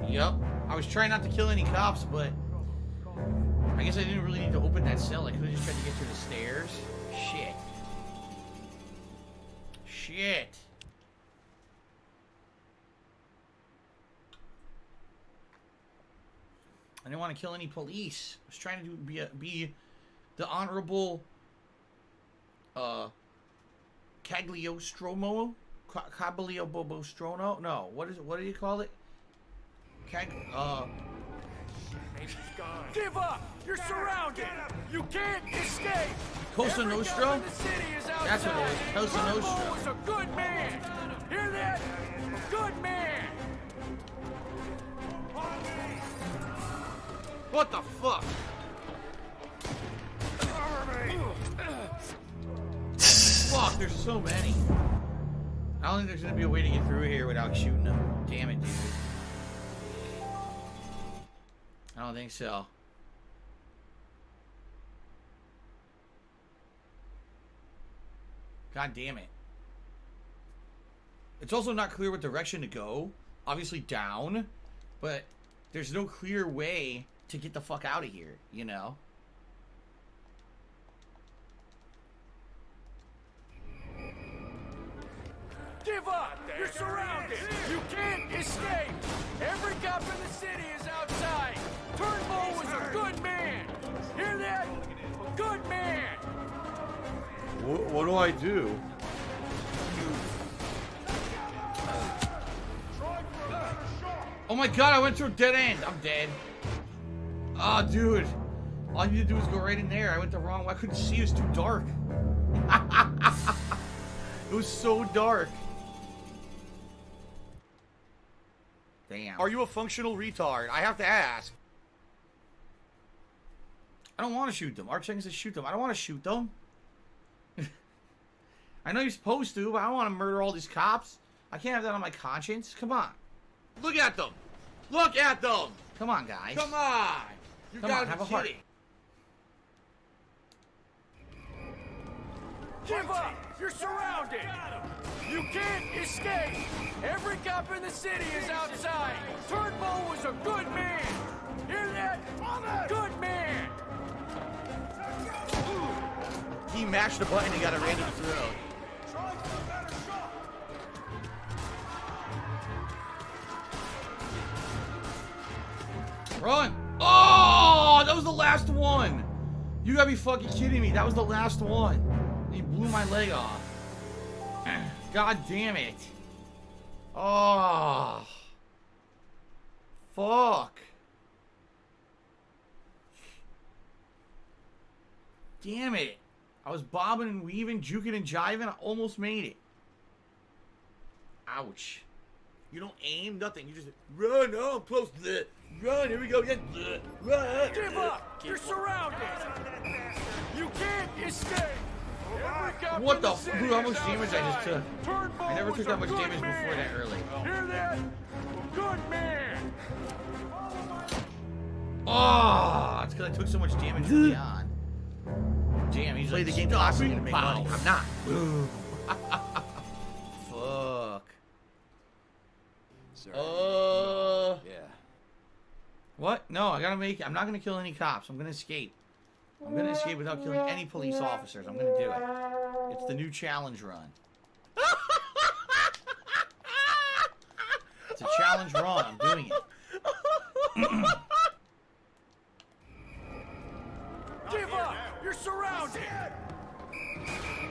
Yep. I was trying not to kill any cops, but I guess I didn't really need to open that cell. I could have just tried to get through the stairs. Shit. Shit. I didn't want to kill any police. I was trying to be the honorable Cagliostromo? Cagliobobostrono? No, what do you call it? Give up! You're surrounded! You can't escape! Cosa Every Nostra? cop in the city is outside. That's what it is. Cosa Turnbull Nostra. was a good man! Hear that? A good man! What the fuck? Fuck, there's so many. I don't think there's gonna be a way to get through here without shooting them. Damn it, dude. I don't think so. God damn it. It's also not clear what direction to go. Obviously down, but there's no clear way to get the fuck out of here, you know? Give up! You're surrounded! You can't escape! Every cop in the city is outside! Turnbull was a good man! Hear that? A good man! What do I do? Oh my god, I went through a dead end. I'm dead. Oh, dude. All I need to do is go right in there. I went the wrong way. I couldn't see. It was too dark. It was so dark. Damn. Are you a functional retard? I have to ask. I don't want to shoot them. Arch says shoot them. I don't want to shoot them. I know you're supposed to, but I don't want to murder all these cops. I can't have that on my conscience. Come on. Look at them. Look at them. Come on, guys. Come on. You Come gotta on, have be a heart. kidding. Give up! You're surrounded! You can't escape! Every cop in the city is outside! Turnbull was a good man! Hear that? Good man! He mashed the button and got a random throw. Run! Oh, that was the last one. You gotta be fucking kidding me. That was the last one. He blew my leg off. God damn it. Oh. Fuck. Damn it. I was bobbing and weaving, juking and jiving. I almost made it. Ouch. You don't aim, nothing. You just run. Oh, I'm close. Run. Here we go. Run. Give up. You're surrounded. You can't escape. What the f? Dude, how much damage I just took? I never took that much damage before that early. Hear that? Good man. Oh, it's because I took so much damage early on. Damn, he's Play like, the game stop classically it, to make pow. money. I'm not. Fuck. Sir. Yeah. What? No, I gotta make. I'm not gonna kill any cops. I'm gonna escape. I'm gonna escape without killing any police officers. I'm gonna do it. It's the new challenge run. It's a challenge run. I'm doing it. Give up. You're surrounded.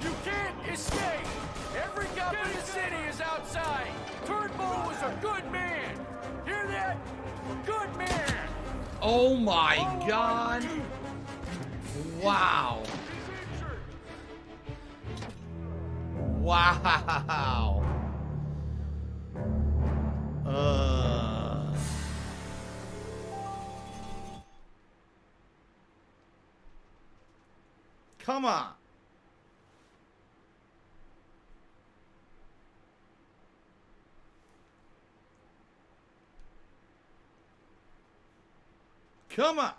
You can't escape. Every cop in the city is outside. Turnbull was a good man. Hear that? Good man. Oh my God. Wow. Wow. Come on. Come on.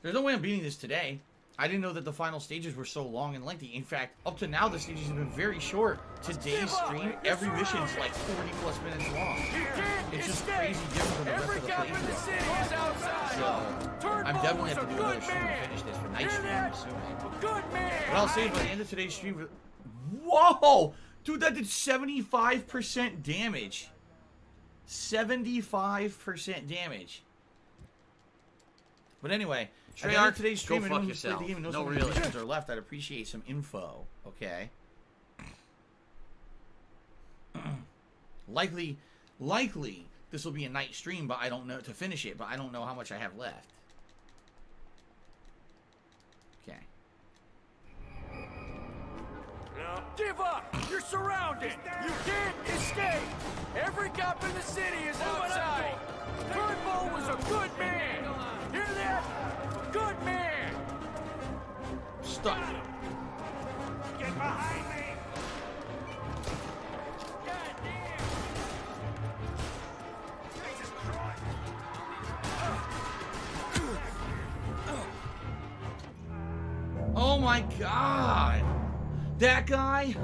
There's no way I'm beating this today. I didn't know that the final stages were so long and lengthy. In fact, up to now, the stages have been very short. Today's stream, every mission's like 40+ minutes long. It's just crazy different from the rest of the playthrough. So, I'm definitely have to do another stream to finish this for night stream, I'm assuming. But I'll say by the end of today's stream... Whoa! Dude, that did 75% damage. 75% damage. But anyway, at the end of today's stream, go anyone fuck who's played yourself. the game and knows No, how many really. missions are left, I'd appreciate some info, okay? Likely, this will be a night stream, but I don't know, to finish it, but I don't know how much I have left. Okay. No. Give up! You're surrounded! You can't escape! Every cop in the city is outside! Turnbull was a good man! Hear that? Good man! Stop. Get behind me! Oh my God! That guy?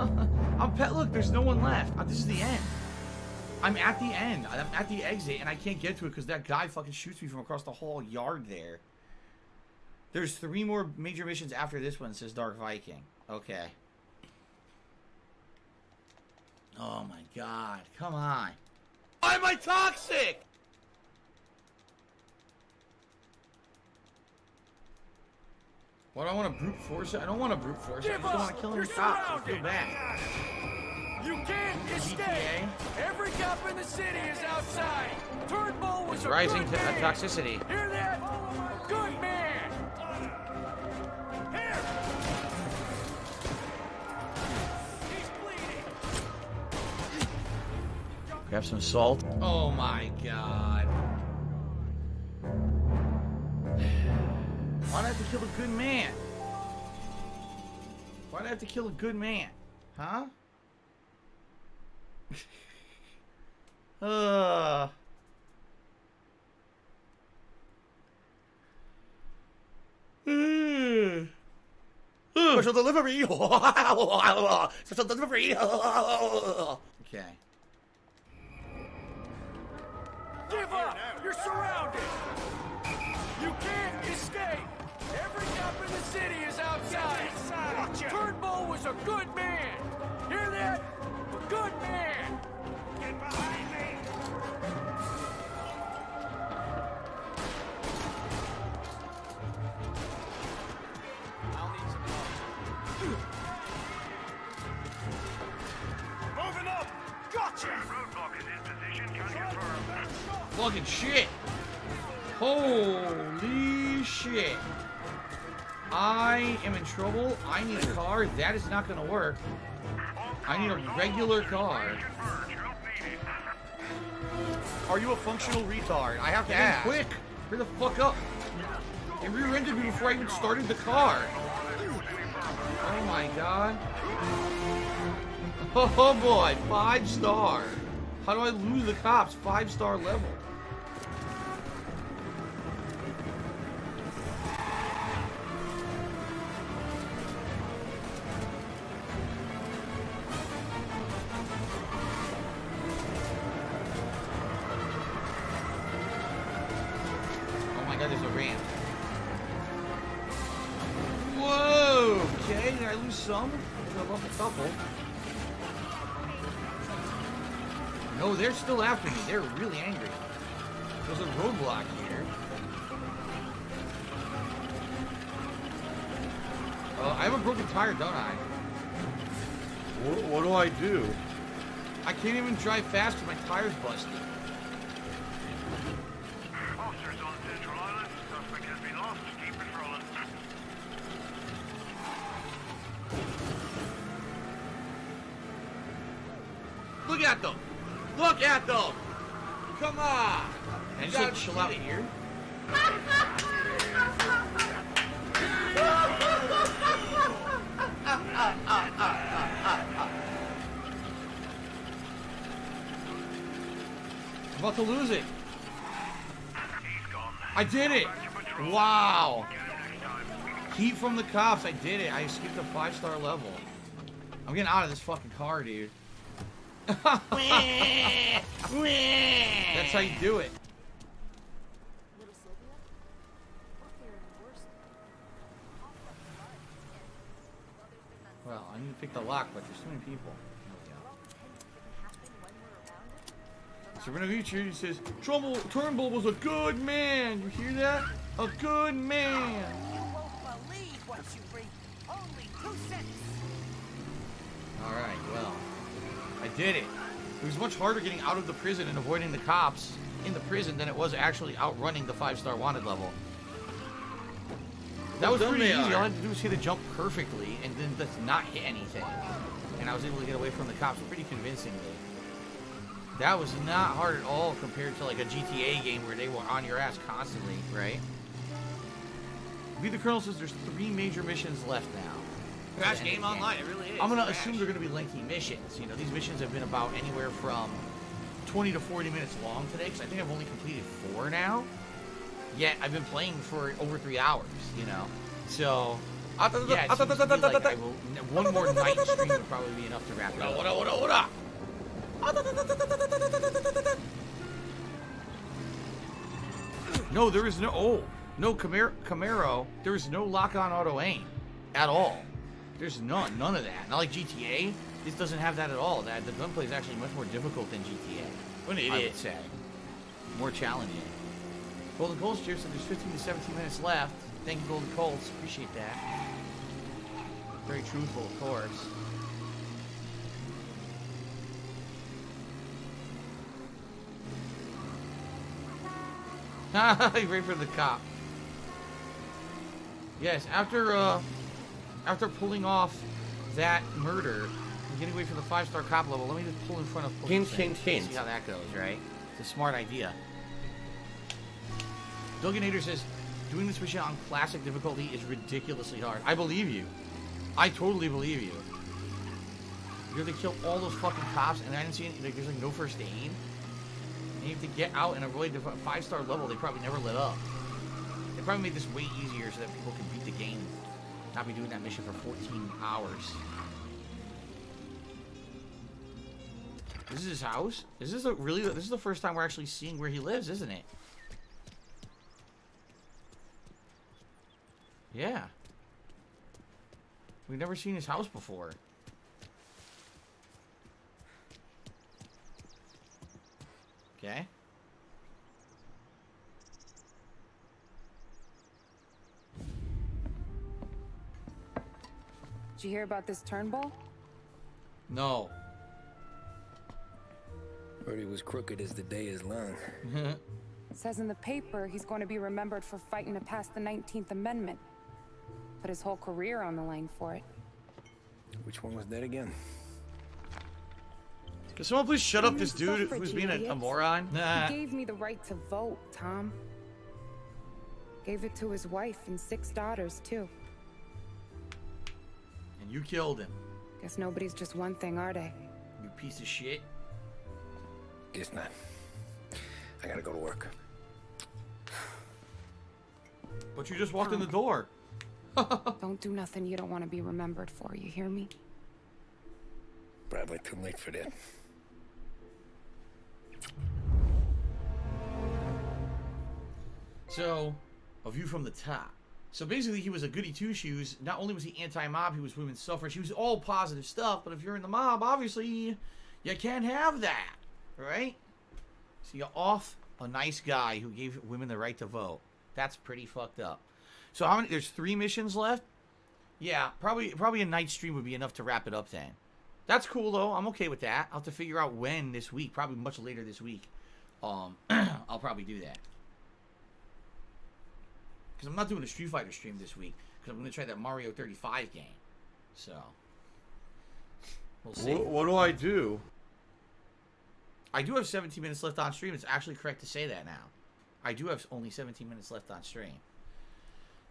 Look, there's no one left. This is the end. I'm at the end. I'm at the exit, and I can't get to it because that guy fucking shoots me from across the whole yard there. There's 3 more major missions after this one, says Dark Viking. Okay. Oh my God. Come on. Why am I toxic? What, I want to brute force it? I don't want to brute force it. I just don't want to kill any cops. I feel bad. You can't escape! Every cop in the city is outside! Turnbull was It's a rising good to man! toxicity. Hear that? Good man! Here! He's bleeding! Grab some salt. Oh my God. Why'd I have to kill a good man? Why'd I have to kill a good man? Huh? Special delivery. Special delivery. Okay. Give up! You're surrounded! You can't escape! Every cop in the city is outside! Turnbull was a good man! Hear that? A good man! Get behind me! fucking shit. Holy shit. I am in trouble. I need a car. That is not gonna work. I need a regular car. Are you a functional retard? I have to ask. Quick! Hurry the fuck up! It rear-ended me before I even started the car. Oh my god. Oh boy, 5-star. How do I lose the cops? 5-star level. Oh my god, there's a ramp. Whoa! Okay, did I lose some? I lost a couple. No, they're still after me. They're really angry. There's a roadblock here. I have a broken tire, don't I? What do I do? I can't even drive fast because my tire's busted. Officers on Central Island. Suspect has been lost. Keep patrolling. Look at them! Look at them! Come on! And just like chill out here. I'm about to lose it. I did it! Wow! Heat from the cops. I did it. I skipped a 5-star level. I'm getting out of this fucking car, dude. That's how you do it. Well, I need to pick the lock, but there's too many people. So we're gonna feature. He says, Turnbull was a good man. You hear that? A good man. You won't believe what you read. Only 2 cents. All right. Well, I did it. It was much harder getting out of the prison and avoiding the cops in the prison than it was actually outrunning the 5-star wanted level. That was pretty easy. All I had to do was hit a jump perfectly and then just not hit anything. And I was able to get away from the cops pretty convincingly. That was not hard at all compared to like a GTA game where they were on your ass constantly, right? Be the Colonel says there's 3 major missions left now. Crash game online, it really is. I'm gonna assume they're gonna be lengthy missions. You know, these missions have been about anywhere from 20 to 40 minutes long today, because I think I've only completed 4 now. Yet I've been playing for over 3 hours, you know. So yeah, it seems to me like I will, one more night stream would probably be enough to wrap it up. What up? No, there is no Camaro. There is no lock-on auto aim at all. There's none of that. Not like GTA. This doesn't have that at all. The gunplay is actually much more difficult than GTA. What an idiot. I would say. More challenging. Golden Colts cheers, so there's 15 to 17 minutes left. Thank you, Golden Colts. Appreciate that. Very truthful, of course. You ready for the cop? Yes, after pulling off that murder and getting away from the 5-star cop level, let me just pull in front of police. Hint. See how that goes, right? It's a smart idea. Doganator says, doing this mission on classic difficulty is ridiculously hard. I believe you. I totally believe you. You have to kill all those fucking cops, and I didn't see any, like, there's like no first aid. And you have to get out and avoid the 5-star level. They probably never lit up. They probably made this way easier so that people can beat the game. Not be doing that mission for 14 hours. This is his house? This is the first time we're actually seeing where he lives, isn't it? Yeah. We've never seen his house before. Okay. Did you hear about this Turnbull? No. Heard he was crooked as the day is long. It says in the paper he's going to be remembered for fighting to pass the 19th Amendment. Put his whole career on the line for it. Which one was that again? Can someone please shut up this dude who's being a moron? Nah. He gave me the right to vote, Tom. Gave it to his wife and 6 daughters, too. And you killed him. Guess nobody's just one thing, are they? You piece of shit. Guess not. I gotta go to work. But you just walked in the door. Don't do nothing you don't want to be remembered for, you hear me? Probably too late for that. So, a view from the top. So basically he was a goody two-shoes. Not only was he anti-mob, he was women's suffrage. He was all positive stuff, but if you're in the mob, obviously you can't have that, right? So you're off a nice guy who gave women the right to vote. That's pretty fucked up. So how many? There's 3 missions left? Yeah, probably a night stream would be enough to wrap it up then. That's cool though. I'm okay with that. I'll have to figure out when this week. Probably much later this week. I'll probably do that. Because I'm not doing a Street Fighter stream this week. Because I'm going to try that Mario 35 game. So, we'll see. What do I do? I do have 17 minutes left on stream. It's actually correct to say that now. I do have only 17 minutes left on stream.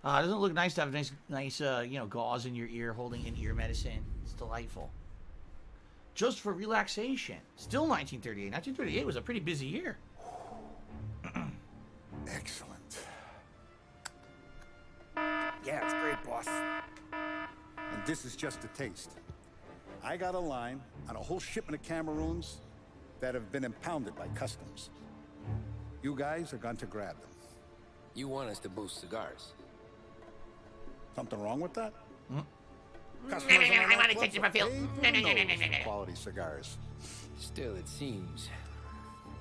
Doesn't it look nice to have nice, gauze in your ear, holding in-ear medicine? It's delightful. Just for relaxation. Still 1938. 1938 was a pretty busy year. Excellent. Yeah, it's great, boss. And this is just a taste. I got a line on a whole shipment of Cameroons that have been impounded by customs. You guys are going to grab them. You want us to boost cigars? Something wrong with that? I want to catch you feel. Quality cigars. Still, it seems,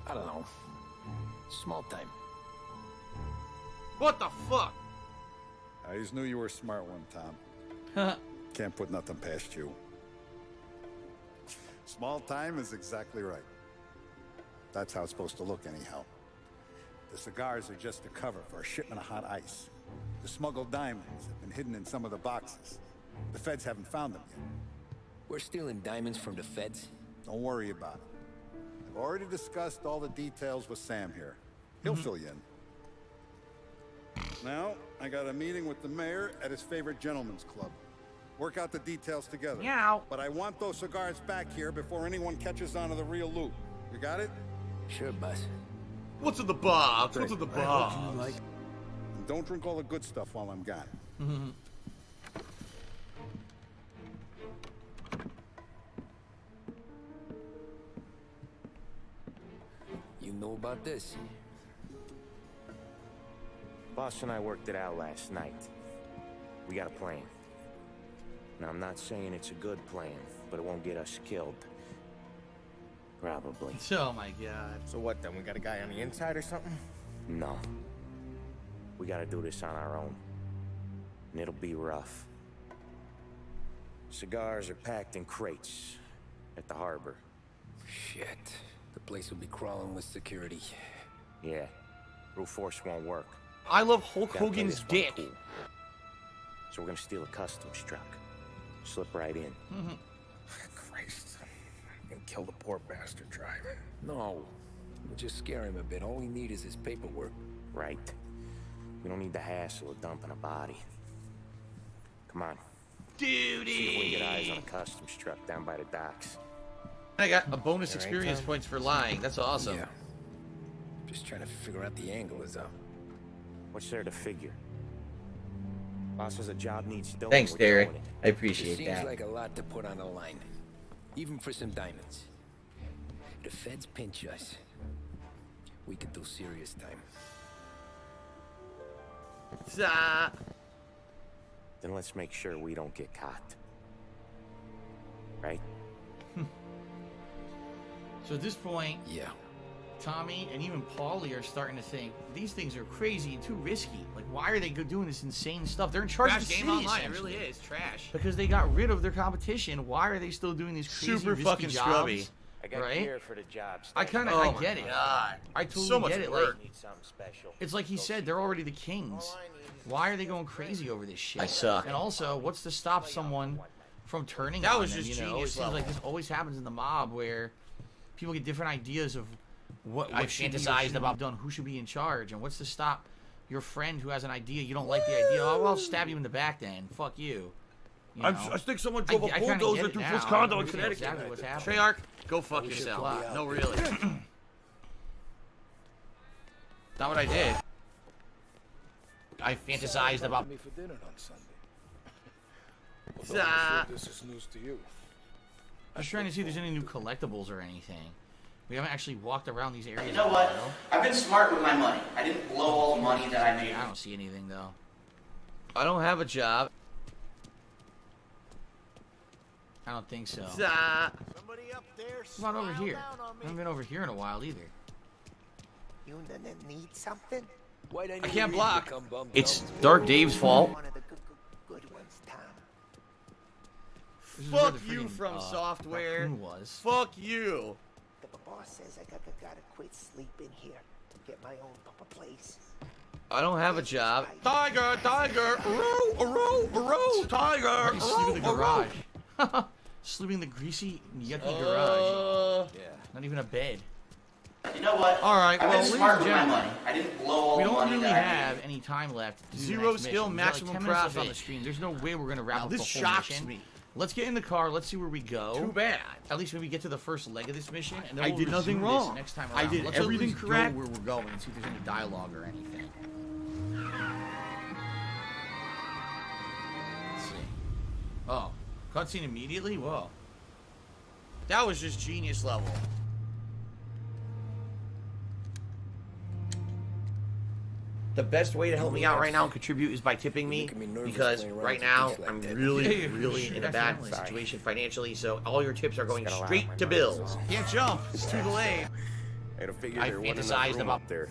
I don't know, small time. What the fuck? I just knew you were a smart one, Tom. Can't put nothing past you. Small time is exactly right. That's how it's supposed to look anyhow. The cigars are just a cover for a shipment of hot ice. The smuggled diamonds have been hidden in some of the boxes. The feds haven't found them yet. We're stealing diamonds from the feds? Don't worry about it. I've already discussed all the details with Sam here. He'll fill you in. Now, I got a meeting with the mayor at his favorite gentleman's club. Work out the details together. Yeah. But I want those cigars back here before anyone catches on to the real loot. You got it? Sure, boss. What's in the box? What's in the box? And don't drink all the good stuff while I'm gone. You know about this? Boss and I worked it out last night. We got a plan. Now, I'm not saying it's a good plan, but it won't get us killed. Probably. Oh my god. So what then? We got a guy on the inside or something? No. We gotta do this on our own. And it'll be rough. Cigars are packed in crates at the harbor. Shit. The place will be crawling with security. Yeah. Brute force won't work. I love Hulk Gotta play Hogan's this one dick. cool. So we're gonna steal a customs truck. Slip right in. Christ. And kill the poor bastard driver. No. We'll just scare him a bit. All we need is his paperwork. Right. We don't need the hassle of dumping a body. Come on. Duty! See if we can get eyes on a customs truck down by the docks. I got a bonus There ain't experience time. points for lying. That's awesome. Yeah. Just trying to figure out the angle is up. What's there to figure? Boss has a job needs doing. Thanks, we're Derek. doing it. I appreciate Seems that. like a lot to put on the line. Even for some diamonds. If the feds pinch us, we could do serious time. Then let's make sure we don't get caught. Right? So at this point, yeah, Tommy and even Paulie are starting to think these things are crazy and too risky. Like, why are they doing this insane stuff? They're in charge of the Trash city, game online. It essentially. really is trash. Because they got rid of their competition. Why are they still doing these crazy, Super risky fucking jobs? scrubby. I got right? gear for the job. I kind of, I get it. I totally So much get it. work. Like, Need something special. it's like he said, they're already the kings. Why are they going crazy over this shit? I suck. And also, what's to stop someone from turning That on was them, just you know? genius It seems level. like this always happens in the mob where people get different ideas of what I should be or fantasized shouldn't about- be done, who should be in charge, and what's to stop your friend who has an idea, you don't like the idea, oh, well, I'll stab you in the back then. Fuck you. You know? I think someone drove a I kinda bulldozer get it through now. Fifth Condo I in know Connecticut. exactly what's happening. Treyarch, go fuck We should yourself. fly. No, really. Not what I did. I fantasized about. Me for dinner on Sunday. Although I'm sure this is news to you. I was trying to see if there's any new collectibles or anything. We haven't actually walked around these areas. You know what? I've been smart with my money. I didn't blow all the money that I made. I don't see anything though. I don't have a job. I don't think so. Somebody up there. Come on over here. smile down on me. I haven't been over here in a while either. You need something? I can't block. It's DarkDave's fault. One of the good ones, Tom. This is where Fuck the you freaking, from software. raccoon was. Fuck you. The boss says I gotta quit sleeping here. Get my own proper place. I don't have a job. Tiger, tiger, tiger. He's sleeping in the garage. Sleeping in the greasy, yucky garage. Yeah. Not even a bed. You know what? All right, I've well, been smart ladies with and my gentlemen, money. I didn't blow all we the don't money really that I have made. any time left to do the Zero next skill, mission. We got maximum like 10 minutes left on profit. the stream. There's no way we're gonna wrap Now, up this the whole shocks mission. me. Let's get in the car. Let's see where we go. Too bad. At least maybe get to the first leg of this mission, and then I we'll did nothing resume this wrong. next time I around. did Let's at everything least go correct. where we're going and see if there's any dialogue or anything. Let's see. Oh, cutscene immediately. Whoa. That was just genius level. The best way to help me out right now and contribute is by tipping me, because right now I'm really, really in a bad situation financially. So all your tips are going straight to bills. Can't jump. It's too delayed. I figured I there wasn't enough fantasized room about up there.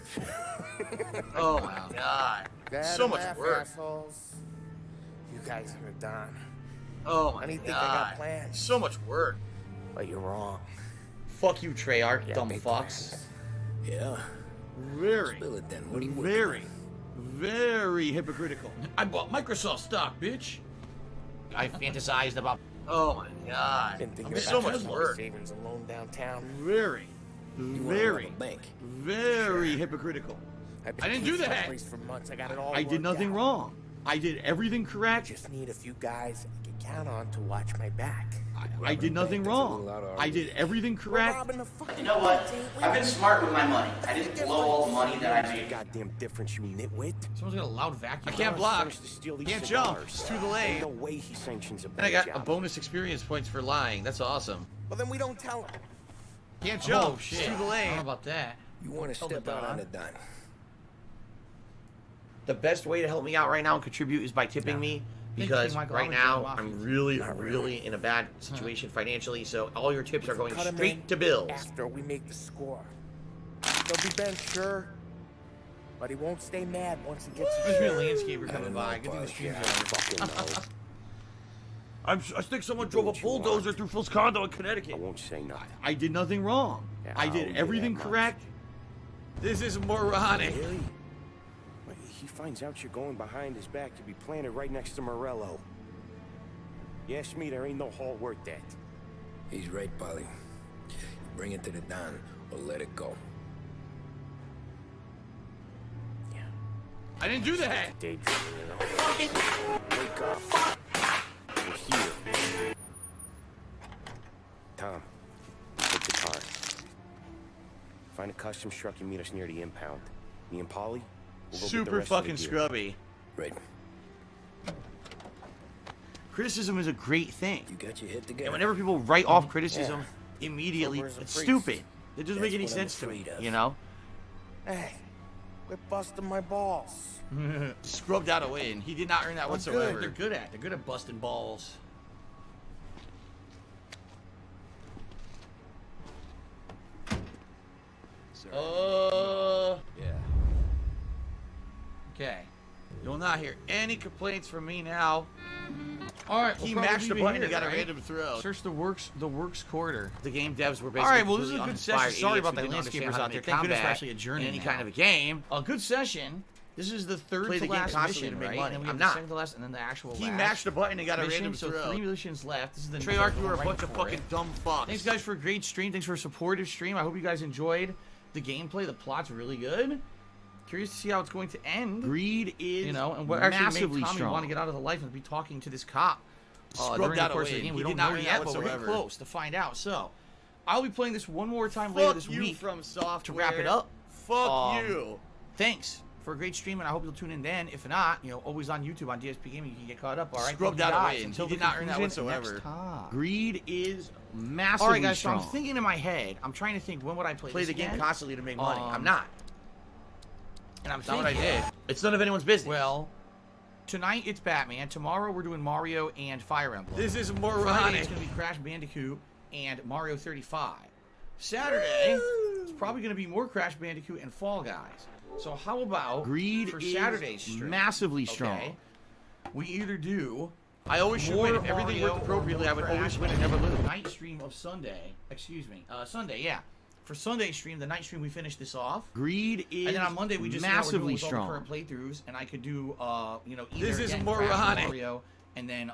Oh my god, so much work. Assholes. You guys are done. Oh my Anything I god, got planned. so much work. But you're wrong. Fuck you, Treyarch, Yeah, dumb big fucks. Yeah. Very, Spill it then. What are you working very, very hypocritical. I bought Microsoft stock, bitch. I fantasized about. Oh my god, Been thinking so about much my work. savings alone downtown. Very, You wanna very, rob a bank? very hypocritical. I've been I didn't do keeping that. place for months. I got it all I did worked nothing out. wrong. I did everything correct. Just need a few guys I can count on to watch my back. I did nothing wrong. I did everything We're correct. robbing the fucking You know what? bank, ain't we? I've been smart with my money. I didn't blow all the money that I What's the made. goddamn difference, you nitwit? Someone's got a loud vacuum. I can't block. First to steal these Can't jump. cigars. It's too delayed. Ain't no way he sanctions a And I got a job. bonus experience points for lying. That's awesome. Well, then we don't tell him. Can't jump. Oh It's shit. too I don't delayed. know about that. You want to Tell the step out Don. on the dime. The best way to help me out right now and contribute is by tipping me, because Michael, right I was now doing Mafia. I'm really in a bad situation financially. So all your tips are going Cut him in straight to bills. after we make the score. He'll be bent, sure, but he won't stay mad once he gets his There's share. a landscaper coming by. Good thing the stream's over. I think someone drove a bulldozer through Phil's condo in I Connecticut. won't say nothing. I did nothing wrong. Yeah, I I'll did do everything that much. correct. This is moronic. Really? Wait, he finds out you're going behind his back to be planted right next to Morello. You ask me, there ain't no haul worth that. He's right, Polly. Bring it to the Don or let it go. I didn't do that. Daydreaming, you know? Wake up. We're here. Tom, take the car. Find a customs truck and meet us near the impound. Me and Polly, we'll go get the Super rest of the fucking gear. scrubby. Right. Criticism is a great thing. You got your head together. And whenever people write off criticism immediately, Sober as a it's priest. stupid. It doesn't make That's any what I'm sense to me, afraid of. you know? Hey, quit busting my balls. Scrubbed out a win. He did not earn that Good. whatsoever. They're good at. They're good at busting balls. Yeah. Okay. You'll not hear any complaints from me now. All right, He we'll mashed the button. here, He got right? a random throw. Search the works quarter. The game devs were All basically right, well, this is a good session. Sorry about the landscapers landscapers out there. Thank goodness we're actually adjourning any now. kind of a game. A good session. This is the third Play to the game last constantly mission, to make right? money. And then we I'm have the not. second to last, and then the actual He last mashed the button and got a mission. random So throw. 3 missions left. This is the Treyarch, you we're are a writing bunch of for fucking it. dumb fucks. Thanks, guys, for a great stream. Thanks for a supportive stream. I hope you guys enjoyed the gameplay. The plot's really good. Curious to see how it's going to end. Greed is and what actually massively made Tommy strong. want to get out of the life and be talking to this cop Scrubbed during the out course away. of the game. He We did don't not know earn yet, that but we're getting whatsoever. close to find out. So, I'll be playing this one more time later this Fuck you week from software. to wrap it up. Fuck you. Thanks for a great stream, and I hope you'll tune in then. If not, always on YouTube on DSP Gaming, you can get caught up. All right, Scrubbed Thank you, out guys. away. Until He the did not earn that conclusion whatsoever. next time. Greed is massively All right, guys. strong. So I'm thinking in my head. I'm trying to think when would I play Play this the game again? constantly to make money. I'm not. And I'm That's not thinking, what I did. It's none of anyone's business. Well, tonight it's Batman. Tomorrow we're doing Mario and Fire Emblem. This is Friday moronic. it's going to be Crash Bandicoot and Mario 35. Saturday, it's probably going to be more Crash Bandicoot and Fall Guys. So how about Greed for is Saturday's stream? massively strong. Okay, we either do I always should more win. If everything Mario worked or appropriately, I would Crash always win and never lose. night stream of Sunday. Excuse me, Sunday. Yeah, for Sunday stream, the night stream we finish this off. Greed is And then on Monday we just see how we're doing massively with all strong. the current playthroughs, and I could do either This is again, moronic. Crash, Mario, and then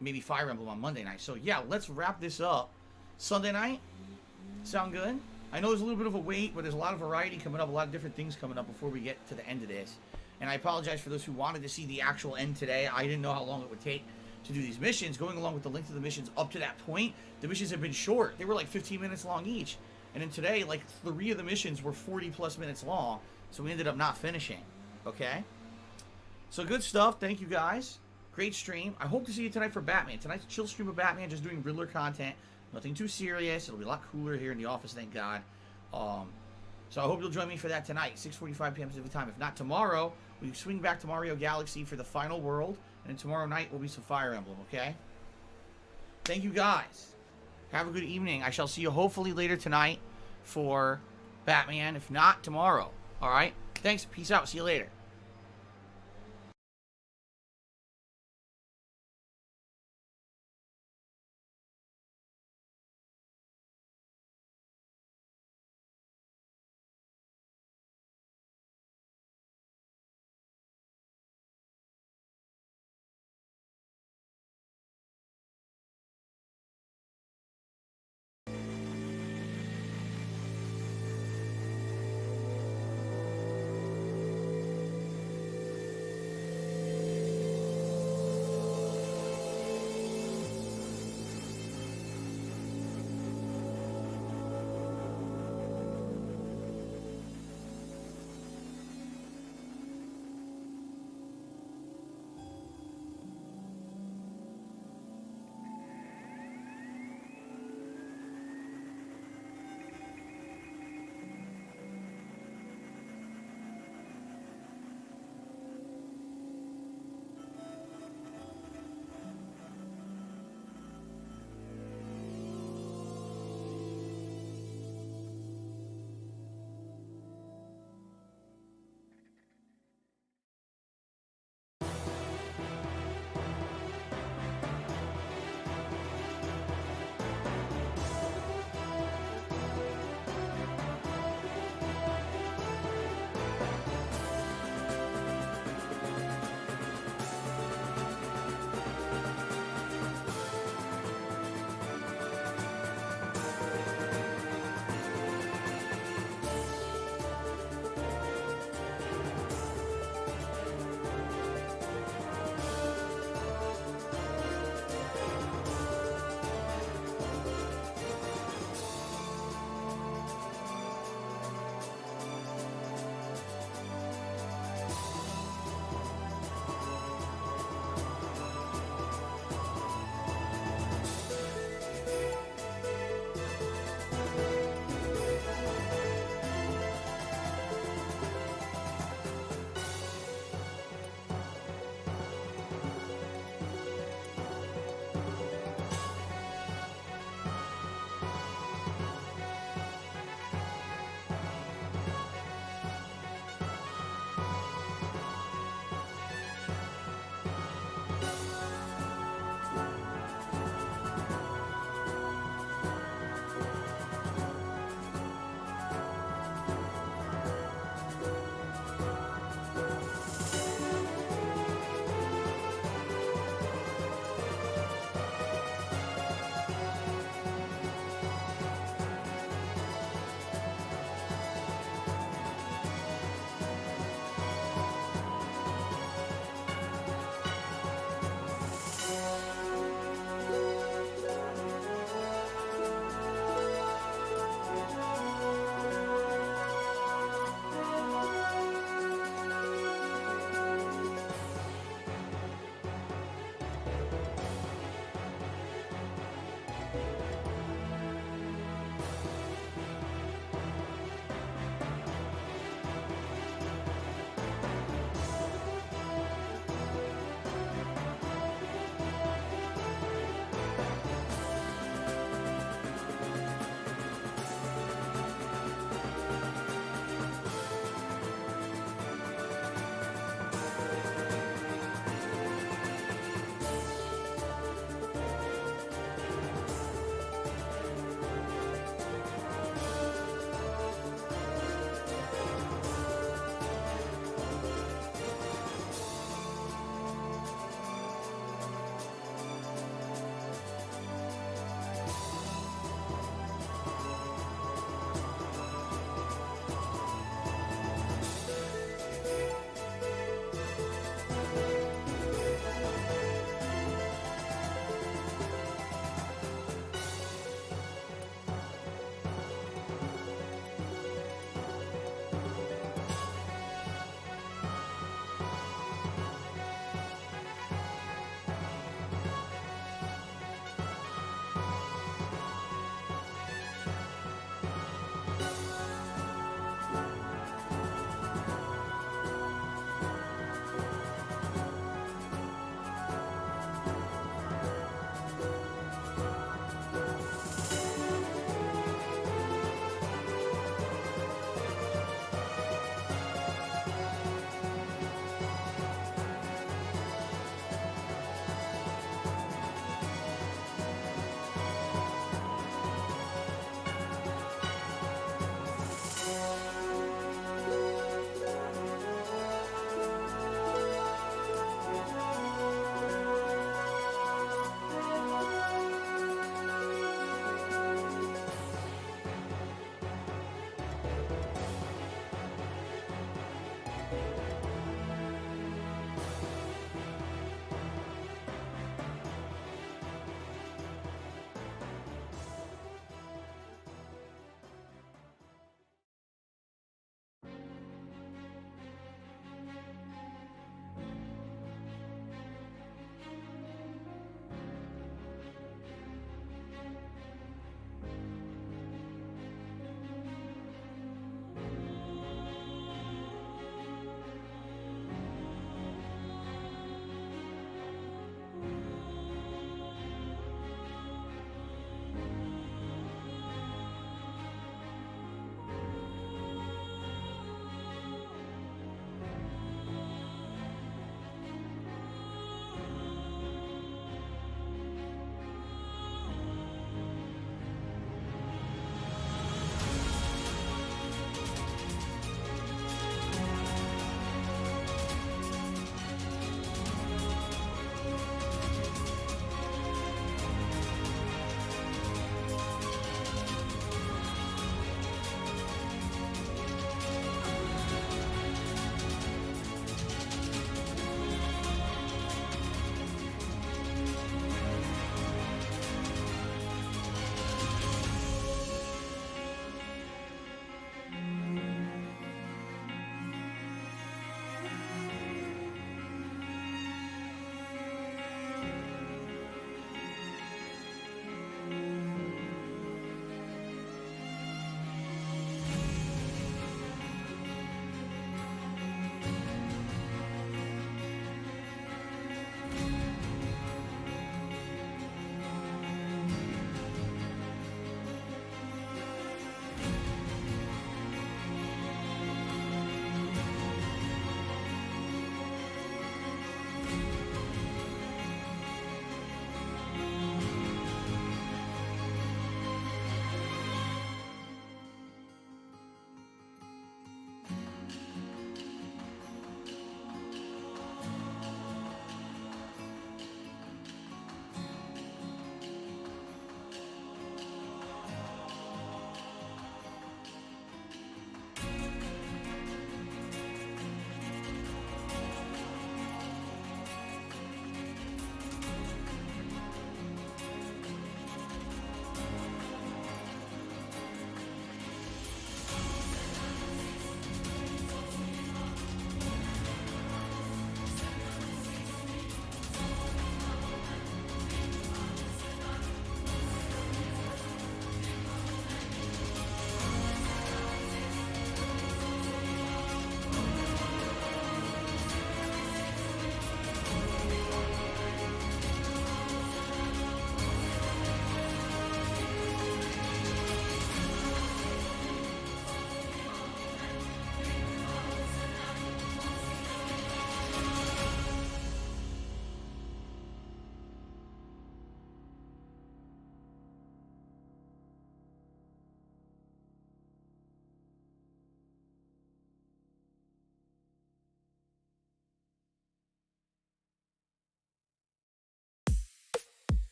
maybe Fire Emblem on Monday night. So yeah, let's wrap this up. Sunday night, sound good? I know there's a little bit of a wait, but there's a lot of variety coming up, a lot of different things coming up before we get to the end of this. And I apologize for those who wanted to see the actual end today. I didn't know how long it would take to do these missions. Going along with the length of the missions up to that point, the missions have been short. They were like 15 minutes long each. And then today, like 3 of the missions were 40 plus minutes long. So we ended up not finishing. Okay? So good stuff. Thank you guys. Great stream. I hope to see you tonight for Batman. Tonight's a chill stream of Batman, just doing Riddler content. Nothing too serious. It'll be a lot cooler here in the office, thank God. So I hope you'll join me for that tonight, 6:45 p.m. Pacific time. If not tomorrow, we swing back to Mario Galaxy for the final world. And then tomorrow night will be some Fire Emblem, okay? Thank you guys. Have a good evening. I shall see you hopefully later tonight for Batman. If not, tomorrow. All right? Thanks. Peace out. See you later.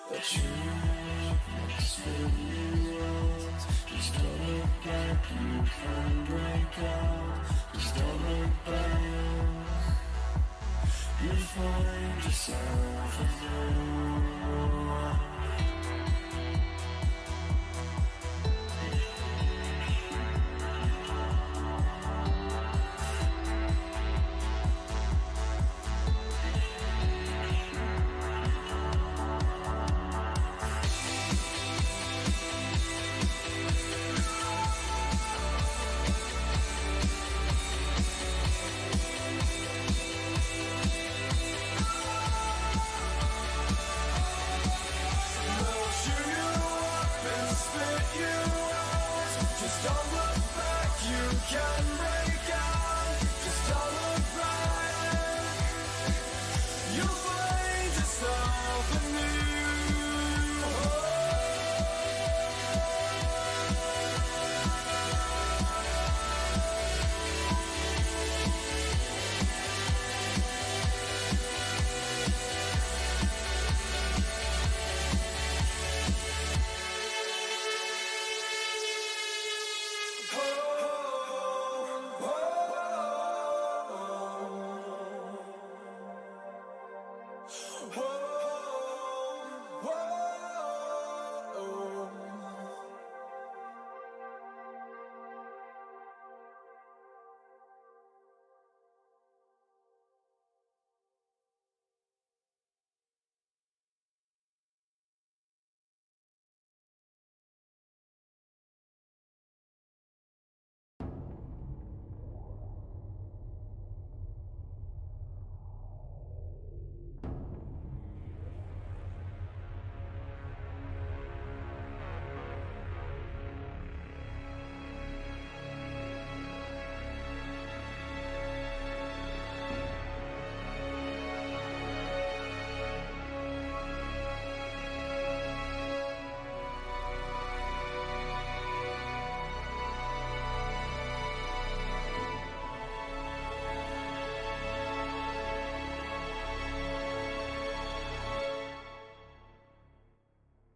The truth experience. Just don't look back, you can break out. Just don't look back. You find yourself again.